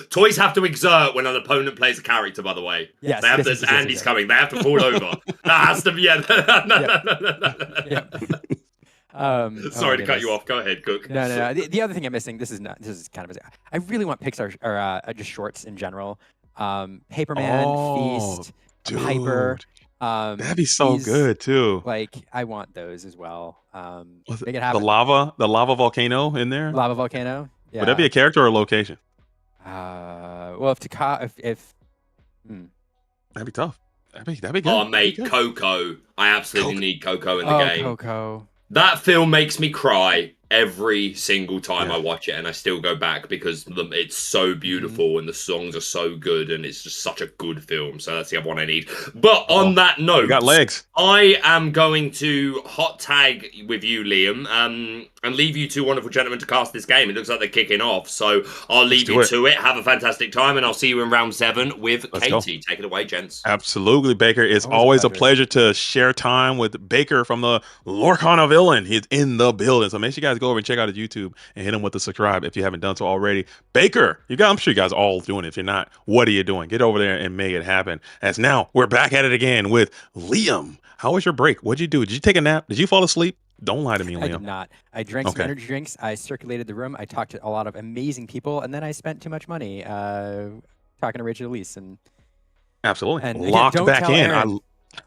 Toys have to exert when an opponent plays a character. By the way, yes, Andy's coming. They have to fall over. That has to be. Sorry to cut you off. Go ahead, Cook. No. The other thing I'm missing. This is kind of. I really want Pixar or just shorts in general. Paperman, Feast, Hyper. That'd be so good too. Like I want those as well. Make it happen. The lava volcano in there. Lava volcano. Yeah. Would that be a character or a location? Well, if that'd be tough. That'd be good. Oh, mate, Coco. I absolutely need Coco in the game. Coco. That film makes me cry every single time I watch it, and I still go back because it's so beautiful and the songs are so good, and it's just such a good film. So that's the other one I need. But on that note, you got legs. I am going to hot tag with you, Liam, and leave you two wonderful gentlemen to cast this game. It looks like they're kicking off, so I'll leave you to it. Have a fantastic time, and I'll see you in round 7 with Katie. Take it away, gents. Absolutely, Baker. It's always a pleasure to share time with Baker from the Lorcana Villain. He's in the building, so make sure you guys go over and check out his YouTube and hit him with the subscribe if you haven't done so already. Baker, I'm sure you guys are all doing it. If you're not, what are you doing? Get over there and make it happen. As now we're back at it again with Liam. How was your break? What'd you do? Did you take a nap? Did you fall asleep? Don't lie to me, Liam. I did not. I drank some energy drinks. I circulated the room. I talked to a lot of amazing people, and then I spent too much money talking to Rachel Elise. And absolutely. And locked again, back in.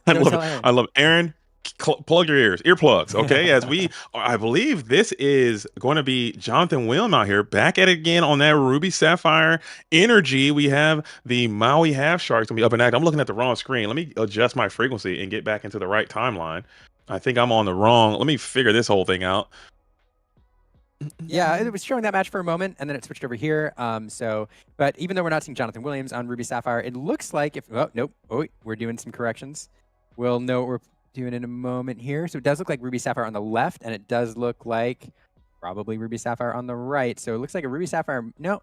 I love Aaron. Plug your ears, earplugs, okay? As I believe this is going to be Jonathan William out here, back at it again on that Ruby Sapphire energy. We have the Maui Half Sharks going to be up and active. I'm looking at the wrong screen. Let me adjust my frequency and get back into the right timeline. I think I'm on the wrong. Let me figure this whole thing out. Yeah, it was showing that match for a moment, and then it switched over here. But even though we're not seeing Jonathan Williams on Ruby Sapphire, it looks like we're doing some corrections. We'll know what we're doing in a moment here. So it does look like Ruby Sapphire on the left, and it does look like probably Ruby Sapphire on the right. So it looks like a Ruby Sapphire. No.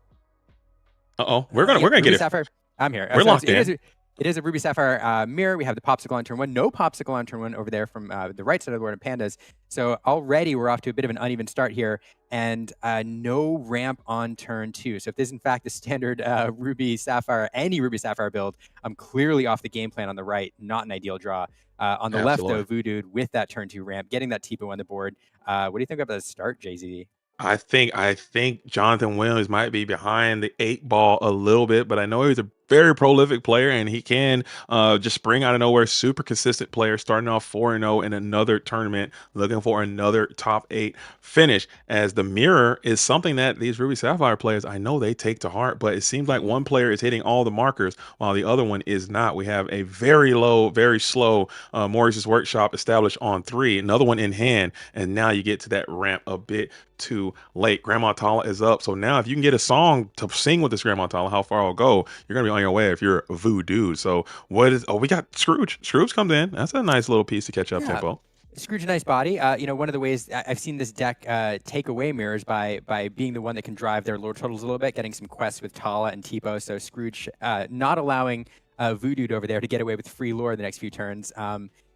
We're gonna get Sapphire. I'm here. We're locked in. It is a Ruby Sapphire mirror. We have the Popsicle on turn 1. No Popsicle on turn 1 over there from the right side of the board of Pandas. So already we're off to a bit of an uneven start here, and no ramp on turn 2. So if this is in fact the standard Ruby Sapphire, any Ruby Sapphire build, I'm clearly off the game plan on the right. Not an ideal draw. On the left, though, Voodoo with that turn 2 ramp, getting that Tipo on the board. What do you think about the start, JZ? I think Jonathan Williams might be behind the 8 ball a little bit, but I know he's a very prolific player, and he can just spring out of nowhere. Super consistent player, starting off 4-0 in another tournament, looking for another top 8 finish. As the mirror is something that these Ruby Sapphire players, I know they take to heart, but it seems like one player is hitting all the markers while the other one is not. We have a very low, very slow Maurice's Workshop established on 3, another one in hand, and now you get to that ramp a bit too late. Grandma Tala is up, so now if you can get a song to sing with this Grandma Tala, how far it'll go, you're gonna be on your way if you're a Voodoo. So we got Scrooge. Scrooge comes in. That's a nice little piece to catch up tempo. Scrooge, a nice body. One of the ways I've seen this deck take away mirrors by being the one that can drive their lore totals a little bit, getting some quests with Tala and Tipo. So Scrooge not allowing Voodoo over there to get away with free lore the next few turns.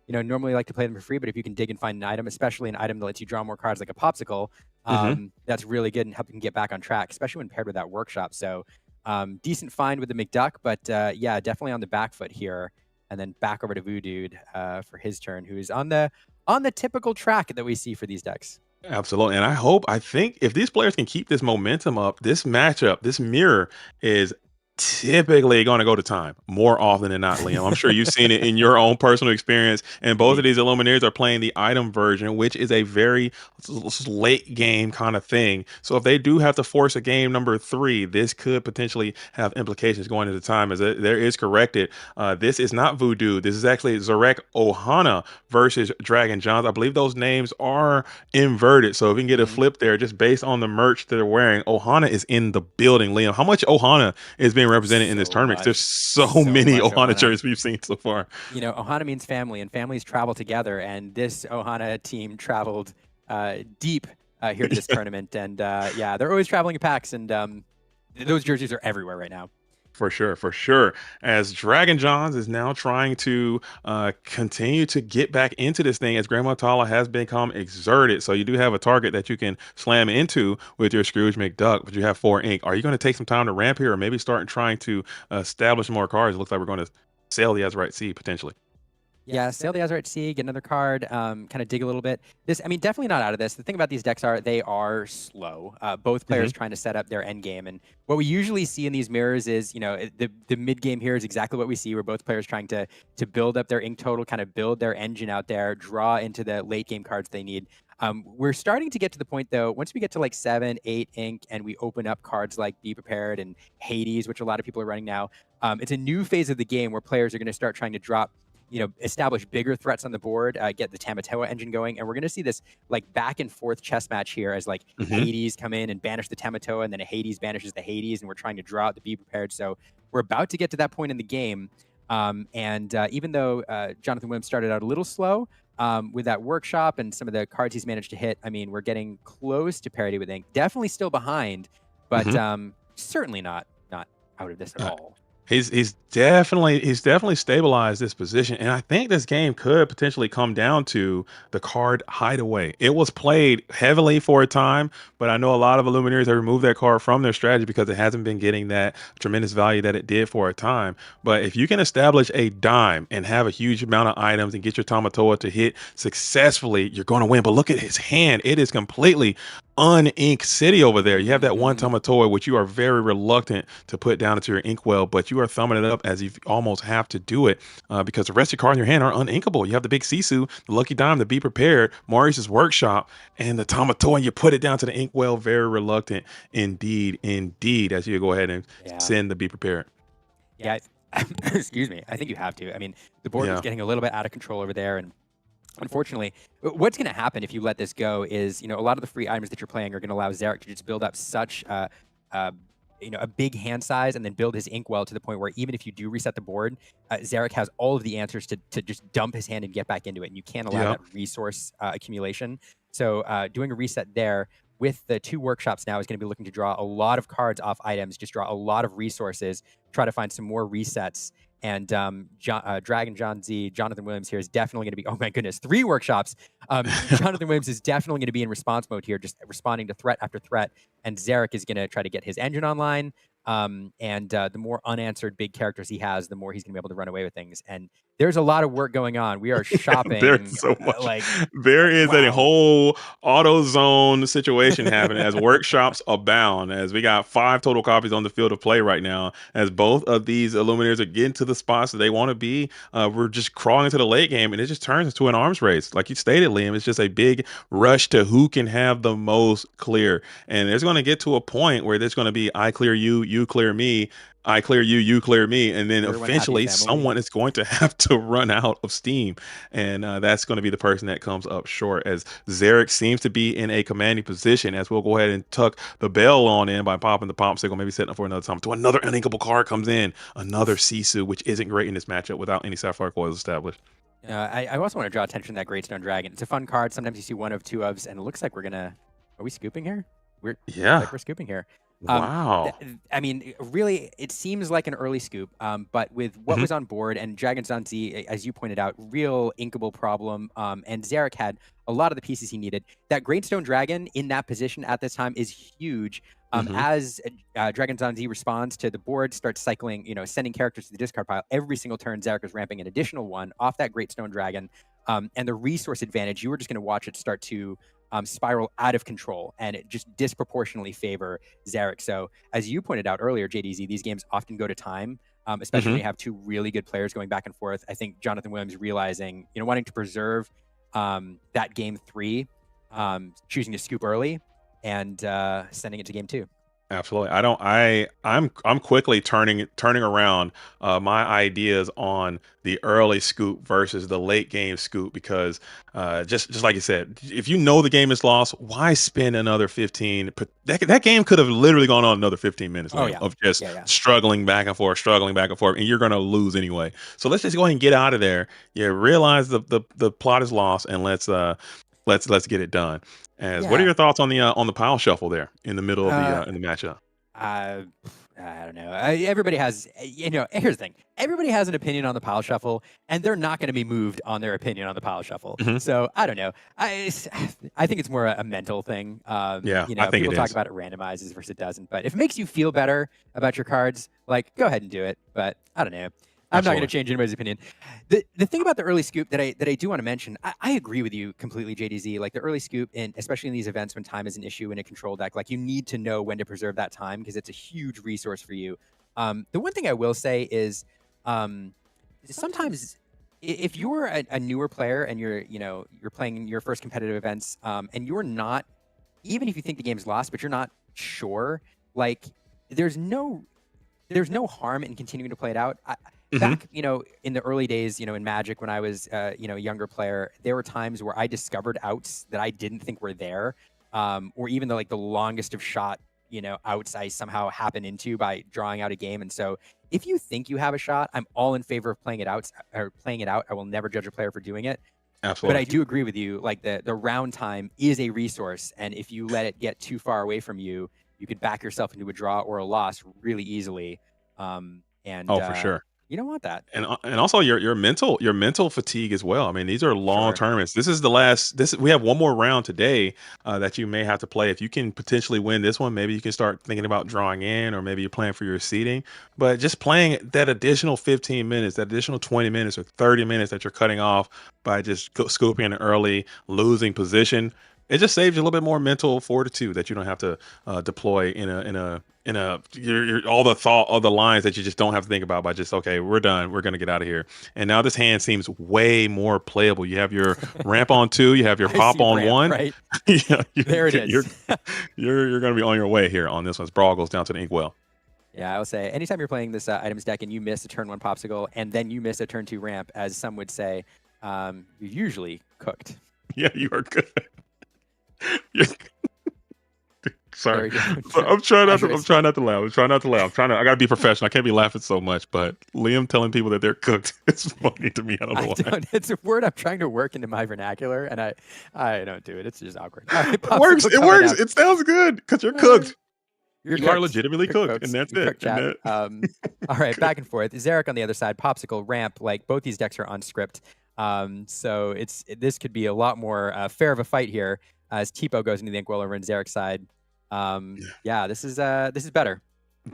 Normally I like to play them for free, but if you can dig and find an item, especially an item that lets you draw more cards like a Popsicle, that's really good and helping get back on track, especially when paired with that Workshop. So decent find with the McDuck, but definitely on the back foot here. And then back over to Voodoo for his turn, who's on the typical track that we see for these decks. Absolutely. And I think if these players can keep this momentum up, this matchup, this mirror is typically going to go to time more often than not, Liam. I'm sure you've seen it in your own personal experience. And both of these Illuminaires are playing the item version, which is a very late game kind of thing. So if they do have to force a game number 3, this could potentially have implications going into time, as there is corrected. This is not Voodoo. This is actually Zarek Ohana versus Dragon Johns. I believe those names are inverted. So if we can get a flip there, just based on the merch they're wearing, Ohana is in the building. Liam, how much Ohana is being represented in this tournament? There's so many Ohana shirts we've seen so far. You know, Ohana means family, and families travel together. And this Ohana team traveled deep here to this tournament. And yeah, they're always traveling in packs, and those jerseys are everywhere right now. For sure, for sure. As Dragon Johns is now trying to continue to get back into this thing, as Grandma Tala has become exerted. So you do have a target that you can slam into with your Scrooge McDuck, but you have 4 ink. Are you going to take some time to ramp here, or maybe start trying to establish more cards? It looks like we're going to sail the Azerite Sea potentially. Yeah, sail the Azerite Sea, get another card, kind of dig a little bit. This, I mean, definitely not out of this. The thing about these decks are they are slow. Both players trying to set up their end game. And what we usually see in these mirrors is, you know, the mid game here is exactly what we see, where both players trying to build up their ink total, kind of build their engine out there, draw into the late game cards they need. We're starting to get to the point, though, once we get to like 7, 8 ink and we open up cards like Be Prepared and Hades, which a lot of people are running now, it's a new phase of the game where players are going to start trying to drop, you know, establish bigger threats on the board, get the Tamatoa engine going. And we're going to see this like back and forth chess match here as like Hades come in and banish the Tamatoa, and then a Hades banishes the Hades, and we're trying to draw out the Be Prepared. So we're about to get to that point in the game. Even though Jonathan Williams started out a little slow with that workshop and some of the cards he's managed to hit, I mean, we're getting close to parity with ink. Definitely still behind, but certainly not out of this at all. He's definitely stabilized this position, and I think this game could potentially come down to the card Hideaway. It was played heavily for a time, but I know a lot of Illuminaires have removed that card from their strategy because it hasn't been getting that tremendous value that it did for a time. But if you can establish a dime and have a huge amount of items and get your Tamatoa to hit successfully, you're going to win. But look at his hand; it is completely un-ink city over there. You have that one Tamatoa, which you are very reluctant to put down into your inkwell, but you are thumbing it up as you almost have to do it because the rest of your cards in your hand are uninkable. You have the big Sisu, the Lucky Dime, the Be Prepared, Maurice's Workshop, and the Tamatoa, and you put it down to the inkwell. Very reluctant indeed, as you go ahead and send the Be Prepared. Yeah, excuse me. I think you have to. I mean, the board is getting a little bit out of control over there, and unfortunately, what's going to happen if you let this go is, you know, a lot of the free items that you're playing are going to allow Zarek to just build up such, you know, a big hand size and then build his inkwell to the point where even if you do reset the board, Zarek has all of the answers to just dump his hand and get back into it. And you can't allow that resource accumulation. So doing a reset there with the 2 workshops now is going to be looking to draw a lot of cards off items, just draw a lot of resources, try to find some more resets. And Dragon John Z, Jonathan Williams here is definitely going to be, oh my goodness, 3 workshops. Jonathan Williams is definitely going to be in response mode here, just responding to threat after threat. And Zarek is going to try to get his engine online. The more unanswered big characters he has, the more he's going to be able to run away with things. And there's a lot of work going on. We are shopping. There's so much. There is a whole auto zone situation happening as workshops abound. As we got 5 total copies on the field of play right now, as both of these Illuminaires are getting to the spots that they want to be. We're just crawling into the late game, and it just turns into an arms race. Like you stated, Liam, it's just a big rush to who can have the most clear. And there's going to get to a point where there's going to be I clear you, you clear me. I clear you, you clear me, and then eventually someone is going to have to run out of steam, and that's going to be the person that comes up short, as Zarek seems to be in a commanding position, as we'll go ahead and tuck the bell on in by popping the pop signal, maybe setting up for another time. To another uninkable card comes in, another Sisu, which isn't great in this matchup without any Sapphire Coils established. I also want to draw attention to that Greatstone Dragon. It's a fun card. Sometimes you see 1 of 2 ofs, and it looks like we're gonna. Are we scooping here? We're scooping here. Wow. I mean, really, it seems like an early scoop, but with what was on board and Dragon's on Z, as you pointed out, real inkable problem, and Zarek had a lot of the pieces he needed. That Greatstone Dragon in that position at this time is huge. As Dragon's on Z responds to the board, starts cycling, you know, sending characters to the discard pile, every single turn, Zarek is ramping an additional 1 off that Greatstone Dragon. And the resource advantage, you were just going to watch it start to spiral out of control, and it just disproportionately favor Zarek. So as you pointed out earlier, JDZ, these games often go to time, especially when you have two really good players going back and forth. I think Jonathan Williams realizing, wanting to preserve that game 3, choosing to scoop early and sending it to game 2. Absolutely. I'm quickly turning around my ideas on the early scoop versus the late game scoop, because just like you said, if you know the game is lost, why spend another 15? That game could have literally gone on another 15 minutes of just struggling back and forth, and you're going to lose anyway. So let's just go ahead and get out of there. Yeah, realize the plot is lost, and let's get it done. What are your thoughts on the pile shuffle there in the middle of the in the matchup? I don't know. Everybody has, here's the thing. Everybody has an opinion on the pile shuffle, and they're not going to be moved on their opinion on the pile shuffle. So I don't know. I think it's more a mental thing. I think people talk about it randomizes versus it doesn't. But if it makes you feel better about your cards, like, go ahead and do it. But I don't know. I'm not going to change anybody's opinion. The thing about the early scoop that I do want to mention, I agree with you completely, JDZ. Like the early scoop, and especially in these events when time is an issue in a control deck, like you need to know when to preserve that time because it's a huge resource for you. The one thing I will say is sometimes if you're a newer player and you're playing your first competitive events, and you're not, even if you think the game's lost, but you're not sure, like there's no harm in continuing to play it out. Back, in the early days, in Magic, when I was, a younger player, there were times where I discovered outs that I didn't think were there, or even the longest of shot, outs I somehow happen into by drawing out a game. And so, if you think you have a shot, I'm all in favor of playing it out. I will never judge a player for doing it. Absolutely. But I do agree with you. Like the round time is a resource, and if you let it get too far away from you, you could back yourself into a draw or a loss really easily. For sure. You don't want that. And also your mental fatigue as well. I mean, these are long tournaments. This is the last. We have one more round today that you may have to play. If you can potentially win this one, maybe you can start thinking about drawing in, or maybe you're playing for your seeding. But just playing that additional 15 minutes, that additional 20 minutes or 30 minutes that you're cutting off by just scooping in early, losing position, it just saves you a little bit more mental fortitude that you don't have to deploy in a all the lines that you just don't have to think about by just, okay, we're done, we're gonna get out of here. And now this hand seems way more playable. You have your ramp on 2, you have your pop on ramp, 1. Right? There it is. You're gonna be on your way here on this one. Brawl goes down to the inkwell. Yeah, I will say, anytime you're playing this items deck and you miss a turn 1 popsicle and then you miss a turn 2 ramp, as some would say, you're usually cooked. Yeah, you are good. Sorry, I'm trying not to laugh. I gotta be professional. I can't be laughing so much. But Liam telling people that they're cooked, it's funny to me. I don't know why. It's a word I'm trying to work into my vernacular, and I don't do it. It's just awkward. Right, it works. It sounds good because you're cooked. You are legitimately cooked, and that's it. All right, back and forth. Zarek on the other side, popsicle, ramp. Like both these decks are on script, so this could be a lot more fair of a fight here as Tipo goes into the inkwell over on Zarek's side. This is better.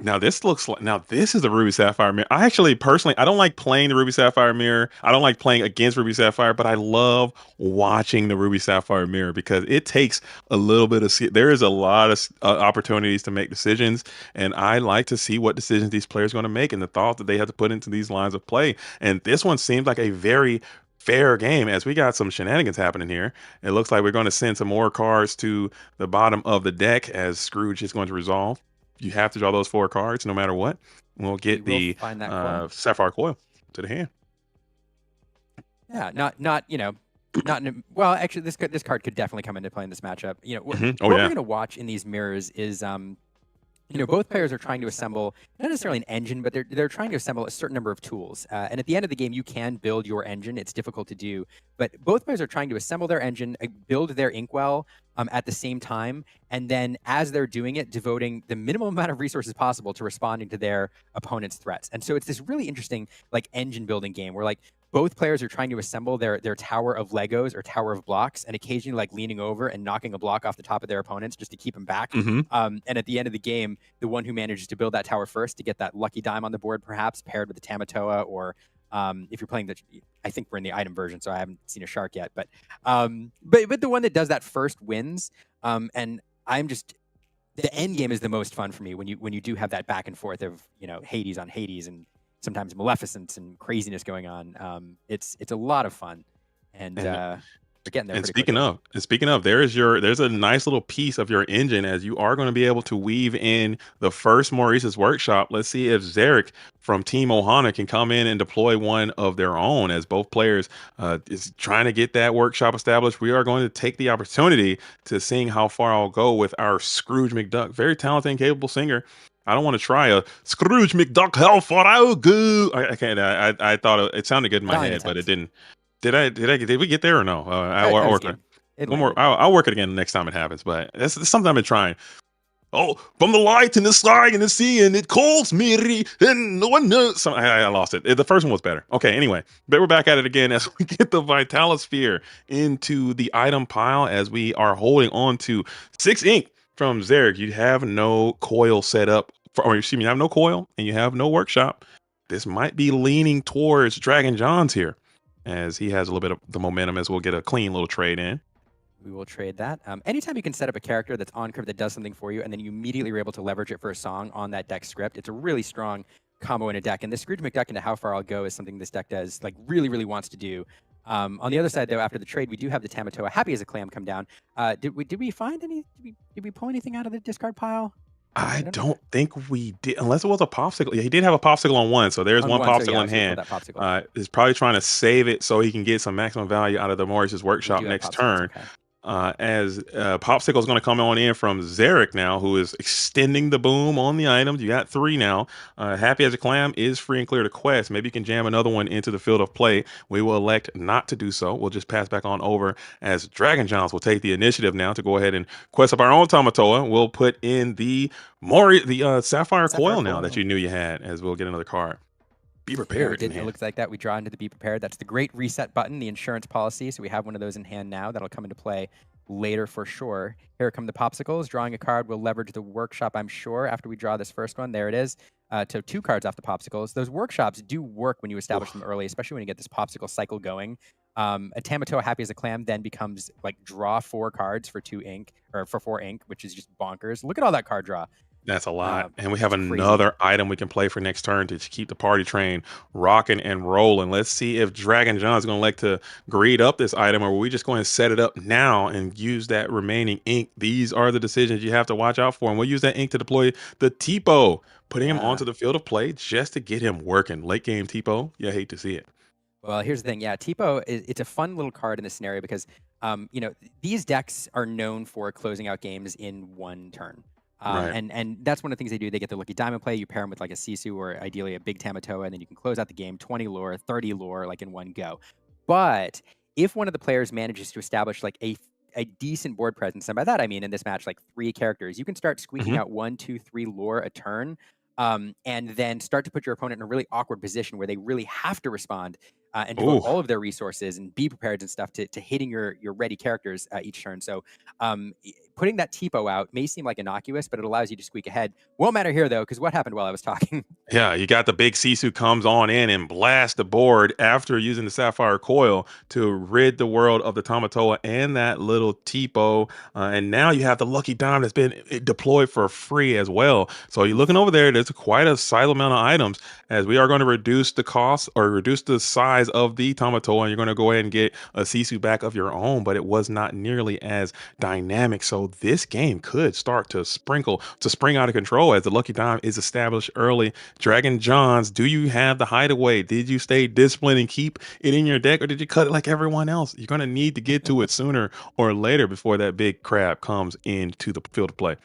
Now this is the Ruby Sapphire Mirror. I actually personally, I don't like playing the Ruby Sapphire Mirror. I don't like playing against Ruby Sapphire, but I love watching the Ruby Sapphire Mirror because it takes a little bit of, there is a lot of opportunities to make decisions. And I like to see what decisions these players are going to make and the thought that they have to put into these lines of play. And this one seems like a very fair game as we got some shenanigans happening here. It looks like we're going to send some more cards to the bottom of the deck as Scrooge is going to resolve. You have to draw those 4 cards no matter what. We'll get the Sapphire Coil to the hand. Yeah, well, actually, this card could definitely come into play in this matchup. What we're going to watch in these mirrors is both players are trying to assemble not necessarily an engine, but they're trying to assemble a certain number of tools. And at the end of the game, you can build your engine. It's difficult to do, but both players are trying to assemble their engine, build their inkwell at the same time, and then as they're doing it, devoting the minimum amount of resources possible to responding to their opponent's threats. And so it's this really interesting engine building game where both players are trying to assemble their tower of Legos or tower of blocks, and occasionally leaning over and knocking a block off the top of their opponents just to keep them back. And at the end of the game, the one who manages to build that tower first to get that lucky dime on the board, perhaps paired with the Tamatoa or If you're playing I think we're in the item version, so I haven't seen a shark yet. But the one that does that first wins. And I'm just, the end game is the most fun for me when you do have that back and forth of Hades on Hades and sometimes Maleficence and craziness going on. It's a lot of fun, and getting there. And speaking of, there's a nice little piece of your engine, as you are going to be able to weave in the first Maurice's workshop. Let's see if Zarek from Team Ohana can come in and deploy one of their own, as both players is trying to get that workshop established. We are going to take the opportunity to seeing how far I'll go with our Scrooge McDuck, very talented and capable singer. I don't want to try a Scrooge McDuck, how far I'll go. I can't. I thought it sounded good in my head, but it didn't. Did we get there or no? I'll work it. One more. I'll work it again the next time it happens. But that's something I've been trying. Oh, from the light and the sky and the sea, and it calls me, and no one knows. I lost it. The first one was better. Okay, anyway, but we're back at it again as we get the Vitalosphere into the item pile, as we are holding on to 6 ink from Zarek. You have no coil set up, or excuse me, you have no coil and you have no workshop. This might be leaning towards Dragon John's here, as he has a little bit of the momentum, as we'll get a clean little trade in. We will trade that. Anytime you can set up a character that's on curve that does something for you, and then you immediately are able to leverage it for a song on that deck script, it's a really strong combo in a deck. And the Scrooge McDuck into How Far I'll Go is something this deck does, like, really, really wants to do. On the other side, though, after the trade, we do have the Tamatoa Happy as a Clam come down. Did we find any? Did we pull anything out of the discard pile? I don't think we did, unless it was a popsicle. Yeah, he did have a popsicle on one, so there's one popsicle in hand. He's probably trying to save it so he can get some maximum value out of the Maurice's workshop next turn. Okay. As popsicle is going to come on in from Zarek now, who is extending the boom on the items. You got 3 now. Happy as a Clam is free and clear to quest. Maybe you can jam another one into the field of play. We will elect not to do so. We'll just pass back on over, as Dragon Johns will take the initiative now to go ahead and quest up our own Tamatoa. We'll put in the Sapphire Coil now that you knew you had, as we'll get another card. Be prepared. It looks like that. We draw into the Be Prepared. That's the great reset button, the insurance policy. So we have one of those in hand now. That'll come into play later for sure. Here come the popsicles. Drawing a card will leverage the workshop, I'm sure, after we draw this first one. There it is. To 2 cards off the popsicles. Those workshops do work when you establish them early, especially when you get this popsicle cycle going. A Tamatoa Happy as a Clam then becomes like draw 4 cards for 2 ink, or for 4 ink, which is just bonkers. Look at all that card draw. That's a lot. And we have another item we can play for next turn to keep the party train rocking and rolling. Let's see if Dragon John is going to like to greed up this item, or will we just go and set it up now and use that remaining ink? These are the decisions you have to watch out for. And we'll use that ink to deploy the Tipo, putting him onto the field of play just to get him working. Late game Tipo, you hate to see it. Well, here's the thing. Yeah, Tipo, it's a fun little card in this scenario because, these decks are known for closing out games in 1 turn. And that's one of the things they do. They get the Lucky Diamond play. You pair them with like a Sisu or ideally a big Tamatoa, and then you can close out the game 20 lore, 30 lore, like in one go. But if one of the players manages to establish like a decent board presence, and by that I mean in this match like 3 characters, you can start squeaking out 1, 2, 3 lore a turn, and then start to put your opponent in a really awkward position where they really have to respond and devote all of their resources and be prepared and stuff to hitting your ready characters each turn. So putting that Tipo out may seem like innocuous, but it allows you to squeak ahead. Won't matter here, though, because what happened while I was talking? Yeah, you got the big Sisu comes on in and blast the board after using the Sapphire Coil to rid the world of the Tamatoa and that little Tipo. And now you have the Lucky Dime that's been deployed for free as well. So you're looking over there, there's quite a sizable amount of items, as we are going to reduce the cost or reduce the size of the Tamatoa, and you're going to go ahead and get a Sisu back of your own, but it was not nearly as dynamic. So this game could start to spring out of control as the Lucky Dime is established early. Dragon Johns, do you have the hideaway? Did you stay disciplined and keep it in your deck, or did you cut it like everyone else? You're going to need to get to it sooner or later before that big crab comes into the field of play.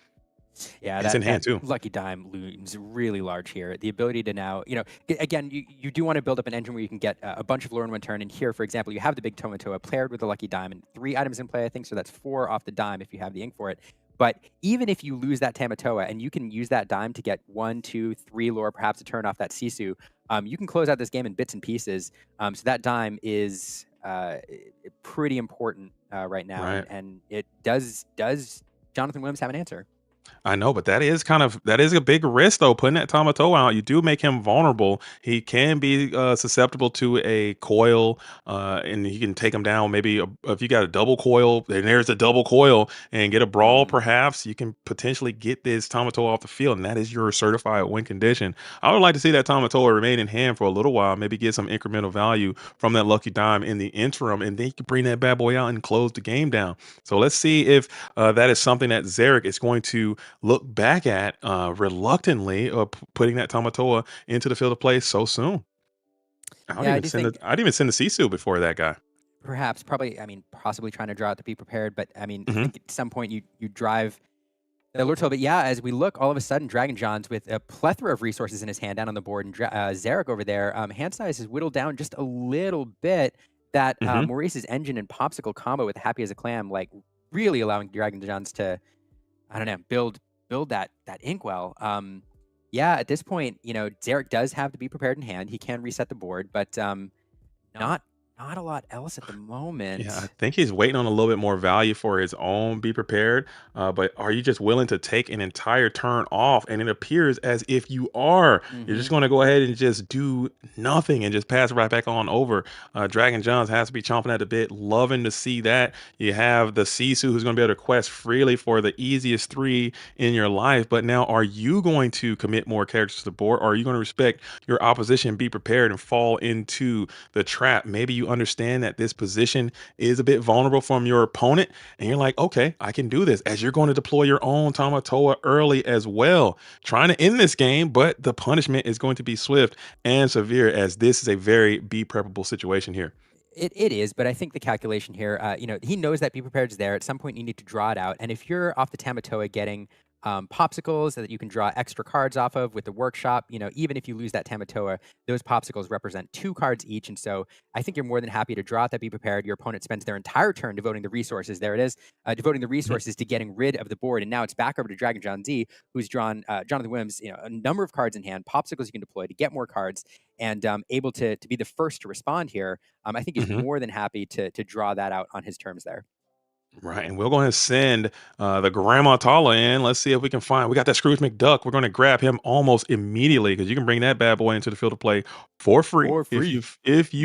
Yeah, it's in hand too. Lucky Dime looms really large here. The ability to now, again, you do want to build up an engine where you can get a bunch of lore in 1 turn. And here, for example, you have the big Tamatoa paired with the Lucky Dime and 3 items in play, I think. So that's 4 off the dime if you have the ink for it. But even if you lose that Tamatoa and you can use that dime to get 1, 2, 3 lore, perhaps to turn off that Sisu, you can close out this game in bits and pieces. So that dime is pretty important right now. And it does Jonathan Williams have an answer? I know, but that is a big risk though. Putting that Tamatoa out, you do make him vulnerable. He can be susceptible to a coil, and you can take him down. Maybe if you got a double coil, then there's a double coil, and get a brawl. Perhaps you can potentially get this Tamatoa off the field, and that is your certified win condition. I would like to see that Tamatoa remain in hand for a little while, maybe get some incremental value from that lucky dime in the interim, and then you can bring that bad boy out and close the game down. So let's see if that is something that Zarek is going to look back at reluctantly, putting that Tamatoa into the field of play so soon. Yeah, I do think I'd even send the Sisu before that guy. perhaps, probably, I mean, possibly trying to draw out to be prepared, but I mean, I Mhm. think at some point you drive the Lurtel. But yeah, as we look, all of a sudden, Dragon John's with a plethora of resources in his hand down on the board, and Zarek over there, hand size is whittled down just a little bit. That Mhm. Maurice's engine and popsicle combo with Happy as a Clam, like really allowing Dragon John's to, I don't know, build that inkwell. Yeah, at this point, you know, Zarek does have to be prepared in hand. He can reset the board, but not not a lot else at the Yeah, I moment. think he's waiting on a little bit more value for his own be prepared. But are you just willing to take an entire turn off? And it appears as if you are. You're just Hmm. going to go ahead and just do nothing and just pass right back on over. Dragon Johns has to be chomping at the bit, loving to see that. You have the Sisu who's going to be able to quest freely for the easiest 3 in your life. But now, are you going to commit more characters to the board? Or are you going to respect your opposition, be prepared, and fall into the trap? Maybe you understand that this position is a bit vulnerable from your opponent, and you're like, okay, I can do this, as you're going to deploy your own Tamatoa early as well, trying to end this game, but the punishment is going to be swift and severe, as this is a very be preppable situation here. It is, but I think the calculation here, you know, he knows that be prepared is there. At some point, you need to draw it out, and if you're off the Tamatoa getting popsicles that you can draw extra cards off of with the workshop, you know, even if you lose that Tamatoa, those popsicles represent 2 cards each, and so I think you're more than happy to draw out that be prepared. Your opponent spends their entire turn devoting the resources. There it is, devoting the Mhm. resources to getting rid of the board, and now it's back over to Dragon John Z, who's drawn Jonathan Williams, you know, a number of cards in hand, popsicles you can deploy to get more cards, and able to be the first to respond here. I think he's Mhm. more than happy to draw that out on his terms there. Right, and we're going to send the Grandma Tala in. Let's see if we can find. We got that Scrooge McDuck. We're going to grab him almost immediately, because you can bring that bad boy into the field of play for free For if free.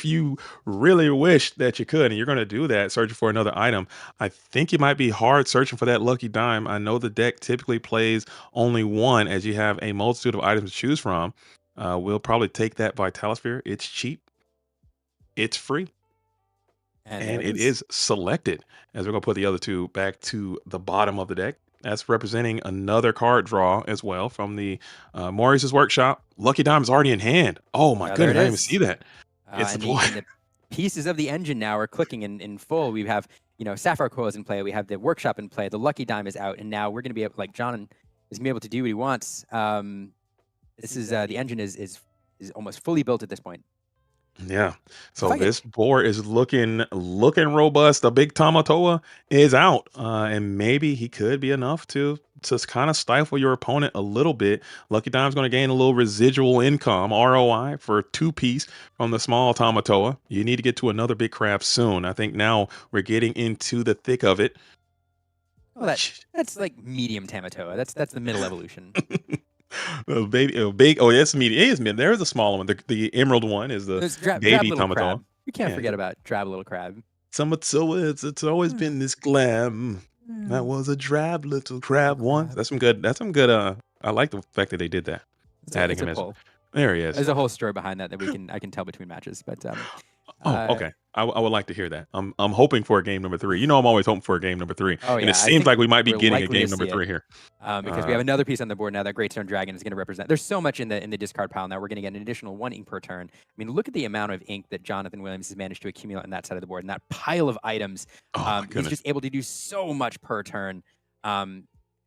you really wish that you could, and you're going to do that searching for another item. I think it might be hard searching for that lucky dime. I know the deck typically plays only one, as you have a multitude of items to choose from. We'll probably take that Vitalosphere. It's cheap. It's free. And there And it it is. is selected, as we're going to put the other 2 back to the bottom of the deck. That's representing another card draw as well from the Maurice's Workshop. Lucky Dime is already in hand. Oh my Yeah, there goodness, it I didn't even see is. that. It's And deployed. the pieces of the engine now are clicking in full. We have, you know, Sapphire Coil is in play. We have the workshop in play. The Lucky Dime is out, and now we're going to be able, like John is going to be able to do what he wants. This is the engine is almost fully built at this point. Yeah. If So I could, this board is looking robust. The big Tamatoa is out, and maybe he could be enough to just kind of stifle your opponent a little bit. Lucky Dime's going to gain a little residual income (ROI) for 2-piece from the small Tamatoa. You need to get to another big craft soon. I think now we're getting into the thick of it. well, that's like medium Tamatoa. That's the middle evolution. A baby, a big. Oh, that's medium. It is medium. There is a smaller one. The emerald one is the There's drab baby little Tamatoa. crab. We can't Yeah, forget about drab little crab. Tamatoa. It's always been this glam. That was a drab little crab once. That's some good. That's some good. I like the fact that they did that, adding It's a him as. pull. There he is. There's a whole story behind that I can tell between matches, but Oh, okay. I would like to hear that. I'm hoping for a game number 3. You know, I'm always hoping for a game number 3, oh and it yeah, I seems think like we might be we're getting a likely to game number see 3 it here. because we have another piece on the board now. That Great Stone Dragon is going to represent. There's so much in the discard pile now. We're going to get an additional 1 ink per turn. I mean, look at the amount of ink that Jonathan Williams has managed to accumulate on that side of the board, and that pile of items. Oh my He's goodness. just able to do so much per turn.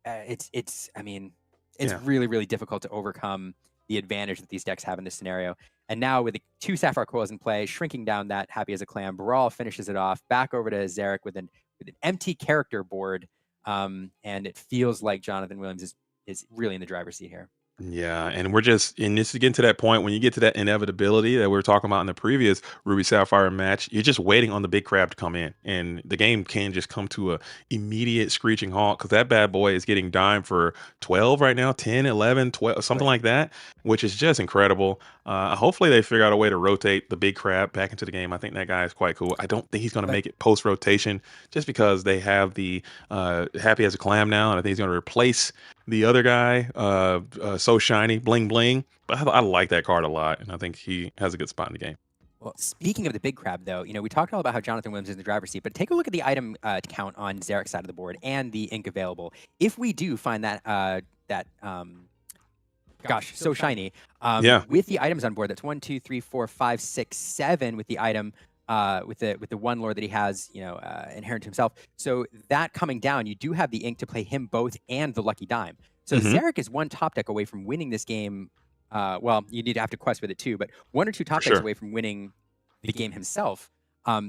It's I mean, it's Yeah. really really difficult to overcome the advantage that these decks have in this scenario. And now with the 2 Sapphire Coils in play, shrinking down that Happy as a Clam, Brawl finishes it off. Back over to Zarek with an empty character board, and it feels like Jonathan Williams is really in the driver's seat here. Yeah, and this is getting to that point when you get to that inevitability that we were talking about in the previous Ruby Sapphire match. You're just waiting on the big crab to come in, and the game can just come to a immediate screeching halt because that bad boy is getting dime for 12 right now, 10, 11, 12, something like that, which is just incredible. Hopefully they figure out a way to rotate the big crab back into the game. I think that guy is quite cool. I don't think he's going to make it post rotation just because they have the Happy as a Clam now, and I think he's going to replace the other guy, So Shiny, Bling Bling. But I like that card a lot, and I think he has a good spot in the game. Well, speaking of the big crab, though, we talked all about how Jonathan Williams is in the driver's seat, but take a look at the item count on Zarek's side of the board and the ink available. If we do find that So Shiny, with the items on board, that's 1, 2, 3, 4, 5, 6, 7 with the item. With the one lore that he has, inherent to himself. So that coming down, you do have the ink to play him both and the lucky dime. So Zarek is one top deck away from winning this game. Well, you need to have to quest with it too, but 1 or 2 top decks away from winning the game himself.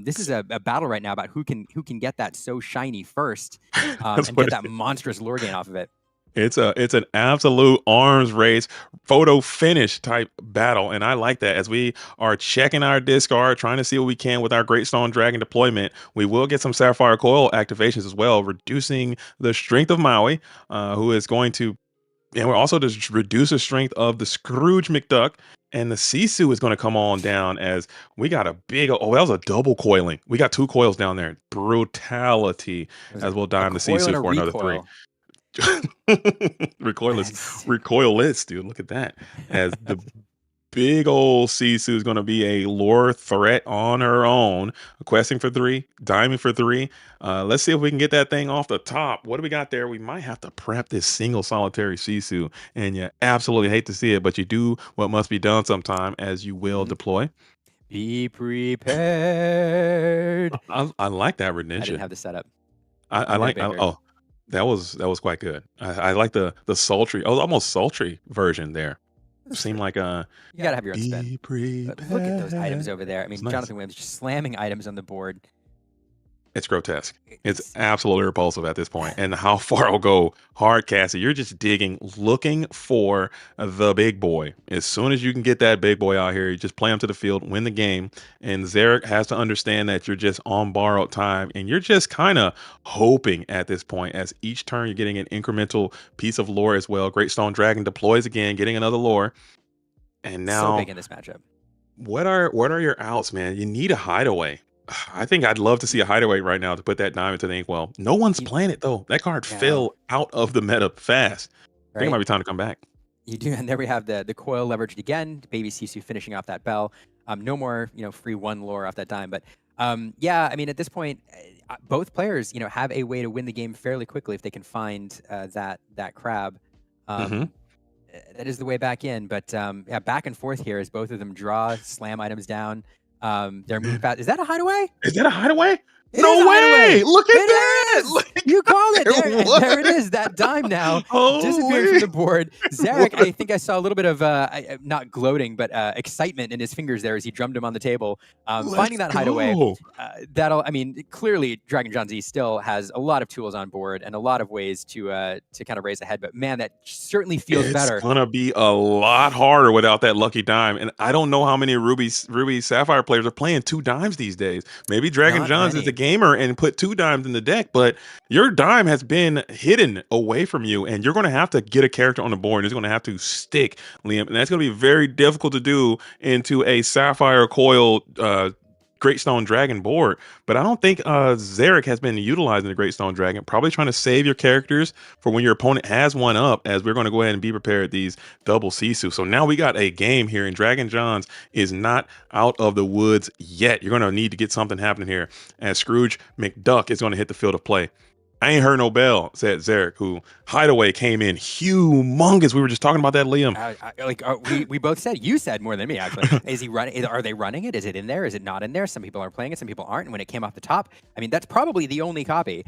This is a battle right now about who can get that So Shiny first and get that monstrous lore gain off of it. It's an absolute arms race, photo finish type battle, and I like that. As we are checking our discard, trying to see what we can with our Great Stone Dragon deployment, we will get some Sapphire Coil activations as well, reducing the strength of Maui, who is going to, and we're also just reduce the strength of the Scrooge McDuck, and the Sisu is going to come on down as we got a big, that was a double coiling. We got 2 coils down there. Brutality, as we'll dime the Sisu for another 3. Recoilless, dude. Look at that. As the big old Sisu is going to be a lore threat on her own, questing for 3, diming for 3. Let's see if we can get that thing off the top. What do we got there? We might have to prep this single solitary Sisu, and you absolutely hate to see it, but you do what must be done sometime, as you will deploy. Be prepared. I like that rendition. I didn't have the setup. I like. That was quite good. I like the sultry, almost sultry version there. Seemed like you gotta have your own spin. Look at those items over there. I mean, Jonathan Williams just slamming items on the board. It's grotesque. It's absolutely repulsive at this point. And how far I'll go, hard Cassie, you're just digging, looking for the big boy. As soon as you can get that big boy out here, you just play him to the field, win the game. And Zarek has to understand that you're just on borrowed time, and you're just kind of hoping at this point, as each turn you're getting an incremental piece of lore as well. Great Stone Dragon deploys again, getting another lore. And now, so big in this matchup. What are your outs, man? You need a hideaway. I think I'd love to see a hideaway right now to put that dime into the inkwell. No one's playing it though. That card fell out of the meta fast. I think it might be time to come back. You do, and there we have the coil leveraged again. Baby Sisu finishing off that bell. No more free 1 lore off that dime. But yeah, I mean at this point, both players have a way to win the game fairly quickly if they can find that crab. That is the way back in. But yeah, back and forth here as both of them draw, slam items down. They're moving fast. Is that a hideaway? Is that a hideaway? No way! Look at that! You called it. There it is. That dime now disappearing from the board. Zarek, I think I saw a little bit of not gloating, but excitement in his fingers there as he drummed him on the table. Finding that hideaway. Clearly, Dragon John Z still has a lot of tools on board and a lot of ways to kind of raise ahead. But man, that certainly feels better. It's gonna be a lot harder without that lucky dime. And I don't know how many Ruby Sapphire players are playing 2 dimes these days. Maybe Dragon Johns is a gamer and put 2 dimes in the deck, but your dime has been hidden away from you, and you're going to have to get a character on the board. It's going to have to stick, Liam, and that's going to be very difficult to do into a Sapphire Coil Great Stone Dragon board. But I don't think Zarek has been utilizing the Great Stone Dragon. Probably trying to save your characters for when your opponent has one up, as we're going to go ahead and be prepared these double Sisu. So now we got a game here, and Dragon Johns is not out of the woods yet. You're going to need to get something happening here, as Scrooge McDuck is going to hit the field of play. I ain't heard no bell, said Zarek, who hideaway came in humongous. We were just talking about that, Liam. We both said, you said more than me, actually. Is he running? Are they running it? Is it in there? Is it not in there? Some people are playing it, some people aren't. And when it came off the top, I mean, that's probably the only copy.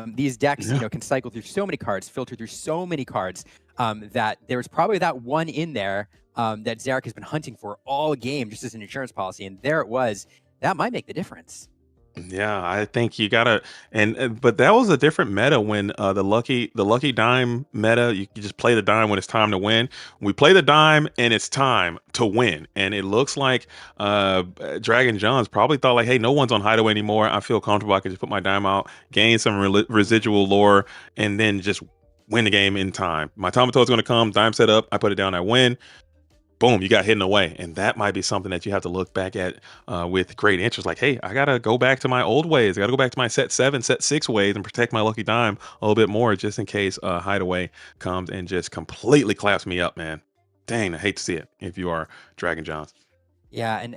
These decks, can cycle through so many cards, filter through so many cards, that there's probably that one in there that Zarek has been hunting for all game, just as an insurance policy. And there it was. That might make the difference. Yeah, I think you gotta, but that was a different meta when the lucky dime meta. You just play the dime when it's time to win. We play the dime and it's time to win, and it looks like Dragon John's probably thought like, hey, no one's on Hideaway anymore. I feel comfortable. I can just put my dime out, gain some residual lore, and then just win the game in time. My Tamatoa is going to come. Dime set up. I put it down. I win. Boom, you got hidden away. And that might be something that you have to look back at with great interest. Like, hey, I got to go back to my old ways. I got to go back to my set 7, set 6 ways and protect my lucky dime a little bit more just in case Hideaway comes and just completely claps me up, man. Dang, I hate to see it if you are Dragon Johns. Yeah, and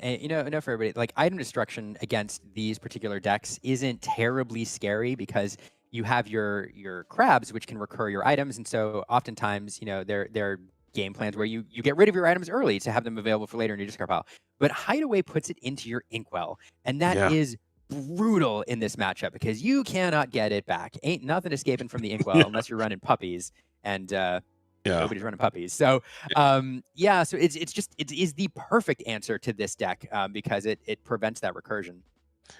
for everybody, like item destruction against these particular decks isn't terribly scary because you have your crabs, which can recur your items, and so oftentimes, they're game plans where you get rid of your items early to have them available for later in your discard pile. But Hideaway puts it into your Inkwell, and that is brutal in this matchup because you cannot get it back. Ain't nothing escaping from the Inkwell unless you're running puppies, and nobody's running puppies. So so it is the perfect answer to this deck because it prevents that recursion.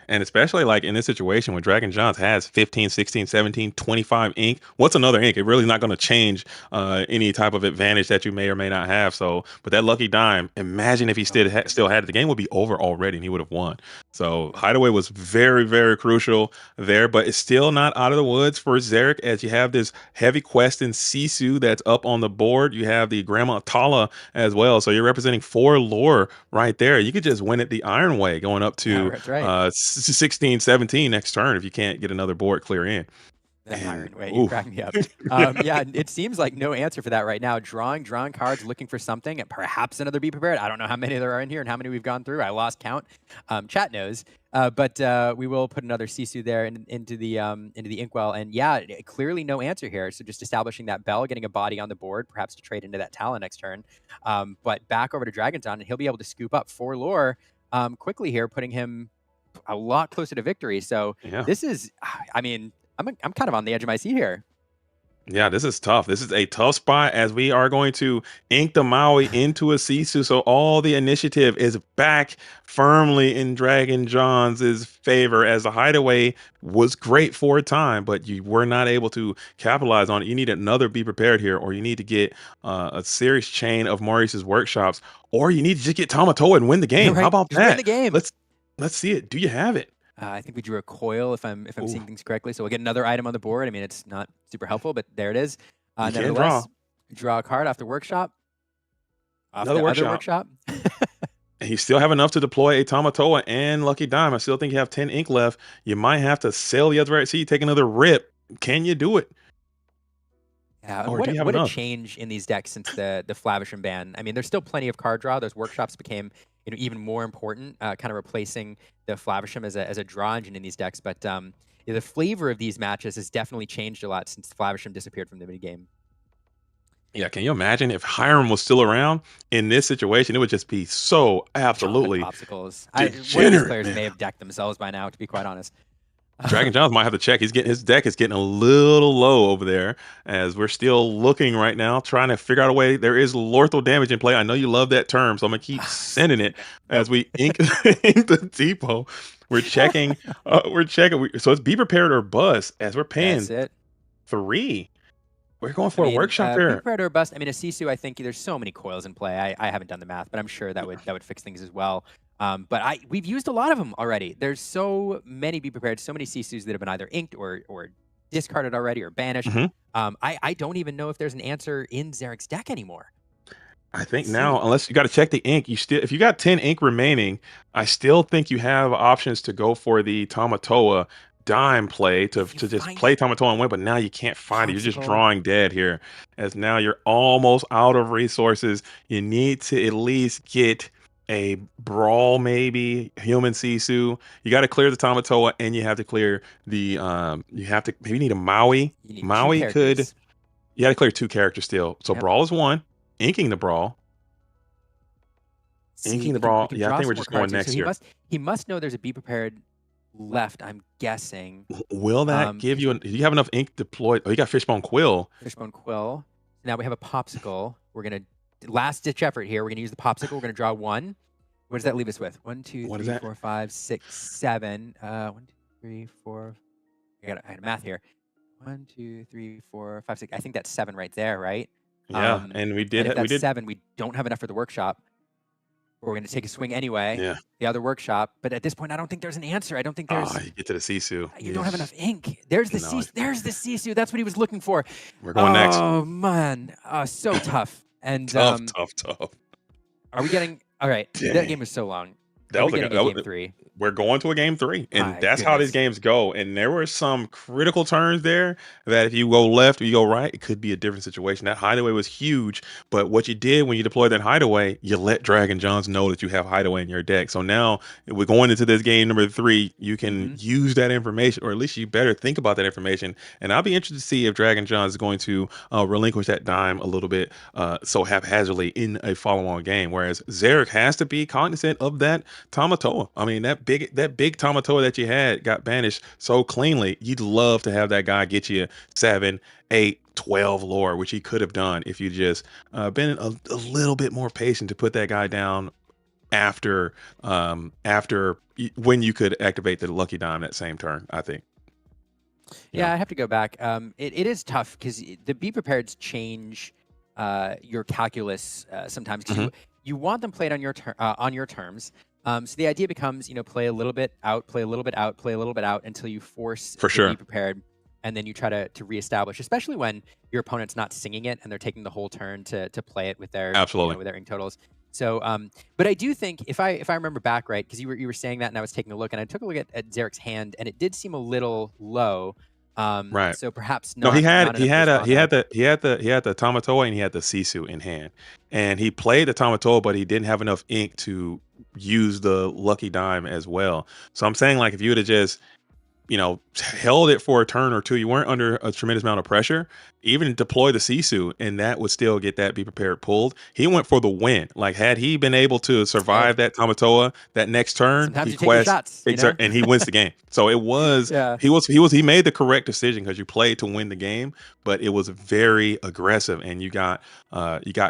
And especially like in this situation when Dragon Johns has 15, 16, 17, 25 ink. What's another ink? It really is not going to change any type of advantage that you may or may not have. So, but that lucky dime, imagine if he still had it, the game would be over already and he would have won. So Hideaway was very, very crucial there, but it's still not out of the woods for Xeric as you have this heavy quest in Sisu that's up on the board. You have the Grandma Tala as well. So you're representing 4 lore right there. You could just win it the Iron Way going up to 16, 17 next turn if you can't get another board clear in. Iron Way, you crack me up. Yeah, it seems like no answer for that right now. Drawing cards, looking for something, and perhaps another Be Prepared. I don't know how many there are in here and how many we've gone through. I lost count. Chat knows. But we will put another Sisu there into the Inkwell. And yeah, clearly no answer here. So just establishing that Bell, getting a body on the board, perhaps to trade into that Talon next turn. But back over to Dragon's On, and he'll be able to scoop up 4 lore quickly here, putting him a lot closer to victory. So this is, I mean, I'm kind of on the edge of my seat here. Yeah, this is tough. This is a tough spot as we are going to ink the Maui into a Sisu. So all the initiative is back firmly in Dragon John's favor as the Hideaway was great for a time, but you were not able to capitalize on it. You need another Be Prepared here, or you need to get a serious chain of Maurice's workshops, or you need to just get Tamatoa and win the game. Right. How about just that? Win the game. Let's see it. Do you have it? I think we drew a coil if I'm seeing things correctly. So we'll get another item on the board. I mean, it's not super helpful, but there it is. Nevertheless, draw a card off the workshop. Another workshop. And you still have enough to deploy a Tamatoa and Lucky Dime. I still think you have 10 ink left. You might have to sell the other right. See, you take another rip. Can you do it? Yeah, what a change in these decks since the Flavisham ban. I mean, there's still plenty of card draw. Those workshops became even more important, kind of replacing the Flavisham as a draw engine in these decks. But the flavor of these matches has definitely changed a lot since Flavisham disappeared from the mini game. Yeah, can you imagine if Hiram was still around in this situation? It would just be so absolutely popsicles. One of these players may have decked themselves by now, to be quite honest. Dragon Johns might have to check. His deck is getting a little low over there as we're still looking right now, trying to figure out a way. There is lethal damage in play. I know you love that term, so I'm gonna keep sending it as we ink the depot. We're checking. So it's Be Prepared or Bust as we're paying 3. We're going for a workshop here. Be Prepared or Bust. I mean, a Sisu, I think there's so many coils in play. I haven't done the math, but I'm sure that would fix things as well. But we've used a lot of them already. There's so many Be Prepared, so many Sisus that have been either inked or discarded already or banished. I don't even know if there's an answer in Xeric's deck anymore. I think now, unless you got to check the ink, if you got 10 ink remaining, I still think you have options to go for the Tamatoa dime play to just play Tamatoa and win, but now you can't find it. You're just drawing dead here as now you're almost out of resources. You need to at least get a brawl, maybe human Sisu. You got to clear the Tamatoa and you have to clear the maybe need a Maui. Maui could, you got to clear 2 characters still. So brawl is 1. Inking the brawl. Inking the brawl. Yeah, I think we're just going next here. He must know there's a Be Prepared left, I'm guessing. Will that give you do you have enough ink deployed? Oh, you got Fishbone Quill. Fishbone Quill. Now we have a Popsicle. We're going to last ditch effort here. We're going to use the Popsicle. We're going to draw 1. What does that leave us with? 1, 2, What is 3, that? 4, 5, 6, 7. 1, 2, 3, 4. I got math here. 1, 2, 3, 4, 5, 6. I think that's 7 right there, right? Yeah, and And if that's 7, we don't have enough for the workshop. We're going to take a swing anyway. Yeah. The other workshop, but at this point, I don't think there's an answer. I don't think there's. You get to the Sisu. You don't have enough ink. There's the Sisu. There's the Sisu. That's what he was looking for. We're going next. Oh man, so tough. And tough. Are we getting? All right, Dang. that game was so long. That was a game 3. We're going to a game 3, and My that's how these games go. And there were some critical turns there that if you go left or you go right, it could be a different situation. That hideaway was huge, but what you did when you deployed that hideaway, you let Dragon Johns know that you have hideaway in your deck. So now we're going into this game number 3. You can use that information, or at least you better think about that information. And I'll be interested to see if Dragon Johns is going to relinquish that dime a little bit so haphazardly in a follow-on game. Whereas Zarek has to be cognizant of that Tamatoa. I mean, that big Tamatoa that you had got banished so cleanly. You'd love to have that guy get you 7, 8, 12 lore, which he could have done if you just been a little bit more patient to put that guy down after when you could activate the lucky dime that same turn, I think. Yeah, I have to go back. It is tough because the be prepareds change your calculus sometimes. You want them played on your terms. So the idea becomes, play a little bit out, play a little bit out, play a little bit out until you force For sure. to be prepared, and then you try to reestablish, especially when your opponent's not singing it and they're taking the whole turn to play it with their with their ink totals. So, but I do think if I remember back right, because you were saying that, and I was taking a look, and I took a look at Zarek's hand, and it did seem a little low. Right. So perhaps not. No, he had the Tamatoa and he had the Sisu in hand, and he played the Tamatoa, but he didn't have enough ink to use the lucky dime as well. So I'm saying, like, if you would have just held it for a turn or two, you weren't under a tremendous amount of pressure, even deploy the Sisu, and that would still get that be prepared pulled. He went for the win. Like, had he been able to survive that Tamatoa that next turn, sometimes you take your shots, and he wins the game. So it was he made the correct decision because you played to win the game, but it was very aggressive, and we got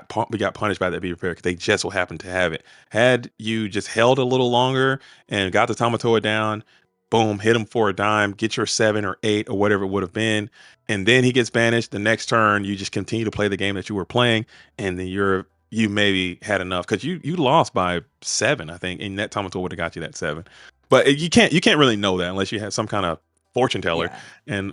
punished by that be prepared because they just so happened to have it. Had you just held a little longer and got the Tamatoa down, boom, hit him for a dime, get your 7 or 8 or whatever it would have been, and then he gets banished. The next turn, you just continue to play the game that you were playing, and then you maybe had enough because you lost by 7, I think, and that Tamatoa would have got you that 7. But you can't really know that unless you have some kind of fortune teller. And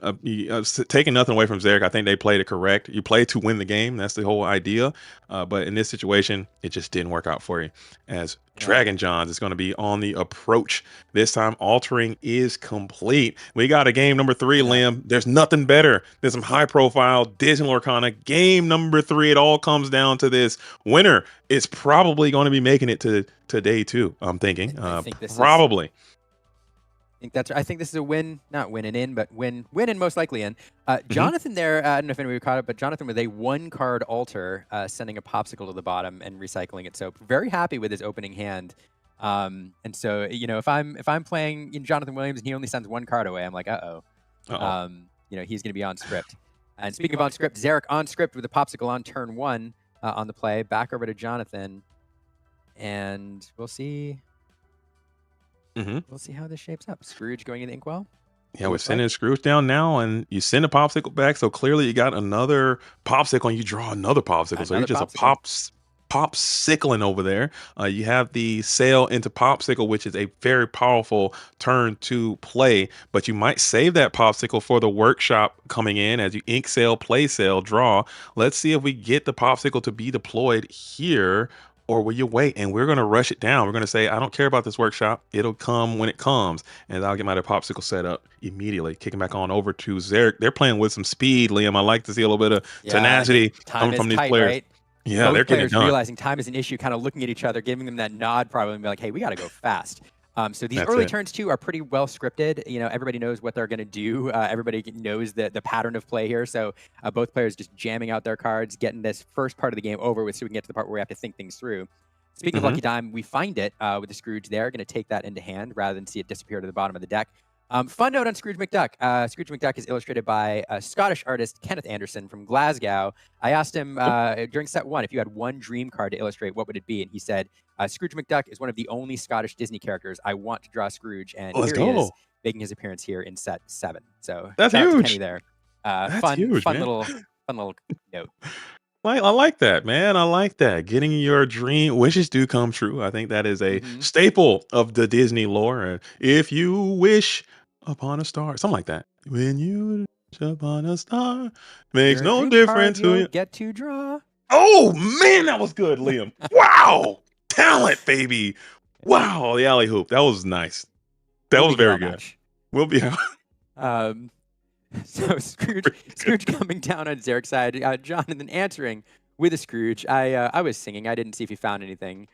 taking nothing away from Zarek, I think they played it correct. You play to win the game. That's the whole idea. But in this situation, it just didn't work out for you. As Dragon Johns is going to be on the approach this time. Altering is complete. We got a game number 3, Liam. There's nothing better than some high-profile Disney Lorcana. Game number 3. It all comes down to this. Winner is probably going to be making it to day 2. I'm thinking. I think probably. I think this is a win, not winning in, but win and most likely in. Jonathan there, I don't know if anybody caught it, but Jonathan with a 1-card altar, sending a popsicle to the bottom and recycling it. So very happy with his opening hand. And so, if I'm playing Jonathan Williams and he only sends 1 card away, I'm like, he's going to be on script. And speaking of on script, Zarek on script with a popsicle on turn 1 on the play. Back over to Jonathan, and we'll see. We'll see how this shapes up. Scrooge going in the inkwell. Yeah, we're sending Scrooge down now, and you send a popsicle back. So clearly, you got another popsicle, and you draw another popsicle. So you're just popsicling over there. You have the sail into popsicle, which is a very powerful turn to play. But you might save that popsicle for the workshop coming in as you ink sail, play sail, draw. Let's see if we get the popsicle to be deployed here. Or will you wait? And we're going to rush it down. We're going to say, I don't care about this workshop. It'll come when it comes. And I'll get my popsicle set up immediately. Kicking back on over to Zarek. They're playing with some speed, Liam. I like to see a little bit of tenacity coming from these players. Right? Yeah, both they're getting it done. Realizing time is an issue, kind of looking at each other, giving them that nod probably, and be like, hey, we got to go fast. So these early turns, too, are pretty well scripted. Everybody knows what they're going to do. Everybody knows the pattern of play here. So both players just jamming out their cards, getting this first part of the game over with so we can get to the part where we have to think things through. Speaking of Lucky Dime, we find it with the Scrooge there. Going to take that into hand rather than see it disappear to the bottom of the deck. Fun note on Scrooge McDuck. Scrooge McDuck is illustrated by Scottish artist Kenneth Anderson from Glasgow. I asked him during set 1 if you had one dream card to illustrate, what would it be? And he said, Scrooge McDuck is one of the only Scottish Disney characters I want to draw Scrooge, and Let's here he is go. making his appearance here in set 7. So That's shout out to huge. Kenny there. That's Fun huge, man. little note. I like that, man. I like that. Getting your dream wishes do come true. I think that is a staple of the Disney lore. If you wish upon a star, something like that. When you wish upon a star, makes Your no dream difference card who you'll you. get to draw. Oh man, that was good, Liam. Wow, talent, baby. Wow, the alley hoop. That was nice. That was very good. We'll be out. So Scrooge coming down on Zarek's side. Jonathan answering with a Scrooge. I was singing. I didn't see if he found anything.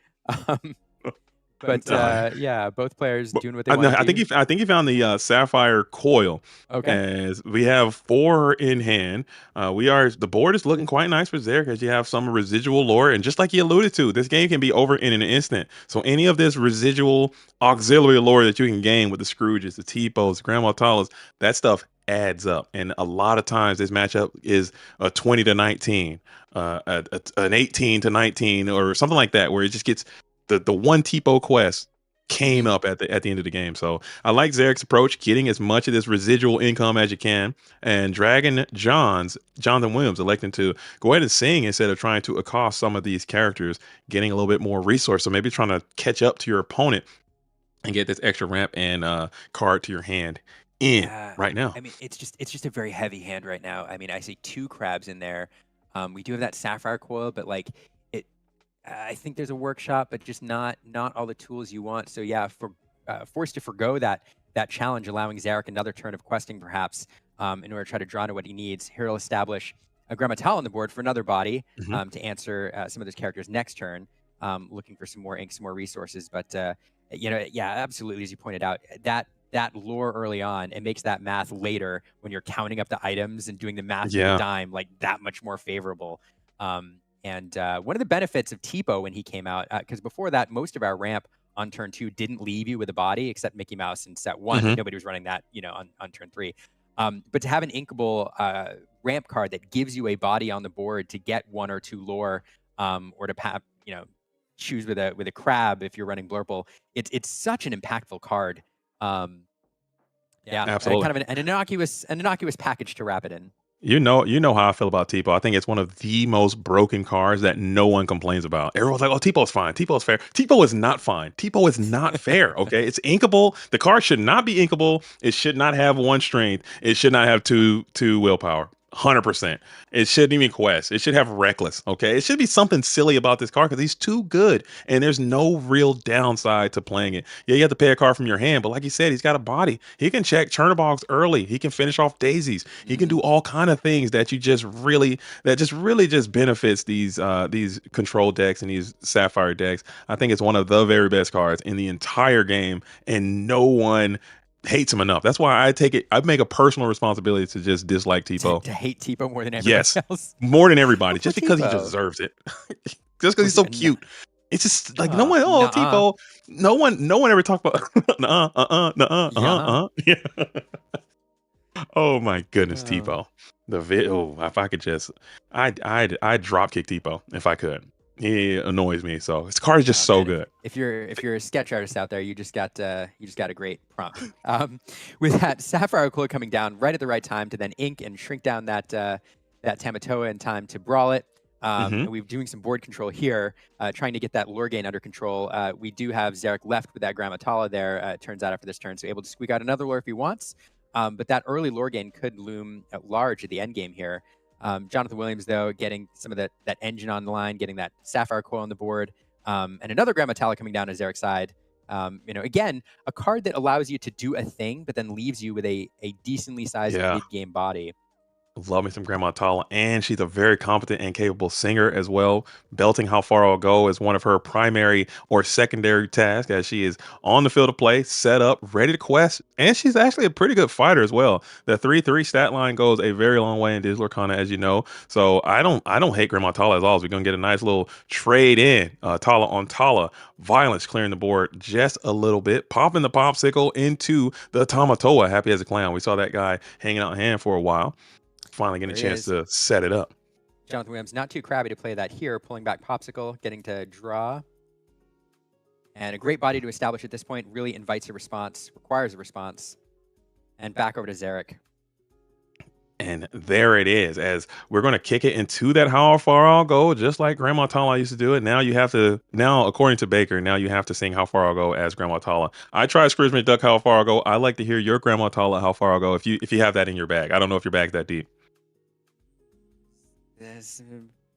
But yeah, both players doing what they want. I think he found the sapphire coil. Okay. As we have 4 in hand, the board is looking quite nice for Zarek because you have some residual lore, and just like you alluded to, this game can be over in an instant. So any of this residual auxiliary lore that you can gain with the Scrooges, the T-Pos, the Grandma Talas, that stuff adds up. And a lot of times this matchup is a 20-19, an 18-19, or something like that, where it just gets the one T-Po quest came up at the end of the game. So I like Zarek's approach, getting as much of this residual income as you can, and Jonathan Williams electing to go ahead and sing instead of trying to accost some of these characters, getting a little bit more resource. So maybe trying to catch up to your opponent and get this extra ramp and card to your hand right now. I mean, it's just a very heavy hand right now. I mean, I see 2 crabs in there. We do have that sapphire coil, but like I think there's a workshop, but just not all the tools you want. So yeah, forced to forgo that challenge, allowing Zarek another turn of questing perhaps in order to try to draw into what he needs. Here he'll establish a Grammatal on the board for another body to answer some of those characters next turn, looking for some more ink, some more resources. But yeah, absolutely, as you pointed out, that lore early on, it makes that math later when you're counting up the items and doing the math with the dime like that much more favorable. And one of the benefits of T-Po when he came out, because before that, most of our ramp on turn 2 didn't leave you with a body except Mickey Mouse in set 1. Nobody was running that, on turn 3. But to have an inkable ramp card that gives you a body on the board to get 1 or 2 lore, or to choose with a crab if you're running Blurple, it's such an impactful card. Yeah, absolutely. Kind of an innocuous package to wrap it in. You know how I feel about T-Po. I think it's one of the most broken cards that no one complains about. Everyone's like, "Oh, T-Po's fine. T-Po's fair." T-Po is not fine. T-Po is not fair. Okay, it's inkable. The card should not be inkable. It should not have 1 strength. It should not have two willpower. 100%. It shouldn't even quest. It should have reckless. Okay, it should be something silly about this card because he's too good, and there's no real downside to playing it. Yeah, you have to pay a card from your hand, but like you said, he's got a body. He can check Churnabogs early. He can finish off daisies. He can do all kind of things that just really benefits these control decks and these sapphire decks. I think it's one of the very best cards in the entire game, and no one hates him enough. That's why I make a personal responsibility to just dislike T-Po. To hate T-Po more than everybody else. More than everybody, just because he deserves it. Just because he's so cute. It's just like no one. Oh, T-Po. No one ever talked about. Yeah. Oh my goodness, T-Po. If I could just, I'd drop kick T-Po if I could. He annoys me, so his card is just so good. If you're a sketch artist out there, you just got a great prompt. With that sapphire coil coming down right at the right time to then ink and shrink down that Tamatoa in time to brawl it. And we're doing some board control here, trying to get that lore gain under control. We do have Zarek left with that Grammatala there. It turns out after this turn, so able to squeak out another lore if he wants. But that early lore gain could loom at large at the end game here. Jonathan Williams, though, getting some of that engine on the line, getting that sapphire coil on the board, and another Grammatala coming down to Zarek's side. Again, a card that allows you to do a thing, but then leaves you with a decently sized mid-game body. Love me some Grandma Tala, and she's a very competent and capable singer as well. Belting How Far I'll Go is one of her primary or secondary tasks, as she is on the field of play, set up, ready to quest, and she's actually a pretty good fighter as well. The 3/3 stat line goes a very long way in Digital Lorcana, as you know. So I don't hate Grandma Tala at all. So we're gonna get a nice little trade in, Tala on Tala, violence clearing the board just a little bit, popping the popsicle into the Tamatoa, happy as a clown. We saw that guy hanging out in hand for a while. Finally getting a chance to set it up. Jonathan Williams, not too crabby to play that here, pulling back popsicle, getting to draw. And a great body to establish at this point really invites a response, requires a response. And back over to Zarek. And there it is, as we're going to kick it into that how far I'll go, just like Grandma Tala used to do it. Now you have to, according to Baker, now you have to sing how far I'll go as Grandma Tala. I tried Scrooge McDuck how far I'll go. I like to hear your Grandma Tala how far I'll go if you have that in your bag. I don't know if your bag's that deep.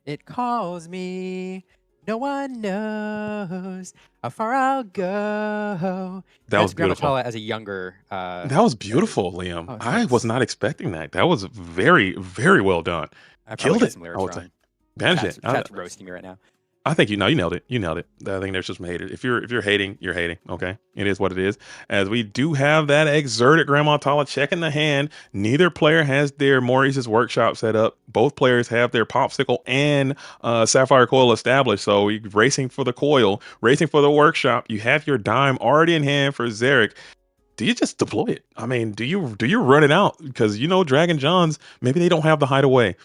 It calls me. No one knows how far I'll go. That was beautiful. As a younger. That was beautiful, Liam. Oh, I was not expecting that. That was very, very well done. I killed it. Some lyrics wrong. Banish it. Chat's roasting me right now. I think you nailed it. You nailed it. I think there's just some haters. If you're hating, you're hating. Okay, it is what it is. As we do have that exerted Grandma Tala checking the hand. Neither player has their Maurice's workshop set up. Both players have their popsicle and sapphire coil established. So we racing for the coil, racing for the workshop. You have your dime already in hand for Zarek. Do you just deploy it? I mean, do you run it out? Because Dragon Johns, maybe they don't have the hideaway.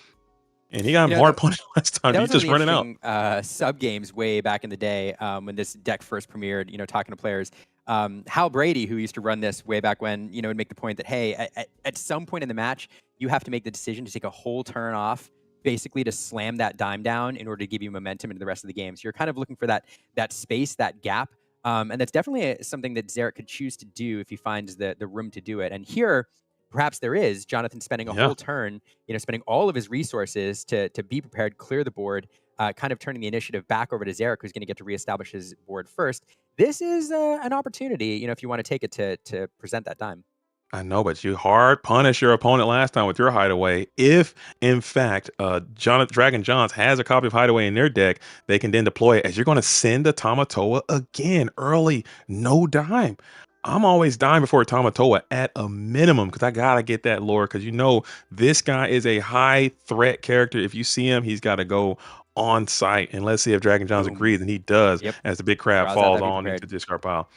And he got hard punished last time. You just running out. Sub games way back in the day when this deck first premiered. Talking to players, Hal Brady, who used to run this way back when, would make the point that hey, at some point in the match, you have to make the decision to take a whole turn off, basically to slam that dime down in order to give you momentum into the rest of the game. So you're kind of looking for that space, that gap, and that's definitely something that Zarek could choose to do if he finds the room to do it. And here, perhaps there is Jonathan spending a whole turn, spending all of his resources to be prepared, clear the board, kind of turning the initiative back over to Zarek, who's going to get to reestablish his board first. This is an opportunity, if you want to take it to present that dime. I know, but you hard punish your opponent last time with your hideaway. If, in fact, Dragon Johns has a copy of hideaway in their deck, they can then deploy it as you're going to send a Tamatoa again early, no dime. I'm always dying before Tamatoa at a minimum because I got to get that lore because this guy is a high threat character. If you see him, he's got to go on site. And let's see if Dragon Johns agrees, and he does as the big crab falls on into the discard pile.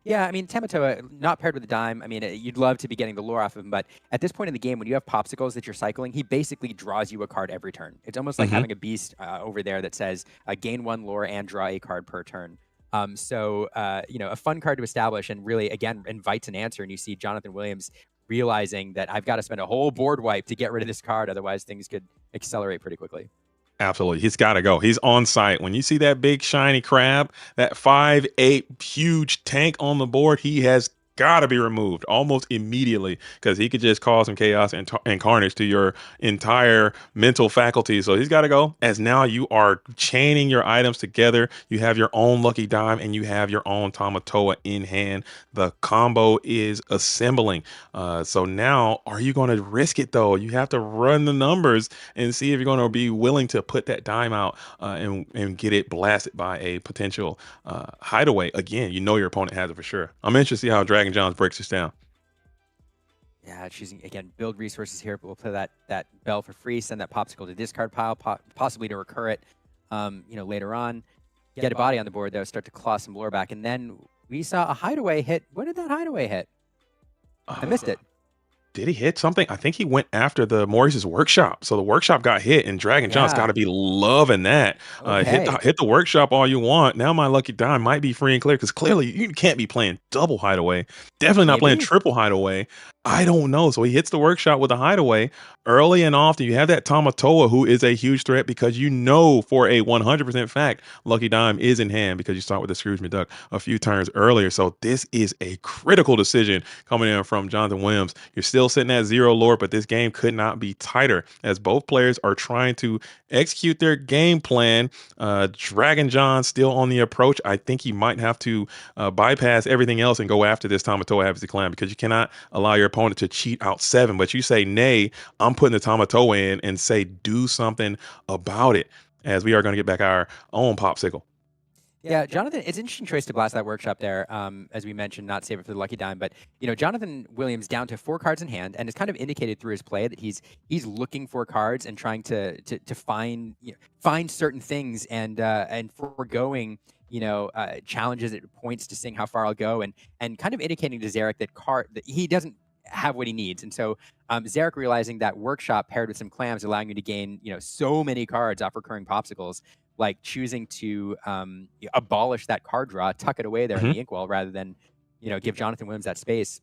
Yeah, I mean, Tamatoa, not paired with a dime. I mean, you'd love to be getting the lore off of him, but at this point in the game, when you have popsicles that you're cycling, he basically draws you a card every turn. It's almost like having a beast over there that says gain 1 lore and draw a card per turn. So a fun card to establish and really, again, invites an answer. And you see Jonathan Williams realizing that I've got to spend a whole board wipe to get rid of this card. Otherwise, things could accelerate pretty quickly. Absolutely. He's got to go. He's on site. When you see that big shiny crab, that 5'8" huge tank on the board, he has got to be removed almost immediately because he could just cause some chaos and carnage to your entire mental faculty. So he's got to go, as now you are chaining your items together. You have your own lucky dime and you have your own Tamatoa in hand. The combo is assembling. So now, are you going to risk it though? You have to run the numbers and see if you're going to be willing to put that dime out and get it blasted by a potential hideaway. Again, your opponent has it for sure. I'm interested to see how Dragon Johns breaks this down. Yeah, choosing again, build resources here, but we'll play that bell for free, send that popsicle to discard pile, possibly to recur it, later on. Get a body on the board though, start to claw some lore back, and then we saw a hideaway hit. What did that hideaway hit? I missed it. Did he hit something? I think he went after the Maurice's workshop. So the workshop got hit, and Dragon John's got to be loving that. Okay. Hit the workshop all you want. Now my lucky dime might be free and clear because clearly you can't be playing double hideaway. Definitely not playing triple hideaway. I don't know. So he hits the workshop with a hideaway early and often. You have that Tamatoa, who is a huge threat because for a 100% fact, lucky dime is in hand because you start with the Scrooge McDuck a few turns earlier. So this is a critical decision coming in from Jonathan Williams. You're still sitting at 0 lore, but this game could not be tighter as both players are trying to execute their game plan. Dragon John still on the approach. I think he might have to bypass everything else and go after this Tamatoa Advocacy Clan because you cannot allow your opponent to cheat out 7. But you say, nay, I'm putting the Tamatoa in and say, do something about it, as we are going to get back our own popsicle. Yeah, Jonathan, it's an interesting choice to blast that workshop there. As we mentioned, not save it for the lucky dime, but Jonathan Williams down to 4 cards in hand, and it's kind of indicated through his play that he's looking for cards and trying to find certain things and foregoing challenges at points to seeing how far I'll go, and kind of indicating to Zarek that he doesn't have what he needs. And so Zarek realizing that workshop paired with some clams allowing you to gain so many cards off recurring popsicles like choosing to abolish that card draw, tuck it away there in the inkwell rather than, give Jonathan Williams that space.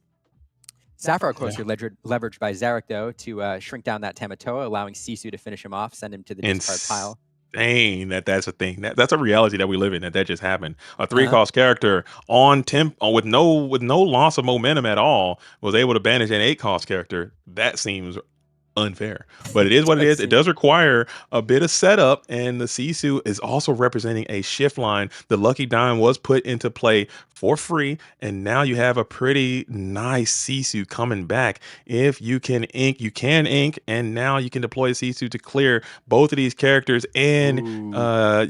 Sapphire Cloister leveraged by Zarek, though, to shrink down that Tamatoa, allowing Sisu to finish him off, send him to the discard pile. Insane that's a thing. That's a reality that we live in. That just happened. A 3-cost character on temp with no loss of momentum at all was able to banish an 8-cost character. That seems unfair, but it is what it is. It does require a bit of setup, and the Sisu is also representing a shift line. The Lucky Dime was put into play for free, and now you have a pretty nice Sisu coming back. If you can ink, and now you can deploy a Sisu to clear both of these characters, and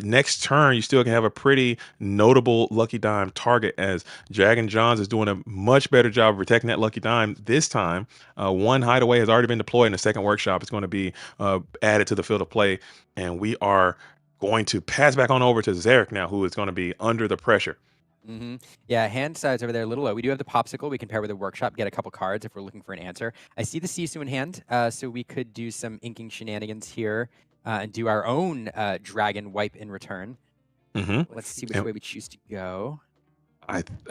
next turn you still can have a pretty notable Lucky Dime target, as Dragon Johns is doing a much better job of protecting that Lucky Dime this time. One hideaway has already been deployed, and the second workshop is going to be added to the field of play, and we are going to pass back on over to Zarek now, who is going to be under the pressure. Yeah, hand size over there a little low. We do have the Popsicle we can pair with a workshop, get a couple cards if we're looking for an answer. I see the Sisu in hand, so we could do some inking shenanigans here and do our own dragon wipe in return. Let's see which way we choose to go.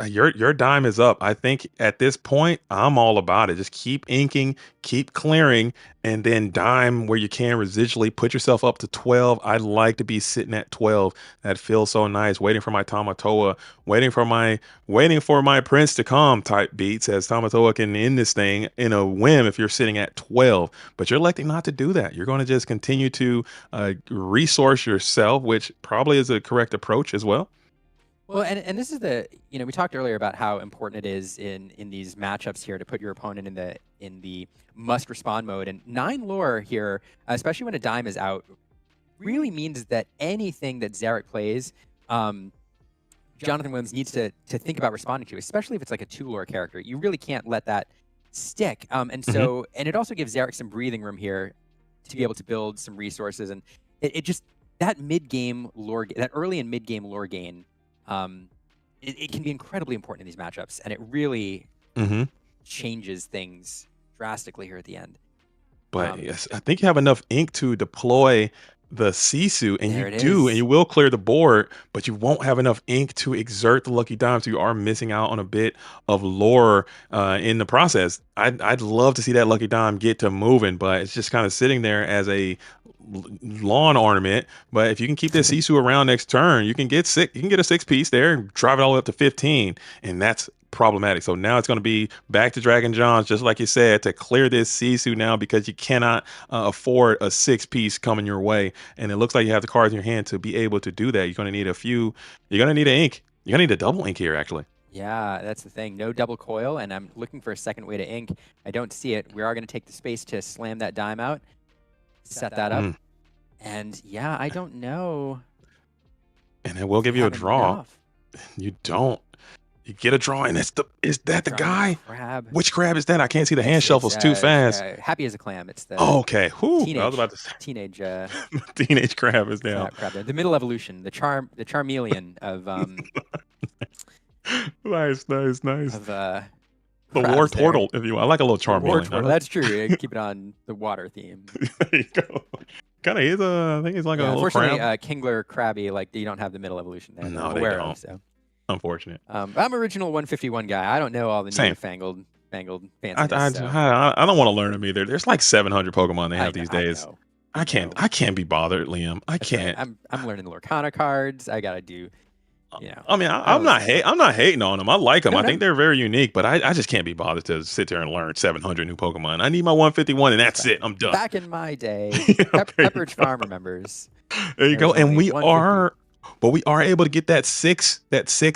Your dime is up. I think at this point, I'm all about it. Just keep inking, keep clearing, and then dime where you can residually. Put yourself up to 12. I'd like to be sitting at 12. That feels so nice. Waiting for my Tamatoa, waiting for my prince to come type beats, as Tamatoa can end this thing in a whim if you're sitting at 12. But you're electing not to do that. You're going to just continue to resource yourself, which probably is a correct approach as well. Well, and this is we talked earlier about how important it is in these matchups here to put your opponent in the must respond mode, and 9 lore here, especially when a dime is out, really means that anything that Zarek plays, Jonathan Williams needs to think about responding to, especially if it's like a 2 lore character. You really can't let that stick. And so, and it also gives Zarek some breathing room here to be able to build some resources, and it just that mid-game lore, that early and mid-game lore gain. It can be incredibly important in these matchups, and it really changes things drastically here at the end. But yes, I think you have enough ink to deploy the Sisu, and and you will clear the board, but you won't have enough ink to exert the Lucky Dime, so you are missing out on a bit of lore in the process. I'd love to see that Lucky Dime get to moving, but it's just kind of sitting there as a lawn ornament. But if you can keep this Sisu around next turn, you can get a 6-piece there and drive it all the way up to 15, and that's problematic. So now it's going to be back to Dragon Johns, just like you said, to clear this Sisu now, because you cannot afford a 6-piece coming your way, and it looks like you have the cards in your hand to be able to do that. You're going to need you're going to need an ink. You're going to need a double ink here, actually. Yeah, that's the thing. No double coil, and I'm looking for a second way to ink. I don't see it. We are going to take the space to slam that dime out, set that up, and yeah, I don't know. And it will give you a draw. You don't. You get a draw, and is that the guy? Crab. Which crab is that? I can't see the hand shuffles too fast. Happy as a clam. It's the okay. I was about to say teenage teenage crab is down. Crab. The middle evolution, the charmeleon of nice. Of the war turtle, if you will. I like a little charmeleon. That's true. Keep it on the water theme. There you go. Kind of is I think he's like a little crab. Unfortunately, Kingler Krabby, like you don't have the middle evolution there. No, they don't. Of, so. Unfortunate. I'm original 151 guy. I don't know all the newfangled fancy. I don't want to learn them either. There's like 700 Pokemon they have these days. I can't be bothered, Liam. I can't. I'm learning the Lorcana cards. I gotta do. I mean, I'm not hating on them. I like them. I think they're very unique, but I just can't be bothered to sit there and learn 700 new Pokemon. I need my 151, and that's it. I'm done. Back in my day, Pepperidge Farm remembers. There you go, and we are able to get that six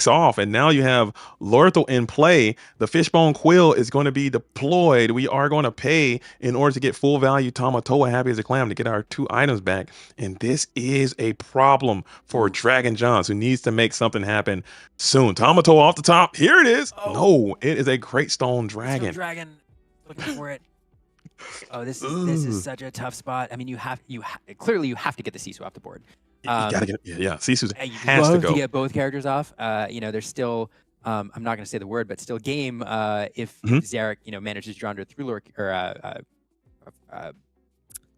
off, and now you have Lorthel in play. The Fishbone Quill is going to be deployed. We are going to pay in order to get full value Tamatoa, Happy as a Clam, to get our 2 items back. And this is a problem for Dragon Johns, who needs to make something happen soon. Tamatoa off the top. Here it is. Oh. No, it is a Great Stone Dragon. Looking for it. Oh, this is such a tough spot. I mean, clearly you have to get the Sisu off the board. You gotta get Sisu has to go. To get both characters off. There's still I'm not gonna say the word, but still game. If Zarek manages to draw under through lure or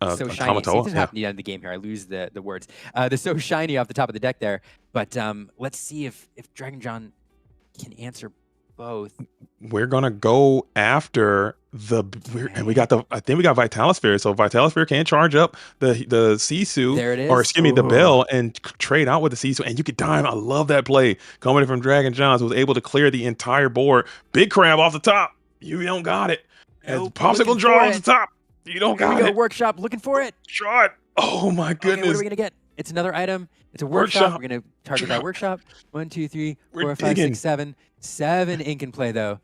So shiny. See, this yeah. happened at the end of the game here. I lose the words. The so shiny off the top of the deck there. But let's see if Dragon John can answer both. We're gonna go after and we got I think we got Vitalisphere. So Vitalisphere can charge up the Sisu, There it is. or excuse me, the Bell, and trade out with the Sisu, and you could dime. I love that play coming in from Dragon Johns, who was able to clear the entire board. Big crab off the top. You don't got it. Nope, Popsicle draw off the top. You don't got it. Workshop, looking for it. Shot. Oh my goodness. Okay, what are we gonna get? It's another item. It's a workshop. We're gonna target that workshop. 1, 2, 3, 4, 5, 6, 7. 7 ink in play though.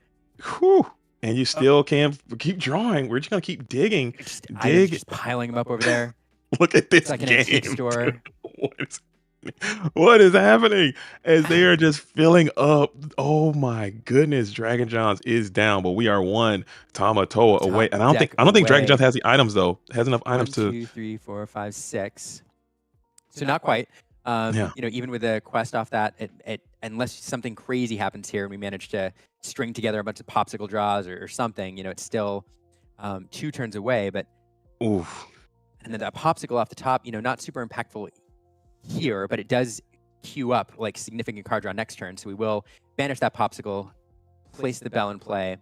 Whew. And you still can't keep drawing. We're just gonna keep digging. Just piling them up over there. Look at this it's like an game. antique store. What is happening as they are just filling up? Oh my goodness, Dragon Johns is down, but we are one Tamatoa away. And I don't think Dragon Johns has the items though. Has enough items to 1, 2, 3, 4, 5, 6. So not quite. Even with a quest off that, unless something crazy happens here and we manage to string together a bunch of popsicle draws or something, it's still 2 turns away. But oof. And then that popsicle off the top, not super impactful here, but it does queue up like significant card draw next turn. So we will banish that popsicle, place the bell in play.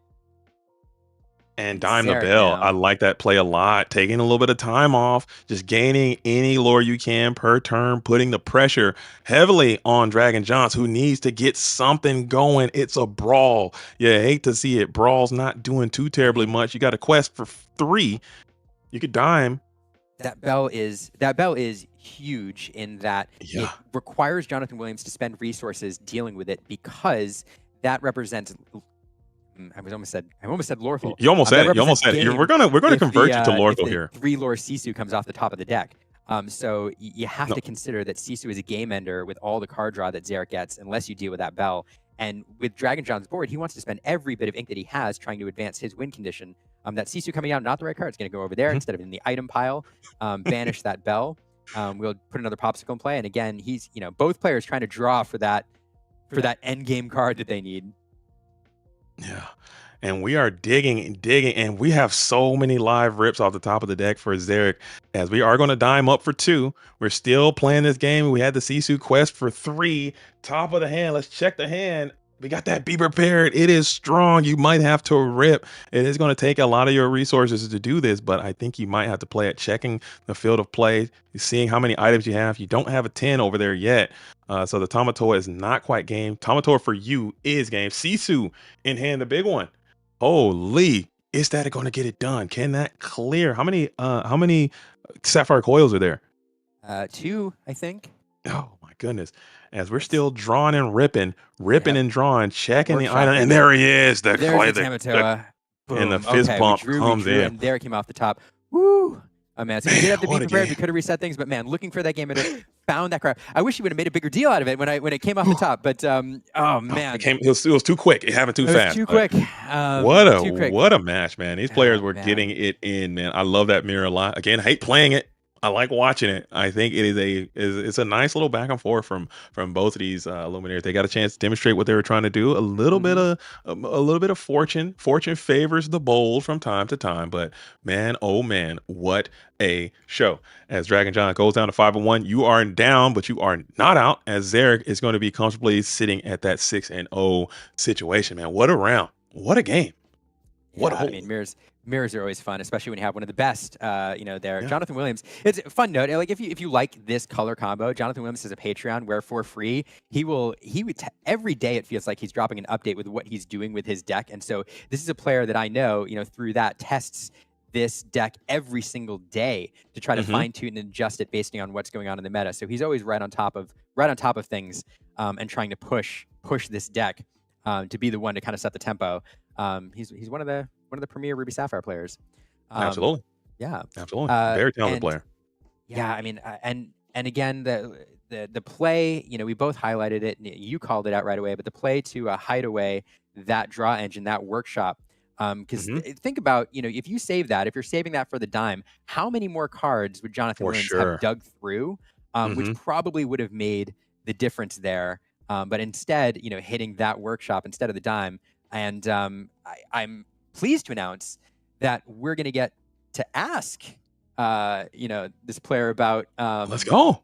And dime the bell. I like that play a lot. Taking a little bit of time off, just gaining any lore you can per turn, putting the pressure heavily on Dragon Johns, who needs to get something going. It's a brawl. Yeah, I hate to see it. Brawl's not doing too terribly much. You got a quest for 3. You could dime. That bell is huge in that it requires Jonathan Williams to spend resources dealing with it, because that represents. I almost said Lorthal. You almost said it. You almost said it. We're gonna convert you to Lorthal here. 3 lore Sisu comes off the top of the deck. So you have to consider that Sisu is a game ender with all the card draw that Zarek gets, unless you deal with that bell. And with Dragon John's board, he wants to spend every bit of ink that he has trying to advance his win condition. That Sisu coming out, not the right card. It's going to go over there instead of in the item pile. Banish that bell. We'll put another popsicle in play. And again, he's both players trying to draw for that end game card that they need. Yeah. And we are digging, and we have so many live rips off the top of the deck for Zarek, as we are going to dime up for 2. We're still playing this game. We had the Sisu quest for 3. Top of the hand. Let's check the hand. We got that. Be prepared. It is strong. You might have to rip. It is going to take a lot of your resources to do this, but I think you might have to play it, checking the field of play, seeing how many items you have. You don't have a 10 over there yet. So the Tamatoa is not quite game. Tamatoa for you is game. Sisu in hand, the big one. Holy, is that going to get it done? Can that clear? How many sapphire coils are there? 2, I think. Oh my goodness. As we're still drawing and ripping and drawing, checking the item, and there he is. There's the Tamatoa. And the fist bump comes in. And there it came off the top. Woo! Oh man, so we did have to be prepared. We could have reset things, but man, looking for that game, it found that crap. I wish he would have made a bigger deal out of it when it came off the top. But oh man, it was too quick. It happened too fast. Too quick. What a match, man! These players were getting it in, man. I love that mirror a lot. Again, I hate playing it. I like watching it. I think it is a nice little back and forth from both of these Luminaries. They got a chance to demonstrate what they were trying to do. A little bit of fortune. Fortune favors the bold from time to time. But man, oh man, what a show! As Dragon John goes down to 5-1, you are down, but you are not out. As Zarek is going to be comfortably sitting at that 6-0 situation. Man, what a round! What a game! I mean, mirrors are always fun, especially when you have one of the best, there. Yeah. Jonathan Williams. It's a fun note. Like if you like this color combo, Jonathan Williams has a Patreon where for free he would every day it feels like he's dropping an update with what he's doing with his deck. And so this is a player that I know, through that tests this deck every single day to try to fine tune and adjust it based on what's going on in the meta. So he's always right on top of things and trying to push this deck to be the one to kind of set the tempo. He's one of the premier Ruby Sapphire players. Absolutely. Yeah. Absolutely. Very talented player. Yeah, I mean, and again, the play, we both highlighted it, and you called it out right away, but the play to hide away that draw engine, that workshop, because think about, if you save that, if you're saving that for the dime, how many more cards would Jonathan Williams have dug through, which probably would have made the difference there. But instead, hitting that workshop instead of the dime. And I'm pleased to announce that we're going to get to ask this player about let's go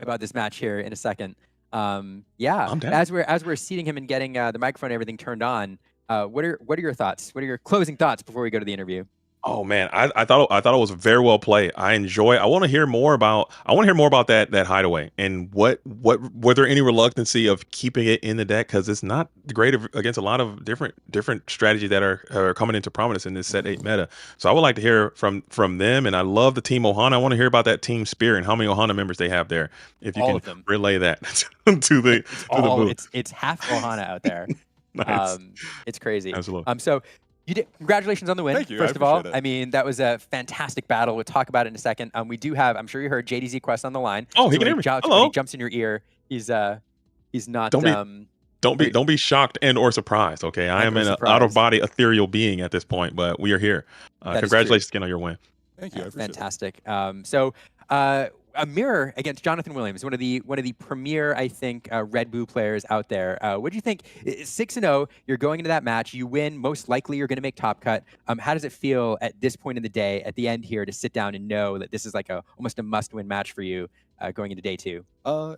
about this match here in a second. Yeah, I'm down. as we're seating him and getting the microphone and everything turned on, what are your thoughts? What are your closing thoughts before we go to the interview? Oh man, I thought it was very well played. I want to hear more about that hideaway, and what were there any reluctancy of keeping it in the deck, because it's not great against a lot of different strategies that are coming into prominence in this set 8 meta. So I would like to hear from them, and I love the team Ohana. I want to hear about that team spirit and how many Ohana members they have there. If you All can relay that to the booth. It's half Ohana out there. Nice. It's crazy. Absolutely. So you did. Congratulations on the win. Thank you. First of all, I mean, that was a fantastic battle. We'll talk about it in a second. We do have, I'm sure you heard JDZ Quest on the line. Oh, he can hear me. Hello. When he jumps in your ear, he's not. Don't be shocked and or surprised. Okay, I am an out of body ethereal being at this point, but we are here. Congratulations again on your win. Thank you. I appreciate Fantastic. A mirror against Jonathan Williams, one of the premier, I think, Red Blue players out there. What do you think? 6-0, you're going into that match, you win. Most likely, you're going to make top cut. How does it feel at this point in the day, at the end here, to sit down and know that this is like almost a must-win match for you going into day 2?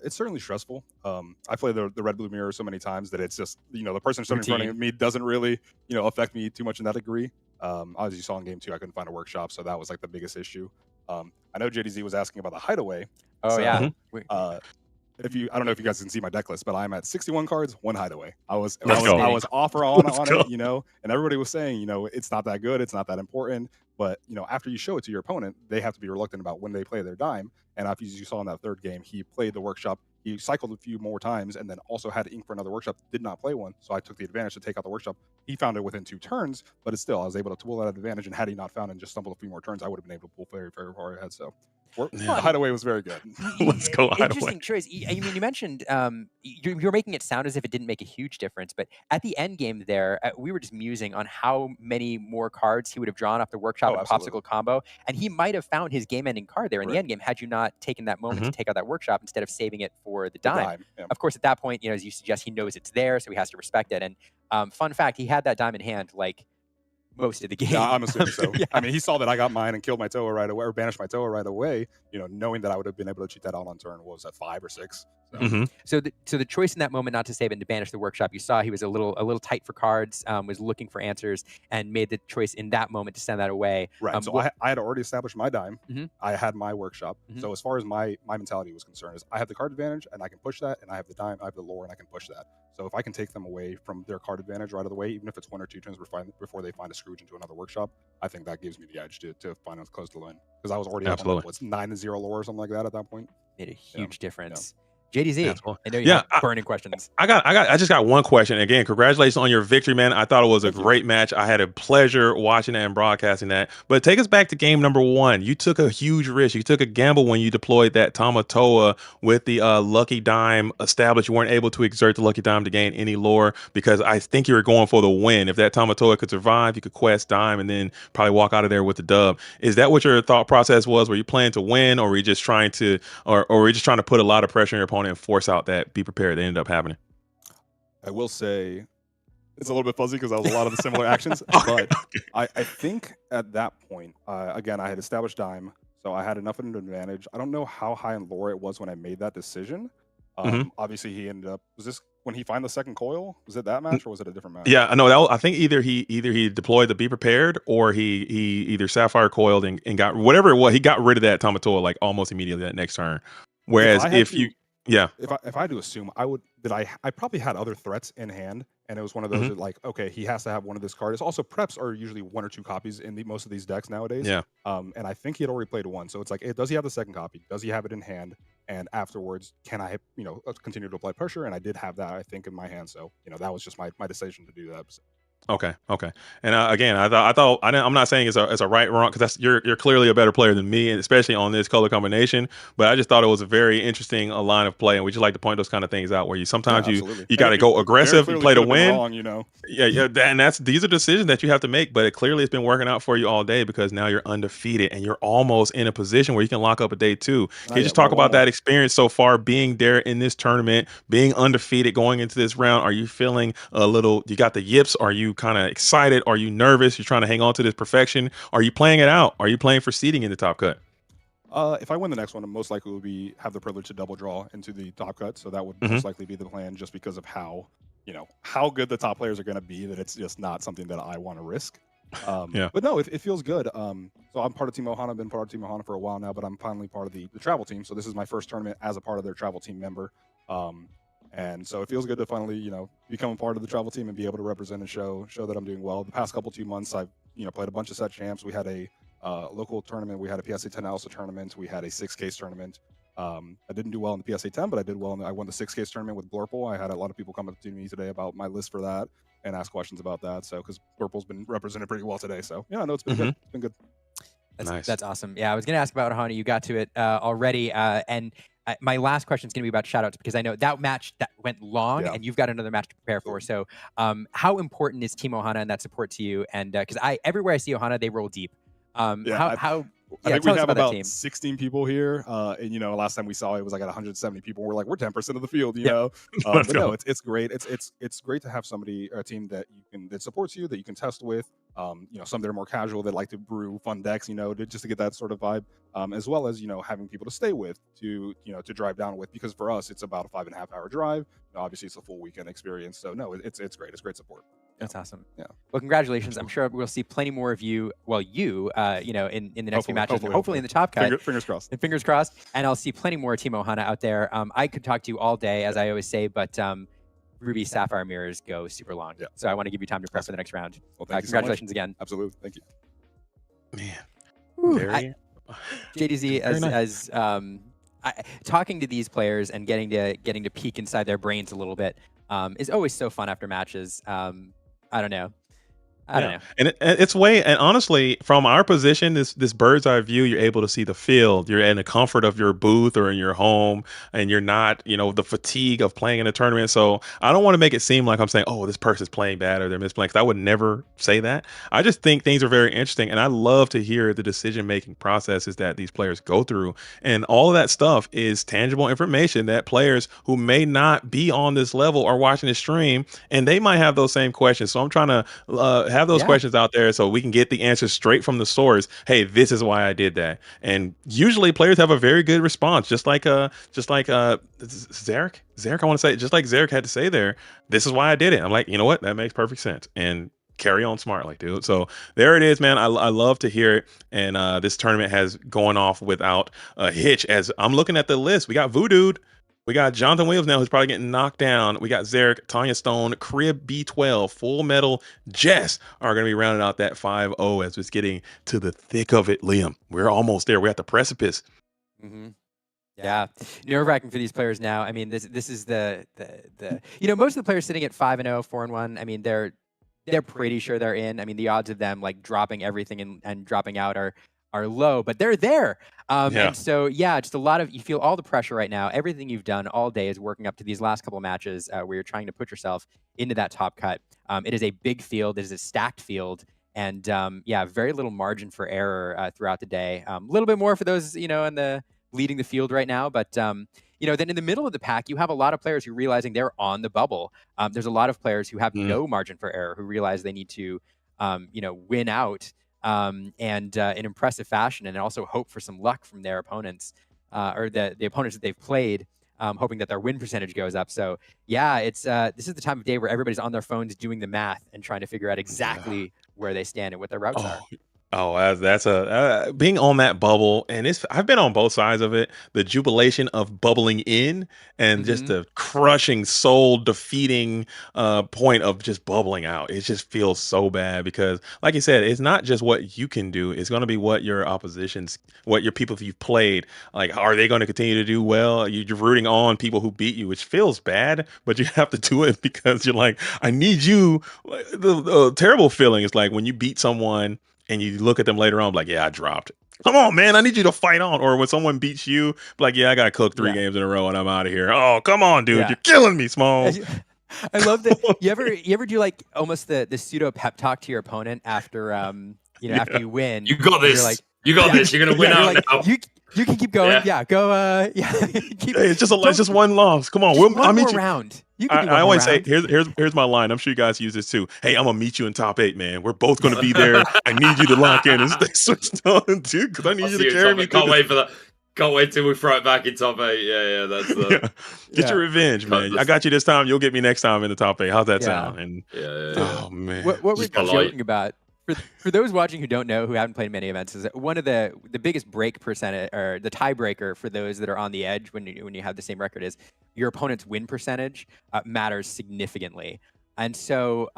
It's certainly stressful. I play the Red Blue mirror so many times that it's just, the person standing in front of me doesn't really, affect me too much in that degree. As you saw in game 2, I couldn't find a workshop, so that was like the biggest issue. I know JDZ was asking about the hideaway. Oh, so, yeah. I don't know if you guys can see my deck list, but I'm at 61 cards, 1 hideaway. I was off or on it, and everybody was saying, it's not that good, it's not that important. But after you show it to your opponent, they have to be reluctant about when they play their dime. And as you saw in that third game, he played the workshop. He cycled a few more times and then also had ink for another workshop, did not play one. So I took the advantage to take out the workshop. He found it within 2 turns, but it's still, I was able to pull that advantage. And had he not found it and just stumbled a few more turns, I would have been able to pull very, very far ahead. So the hideaway was very good. Let's go hideaway. Interesting choice. I mean, you mentioned you're making it sound as if it didn't make a huge difference, but at the end game there, we were just musing on how many more cards he would have drawn off the workshop and popsicle combo, and he might have found his game-ending card there in the end game had you not taken that moment to take out that workshop instead of saving it for the dime. Yeah. Of course, at that point, as you suggest, he knows it's there, so he has to respect it. And fun fact, he had that dime in hand like most of the game. Yeah, I'm assuming so. Yeah. I mean, he saw that I got mine and killed my Toa right away, or banished my Toa right away, knowing that I would have been able to cheat that out on turn. What was that, 5 or 6? So the choice in that moment not to save it and to banish the workshop, you saw he was a little tight for cards, was looking for answers, and made the choice in that moment to send that away. Right. So I had already established my dime. I had my workshop. So as far as my mentality was concerned, is I have the card advantage and I can push that, and I have the dime, I have the lore, and I can push that. So if I can take them away from their card advantage right out of the way, even if it's 1 or 2 turns before they find a Scrooge into another workshop, I think that gives me the edge to find us close to the win. Because I was already up on, 9-0 lore or something like that at that point. Made a huge difference. JDZ, yeah, I know you have burning questions. I just got one question. Again, congratulations on your victory, man. I thought it was a great match. I had a pleasure watching that and broadcasting that. But take us back to game number 1. You took a huge risk. You took a gamble when you deployed that Tamatoa with the Lucky Dime established. You weren't able to exert the Lucky Dime to gain any lore because I think you were going for the win. If that Tamatoa could survive, you could quest Dime and then probably walk out of there with the dub. Is that what your thought process was? Were you planning to win, or were you just trying to, or were you just trying to put a lot of pressure on your opponent and force out that be prepared that ended up happening? I will say it's a little bit fuzzy because that was a lot of the similar actions. But I think at that point, again, I had established Dime, so I had enough of an advantage. I don't know how high in lore it was when I made that decision. Obviously, he ended up, was this when he found the second coil? Was it that match or was it a different match? Yeah, no, I think either he deployed the Be Prepared, or he either Sapphire coiled and got whatever it was. He got rid of that Tamatoa like almost immediately that next turn. Whereas if I had to assume, I probably had other threats in hand, and it was one of those that, like, okay, he has to have one of this cards. Also, preps are usually 1 or 2 copies in most of these decks nowadays. Yeah. And I think he had already played 1, so it's like, does he have the second copy? Does he have it in hand? And afterwards, can I, continue to apply pressure? And I did have that, I think, in my hand. So, that was just my decision to do that. Okay. And again, I'm not saying it's a right or wrong, because you're clearly a better player than me, and especially on this color combination. But I just thought it was a very interesting line of play, and we just like to point those kind of things out where you sometimes you got to go aggressive and play to win. Wrong, Yeah, and these are decisions that you have to make. But clearly it's been working out for you all day, because now you're undefeated and you're almost in a position where you can lock up a day 2. Can you just talk about that experience so far, being there in this tournament, being undefeated going into this round? Are you feeling a little? You got the yips? Are you kind of excited? Are you nervous? You're trying to hang on to this perfection? Are you playing it out? Are you playing for seeding in the top cut? If I win the next one, I most likely will have the privilege to double draw into the top cut. So that would most likely be the plan, just because of how good the top players are going to be. That it's just not something that I want to risk. But no, it feels good. So I'm part of Team Ohana. I've been part of Team Ohana for a while now, but I'm finally part of the travel team. So this is my first tournament as a part of their travel team member. And so it feels good to finally, become a part of the travel team and be able to represent and show that I'm doing well. The past 2 months, I've, played a bunch of set champs. We had a local tournament. We had a PSA 10 Alsa tournament. We had a 6K tournament. I didn't do well in the PSA 10, but I did well. I won the 6K tournament with Blurple. I had a lot of people come up to me today about my list for that and ask questions about that. So, because Blurple's been represented pretty well today. So, yeah, no, it's been good. It's been good. That's awesome. Yeah, I was going to ask about Ohana. You got to it already. And my last question is going to be about shoutouts, because I know that match that went long and you've got another match to prepare for. So how important is Team Ohana and that support to you? And because everywhere I see Ohana, they roll deep. I think we have about 16 people here. And last time we saw it was like at 170 people. We're like, we're 10% of the field, you know. But no, it's great. It's great to have a team that that supports you, that you can test with. Some that are more casual, that like to brew fun decks, just to get that sort of vibe. As well as having people to stay with, to drive down with, because for us it's about a 5.5-hour drive. Obviously it's a full weekend experience. So no, it's great. It's great support. That's awesome. Yeah. Well, congratulations. I'm sure we'll see plenty more of you. Well, in the next few matches, hopefully in the top cut. Fingers crossed. And fingers crossed. And I'll see plenty more Team Ohana out there. I could talk to you all day, as I always say, but Ruby Sapphire mirrors go super long. Yeah. So I want to give you time to prep for the next round. Well, thank you congratulations so again. Absolutely. Thank you. Man. JDZ, as talking to these players and getting to peek inside their brains a little bit is always so fun after matches. I don't know. And and honestly, from our position, this bird's eye view, you're able to see the field. You're in the comfort of your booth or in your home, and you're not, the fatigue of playing in a tournament. So I don't want to make it seem like I'm saying, oh, this person's playing bad or they're misplaying, because I would never say that. I just think things are very interesting, and I love to hear the decision-making processes that these players go through. And all of that stuff is tangible information that players who may not be on this level are watching the stream, and they might have those same questions. So I'm trying to have those questions out there so we can get the answers straight from the source. Hey, this is why I did that. And usually players have a very good response, just like Zarek, I want to say, just like Zarek had to say there, this is why I did it. I'm like, you know what? That makes perfect sense. And carry on smartly, dude. So there it is, man. I love to hear it. And this tournament has gone off without a hitch. As I'm looking at the list, we got Voodooed. We got Jonathan Williams now, who's probably getting knocked down. We got Zarek, Tanya Stone, Crib B12, Full Metal, Jess are going to be rounding out that 5-0 as it's getting to the thick of it. Liam, we're almost there. We're at the precipice. Yeah, nerve-wracking for these players now. I mean, this is the most of the players sitting at 5-0, 4-1. I mean, they're pretty sure they're in. I mean, the odds of them like dropping everything and dropping out are low, but they're there. And so, just a lot of, you feel all the pressure right now. Everything you've done all day is working up to these last couple of matches where you're trying to put yourself into that top cut. It is a big field. It is a stacked field. And very little margin for error throughout the day. A little bit more for those, in the leading the field right now. But, then in the middle of the pack, you have a lot of players who realizing they're on the bubble. There's a lot of players who have no margin for error, who realize they need to, win out in impressive fashion, and also hope for some luck from their opponents or the opponents that they've played, hoping that their win percentage goes up. So it's this is the time of day where everybody's on their phones doing the math and trying to figure out exactly where they stand and what their routes are. Oh, that's being on that bubble, and I've been on both sides of it. The jubilation of bubbling in, and just the crushing, soul defeating point of just bubbling out. It just feels so bad because, like you said, it's not just what you can do; it's going to be what your what your people you've played. Like, are they going to continue to do well? You're rooting on people who beat you, which feels bad, but you have to do it because you're like, I need you. The terrible feeling is like when you beat someone and you look at them later on, like, yeah, I dropped. Come on, man, I need you to fight on. Or when someone beats you, like, yeah, I got to cook 3 games in a row and I'm out of here. Oh, come on, dude. You're killing me, Smalls. I love that. You ever do like almost the pseudo pep talk to your opponent after, after you win? You got this. Like, you got this. You're going to win out now. You can keep going. Go. Hey, it's just one loss. Come on. One more round. I always say, here's my line. I'm sure you guys use this too. Hey, I'm gonna meet you in top 8, man. We're both gonna be there. I need you to lock in and stay switched on, dude, because I need you to carry me. Can't wait for that. Can't wait till we throw it back in top 8. Yeah, that's Get your revenge, man. I got you this time. You'll get me next time in the top 8. How's that sound? And oh man, what we're joking about. For those watching who don't know, who haven't played many events, is that one of the biggest break percentage or the tiebreaker for those that are on the edge when you have the same record is your opponent's win percentage matters significantly. And so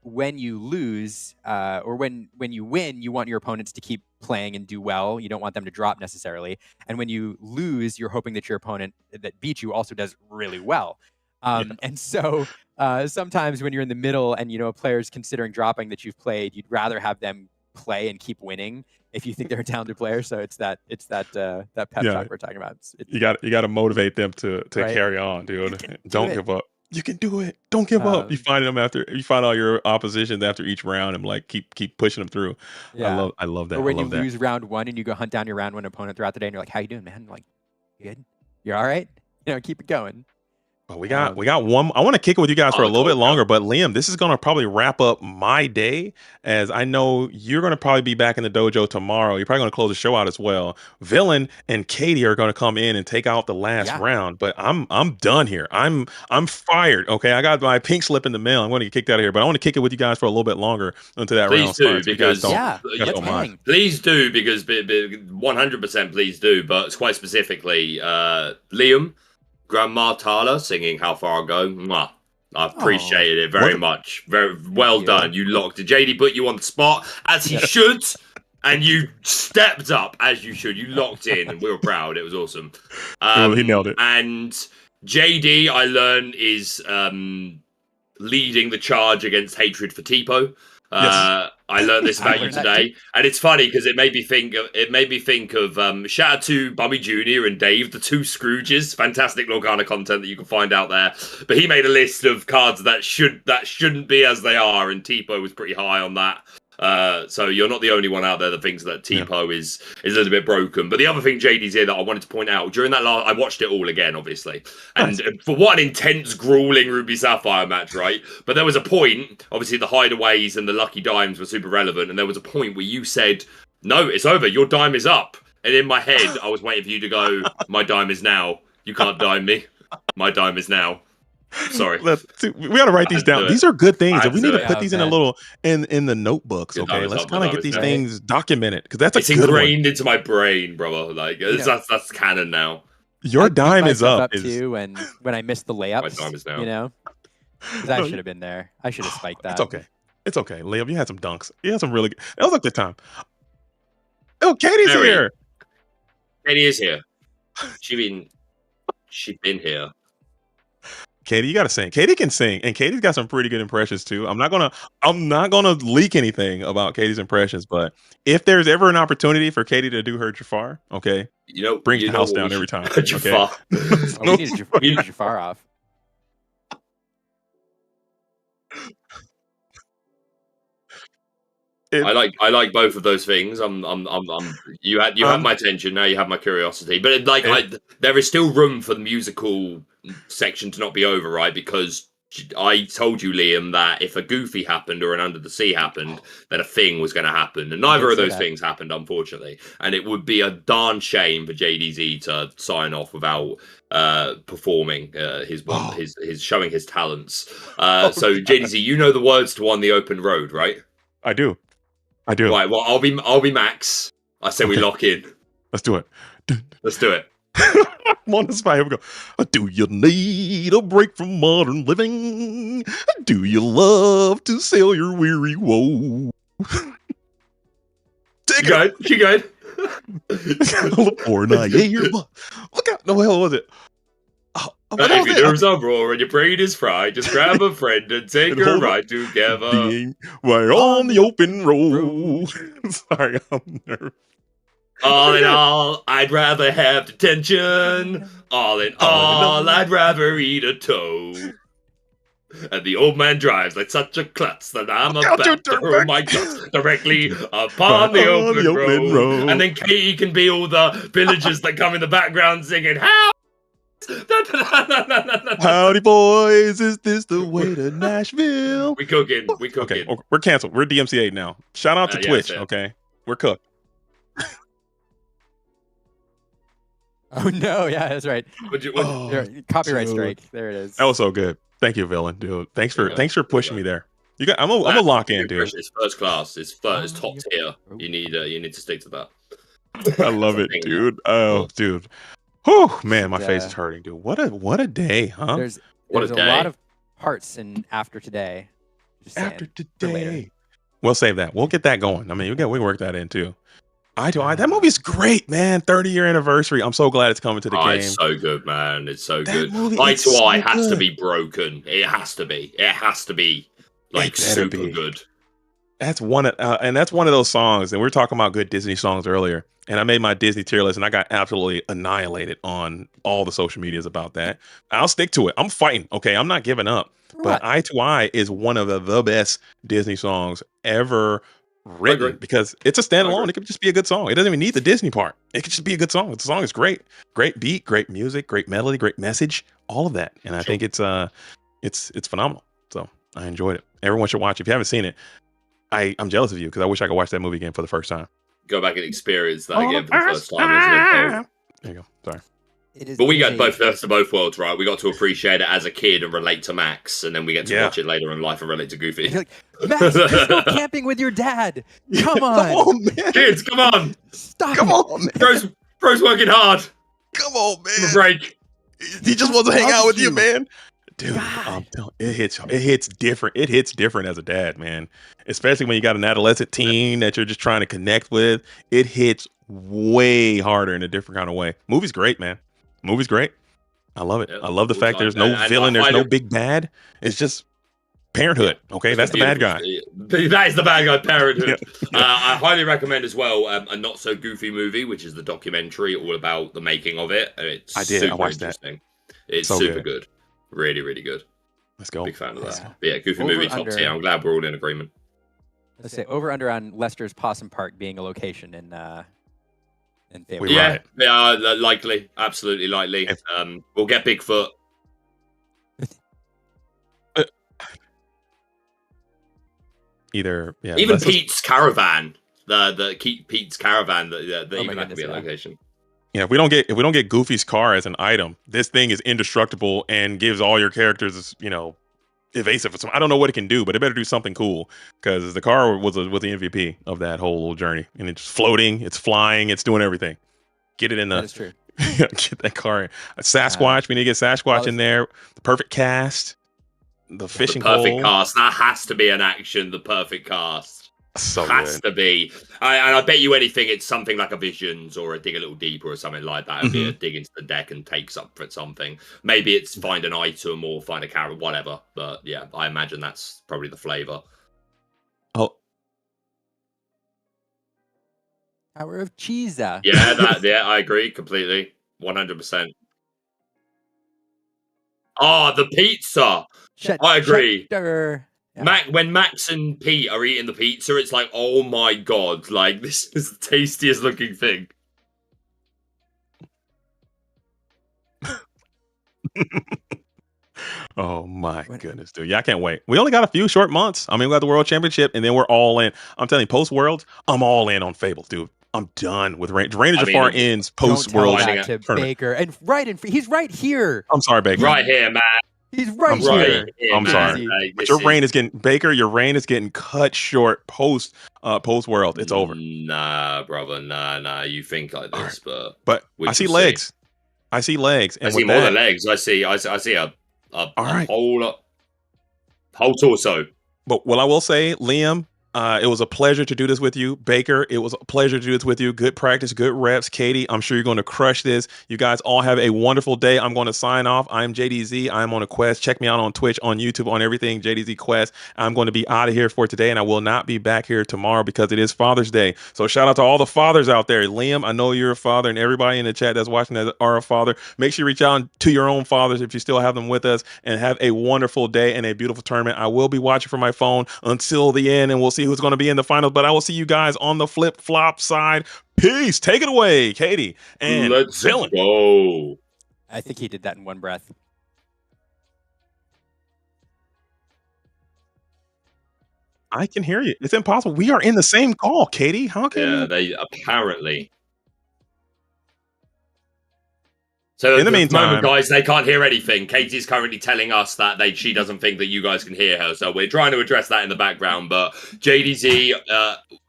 when you lose or when you win, you want your opponents to keep playing and do well. You don't want them to drop necessarily. And when you lose, you're hoping that your opponent that beat you also does really well. And so sometimes when you're in the middle and, a player's considering dropping that you've played, you'd rather have them play and keep winning if you think they're a talented player. So it's that pep talk we're talking about. You got to motivate them to carry on, dude. Don't give up. You can do it. Don't give up. You find all your oppositions after each round and like keep pushing them through. Yeah. I love that. Or when you lose round 1 and you go hunt down your round 1 opponent throughout the day and you're like, how you doing, man? Like, good? You're all right? Keep it going. We got one. I want to kick it with you guys for a little bit longer, but Liam, this is going to probably wrap up my day, as I know you're going to probably be back in the dojo tomorrow. You're probably going to close the show out as well. Villain and Katie are going to come in and take out the last round, but I'm done here. I'm fired. Okay, I got my pink slip in the mail. I'm going to get kicked out of here, but I want to kick it with you guys for a little bit longer until that round starts. Please do, because 100% please do, but quite specifically, Liam. Grandma Tala singing How Far I Go. Mwah. I appreciated it very much. Very well done. You locked it. JD put you on the spot, as he should, and you stepped up as you should. You locked in, and we were proud. It was awesome. He nailed it. And JD, I learned, is leading the charge against hatred for Tipo. I learned this about you today, and it's funny because it made me think of shout out to Bummy Jr. and Dave, the two Scrooges. Fantastic Lorcana content that you can find out there. But he made a list of cards that shouldn't be as they are, and Tipo was pretty high on that. So you're not the only one out there that thinks that Tipo is a little bit broken. But the other thing, JD's here, that I wanted to point out, during that I watched it all again, obviously. And for what an intense, grueling Ruby Sapphire match, right? But there was a point, obviously the hideaways and the lucky dimes were super relevant. And there was a point where you said, no, it's over. Your dime is up. And in my head, I was waiting for you to go, my dime is now. You can't dime me. My dime is now. Sorry, we got to write these down. These are good things, and we need to put these in a little in the notebooks. Okay, let's kind of get these things documented, because that's ingrained into my brain, brother. Like that's canon now. Your dime is up too, and when I missed the layups, my dime is now. I should have been there. I should have spiked that. It's okay. Liam, you had some dunks. You had some really good. That was a good time. Oh, Katie's here. Katie is here. She's been here. Katie, you gotta sing. Katie can sing, and Katie's got some pretty good impressions too. I'm not gonna leak anything about Katie's impressions, but if there's ever an opportunity for Katie to do her Jafar, okay, bring the house down every time. Jafar. We need Jafar off. I like both of those things. You have my attention, now you have my curiosity. But there is still room for the musical section to not be over, right? Because I told you, Liam, that if a Goofy happened or an Under the Sea happened, then a thing was going to happen, and neither of those things happened, unfortunately. And it would be a darn shame for JDZ to sign off without performing his showing his talents. So JDZ, you know the words to On the Open Road, right? I do. Right. Well, I'll be Max. I say we lock in. Let's do it. Let's do it. I'm on the spot. Here we go. Do you need a break from modern living? Do you love to sail your weary woe? Take it. She good. California. Look out. No, hell was it? If your nerves are raw and your brain is fried, just grab a friend and take a ride together. We're on the open road. Sorry, I'm nervous. All in all, I'd rather have detention. All in all, I'd rather eat a toe. And the old man drives like such a klutz that I'm about to throw my guts directly upon the open road. And then Katie can be all the villagers that come in the background singing, "How Howdy, boys. Is this the way to Nashville? We cooking. Okay, we're canceled. We're DMCA now. Shout out to Twitch. Okay, we're cooked. Oh no, yeah, that's right. Copyright strike. There it is. That was so good. Thank you, Villain, dude. Thanks for pushing me there. You got. I'm a lock in, dude. It's first class. It's top tier. You need to stick to that. I love it, dude. Oh, dude. Whew, man, my face is hurting, dude. What a day, huh? There's a lot of parts in After Today. After Today. We'll save that. We'll get that going. I mean, we work that in too. That movie's great, man. 30-year anniversary. I'm so glad it's coming to the game. It's so good, man. It's so good. Eye to Eye has to be broken. It has to be. It has to be like super good. That's one of those songs. And we were talking about good Disney songs earlier. And I made my Disney tier list, and I got absolutely annihilated on all the social medias about that. I'll stick to it. I'm fighting. Okay, I'm not giving up. Right. But Eye to Eye is one of the best Disney songs ever written because it's a standalone. It could just be a good song. It doesn't even need the Disney part. It could just be a good song. The song is great. Great beat, great music, great melody, great message, all of that. And I think it's phenomenal. So I enjoyed it. Everyone should watch it. If you haven't seen it, I'm jealous of you because I wish I could watch that movie again for the first time. Go back and experience that again for the first time. There you go. Sorry. But we got both best of both worlds, right? We got to appreciate it as a kid and relate to Max, and then we get to watch it later in life and relate to Goofy. Like, Max, let's go camping with your dad. Come on, man. Kids, come on. Stop. Come on, man. Bro's working hard. Come on, man. For a break. He just wants to hang out with you, man. Dude, I'm telling you, it hits different. It hits different as a dad, man. Especially when you got an adolescent teen that you're just trying to connect with. It hits way harder in a different kind of way. Movie's great, man. Movie's great. I love it. I love the fact there's no villain, there's no big bad. It's just parenthood. Okay, that's the bad guy. That is the bad guy, parenthood. I highly recommend as well a Not So Goofy movie, which is the documentary all about the making of it. I watched that. It's so super good. Really, really good. Let's go. Big fan of that. But yeah, Goofy movie, top tier. I'm glad we're all in agreement. Let's say over under on Lester's Possum Park being a location in favor. Yeah, likely. Absolutely likely. We'll get Bigfoot. Either, yeah. Even Pete's Caravan. Pete's Caravan, that even that could be a location. Yeah, if we don't get Goofy's car as an item, this thing is indestructible and gives all your characters, evasive. I don't know what it can do, but it better do something cool because the car was the MVP of that whole little journey, and it's floating, it's flying, it's doing everything. Get it in the. That is true. Get that car. Sasquatch. We need to get Sasquatch in there. The perfect cast. The fishing pole. Perfect cast. That has to be an action. The perfect cast. So has to be. And I bet you anything, it's something like a Visions or a Dig a Little Deeper or something like that. It'd be a dig into the deck and takes up for something. Maybe it's find an item or find a carrot, whatever. But yeah, I imagine that's probably the flavor. Oh. Tower of Cheese. Yeah, I agree completely. 100%. Oh, the pizza. I agree. Yeah. When Max and Pete are eating the pizza, it's like, oh my god, like this is the tastiest looking thing. Oh my goodness, dude. Yeah, I can't wait. We only got a few short months. I mean, we got the World Championship, and then we're all in. I'm telling you, post-World, I'm all in on Fables, dude. I'm done with Reign of Jafar ends post-World Tournament. Baker. And he's right here. I'm sorry, Baker. Right here, man. He's right here. I'm sorry. But your reign is getting cut short post World. It's over. Nah, brother. Nah. You think like this, but I see legs. I see legs. And I see more than legs. I see a whole torso. But what I will say, Liam, it was a pleasure to do this with you. Baker, it was a pleasure to do this with you. Good practice, good reps. Katie, I'm sure you're going to crush this. You guys all have a wonderful day. I'm going to sign off. I'm JDZ. I'm on a quest. Check me out on Twitch, on YouTube, on everything, JDZ Quest. I'm going to be out of here for today, and I will not be back here tomorrow because it is Father's Day. So shout out to all the fathers out there. Liam, I know you're a father, and everybody in the chat that's watching that are a father. Make sure you reach out to your own fathers if you still have them with us, and have a wonderful day and a beautiful tournament. I will be watching from my phone until the end, and we'll see who's going to be in the finals, but I will see you guys on the flip-flop side. Peace. Take it away, Katie. And let's go. I think he did that in one breath. I can hear you. It's impossible. We are in the same call, Katie. How can Yeah, you? they apparently. So In the at the meantime, moment, guys, they can't hear anything. Katie's currently telling us that she doesn't think that you guys can hear her. So we're trying to address that in the background. But JDZ,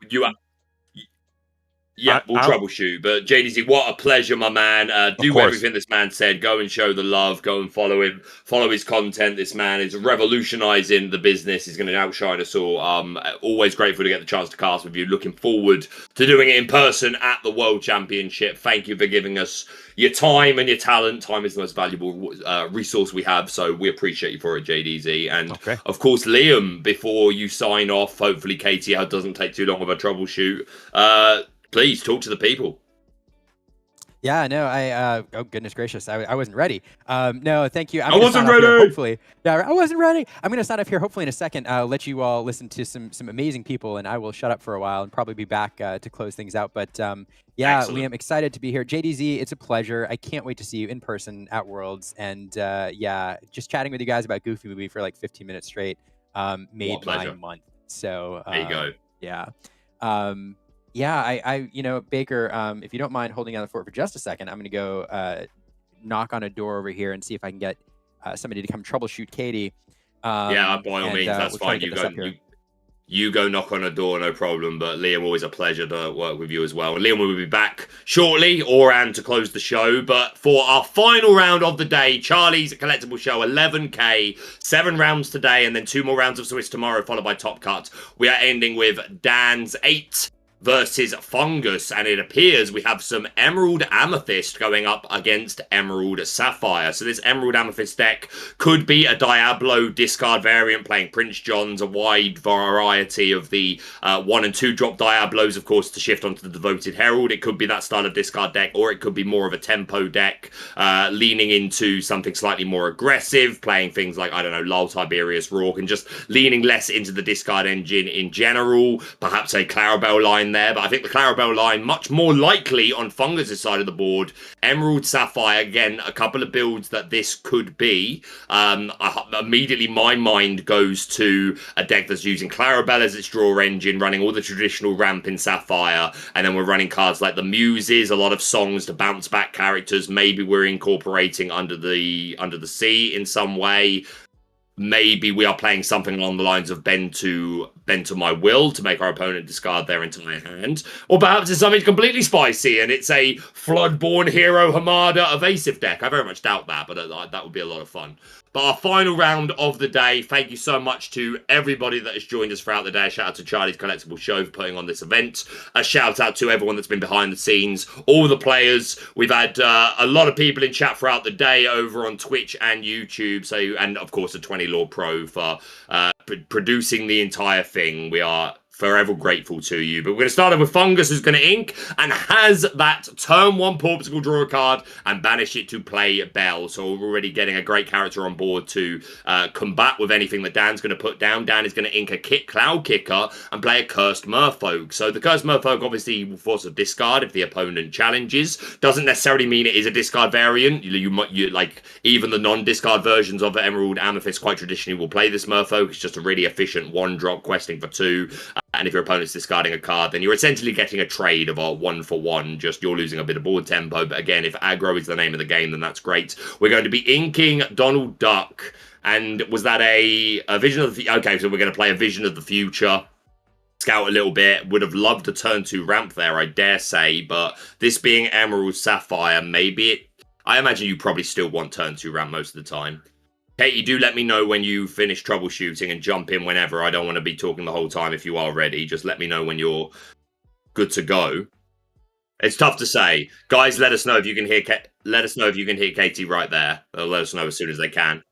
we'll troubleshoot. But JDZ, what a pleasure, my man. Do everything this man said. Go and show the love. Go and follow him. Follow his content. This man is revolutionizing the business. He's going to outshine us all. Always grateful to get the chance to cast with you. Looking forward to doing it in person at the World Championship. Thank you for giving us your time and your talent. Time is the most valuable resource we have. So we appreciate you for it, JDZ. And of course, Liam, before you sign off, hopefully Katie doesn't take too long of a troubleshoot. Please talk to the people. Yeah, no, oh goodness gracious, I wasn't ready. No, thank you. I wasn't ready. Here, hopefully, yeah, I wasn't ready. I'm gonna sign off here. Hopefully, in a second, let you all listen to some amazing people, and I will shut up for a while and probably be back to close things out. But yeah, Excellent. Liam, excited to be here. JDZ, it's a pleasure. I can't wait to see you in person at Worlds, and yeah, just chatting with you guys about Goofy Movie for like 15 minutes straight made my month. So there you go. Yeah. Yeah, I Baker, if you don't mind holding down the fort for just a second, I'm going to go knock on a door over here and see if I can get somebody to come troubleshoot Katie. Yeah, by all means, that's fine. You go knock on a door, no problem. But Liam, always a pleasure to work with you as well. And Liam will be back shortly, and to close the show. But for our final round of the day, Charlie's Collectible Show, 11K, 7 rounds today, and then 2 more rounds of Swiss tomorrow, followed by Top Cut. We are ending with Dan's 8 versus Fungus, and it appears we have some Emerald Amethyst going up against Emerald Sapphire. So this Emerald Amethyst deck could be a Diablo discard variant playing Prince John's, a wide variety of the 1 and 2 drop Diablos, of course, to shift onto the Devoted Herald. It could be that style of discard deck, or it could be more of a tempo deck, leaning into something slightly more aggressive, playing things like, I don't know, Lal Tiberius Rourke, and just leaning less into the discard engine in general. Perhaps a Clarabelle line there, but I think the Clarabelle line much more likely on Fungus's side of the board. Emerald Sapphire, again, a couple of builds that this could be. Immediately my mind goes to a deck that's using Clarabelle as its draw engine, running all the traditional ramp in Sapphire, and then we're running cards like the Muses, a lot of songs to bounce back characters. Maybe we're incorporating Under the Sea in some way. Maybe we are playing something along the lines of Bend to My Will to make our opponent discard their entire hand. Or perhaps it's something completely spicy and it's a Floodborn Hero Hamada evasive deck. I very much doubt that, but that would be a lot of fun. But our final round of the day, thank you so much to everybody that has joined us throughout the day. A shout out to Charlie's Collectible Show for putting on this event. A shout out to everyone that's been behind the scenes, all the players. We've had a lot of people in chat throughout the day over on Twitch and YouTube. And of course, the 20 Law Pro for producing the entire thing. We are forever grateful to you. But we're going to start off with Fungus, who's going to ink and has that turn 1 Porpsicle draw a card and banish it to play Bell. So we're already getting a great character on board to combat with anything that Dan's going to put down. Dan is going to ink a Cloud Kicker and play a Cursed Merfolk. So the Cursed Merfolk obviously will force a discard if the opponent challenges. Doesn't necessarily mean it is a discard variant. You like even the non-discard versions of Emerald Amethyst quite traditionally will play this Merfolk. It's just a really efficient 1-drop questing for 2. And if your opponent's discarding a card, then you're essentially getting a trade of a 1-for-1. Just you're losing a bit of board tempo. But again, if aggro is the name of the game, then that's great. We're going to be inking Donald Duck. And was that a Vision of the... Okay, so we're going to play a Vision of the Future. Scout a little bit. Would have loved a turn 2 ramp there, I dare say. But this being Emerald Sapphire, maybe it... I imagine you probably still want turn 2 ramp most of the time. Katie, do let me know when you finish troubleshooting and jump in whenever. I don't want to be talking the whole time if you are ready. Just let me know when you're good to go. It's tough to say. Guys, let us know if you can hear Katie right there. They'll let us know as soon as they can.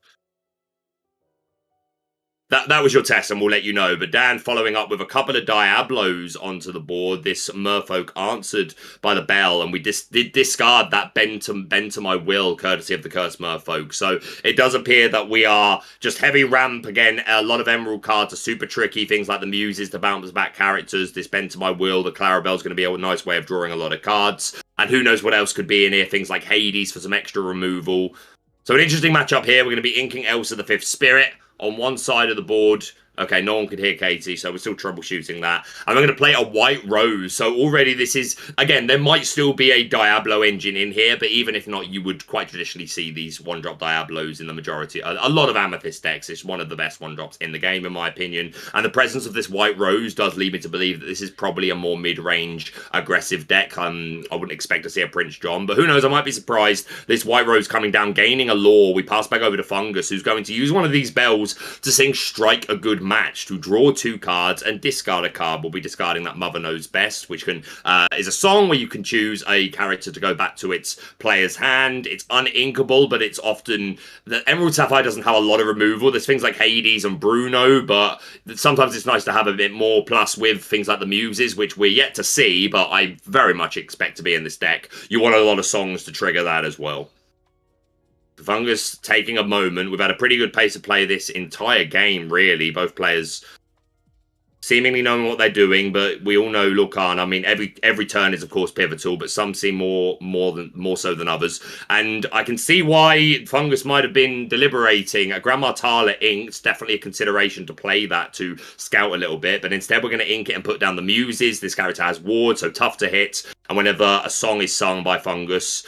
That was your test, and we'll let you know. But Dan following up with a couple of Diablos onto the board. This Merfolk answered by the Bell, and we did discard that bend to my will, courtesy of the Cursed Merfolk. So it does appear that we are just heavy ramp again. A lot of Emerald cards are super tricky. Things like the Muses, the bounce back characters, this bend to my will, the Clarabelle's going to be a nice way of drawing a lot of cards. And who knows what else could be in here. Things like Hades for some extra removal. So an interesting matchup here. We're going to be inking Elsa the Fifth Spirit on one side of the board. Okay, no one could hear Katie, so we're still troubleshooting that. And we're going to play a White Rose. So already this is, again, there might still be a Diablo engine in here, but even if not, you would quite traditionally see these one-drop Diablos in the majority. A lot of Amethyst decks. It's one of the best one-drops in the game, in my opinion. And the presence of this White Rose does lead me to believe that this is probably a more mid-range aggressive deck. I wouldn't expect to see a Prince John, but who knows? I might be surprised. This White Rose coming down, gaining a lore. We pass back over to Fungus, who's going to use one of these bells to sing Strike a Good Match, to draw 2 cards and discard a card. We'll be discarding that Mother Knows Best, which can is a song where you can choose a character to go back to its player's hand. It's uninkable, but it's often... The Emerald Sapphire doesn't have a lot of removal. There's things like Hades and Bruno, but sometimes it's nice to have a bit more, plus with things like the Muses, which we're yet to see, but I very much expect to be in this deck. You want a lot of songs to trigger that as well. Fungus taking a moment. We've had a pretty good pace of play this entire game, really. Both players seemingly knowing what they're doing, but we all know Lorcana. I mean, every turn is of course pivotal, but some seem more so than others. And I can see why Fungus might have been deliberating. A Grandma Tala inked, definitely a consideration to play that to scout a little bit, but instead we're going to ink it and put down the Muses. This character has ward, so tough to hit. And whenever a song is sung by Fungus,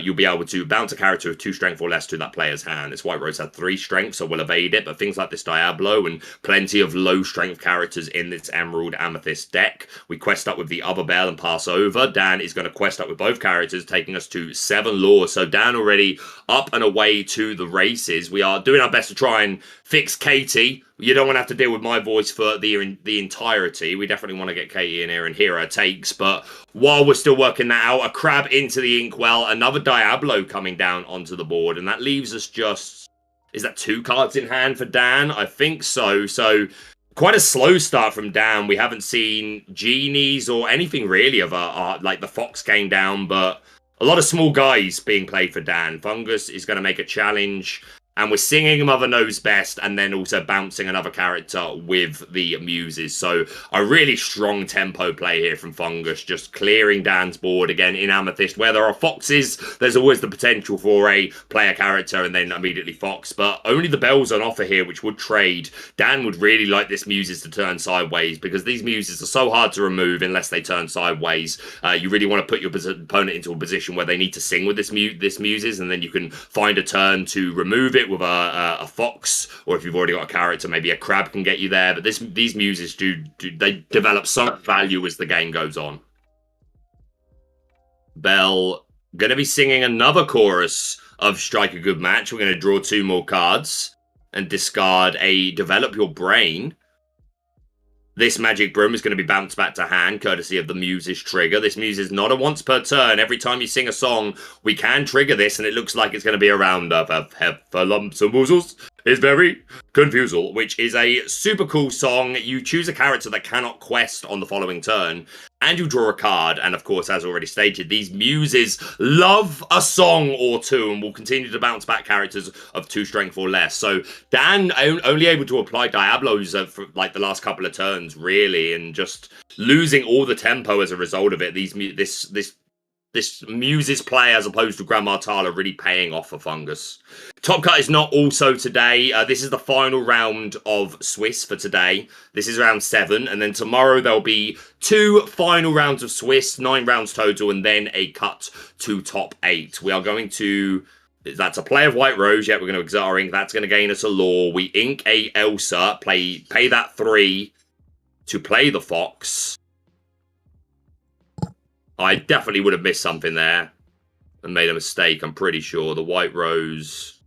you'll be able to bounce a character of 2 strength or less to that player's hand. This White Rose had 3 strength, so we'll evade it, but things like this Diablo and plenty of low strength characters in this Emerald Amethyst deck. We quest up with the other Bell and pass over. Dan is going to quest up with both characters, taking us to 7 lore. So Dan already up and away to the races. We are doing our best to try and fix Katie. You don't want to have to deal with my voice for the entirety. We definitely want to get Katie in here and hear her takes. But while we're still working that out, a crab into the inkwell, another Diablo coming down onto the board. And that leaves us just... Is that 2 cards in hand for Dan? I think so. So quite a slow start from Dan. We haven't seen genies or anything really of like the Fox came down. But a lot of small guys being played for Dan. Fungus is going to make a challenge. And we're singing Mother Knows Best and then also bouncing another character with the Muses. So a really strong tempo play here from Fungus, just clearing Dan's board again in Amethyst. Where there are Foxes, there's always the potential for a player character and then immediately Fox. But only the Bells on offer here, which would trade. Dan would really like this Muses to turn sideways because these Muses are so hard to remove unless they turn sideways. You really want to put your opponent into a position where they need to sing with this Muses, and then you can find a turn to remove it with a Fox, or if you've already got a character, maybe a crab can get you there. But these Muses they develop so much value as the game goes on. Bell going to be singing another chorus of Strike a Good Match. We're going to draw 2 more cards and discard a Develop Your Brain. This Magic Broom is going to be bounced back to hand, courtesy of the Muses trigger. This Muse is not a once per turn. Every time you sing a song, we can trigger this, and it looks like it's going to be a roundup of lumps and woozles. Is very confusal, which is a super cool song. You choose a character that cannot quest on the following turn, and you draw a card. And of course, as already stated, these Muses love a song or 2 and will continue to bounce back characters of 2 strength or less. So Dan only able to apply Diablos for like the last couple of turns, really, and just losing all the tempo as a result of it. This Muses play, as opposed to Grandma Tala, really paying off for Fungus. Top Cut is not also today. This is the final round of Swiss for today. This is round 7, and then tomorrow there'll be 2 final rounds of Swiss, 9 rounds total, and then a cut to top 8. We are going to... That's a play of White Rose. Yeah, we're going to exile our ink. That's going to gain us a lore. We ink a Elsa, pay that 3 to play the Fox. I definitely would have missed something there and made a mistake, I'm pretty sure. The White Rose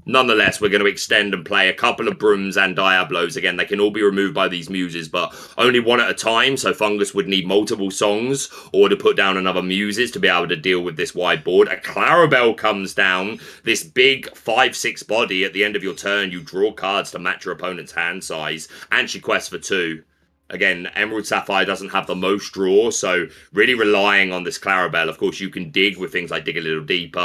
Nonetheless, we're going to extend and play a couple of Brooms and Diablos. Again, they can all be removed by these Muses, but only one at a time. So Fungus would need multiple songs or to put down another Muses to be able to deal with this wide board. A Clarabelle comes down, this big 5/6 body. At the end of your turn, you draw cards to match your opponent's hand size, and she quests for 2. Again, Emerald Sapphire doesn't have the most draw, so really relying on this Clarabelle. Of course, you can dig with things like Dig a Little Deeper.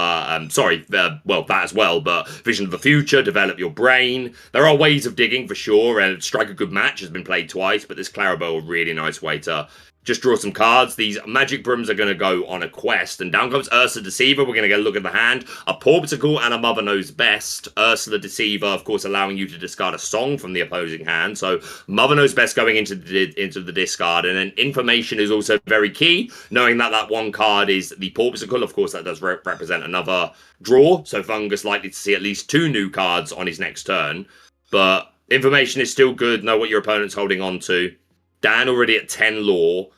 Well, that as well, but Vision of the Future, Develop Your Brain. There are ways of digging for sure, and Strike a Good Match has been played twice, but this Clarabelle, a really nice way to just draw some cards. These Magic Brooms are going to go on a quest, and down comes Ursula Deceiver. We're going to get a look at the hand. A Porticle and a Mother Knows Best. Ursula Deceiver, of course, allowing you to discard a song from the opposing hand. So Mother Knows Best going into the discard, and then Information is also very key, knowing that that one card is the Porticle. Of course, that does represent another draw, so Fungus likely to see at least 2 new cards on his next turn. But Information is still good. Know what your opponent's holding on to. Dan already at 10 lore.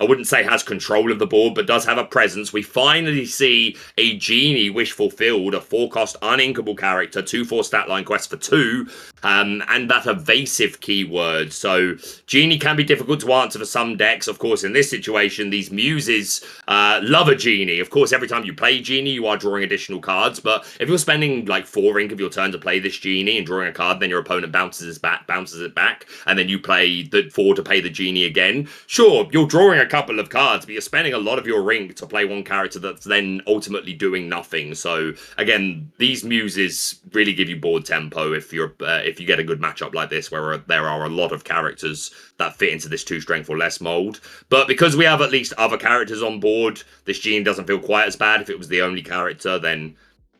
I wouldn't say has control of the board, but does have a presence. We finally see a Genie Wish Fulfilled, a 4-cost uninkable character, 2/4 stat line quest for 2, and that evasive keyword. So Genie can be difficult to answer for some decks. Of course, in this situation, these Muses love a Genie. Of course, every time you play Genie, you are drawing additional cards, but if you're spending like 4 ink of your turn to play this Genie and drawing a card, then your opponent bounces it back, and then you play the 4 to pay the Genie again. Sure, you're drawing a couple of cards, but you're spending a lot of your ink to play one character that's then ultimately doing nothing. So again, these Muses really give you board tempo if you get a good matchup like this, where there are a lot of characters that fit into this 2 strength or less mold. But because we have at least other characters on board, this Genie doesn't feel quite as bad. If it was the only character, then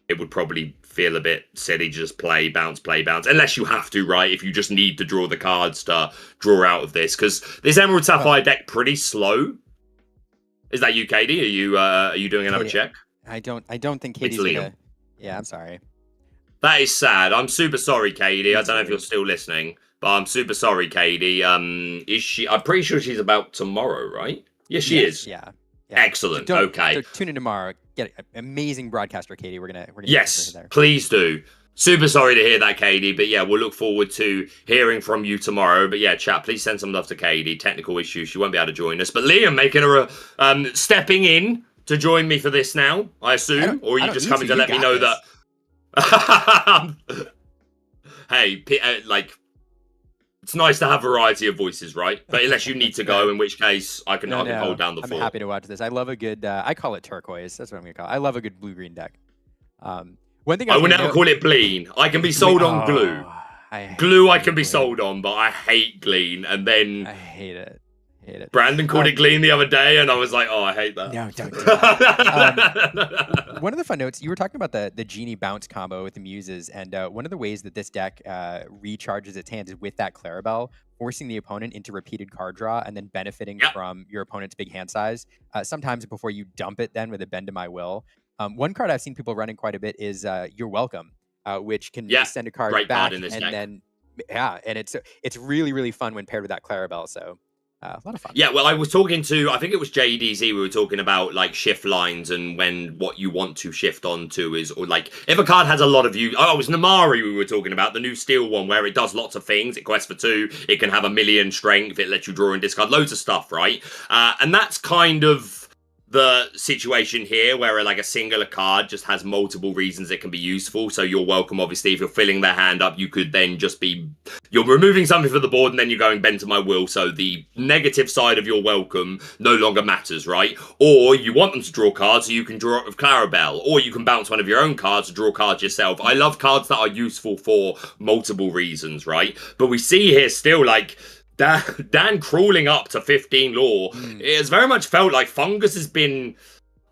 it would probably feel a bit silly to just play bounce, unless you have to, right? If you just need to draw the cards to draw out of this, because this Emerald Sapphire deck pretty slow. Is that you, Katie? Are you doing another check? I don't think Katie's gonna... Yeah, I'm sorry. That is sad. I'm super sorry, Katie. I don't know if you're still listening, but I'm super sorry, Katie. Is she? I'm pretty sure she's about tomorrow, right? Yes, she is. Yeah. Excellent. So okay. So tune in tomorrow. Get an amazing broadcaster, Katie. We're gonna yes, please do. Super sorry to hear that, Katie. But yeah, we'll look forward to hearing from you tomorrow. But yeah, chat, please send some love to Katie. Technical issues, she won't be able to join us. But Liam making her stepping in to join me for this now, I assume, or are you just coming to let me know that? Hey, like. It's nice to have variety of voices, right? But unless you need to go, in which case I can hold down the fort. I'm happy to watch this. I love a good, I call it turquoise. That's what I'm going to call it. I love a good blue-green deck. One thing I would never call it Bleen. I can be sold on glue. Glue I can be sold on, but I hate Glean. And then... I hate it. Brandon called it Glean the other day, and I was like, oh, I hate that. No, don't do that. One of the fun notes, you were talking about the Genie bounce combo with the Muses, and one of the ways that this deck recharges its hands is with that Clarabelle, forcing the opponent into repeated card draw and then benefiting from your opponent's big hand size. Sometimes before you dump it then with a Bend to My Will. One card I've seen people running quite a bit is You're Welcome, which can send a card back, card in this and deck. then and it's really, really fun when paired with that Clarabelle, so... a lot of fun. Yeah, well, I was talking to, I think it was JDZ, we were talking about like shift lines and when what you want to shift onto is, or like if a card has a lot of use. Oh, it was Namari we were talking about, the new steel one where it does lots of things. It quests for 2, it can have 1,000,000 strength, it lets you draw and discard loads of stuff, right? And that's kind of the situation here where like a singular card just has multiple reasons it can be useful. So You're Welcome, obviously, if you're filling their hand up, you could then just be, you're removing something from the board and then you're going Bend to My Will. So the negative side of You're Welcome no longer matters, right? Or you want them to draw cards so you can draw it with Clarabelle, or you can bounce one of your own cards to draw cards yourself. I love cards that are useful for multiple reasons, right? But we see here still like Dan crawling up to 15 lore. It has very much felt like Fungus has been,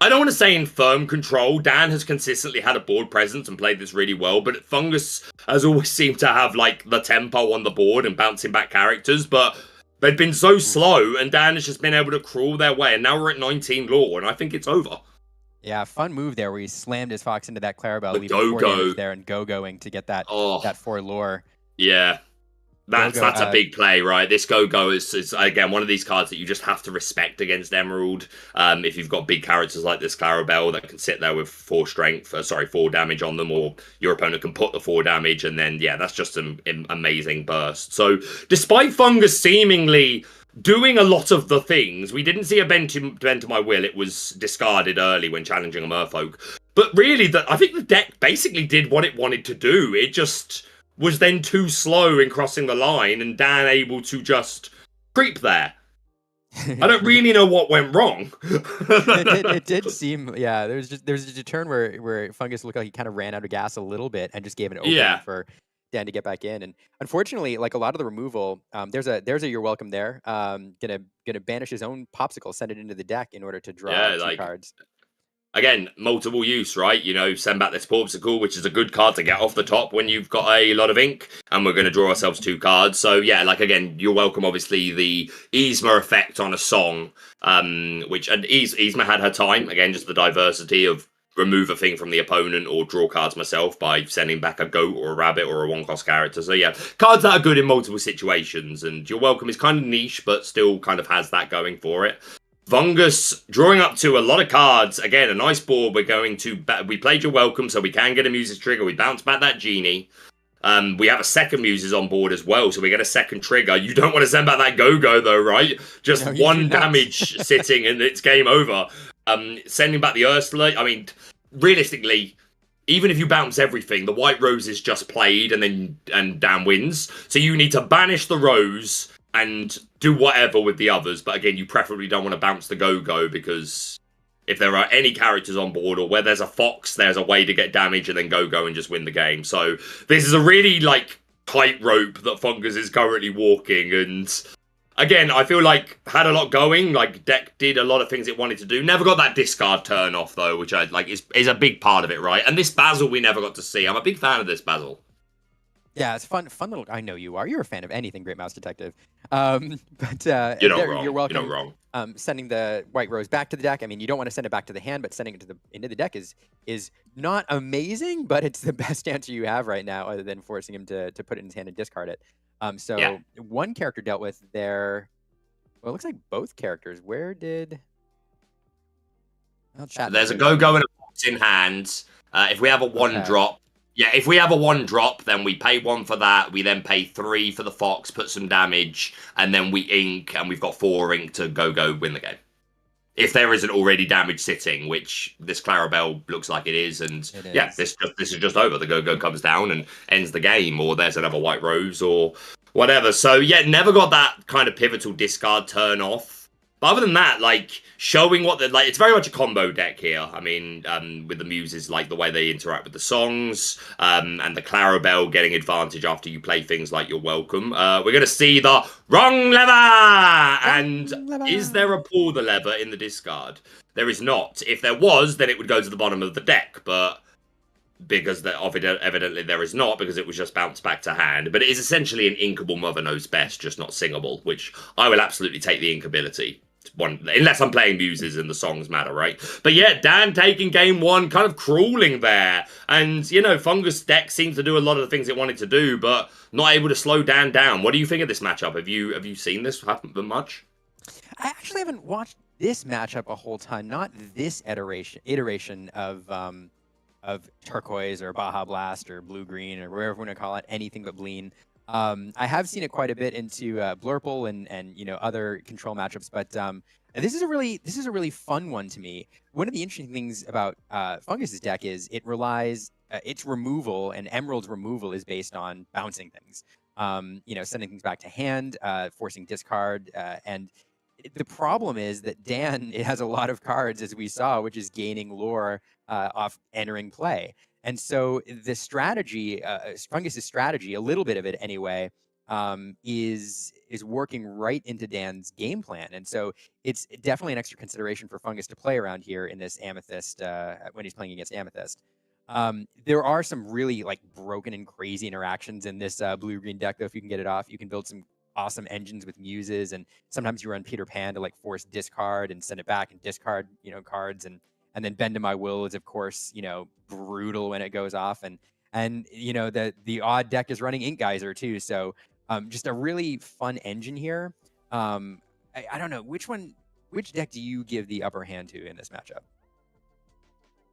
I don't want to say in firm control. Dan has consistently had a board presence and played this really well, but Fungus has always seemed to have like the tempo on the board and bouncing back characters, but they've been so slow and Dan has just been able to crawl their way, and now we're at 19 lore and I think it's over. Yeah, fun move there where he slammed his Fox into that Clarabelle, leaving 4 damage there and go-going to get that 4 lore. Yeah. That's a big play, right? This Go-Go is again one of these cards that you just have to respect against Emerald. If you've got big characters like this Clarabelle that can sit there with 4 damage on them, or your opponent can put the 4 damage, and then that's just an amazing burst. So despite Fungus seemingly doing a lot of the things, we didn't see a bend to my will. It was discarded early when challenging a Merfolk. But really, I think the deck basically did what it wanted to do. It just was then too slow in crossing the line, and Dan able to just creep there. I don't really know what went wrong. it did seem, there was a turn where Fungus looked like he kind of ran out of gas a little bit and just gave an opening for Dan to get back in. And unfortunately, like a lot of the removal, there's a you're welcome there. Gonna banish his own popsicle, send it into the deck in order to draw 2 cards. Again, multiple use, right? Send back this Popsicle, which is a good card to get off the top when you've got a lot of ink, and we're going to draw ourselves 2 cards. So, again, you're welcome, obviously, the Yzma effect on a song, and Yzma had her time. Again, just the diversity of remove a thing from the opponent or draw cards myself by sending back a goat or a rabbit or a 1-cost character. So, cards that are good in multiple situations, and you're welcome is kind of niche, but still kind of has that going for it. Fungus drawing up to a lot of cards. Again, a nice board. We played your welcome, so we can get a Muses trigger. We bounce back that Genie. We have a second Muses on board as well, so we get a second trigger. You don't want to send back that Go-Go, though, right? Just 1 damage sitting, and it's game over. Sending back the Ursula. I mean, realistically, even if you bounce everything, the White Rose is just played, and Dan wins. So you need to banish the Rose and do whatever with the others. But again, you preferably don't want to bounce the Go-Go, because if there are any characters on board or where there's a Fox, there's a way to get damage and then Go-Go and just win the game. So this is a really tightrope that Fungus is currently walking. And again, I feel like had a lot going. Deck did a lot of things it wanted to do. Never got that discard turn off though, which I is a big part of it, right? And this Basil we never got to see. I'm a big fan of this Basil. Yeah, it's fun little. I know you are. You're a fan of anything Great Mouse Detective. But you're not wrong. You're welcome. You're not wrong. Sending the White Rose back to the deck. I mean, you don't want to send it back to the hand, but sending it into the deck is not amazing, but it's the best answer you have right now, other than forcing him to put it in his hand and discard it. One character dealt with there. Well, it looks like both characters. Where did? There's a Go-Go and a Fox in hand. If we have a 1-drop. Yeah, if we have a 1-drop, then we pay 1 for that. We then pay 3 for the Fox, put some damage, and then we ink, and we've got 4 ink to go win the game. If there isn't already damage sitting, which this Clarabelle looks like it is, and this is just over. The Go-Go comes down and ends the game, or there's another White Rose or whatever. So never got that kind of pivotal discard turn off. But other than that, showing what it's very much a combo deck here. I mean, with the Muses, the way they interact with the songs, and the Clarabelle getting advantage after you play things like You're Welcome. We're going to see the wrong lever! Is there a pull the lever in the discard? There is not. If there was, then it would go to the bottom of the deck, but because evidently there is not, because it was just bounced back to hand. But it is essentially an inkable Mother Knows Best, just not singable, which I will absolutely take the inkability. Unless I'm playing Muses and the songs matter, right? But Dan taking game 1, kind of crawling there. And, Fungus deck seems to do a lot of the things it wanted to do, but not able to slow Dan down. What do you think of this matchup? Have you seen this happen much? I actually haven't watched this matchup a whole ton. Not this iteration of Turquoise or Baja Blast or Blue Green or whatever you want to call it, anything but Bleen. I have seen it quite a bit into Blurple and other control matchups, but this is a really fun one to me. One of the interesting things about Fungus's deck is it relies its removal, and Emerald's removal is based on bouncing things. Sending things back to hand, forcing discard, and the problem is that Dan has a lot of cards, as we saw, which is gaining lore off entering play. And so the strategy, Fungus's strategy, a little bit of it anyway, is working right into Dan's game plan. And so it's definitely an extra consideration for Fungus to play around here in this Amethyst when he's playing against Amethyst. There are some really broken and crazy interactions in this blue-green deck, though. If you can get it off, you can build some awesome engines with Muses, and sometimes you run Peter Pan to force discard and send it back and discard cards, and then Bend to My Will is of course brutal when it goes off, and the odd deck is running Ink Geyser too. So Just a really fun engine here. I don't know which deck do you give the upper hand to in this matchup?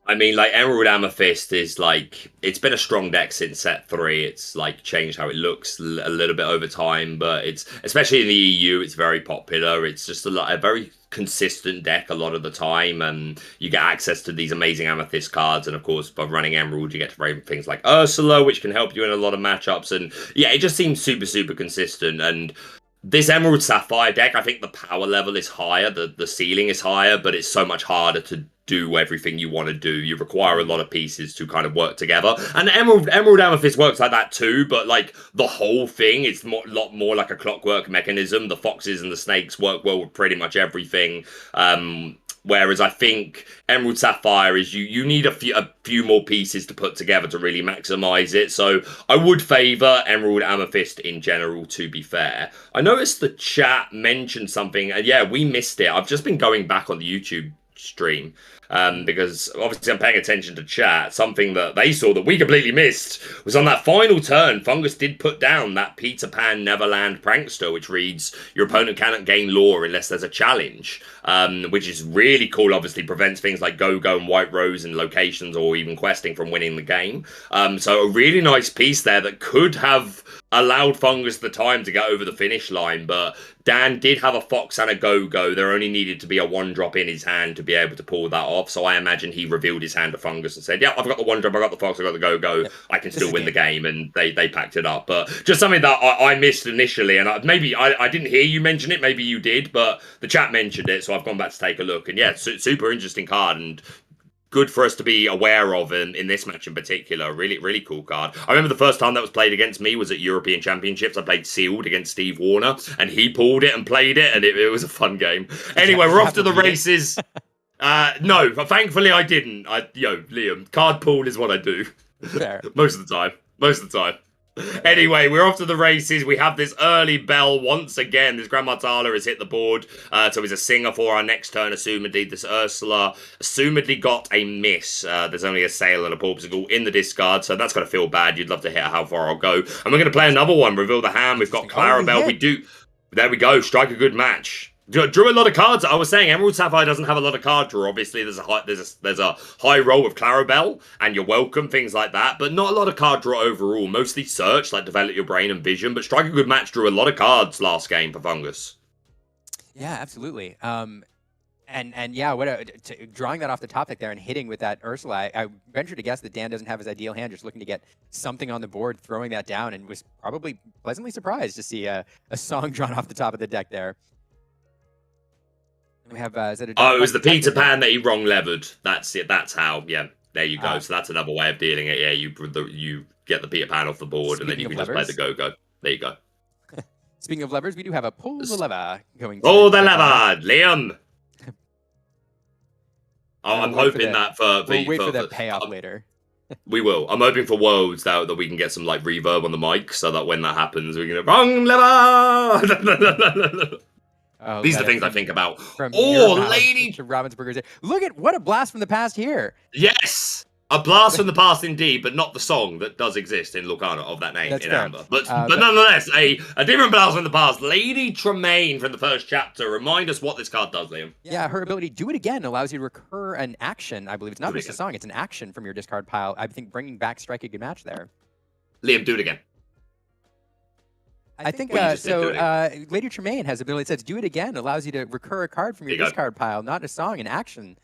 I mean, like, Emerald Amethyst is like, it's been a strong deck since set 3. It's like changed how it looks a little bit over time, but it's, especially in the EU, it's very popular. It's just a very consistent deck a lot of the time, and you get access to these amazing Amethyst cards, and of course by running Emerald you get to play things like Ursula, which can help you in a lot of matchups. And yeah, it just seems super consistent. And this Emerald Sapphire deck, I think the power level is higher, the ceiling is higher, but it's so much harder to do everything you want to do. You require a lot of pieces to kind of work together. And Emerald Amethyst works like that too, but like the whole thing is a lot more like a clockwork mechanism. The foxes and the snakes work well with pretty much everything. Whereas I think Emerald Sapphire is you need a few more pieces to put together to really maximize it. So I would favor Emerald Amethyst in general, to be fair. I noticed the chat mentioned something, and yeah, we missed it. I've just been going back on the YouTube stream because obviously I'm paying attention to chat. Something that they saw that we completely missed was on that final turn, Fungus did put down that Peter Pan Neverland Prankster, which reads, your opponent cannot gain lore unless there's a challenge, which is really cool. Obviously prevents things like Go-Go and White Rose and locations or even questing from winning the game. So a really nice piece there that could have allowed Fungus the time to get over the finish line, but Dan did have a Fox and a Go-Go. There only needed to be a 1-drop in his hand to be able to pull that off, so I imagine he revealed his hand to Fungus and said, yeah, I've got the 1-drop, I got the Fox, I got the Go-Go, I can still win the game, and they packed it up. But just something that I missed initially, and maybe I didn't hear you mention it, maybe you did, but the chat mentioned it, so I've gone back to take a look, and yeah, super interesting card, and good for us to be aware of in this match in particular. Really cool card. I remember the first time that was played against me was at European Championships. I played Sealed against Steve Warner, and he pulled it and played it, and it was a fun game. Anyway, we're off to the races. No, thankfully I didn't. Liam, card pool is what I do. Fair. Most of the time. Anyway, we're off to the races. We have this early bell once again. This Grand Martala has hit the board. So he's a singer for our next turn, assumedly. This Ursula assumedly got a miss. There's only a sail and a porpoising in the discard, so that's going to feel bad. You'd love to hit how far I'll go. And we're going to play another one. Reveal the hand. We've got Clarabelle. There we go. Strike a good match. Drew a lot of cards. I was saying Emerald Sapphire doesn't have a lot of card draw. Obviously, there's a high roll with Clarabelle, and you're welcome, things like that. But not a lot of card draw overall. Mostly search, like develop your brain and vision. But Strike a Good Match drew a lot of cards last game for Fungus. Yeah, absolutely. And yeah, drawing that off the topic there and hitting with that Ursula, I venture to guess that Dan doesn't have his ideal hand, just looking to get something on the board, throwing that down, and was probably pleasantly surprised to see a song drawn off the top of the deck there. We have, it was the Peter Pan that he wrong levered. That's it. That's how. Yeah, there you go. So that's another way of dealing it. Yeah, you get the Peter Pan off the board, and then you can just play the Go-Go. There you go. Speaking of levers, we do have a pull the lever going. Pull the lever, Liam. I'm hoping that we'll wait for that payoff later. We will. I'm hoping for Worlds that we can get some like reverb on the mic, so that when that happens, we can go, wrong lever. Oh, these are the things I think about. Lady to Ravensburger's. Look at what a blast from the past here. Yes, a blast from the past indeed, but not the song that does exist in Lorcana of that name. That's in fair. Amber. But nonetheless, a different blast from the past. Lady Tremaine from the first chapter. Remind us what this card does, Liam. Yeah, her ability Do It Again allows you to recur an action. I believe it's not just a song; it's an action from your discard pile. I think bringing back Strike a Good Match there. Liam, do it again. I think Lady Tremaine has ability that says Do It Again, allows you to recur a card from your discard pile, not a song, an action.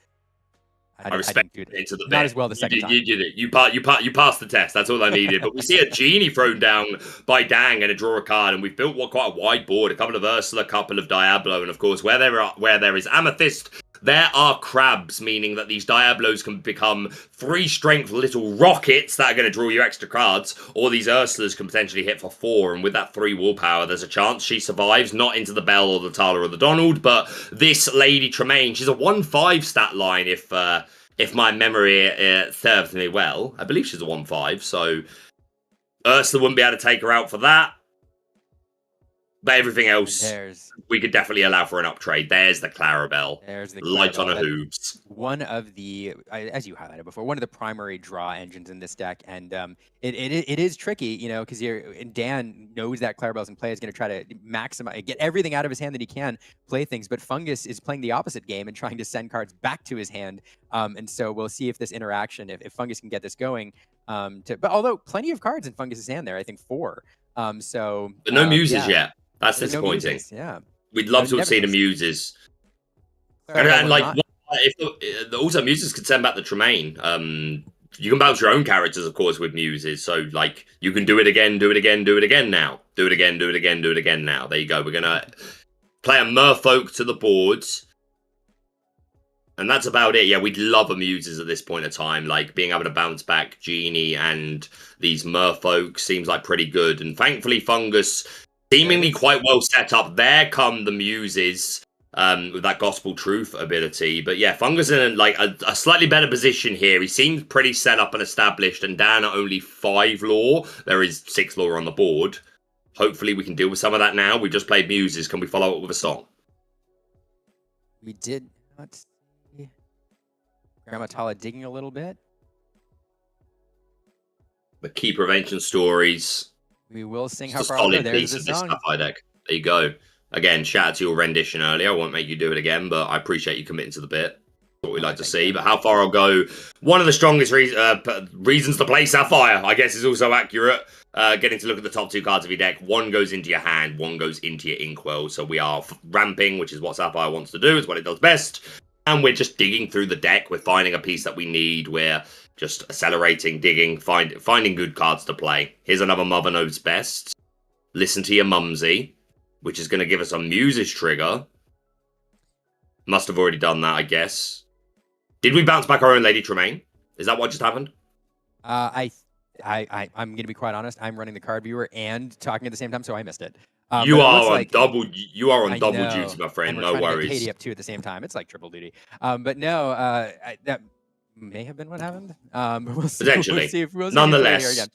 I respect it into the not as well the second time. You did it. You passed the test. That's all I needed. But we see a genie thrown down by Dang and a draw a card, and we've built quite a wide board. A couple of Ursula, a couple of Diablo, and of course where there is Amethyst, there are crabs, meaning that these Diablos can become 3 strength little rockets that are going to draw you extra cards, or these Ursulas can potentially hit for 4, and with that 3 willpower, there's a chance she survives, not into the Bell or the Tala or the Donald, but this Lady Tremaine, she's a 1/5 stat line if my memory serves me well. I believe she's a 1/5, so Ursula wouldn't be able to take her out for that. But everything else, we could definitely allow for an uptrade. There's the Clarabelle. There's the light on a Clarabelle. hoops. One of the, as you highlighted before, one of the primary draw engines in this deck, and it is tricky, you know, because Dan knows that Clarabelle's in play, is going to try to maximize, get everything out of his hand that he can, play things, but Fungus is playing the opposite game and trying to send cards back to his hand, and so we'll see if this interaction, if Fungus can get this going, but although plenty of cards in Fungus's hand there, I think 4, so. But no muses yet. That's disappointing. No muses, yeah. We'd love to have seen the muses. And like, if also muses could send back the Tremaine. You can bounce your own characters, of course, with muses. So like, you can do it again, do it again, do it again now. Do it again, do it again, do it again now. There you go. We're gonna play a Merfolk to the boards. And that's about it. Yeah, we'd love a muses at this point in time. Like, being able to bounce back Genie and these Merfolk seems like pretty good. And thankfully, Fungus seemingly quite well set up. There come the muses with that Gospel Truth ability. But yeah, Fungus in like a slightly better position here. He seems pretty set up and established. And Dan at only 5 lore. There is 6 lore on the board. Hopefully we can deal with some of that now. We just played muses. Can we follow up with a song? We did not see Grandma Tala digging a little bit. The key prevention stories. We will sing How Just a Far solid There's piece the of this song. Sapphire deck. There you go. Again, shout out to your rendition earlier. I won't make you do it again, but I appreciate you committing to the bit. What we like to see. But how far I'll go. One of the strongest reasons to play Sapphire, I guess, is also accurate. Getting to look at the top 2 cards of your deck. One goes into your hand, one goes into your inkwell. So we are ramping, which is what Sapphire wants to do. It's what it does best. And we're just digging through the deck. We're finding a piece that we need. We're just accelerating, digging, finding good cards to play. Here's another Mother Knows Best. Listen to Your Mumsy, which is going to give us a Muses trigger. Must have already done that, I guess. Did we bounce back our own Lady Tremaine? Is that what just happened? I'm going to be quite honest. I'm running the card viewer and talking at the same time, so I missed it. You are on double duty, my friend. No worries. Katie up 2 at the same time. It's like triple duty. But no, that may have been what happened. We'll see. Potentially. Nonetheless,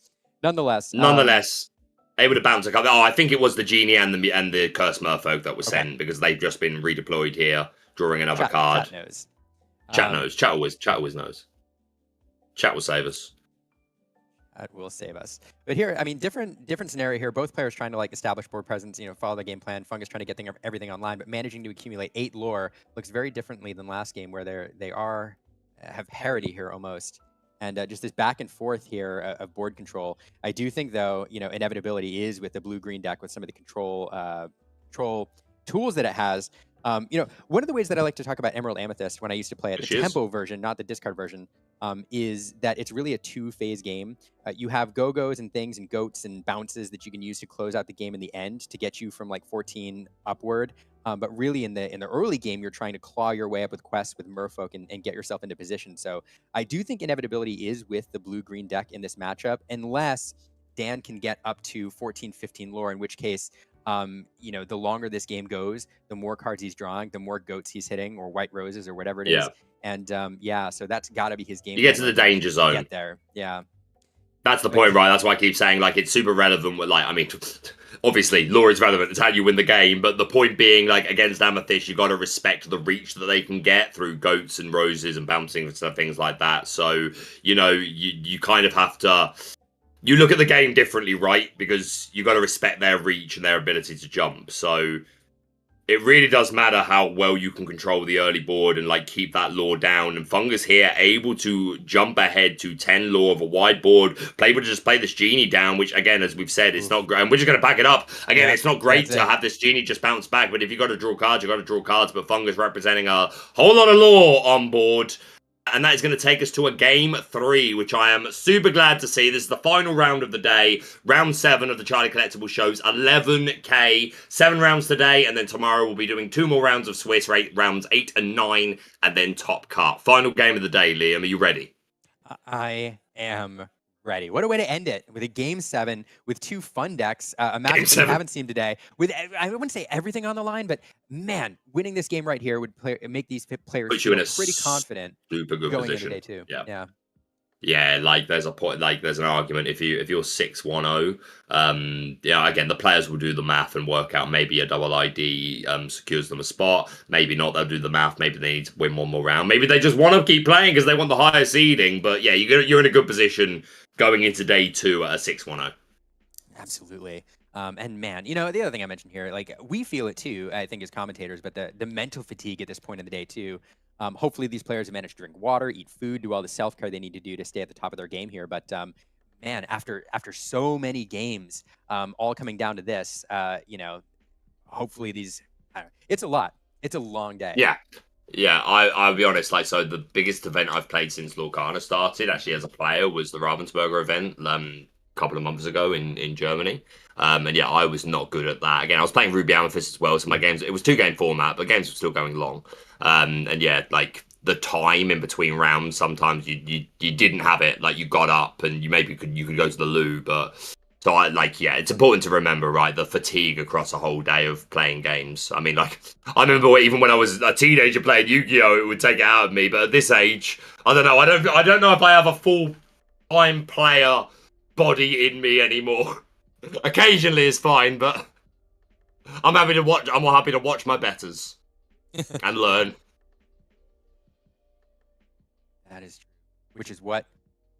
able to bounce a couple. Oh, I think it was the Genie and the Cursed Merfolk that was sent because they've just been redeployed here, drawing another card. Chat knows. Chat knows. Chat always knows. Chat will save us. That will save us. But here, I mean, different scenario here. Both players trying to like establish board presence, you know, follow the game plan. Fungus trying to get everything online, but managing to accumulate 8 lore looks very differently than last game, where they have parity here almost. And just this back and forth here of board control. I do think, though, you know, inevitability is with the blue-green deck with some of the control tools that it has. You know, one of the ways that I like to talk about Emerald Amethyst when I used to play it, the tempo version, not the discard version, is that it's really a 2-phase game. You have go-go's and things and goats and bounces that you can use to close out the game in the end to get you from like 14 upward. But really in the early game, you're trying to claw your way up with quests with Merfolk and get yourself into position. So I do think inevitability is with the blue-green deck in this matchup, unless Dan can get up to 14, 15 lore, in which case, you know, the longer this game goes, the more cards he's drawing, the more goats he's hitting, or white roses, or whatever it is. And yeah, so that's got to be his game. You get to the danger zone. Get there, yeah. That's the point, right? That's why I keep saying, like, it's super relevant with, like, I mean, obviously, lore is relevant. It's how you win the game. But the point being, like, against Amethyst, you got to respect the reach that they can get through goats and roses and bouncing and stuff, things like that. So, you know, you kind of have to... You look at the game differently, right? Because you got to respect their reach and their ability to jump. So it really does matter how well you can control the early board and like keep that lore down. And Fungus here able to jump ahead to 10 lore of a wide board, able to just play this Genie down, which again, as we've said, it's not great. And we're just going to back it up. Again, it's not great to have this Genie just bounce back, but if you got to draw cards, you got to draw cards. But Fungus representing a whole lot of lore on board. And that is going to take us to a game 3, which I am super glad to see. This is the final round of the day. Round 7 of the Charlie Collectible shows. 11K. 7 rounds today. And then tomorrow we'll be doing 2 more rounds of Swiss, rounds 8 and 9. And then Top Cut. Final game of the day, Liam. Are you ready? I am ready. What a way to end it, with a game 7 with 2 fun decks, a matchup we haven't seen today, with, I wouldn't say everything on the line, but man, winning this game right here would make these players feel pretty confident super good going position. into day 2. Yeah. Yeah, like there's a point, like there's an argument if you're 6-1-0, again the players will do the math and work out maybe a double ID secures them a spot, maybe not, they'll do the math, maybe they need to win one more round, maybe they just want to keep playing because they want the higher seeding, but yeah, you're in a good position going into day 2 at a 6-1-0. Absolutely. And man, the other thing I mentioned here, like we feel it too, I think as commentators, but the mental fatigue at this point in the day too. Hopefully these players have managed to drink water, eat food, do all the self-care they need to do to stay at the top of their game here. But man, after so many games, all coming down to this, hopefully these, it's a lot. It's a long day. Yeah, I'll be honest. Like, so the biggest event I've played since Lorcana started, actually as a player, was the Ravensburger event a couple of months ago in Germany. And yeah, I was not good at that. Again, I was playing Ruby Amethyst as well, so my games, it was 2-game format, but games were still going long. And yeah, like the time in between rounds, sometimes you didn't have it. Like you got up and you could go to the loo, but so it's important to remember, right, the fatigue across a whole day of playing games. I mean, like, I remember even when I was a teenager playing Yu-Gi-Oh, it would take it out of me. But at this age, I don't know. I don't know if I have a full-time player body in me anymore. Occasionally is fine, but I'm happy to watch my betters and learn. That is true. Which is what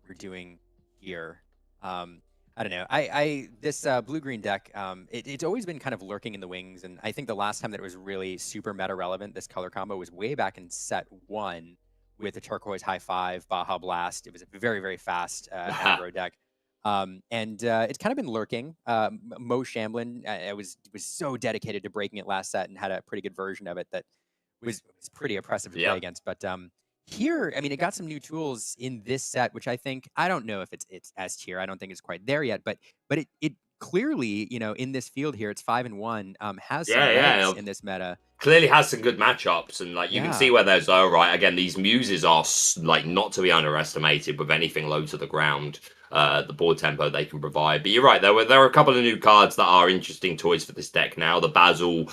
we're doing here. I don't know. This blue-green deck, it's always been kind of lurking in the wings, and I think the last time that it was really super meta relevant, this color combo, was way back in set 1 with the turquoise high 5 Baja Blast. It was a very, very fast aggro deck. And it's kind of been lurking. Mo Shamblin was so dedicated to breaking it last set and had a pretty good version of it that was pretty oppressive to play against. But here, I mean, it got some new tools in this set, which I don't know if it's S tier. I don't think it's quite there yet, but it clearly, in this field here, it's 5-1, has some legs in this meta. Clearly has some good matchups, and like you can see where those are, right? Again, these muses are like not to be underestimated with anything low to the ground. The board tempo they can provide. But you're right, there are a couple of new cards that are interesting toys for this deck now. The Basil,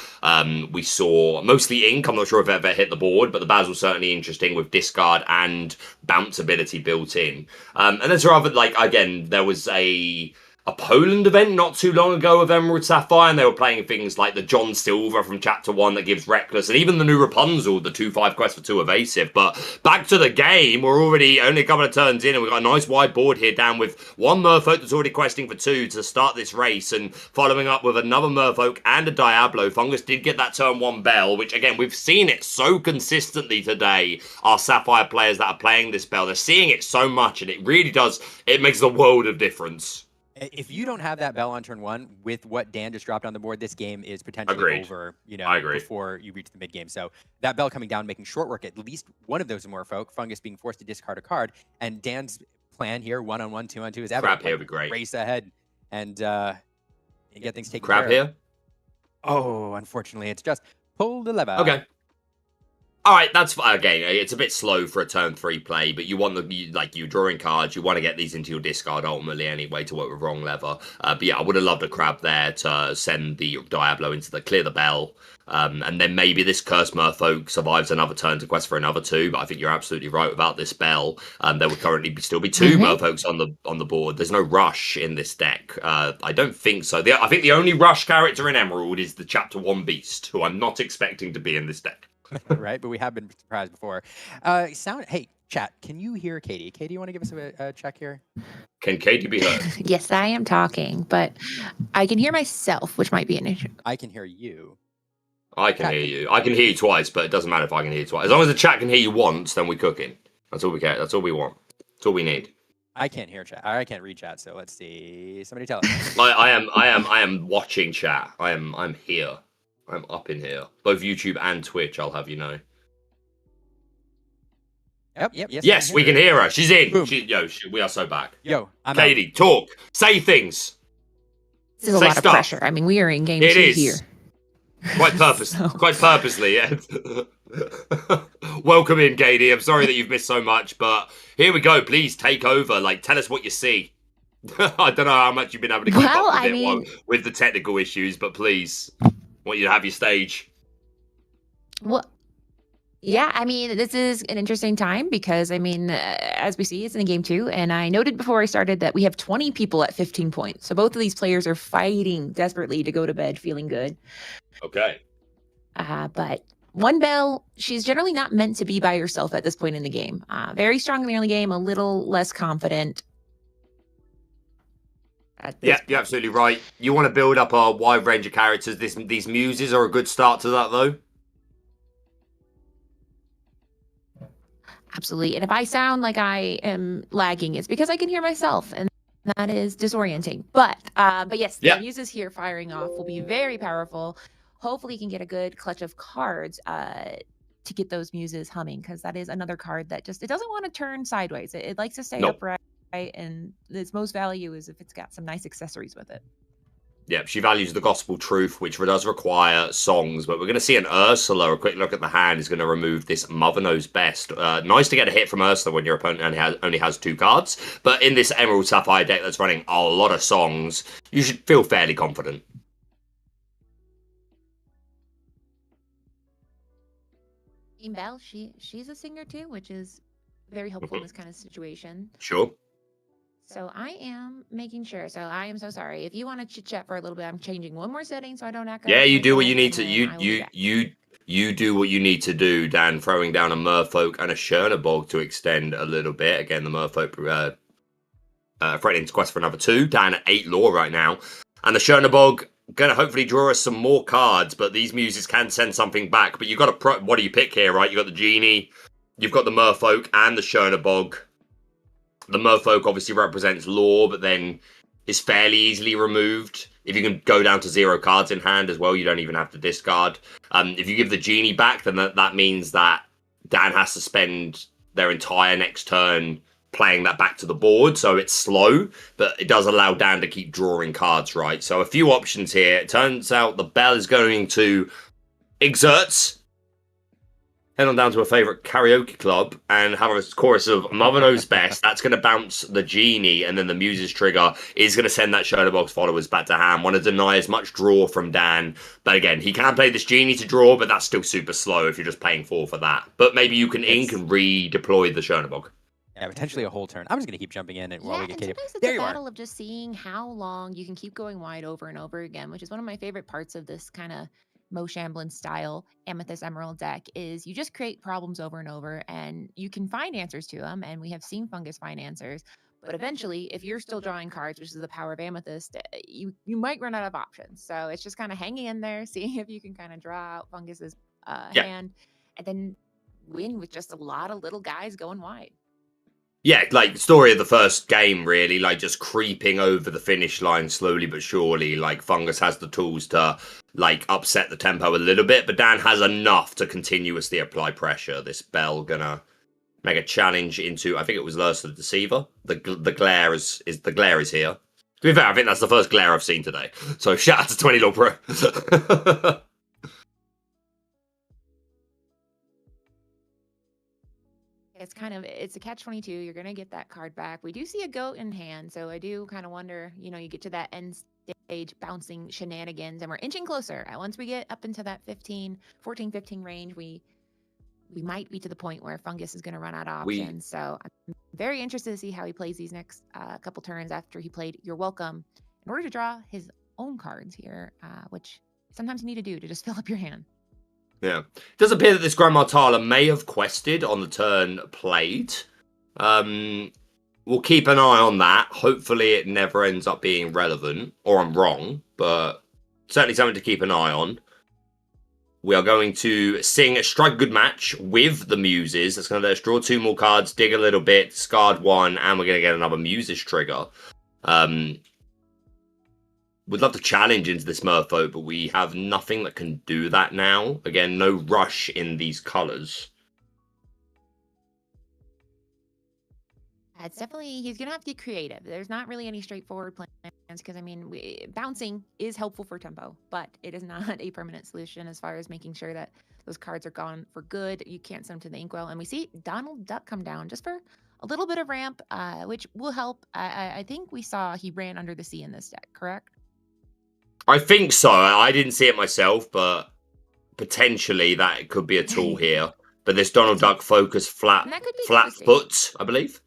we saw mostly ink. I'm not sure if it ever hit the board, but the Basil's certainly interesting with discard and bounce ability built in. And there's rather, like, again, there was a Poland event not too long ago of Emerald Sapphire, and they were playing things like the John Silver from Chapter 1 that gives Reckless, and even the new Rapunzel, the 2/5 quest for 2 evasive. But back to the game, we're already only a couple of turns in, and we've got a nice wide board here down with one Merfolk that's already questing for 2 to start this race, and following up with another Merfolk and a Diablo. Fungus did get that turn 1 bell, which again, we've seen it so consistently today. Our Sapphire players that are playing this bell, they're seeing it so much, and it really does, it makes a world of difference. If you don't have that bell on turn 1 with what Dan just dropped on the board, this game is potentially over, before you reach the mid game. So that bell coming down, making short work, at least one of those Merfolk, Fungus being forced to discard a card. And Dan's plan here, 1-on-1, 2-on-2 is evident. Crab here would be great. Race ahead and get things taken care of. Crab here? Oh, unfortunately, it's just pull the lever. Okay. All right, that's fine. Again, it's a bit slow for a turn 3 play, but you want you're drawing cards. You want to get these into your discard ultimately anyway to work with wrong lever. But yeah, I would have loved a crab there to send the Diablo into clear the bell. And then maybe this Cursed Merfolk survives another turn to quest for another 2. But I think you're absolutely right without this bell. There would currently still be 2 Merfolks on the board. There's no rush in this deck. I don't think so. I think the only rush character in Emerald is the Chapter 1 Beast, who I'm not expecting to be in this deck. Right, but we have been surprised before. Hey, chat, can you hear Katie? Katie, you want to give us a check here? Can Katie be heard? Yes, I am talking, but I can hear myself, which might be an issue. I can hear you. I can hear you. I can hear you twice, but it doesn't matter if I can hear you twice. As long as the chat can hear you once, then we're cooking. That's all we care. That's all we want. That's all we need. I can't hear chat. I can't read chat. So let's see. Somebody tell us. I am watching chat. I'm here. I'm up in here. Both YouTube and Twitch, I'll have you know. Yep. Yes, we can hear her. She's in. We are so back. I'm Katie, talk. Say things. This is a lot of pressure. I mean, we are in game 2 here. Quite purposely, yeah. Welcome in, Katie. I'm sorry that you've missed so much, but here we go. Please take over. Like, tell us what you see. I don't know how much you've been able to keep up with with the technical issues, but please, I want you to have your stage. Well, Yeah, I mean, this is an interesting time because, I mean, as we see, it's in the game too. And I noted before I started that we have 20 people at 15 points. So both of these players are fighting desperately to go to bed feeling good. Okay. But one Belle, she's generally not meant to be by herself at this point in the game. Very strong in the early game, a little less confident. Yeah, you're absolutely right. You want to build up a wide range of characters. These muses are a good start to that, though. Absolutely. And if I sound like I am lagging, it's because I can hear myself, and that is disorienting. But yes, the muses here firing off will be very powerful. Hopefully you can get a good clutch of cards to get those muses humming, because that is another card that it doesn't want to turn sideways. It likes to stay upright, and its most value is if it's got some nice accessories with it. Yeah, she values the gospel truth, which does require songs, but we're going to see an Ursula. A quick look at the hand is going to remove this Mother Knows Best. Nice to get a hit from Ursula when your opponent only has 2 cards, but in this Emerald Sapphire deck that's running a lot of songs, you should feel fairly confident. Belle, she's a singer too, which is very helpful in this kind of situation. Sure. So I am making sure. So I am so sorry. If you want to chit chat for a little bit, I'm changing one more setting so I don't echo. Yeah, you do what you need to. You do what you need to do, Dan. Throwing down a Merfolk and a Chernabog to extend a little bit. Again, the Merfolk threatening to quest for another 2. Dan at 8 lore right now, and the Chernabog gonna hopefully draw us some more cards. But these muses can send something back. But you got to what do you pick here, right? You got the Genie, you've got the Merfolk and the Chernabog. The Merfolk obviously represents lore, but then is fairly easily removed. If you can go down to 0 cards in hand as well, you don't even have to discard. If you give the Genie back, then that means that Dan has to spend their entire next turn playing that back to the board, so it's slow, but it does allow Dan to keep drawing cards, right? So a few options here. It turns out the Belle is going to exert, head on down to a favourite karaoke club and have a chorus of Mother Knows Best. That's going to bounce the Genie, and then the Muses trigger is going to send that Chernabog's followers back to hand. Want to deny as much draw from Dan. But again, he can play this Genie to draw, but that's still super slow if you're just paying 4 for that. But maybe you can ink and redeploy the Chernabog. Yeah, potentially a whole turn. I'm just going to keep jumping in while we get KD. Sometimes it's a battle of just seeing how long you can keep going wide over and over again, which is one of my favorite parts of this kind of Mo Shamblin style Amethyst Emerald deck. Is you just create problems over and over, and you can find answers to them, and we have seen Fungus find answers. But eventually, if you're still drawing cards, which is the power of Amethyst, you might run out of options. So it's just kind of hanging in there, seeing if you can kind of draw out Fungus's hand, and then win with just a lot of little guys going wide. Yeah, like story of the first game, really, like just creeping over the finish line slowly but surely. Like Fungus has the tools to like upset the tempo a little bit, but Dan has enough to continuously apply pressure. This Belle gonna make a challenge into, I think it was Ursula the Deceiver. The glare is here. To be fair, I think that's the first glare I've seen today. So shout out to 20 Law Pro. It's a catch-22. You're going to get that card back. We do see a goat in hand, so I do kind of wonder, you get to that end stage bouncing shenanigans, and we're inching closer. Once we get up into that 14, 15 range, we might be to the point where Fungus is going to run out of options. So I'm very interested to see how he plays these next couple turns after he played You're Welcome in order to draw his own cards here, which sometimes you need to do to just fill up your hand. Yeah. It does appear that this Grandma Tala may have quested on the turn played. We'll keep an eye on that. Hopefully it never ends up being relevant, or I'm wrong, but certainly something to keep an eye on. We are going to sing Strike a Good Match with the Muses. That's going to let us draw 2 more cards, dig a little bit, discard 1, and we're going to get another Muses trigger. We'd love to challenge into this Merfolk, but we have nothing that can do that now. Again, no rush in these colors. It's definitely, he's going to have to get creative. There's not really any straightforward plans because, bouncing is helpful for tempo, but it is not a permanent solution as far as making sure that those cards are gone for good. You can't send them to the inkwell. And we see Donald Duck come down just for a little bit of ramp, which will help. I think we saw he ran under the sea in this deck, correct? I think so. I didn't see it myself, but potentially that could be a tool here. But this Donald Duck focus flat foot, I believe,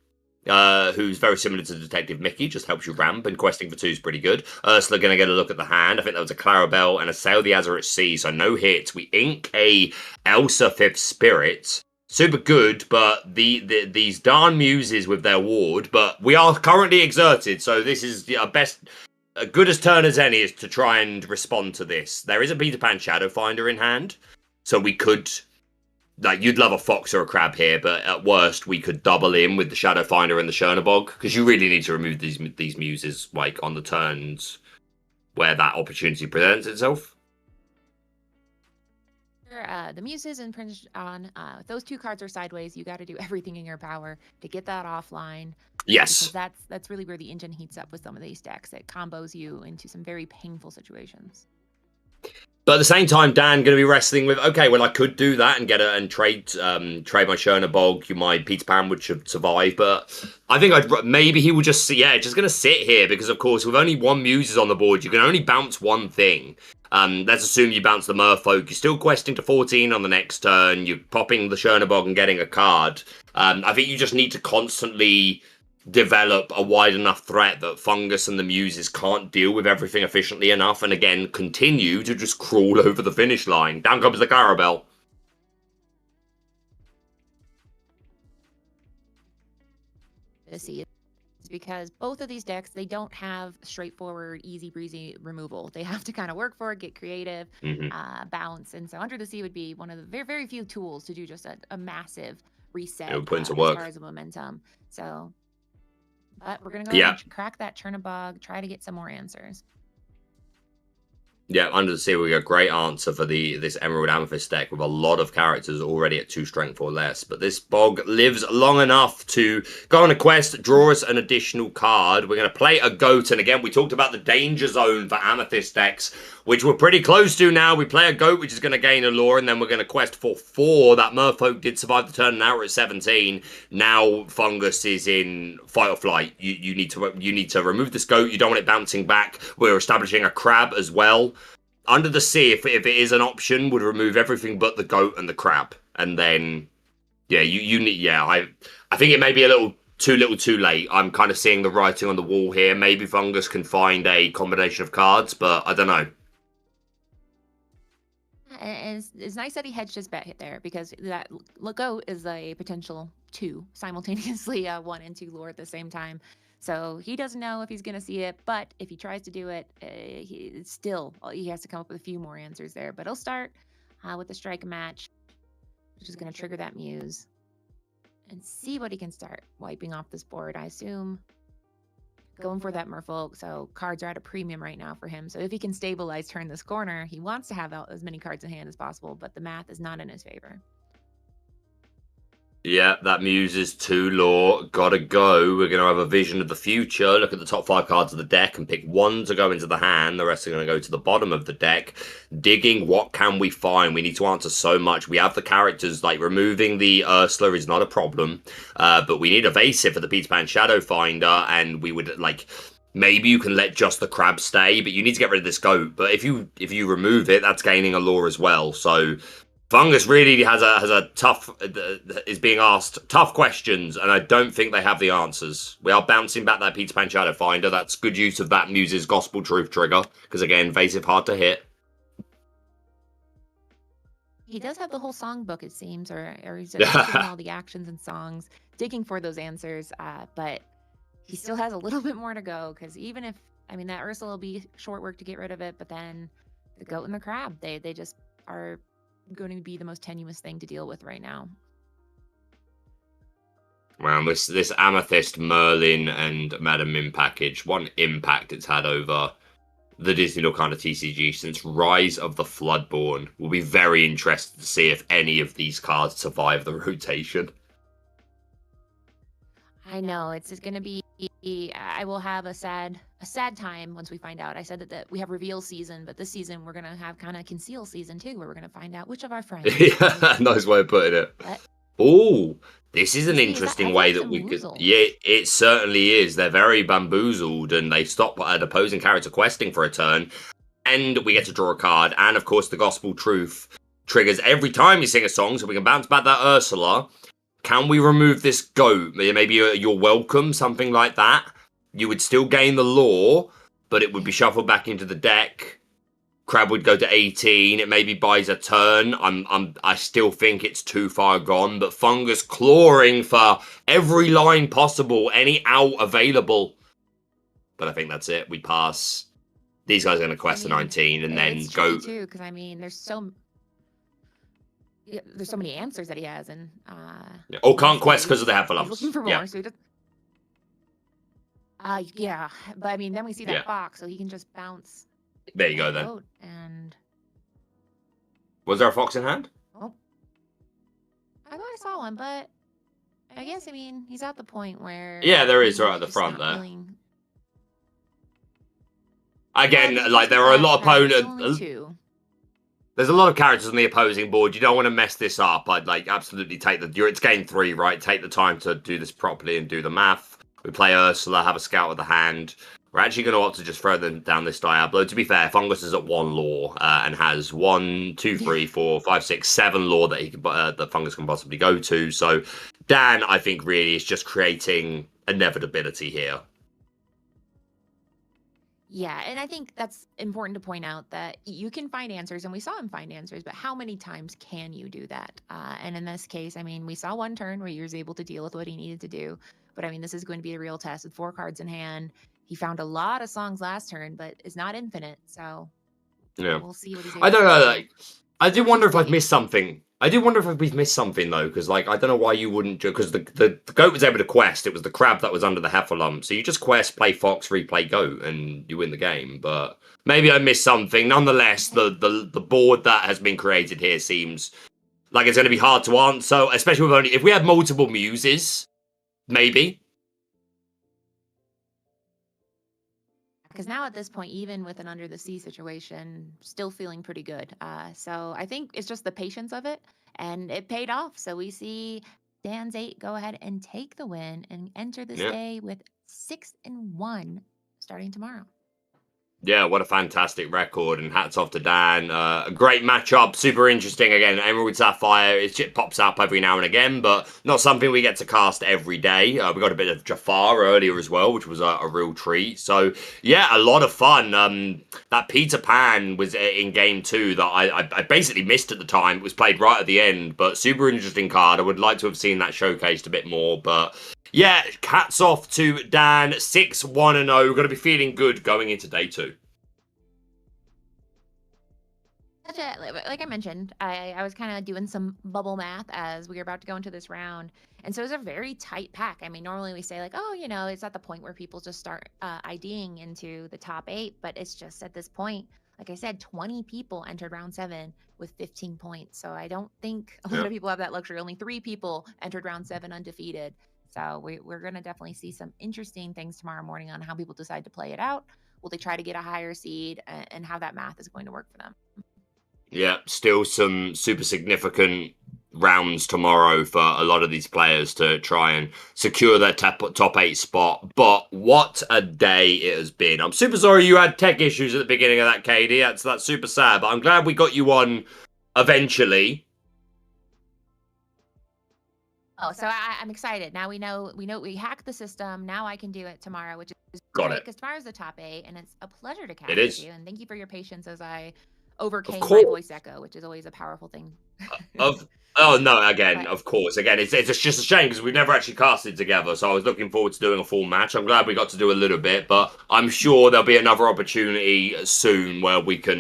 who's very similar to Detective Mickey, just helps you ramp, and questing for 2 is pretty good. Ursula going to get a look at the hand. I think that was a Clarabelle and a Sail the Azure at Sea, so no hits. We ink a Elsa 5th Spirit. Super good, but these darn muses with their ward, but we are currently exerted, so this is our best, good as turn as any is to try and respond to this. There is a Peter Pan Shadow Finder in hand, so we could, like, you'd love a Fox or a Crab here, but at worst, we could double in with the Shadow Finder and the Chernobog, because you really need to remove these muses, like, on the turns where that opportunity presents itself. The muses impinged on. If those 2 cards are sideways, you got to do everything in your power to get that offline. Yes. Because that's really where the engine heats up with some of these decks. It combos you into some very painful situations. But at the same time, Dan going to be wrestling with, okay, well, I could do that and get trade my Chernobog, my Peter Pan would survive, but I think maybe he will just just going to sit here, because of course with only 1 muses on the board, you can only bounce 1 thing. Let's assume you bounce the Merfolk. You're still questing to 14 on the next turn. You're popping the Chernobog and getting a card. I think you just need to constantly develop a wide enough threat that Fungus and the Muses can't deal with everything efficiently enough, and again, continue to just crawl over the finish line. Down comes the Clarabelle. See, it's because both of these decks, they don't have straightforward, easy breezy removal. They have to kind of work for it, get creative, bounce, and so Under the Sea would be one of the very, very few tools to do just a massive reset it would put into as work. far as a momentum. So, but we're gonna go and crack that Chernobog, try to get some more answers. Yeah, Under the Sea, we got a great answer for this Emerald Amethyst deck with a lot of characters already at 2 strength or less. But this Bog lives long enough to go on a quest, draw us an additional card. We're going to play a Goat. And again, we talked about the danger zone for Amethyst decks, which we're pretty close to now. We play a Goat, which is going to gain a lore, and then we're going to quest for 4. That Merfolk did survive the turn, and now we're at 17. Now Fungus is in fight or flight. You need to remove this Goat. You don't want it bouncing back. We're establishing a Crab as well. Under the Sea, if it is an option, would remove everything but the Goat and the Crab, and then you need I think it may be a little too late. I'm kind of seeing the writing on the wall here. Maybe Fungus can find a combination of cards, but I don't know. And it's nice that he hedged his bet there, because that Goat is a potential 2 simultaneously, 1 and 2 lore at the same time. So he doesn't know if he's going to see it, but if he tries to do it, he has to come up with a few more answers there. But he'll start with the strike match, which is going to trigger that muse, and see what he can start wiping off this board. I assume going for that Merfolk, so cards are at a premium right now for him. So if he can stabilize, turn this corner, he wants to have as many cards in hand as possible, but the math is not in his favor. Yeah, that Muse is 2 lore. Gotta go. We're going to have a vision of the future. Look at the top 5 cards of the deck and pick 1 to go into the hand. The rest are going to go to the bottom of the deck. Digging, what can we find? We need to answer so much. We have the characters, like removing the Ursula is not a problem. But we need evasive for the Peter Pan Shadow Finder, and we would, like, maybe you can let just the Crab stay, but you need to get rid of this Goat. But if you remove it, that's gaining a lore as well. So Fungus really has a tough, is being asked tough questions, and I don't think they have the answers. We are bouncing back that Peter Pan Shadow Finder. That's good use of that Muse's Gospel Truth trigger, because again, evasive, hard to hit. He does have the whole songbook, it seems, or he's doing all the actions and songs, digging for those answers, but he still has a little bit more to go, because even if, that Ursula will be short work to get rid of it, but then the Goat and the Crab, they just are going to be the most tenuous thing to deal with right now. Man, this Amethyst, Merlin, and Madam Mim package, one impact it's had over the Disney Lorcana TCG since Rise of the Floodborn. We'll be very interested to see if any of these cards survive the rotation. I know, it's going to be, I will have a sad time once we find out. I said that we have reveal season, but this season we're going to have kind of conceal season too, where we're going to find out which of our friends. Yeah, nice way of putting it. Oh, this is an interesting way that we could. Yeah, it certainly is. They're very bamboozled, and they stop an opposing character questing for a turn, and we get to draw a card, and of course the Gospel Truth triggers every time you sing a song, so we can bounce back that Ursula. Can we remove this goat? Maybe you're welcome, something like that. You would still gain the lore, but it would be shuffled back into the deck. Crab would go to 18. It maybe buys a turn. I still think it's too far gone, but Fungus clawing for every line possible, any out available. But I think that's it. We pass. These guys are going to quest the 19 and then go. Too, because I mean, there's so many answers that he has, and can't quest because of the Heffalumps. Looking for more, so he just. Yeah, but I mean, then we see that fox, so he can just bounce. There you go then. And was there a fox in hand? Oh, I thought I saw one, but I guess I mean he's at the point where there is right at the front there. Again, like there are a lot of opponents. There's a lot of characters on the opposing board. You don't want to mess this up. I'd like absolutely take it's game 3, right? Take the time to do this properly and do the math. We play Ursula, have a scout with the hand. We're actually going to opt to just throw them down this Diablo. To be fair, Fungus is at 1 lore and has 1, 2, 3, 4, 5, 6, 7 lore that that Fungus can possibly go to. So Dan, I think, really is just creating inevitability here. Yeah, and I think that's important to point out that you can find answers, and we saw him find answers, but how many times can you do that? And in this case, I mean, we saw one turn where he was able to deal with what he needed to do, but I mean, this is going to be a real test with 4 cards in hand. He found a lot of songs last turn, but it's not infinite, so we'll see what he's able I don't know, to do. like, I do wonder if I've missed something. I do wonder if we've missed something, though, because, like, I don't know why you wouldn't, because the goat was able to quest. It was the crab that was under the Heffalump. So you just quest, play fox, replay goat, and you win the game. But maybe I missed something. Nonetheless, the board that has been created here seems like it's going to be hard to answer, especially with if we had multiple muses, maybe. Because now at this point, even with an under the sea situation, still feeling pretty good. So I think it's just the patience of it, and it paid off. So we see Dan's 8 go ahead and take the win and enter this day with 6-1 starting tomorrow. Yeah, what a fantastic record, and hats off to Dan. A great matchup, super interesting. Again, Emerald Sapphire, it pops up every now and again, but not something we get to cast every day. We got a bit of Jafar earlier as well, which was a real treat. So, yeah, a lot of fun. That Peter Pan was in game 2 that I basically missed at the time. It was played right at the end, but super interesting card. I would like to have seen that showcased a bit more, but... yeah, hats off to Dan, 6-1-0. We're going to be feeling good going into day 2. Like I mentioned, I was kind of doing some bubble math as we were about to go into this round. And so it was a very tight pack. I mean, normally we say like, oh, you know, it's at the point where people just start IDing into the top 8. But it's just at this point, like I said, 20 people entered round 7 with 15 points. So I don't think a lot of people have that luxury. Only 3 people entered round 7 undefeated. So we're going to definitely see some interesting things tomorrow morning on how people decide to play it out. Will they try to get a higher seed, and how that math is going to work for them? Yeah, still some super significant rounds tomorrow for a lot of these players to try and secure their top 8 spot. But what a day it has been. I'm super sorry you had tech issues at the beginning of that, Katie. That's super sad, but I'm glad we got you on eventually. Oh, so I'm excited. Now we know we hacked the system. Now I can do it tomorrow, which is great because tomorrow's the top 8, and it's a pleasure to catch you. And thank you for your patience as I overcame my voice echo, which is always a powerful thing. Of course. Again, it's just a shame because we've never actually casted together. So I was looking forward to doing a full match. I'm glad we got to do a little bit, but I'm sure there'll be another opportunity soon where we can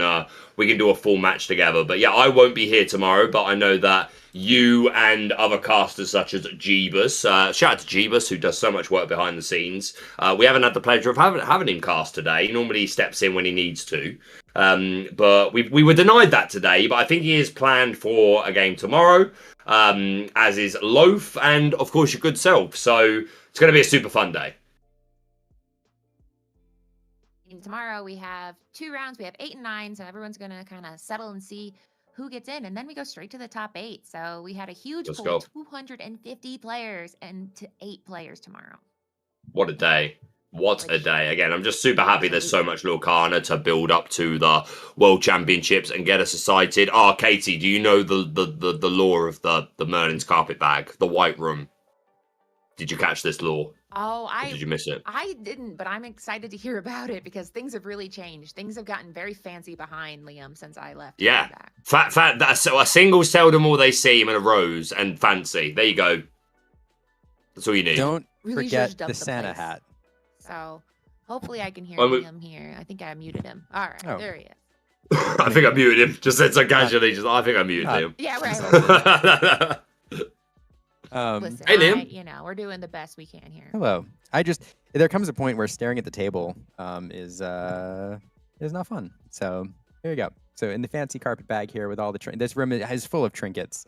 do a full match together. But yeah, I won't be here tomorrow, but I know that you and other casters such as Jeebus, shout out to Jeebus, who does so much work behind the scenes. We haven't had the pleasure of having him cast today. Normally he steps in when he needs to. But we were denied that today, but I think he is planned for a game tomorrow, as is Loaf and, of course, your good self. So it's going to be a super fun day. And tomorrow we have 2 rounds. We have 8 and 9, so everyone's going to kind of settle and see who gets in, and then we go straight to the top 8. So we had a huge pool, 250 players and to 8 players tomorrow. What a day. What a day. Again, I'm just super happy there's so much Lorcana to build up to the World Championships and get us excited. Oh, Katie, do you know the lore of the Merlin's carpet bag, the White Room? Did you catch this lore? Oh, Or did you miss it? I didn't, but I'm excited to hear about it because things have really changed. Things have gotten very fancy behind Liam since I left. Yeah. That's a single seldom will they seem and a rose and fancy. There you go. That's all you need. Don't Really forget zhuzhed up the the Santa place. hat. So hopefully I can hear Well, Liam here. I think I muted him. All right, Oh. there he is. I think I muted him. Just said so casually. I think I muted him. Yeah, right. Listen, hey, Liam. We're doing the best we can here. Hello. There comes a point where staring at the table is not fun. So here you go. So in the fancy carpet bag here with all the this room is full of trinkets.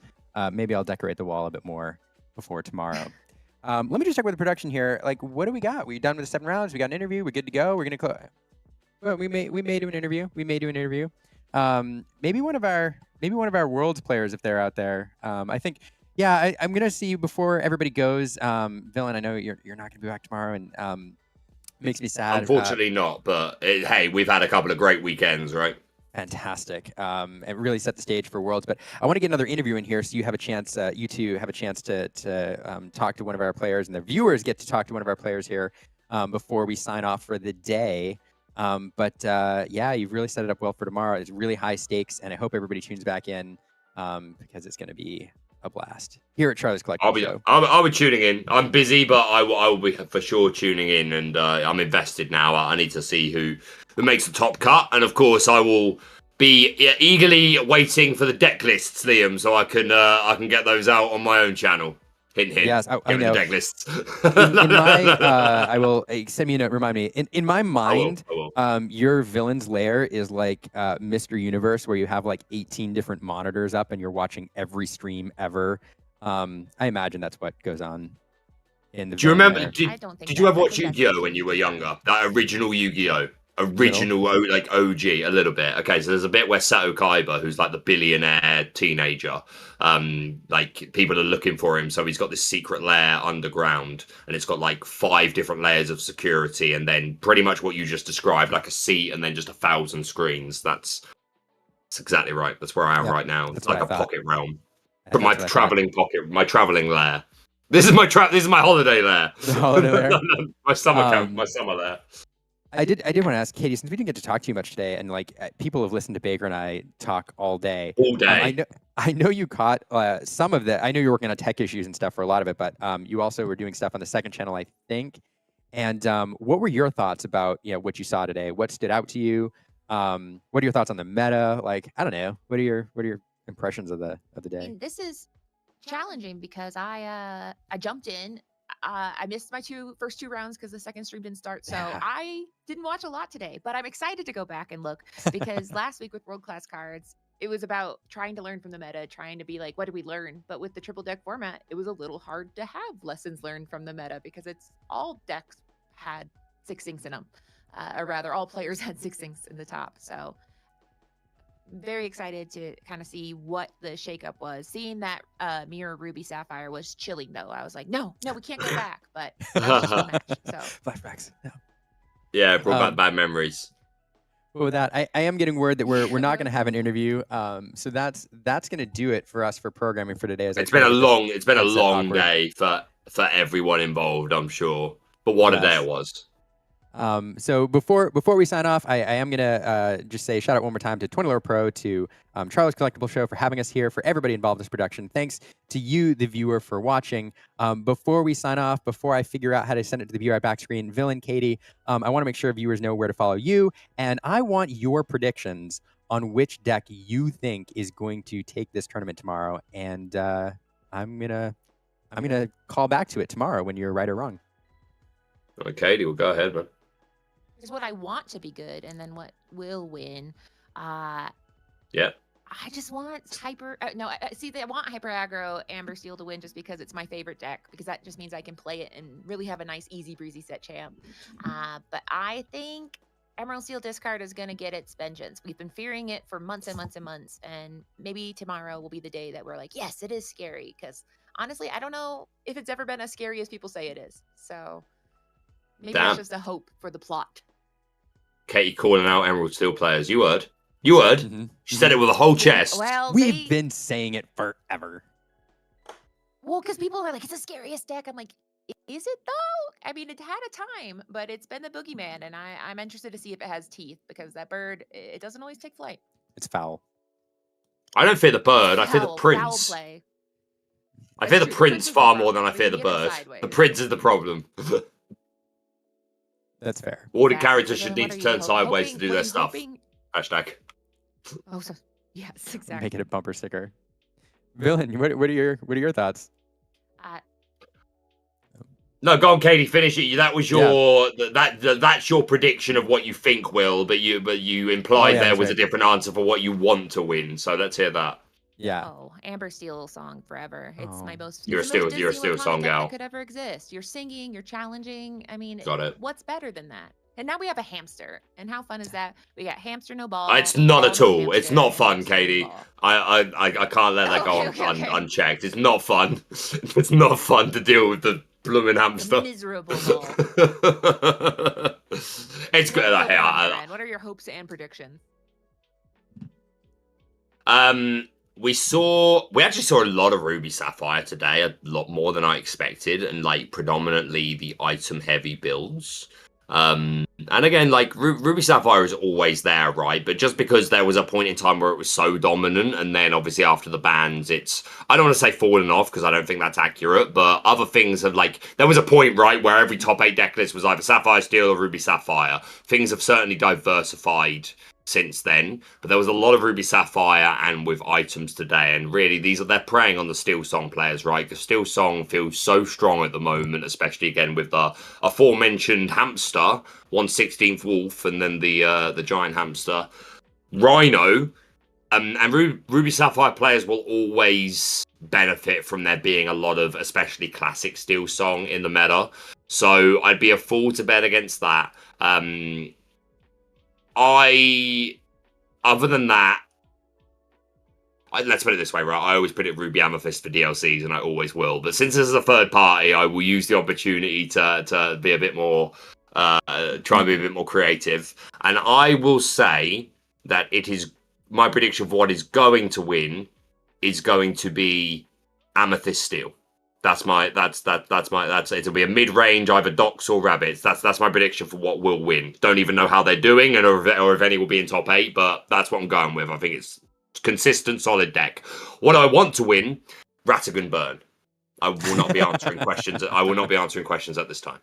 Maybe I'll decorate the wall a bit more before tomorrow. Let me just check with the production here. Like, what do we got? We done with the 7 rounds? We got an interview? We're good to go? We're gonna close. Well, we may do an interview. Maybe one of our world's players if they're out there. I think. Yeah, I'm gonna see you before everybody goes. Villain, I know you're not gonna be back tomorrow, and makes me sad. Unfortunately, not. But hey, we've had a couple of great weekends, right? Fantastic. It really set the stage for Worlds. But I want to get another interview in here, so you have a chance. You two have a chance to talk to one of our players, and the viewers get to talk to one of our players here before we sign off for the day. Yeah, you've really set it up well for tomorrow. It's really high stakes, and I hope everybody tunes back in because it's going to be a blast here at Charlie's Collective Show. I'll be tuning in. I'm busy, but I will be for sure tuning in, and I'm invested now. I need to see who makes the top cut, and of course, I will be eagerly waiting for the deck lists, Liam, so I can get those out on my own channel. Hint, hint. Yes, I know. The deck lists. in my, I will send me a note. Remind me. In my mind, I will. Your villain's lair is like Mr. Universe, where you have like 18 different monitors up, and you're watching every stream ever. I imagine that's what goes on in the. Do you remember? Lair. Did you ever watch Yu-Gi-Oh when you were younger? That original Yu-Gi-Oh. Like OG a little bit. Okay, so there's a bit where Sato Kaiba, who's like the billionaire teenager, like people are looking for him, so he's got this secret lair underground, and it's got like 5 different layers of security, and then pretty much what you just described, like a seat, and then just 1,000 screens. That's exactly right. That's where I am right now. It's like a pocket realm. But my traveling lair. This is my holiday lair. The holiday lair. My summer camp. My summer lair. I did want to ask Katie, since we didn't get to talk to you much today, and like people have listened to Baker and I talk all day. I know you caught some of that. I know you're working on tech issues and stuff for a lot of it, but you also were doing stuff on the second channel, I think. And what were your thoughts about what you saw today? What stood out to you? What are your thoughts on the meta? Like, I don't know. What are your impressions of the day? I mean, this is challenging because I jumped in. I missed my first two rounds because the second stream didn't start. So I didn't watch a lot today, but I'm excited to go back and look because last week with World Class Cards, it was about trying to learn from the meta, trying to be like, what did we learn? But with the triple deck format, it was a little hard to have lessons learned from the meta because all decks had 6 sinks in them, or rather all players had 6 sinks in the top. So very excited to kind of see what the shakeup was. Seeing that Mirror Ruby Sapphire was chilling though. I was like, no, we can't go back. But so flashbacks. No. Yeah, it brought back bad memories. Well, with that, I am getting word that we're not going to have an interview. So that's going to do it for us for programming for today. It's been a long day for everyone involved, I'm sure. But what a day it was. So before we sign off, I am gonna just say shout out one more time to 20 Lore Pro, to Charlie's Collectible Show for having us here, for everybody involved in this production. Thanks to you, the viewer, for watching. Before we sign off, before I figure out how to send it to the viewer back screen, Villain, Katie, I want to make sure viewers know where to follow you, and I want your predictions on which deck you think is going to take this tournament tomorrow, and I'm gonna call back to it tomorrow when you're right or wrong. Okay, Katie, well, go ahead, man. Is what I want to be good, and then what will win. Yeah. I just want hyper. I want hyper aggro Amber Steel to win just because it's my favorite deck. Because that just means I can play it and really have a nice, easy breezy set champ. But I think Emerald Steel discard is gonna get its vengeance. We've been fearing it for months and months and months, and maybe tomorrow will be the day that we're like, yes, it is scary. Because honestly, I don't know if it's ever been as scary as people say it is. So. Maybe Damn. that's just a hope for the plot. Katie calling out Emerald Steel players. You heard? You heard? She said it with a whole chest. Well, we've been saying it forever. Well, because people are like, it's the scariest deck. I'm like, is it though? I mean, it had a time, but it's been the boogeyman, and I'm interested to see if it has teeth, because that bird, it doesn't always take flight. It's foul. I don't fear the bird. I fear the Foul prince. play. I fear the That's true. prince Prince is far the more than I problem. fear We the can get it bird. sideways. The prince is the problem. That's fair. All the Exactly. characters So should then need what to are you turn sideways to hoping? do What are their you stuff. hoping? Hashtag. Oh, so yes, exactly. Make it a bumper sticker. Villain, what are your thoughts? No, go on, Katie. Finish it. That was your that's your prediction of what you think will, but you implied there was a different answer for what you want to win. So let's hear that. Yeah. Oh, Amber Steel song forever. It's my most. You're a it's the most Steel Disney song Lorcana deck gal. that could ever exist. You're singing. You're challenging. I mean, Got it. What's better than that? And now we have a hamster. And how fun is that? We got hamster no ball. It's not ball, at no all. hamster, It's not and fun, hamster, no Katie. ball. I can't let that go Okay. unchecked. It's not fun. It's not fun to deal with the blooming hamster. Miserable ball. It's good. What are your hopes and predictions? We actually saw a lot of Ruby Sapphire today, a lot more than I expected, and like predominantly the item heavy builds. And again, like Ruby Sapphire is always there, right? But just because there was a point in time where it was so dominant, and then obviously after the bans, I don't want to say fallen off because I don't think that's accurate, but other things have there was a point, right, where every top 8 deck list was either Sapphire Steel or Ruby Sapphire. Things have certainly diversified since then, but there was a lot of Ruby Sapphire and with items today, and really they're preying on the Steel Song players, right? Because Steel Song feels so strong at the moment, especially again with the aforementioned hamster, 1/16th wolf, and then the giant hamster rhino, and Ruby Sapphire players will always benefit from there being a lot of especially classic Steel Song in the meta, so I'd be a fool to bet against that. Other than that, let's put it this way, right? I always predict Ruby Amethyst for DLCs, and I always will. But since this is a third party, I will use the opportunity to be a bit more, try and be a bit more creative. And I will say that it is my prediction for what is going to win is going to be Amethyst Steel. It'll be a mid-range, either Docs or Rabbits. That's my prediction for what will win. Don't even know how they're doing, or if any will be in top 8, but that's what I'm going with. I think it's consistent, solid deck. What I want to win, Ratigan Burn. I will not be answering questions. I will not be answering questions at this time.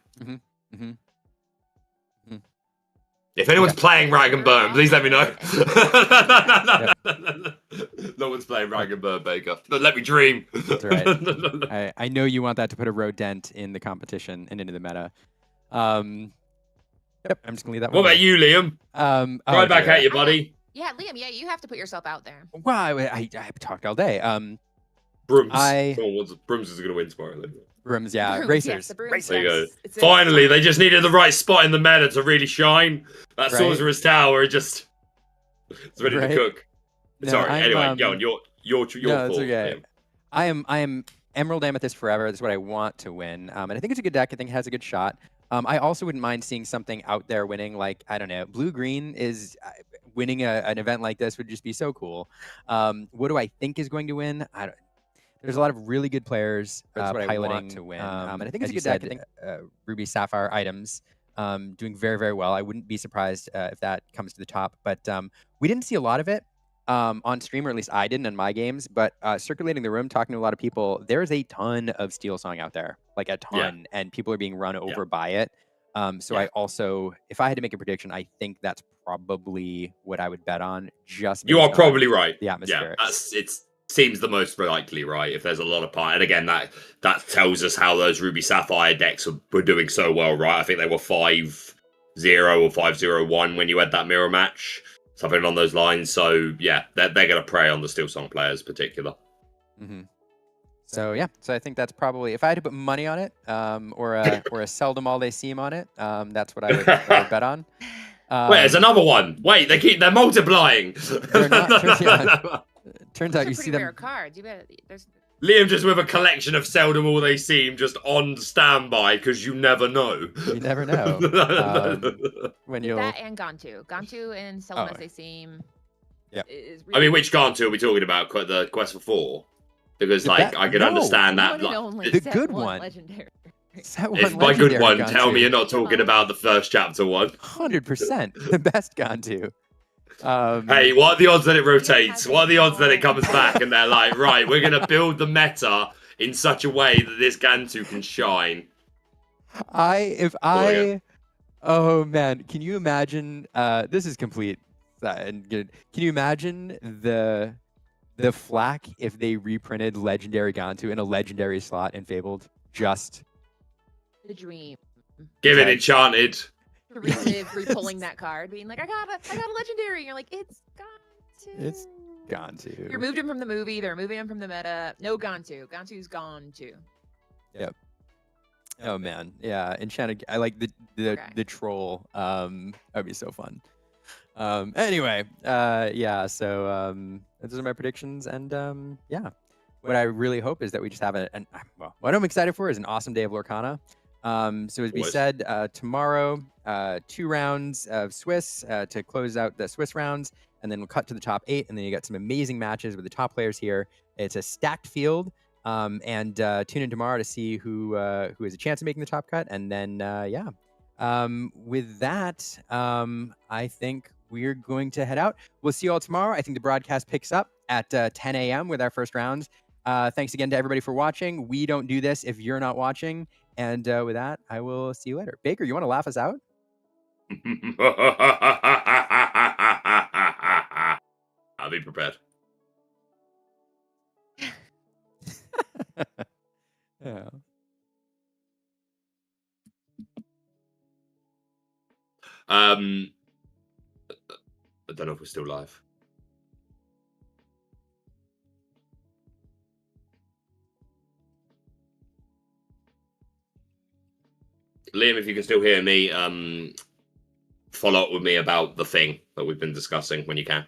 If anyone's playing Ratigan Burn, please let me know. No one's playing Ratigan Burn, Baker. Let me dream. That's right. I know you want that to put a road dent in the competition and into the meta. Yep, I'm just gonna leave that. What about you, Liam? Right back at you, buddy. Yeah, Liam. Yeah, you have to put yourself out there. Well, I talked all day. Brooms. Brooms is gonna win tomorrow. Brooms, yeah. Brooms, Racers. yes, the Brooms, There you go. It's Finally, they just needed the right spot in the meta to really shine. That Sorcerer's Tower it's ready to cook. No, Sorry. Anyway, go on. Your no, fault. Okay. I am Emerald Amethyst forever. That's what I want to win. And I think it's a good deck. I think it has a good shot. I also wouldn't mind seeing something out there winning, like, I don't know, blue-green is winning an event like this would just be so cool. What do I think is going to win? There's a lot of really good players piloting to win. And I think it's a good deck. I think Ruby Sapphire items doing very, very well. I wouldn't be surprised if that comes to the top. But we didn't see a lot of it on stream, or at least I didn't in my games. But circulating the room, talking to a lot of people, there's a ton of Steel Song out there, like a ton. And people are being run over by it. I also, if I had to make a prediction, I think that's probably what I would bet on. You are probably right. The atmosphere. Yeah, seems the most likely, right? If there's a lot of part, and again, that tells us how those Ruby Sapphire decks were doing so well, right? I think they were 5-0 or 5-0-1 when you had that mirror match, something along those lines. So yeah, they're going to prey on the Steel Song players, particular. So yeah, so I think that's probably, if I had to put money on it, or a seldom all they seem on it, that's what I would bet on. Wait, there's another one. Wait, they're multiplying. They're not. Turns out you see them. Rare cards. You bet. Liam just with a collection of seldom all they seem just on standby because you never know. You never know. When you'll that and Gantu and seldom as they seem. Yeah. Really I mean, which Gantu are we talking about? The Quest for 4? Because like I can understand that. Like, the good one. Legendary. If by good one, tell me you're not talking about the first chapter one. 100%, the best Gantu. Hey, what are the odds that it rotates? What are the odds that it comes back and they're like, right, we're gonna build the meta in such a way that this Gantu can shine? Oh man, can you imagine? This is complete and good. Can you imagine the flack if they reprinted Legendary Gantu in a legendary slot in Fabled? Just the dream. Give it enchanted. Re-pulling that card, being like, I got a legendary. And you're like, it's Gantu. It's Gantu. You removed him from the movie. They're removing him from the meta. No Gantu. Gantu's gone too. Yep. Oh man, yeah. Enchanted. I like the troll. That'd be so fun. Anyway, yeah. So those are my predictions, and yeah. What I really hope is that we just have what I'm excited for is an awesome day of Lorcana. So as we said, tomorrow, 2 rounds of Swiss to close out the Swiss rounds, and then we'll cut to the top 8, and then you got some amazing matches with the top players here. It's a stacked field, and tune in tomorrow to see who has a chance of making the top cut, and then yeah. With that, I think we're going to head out. We'll see you all tomorrow. I think the broadcast picks up at 10 a.m. with our first rounds. Thanks again to everybody for watching. We don't do this if you're not watching. And with that, I will see you later. Baker, you want to laugh us out? I'll be prepared. Yeah. I don't know if we're still live. Liam, if you can still hear me, follow up with me about the thing that we've been discussing when you can.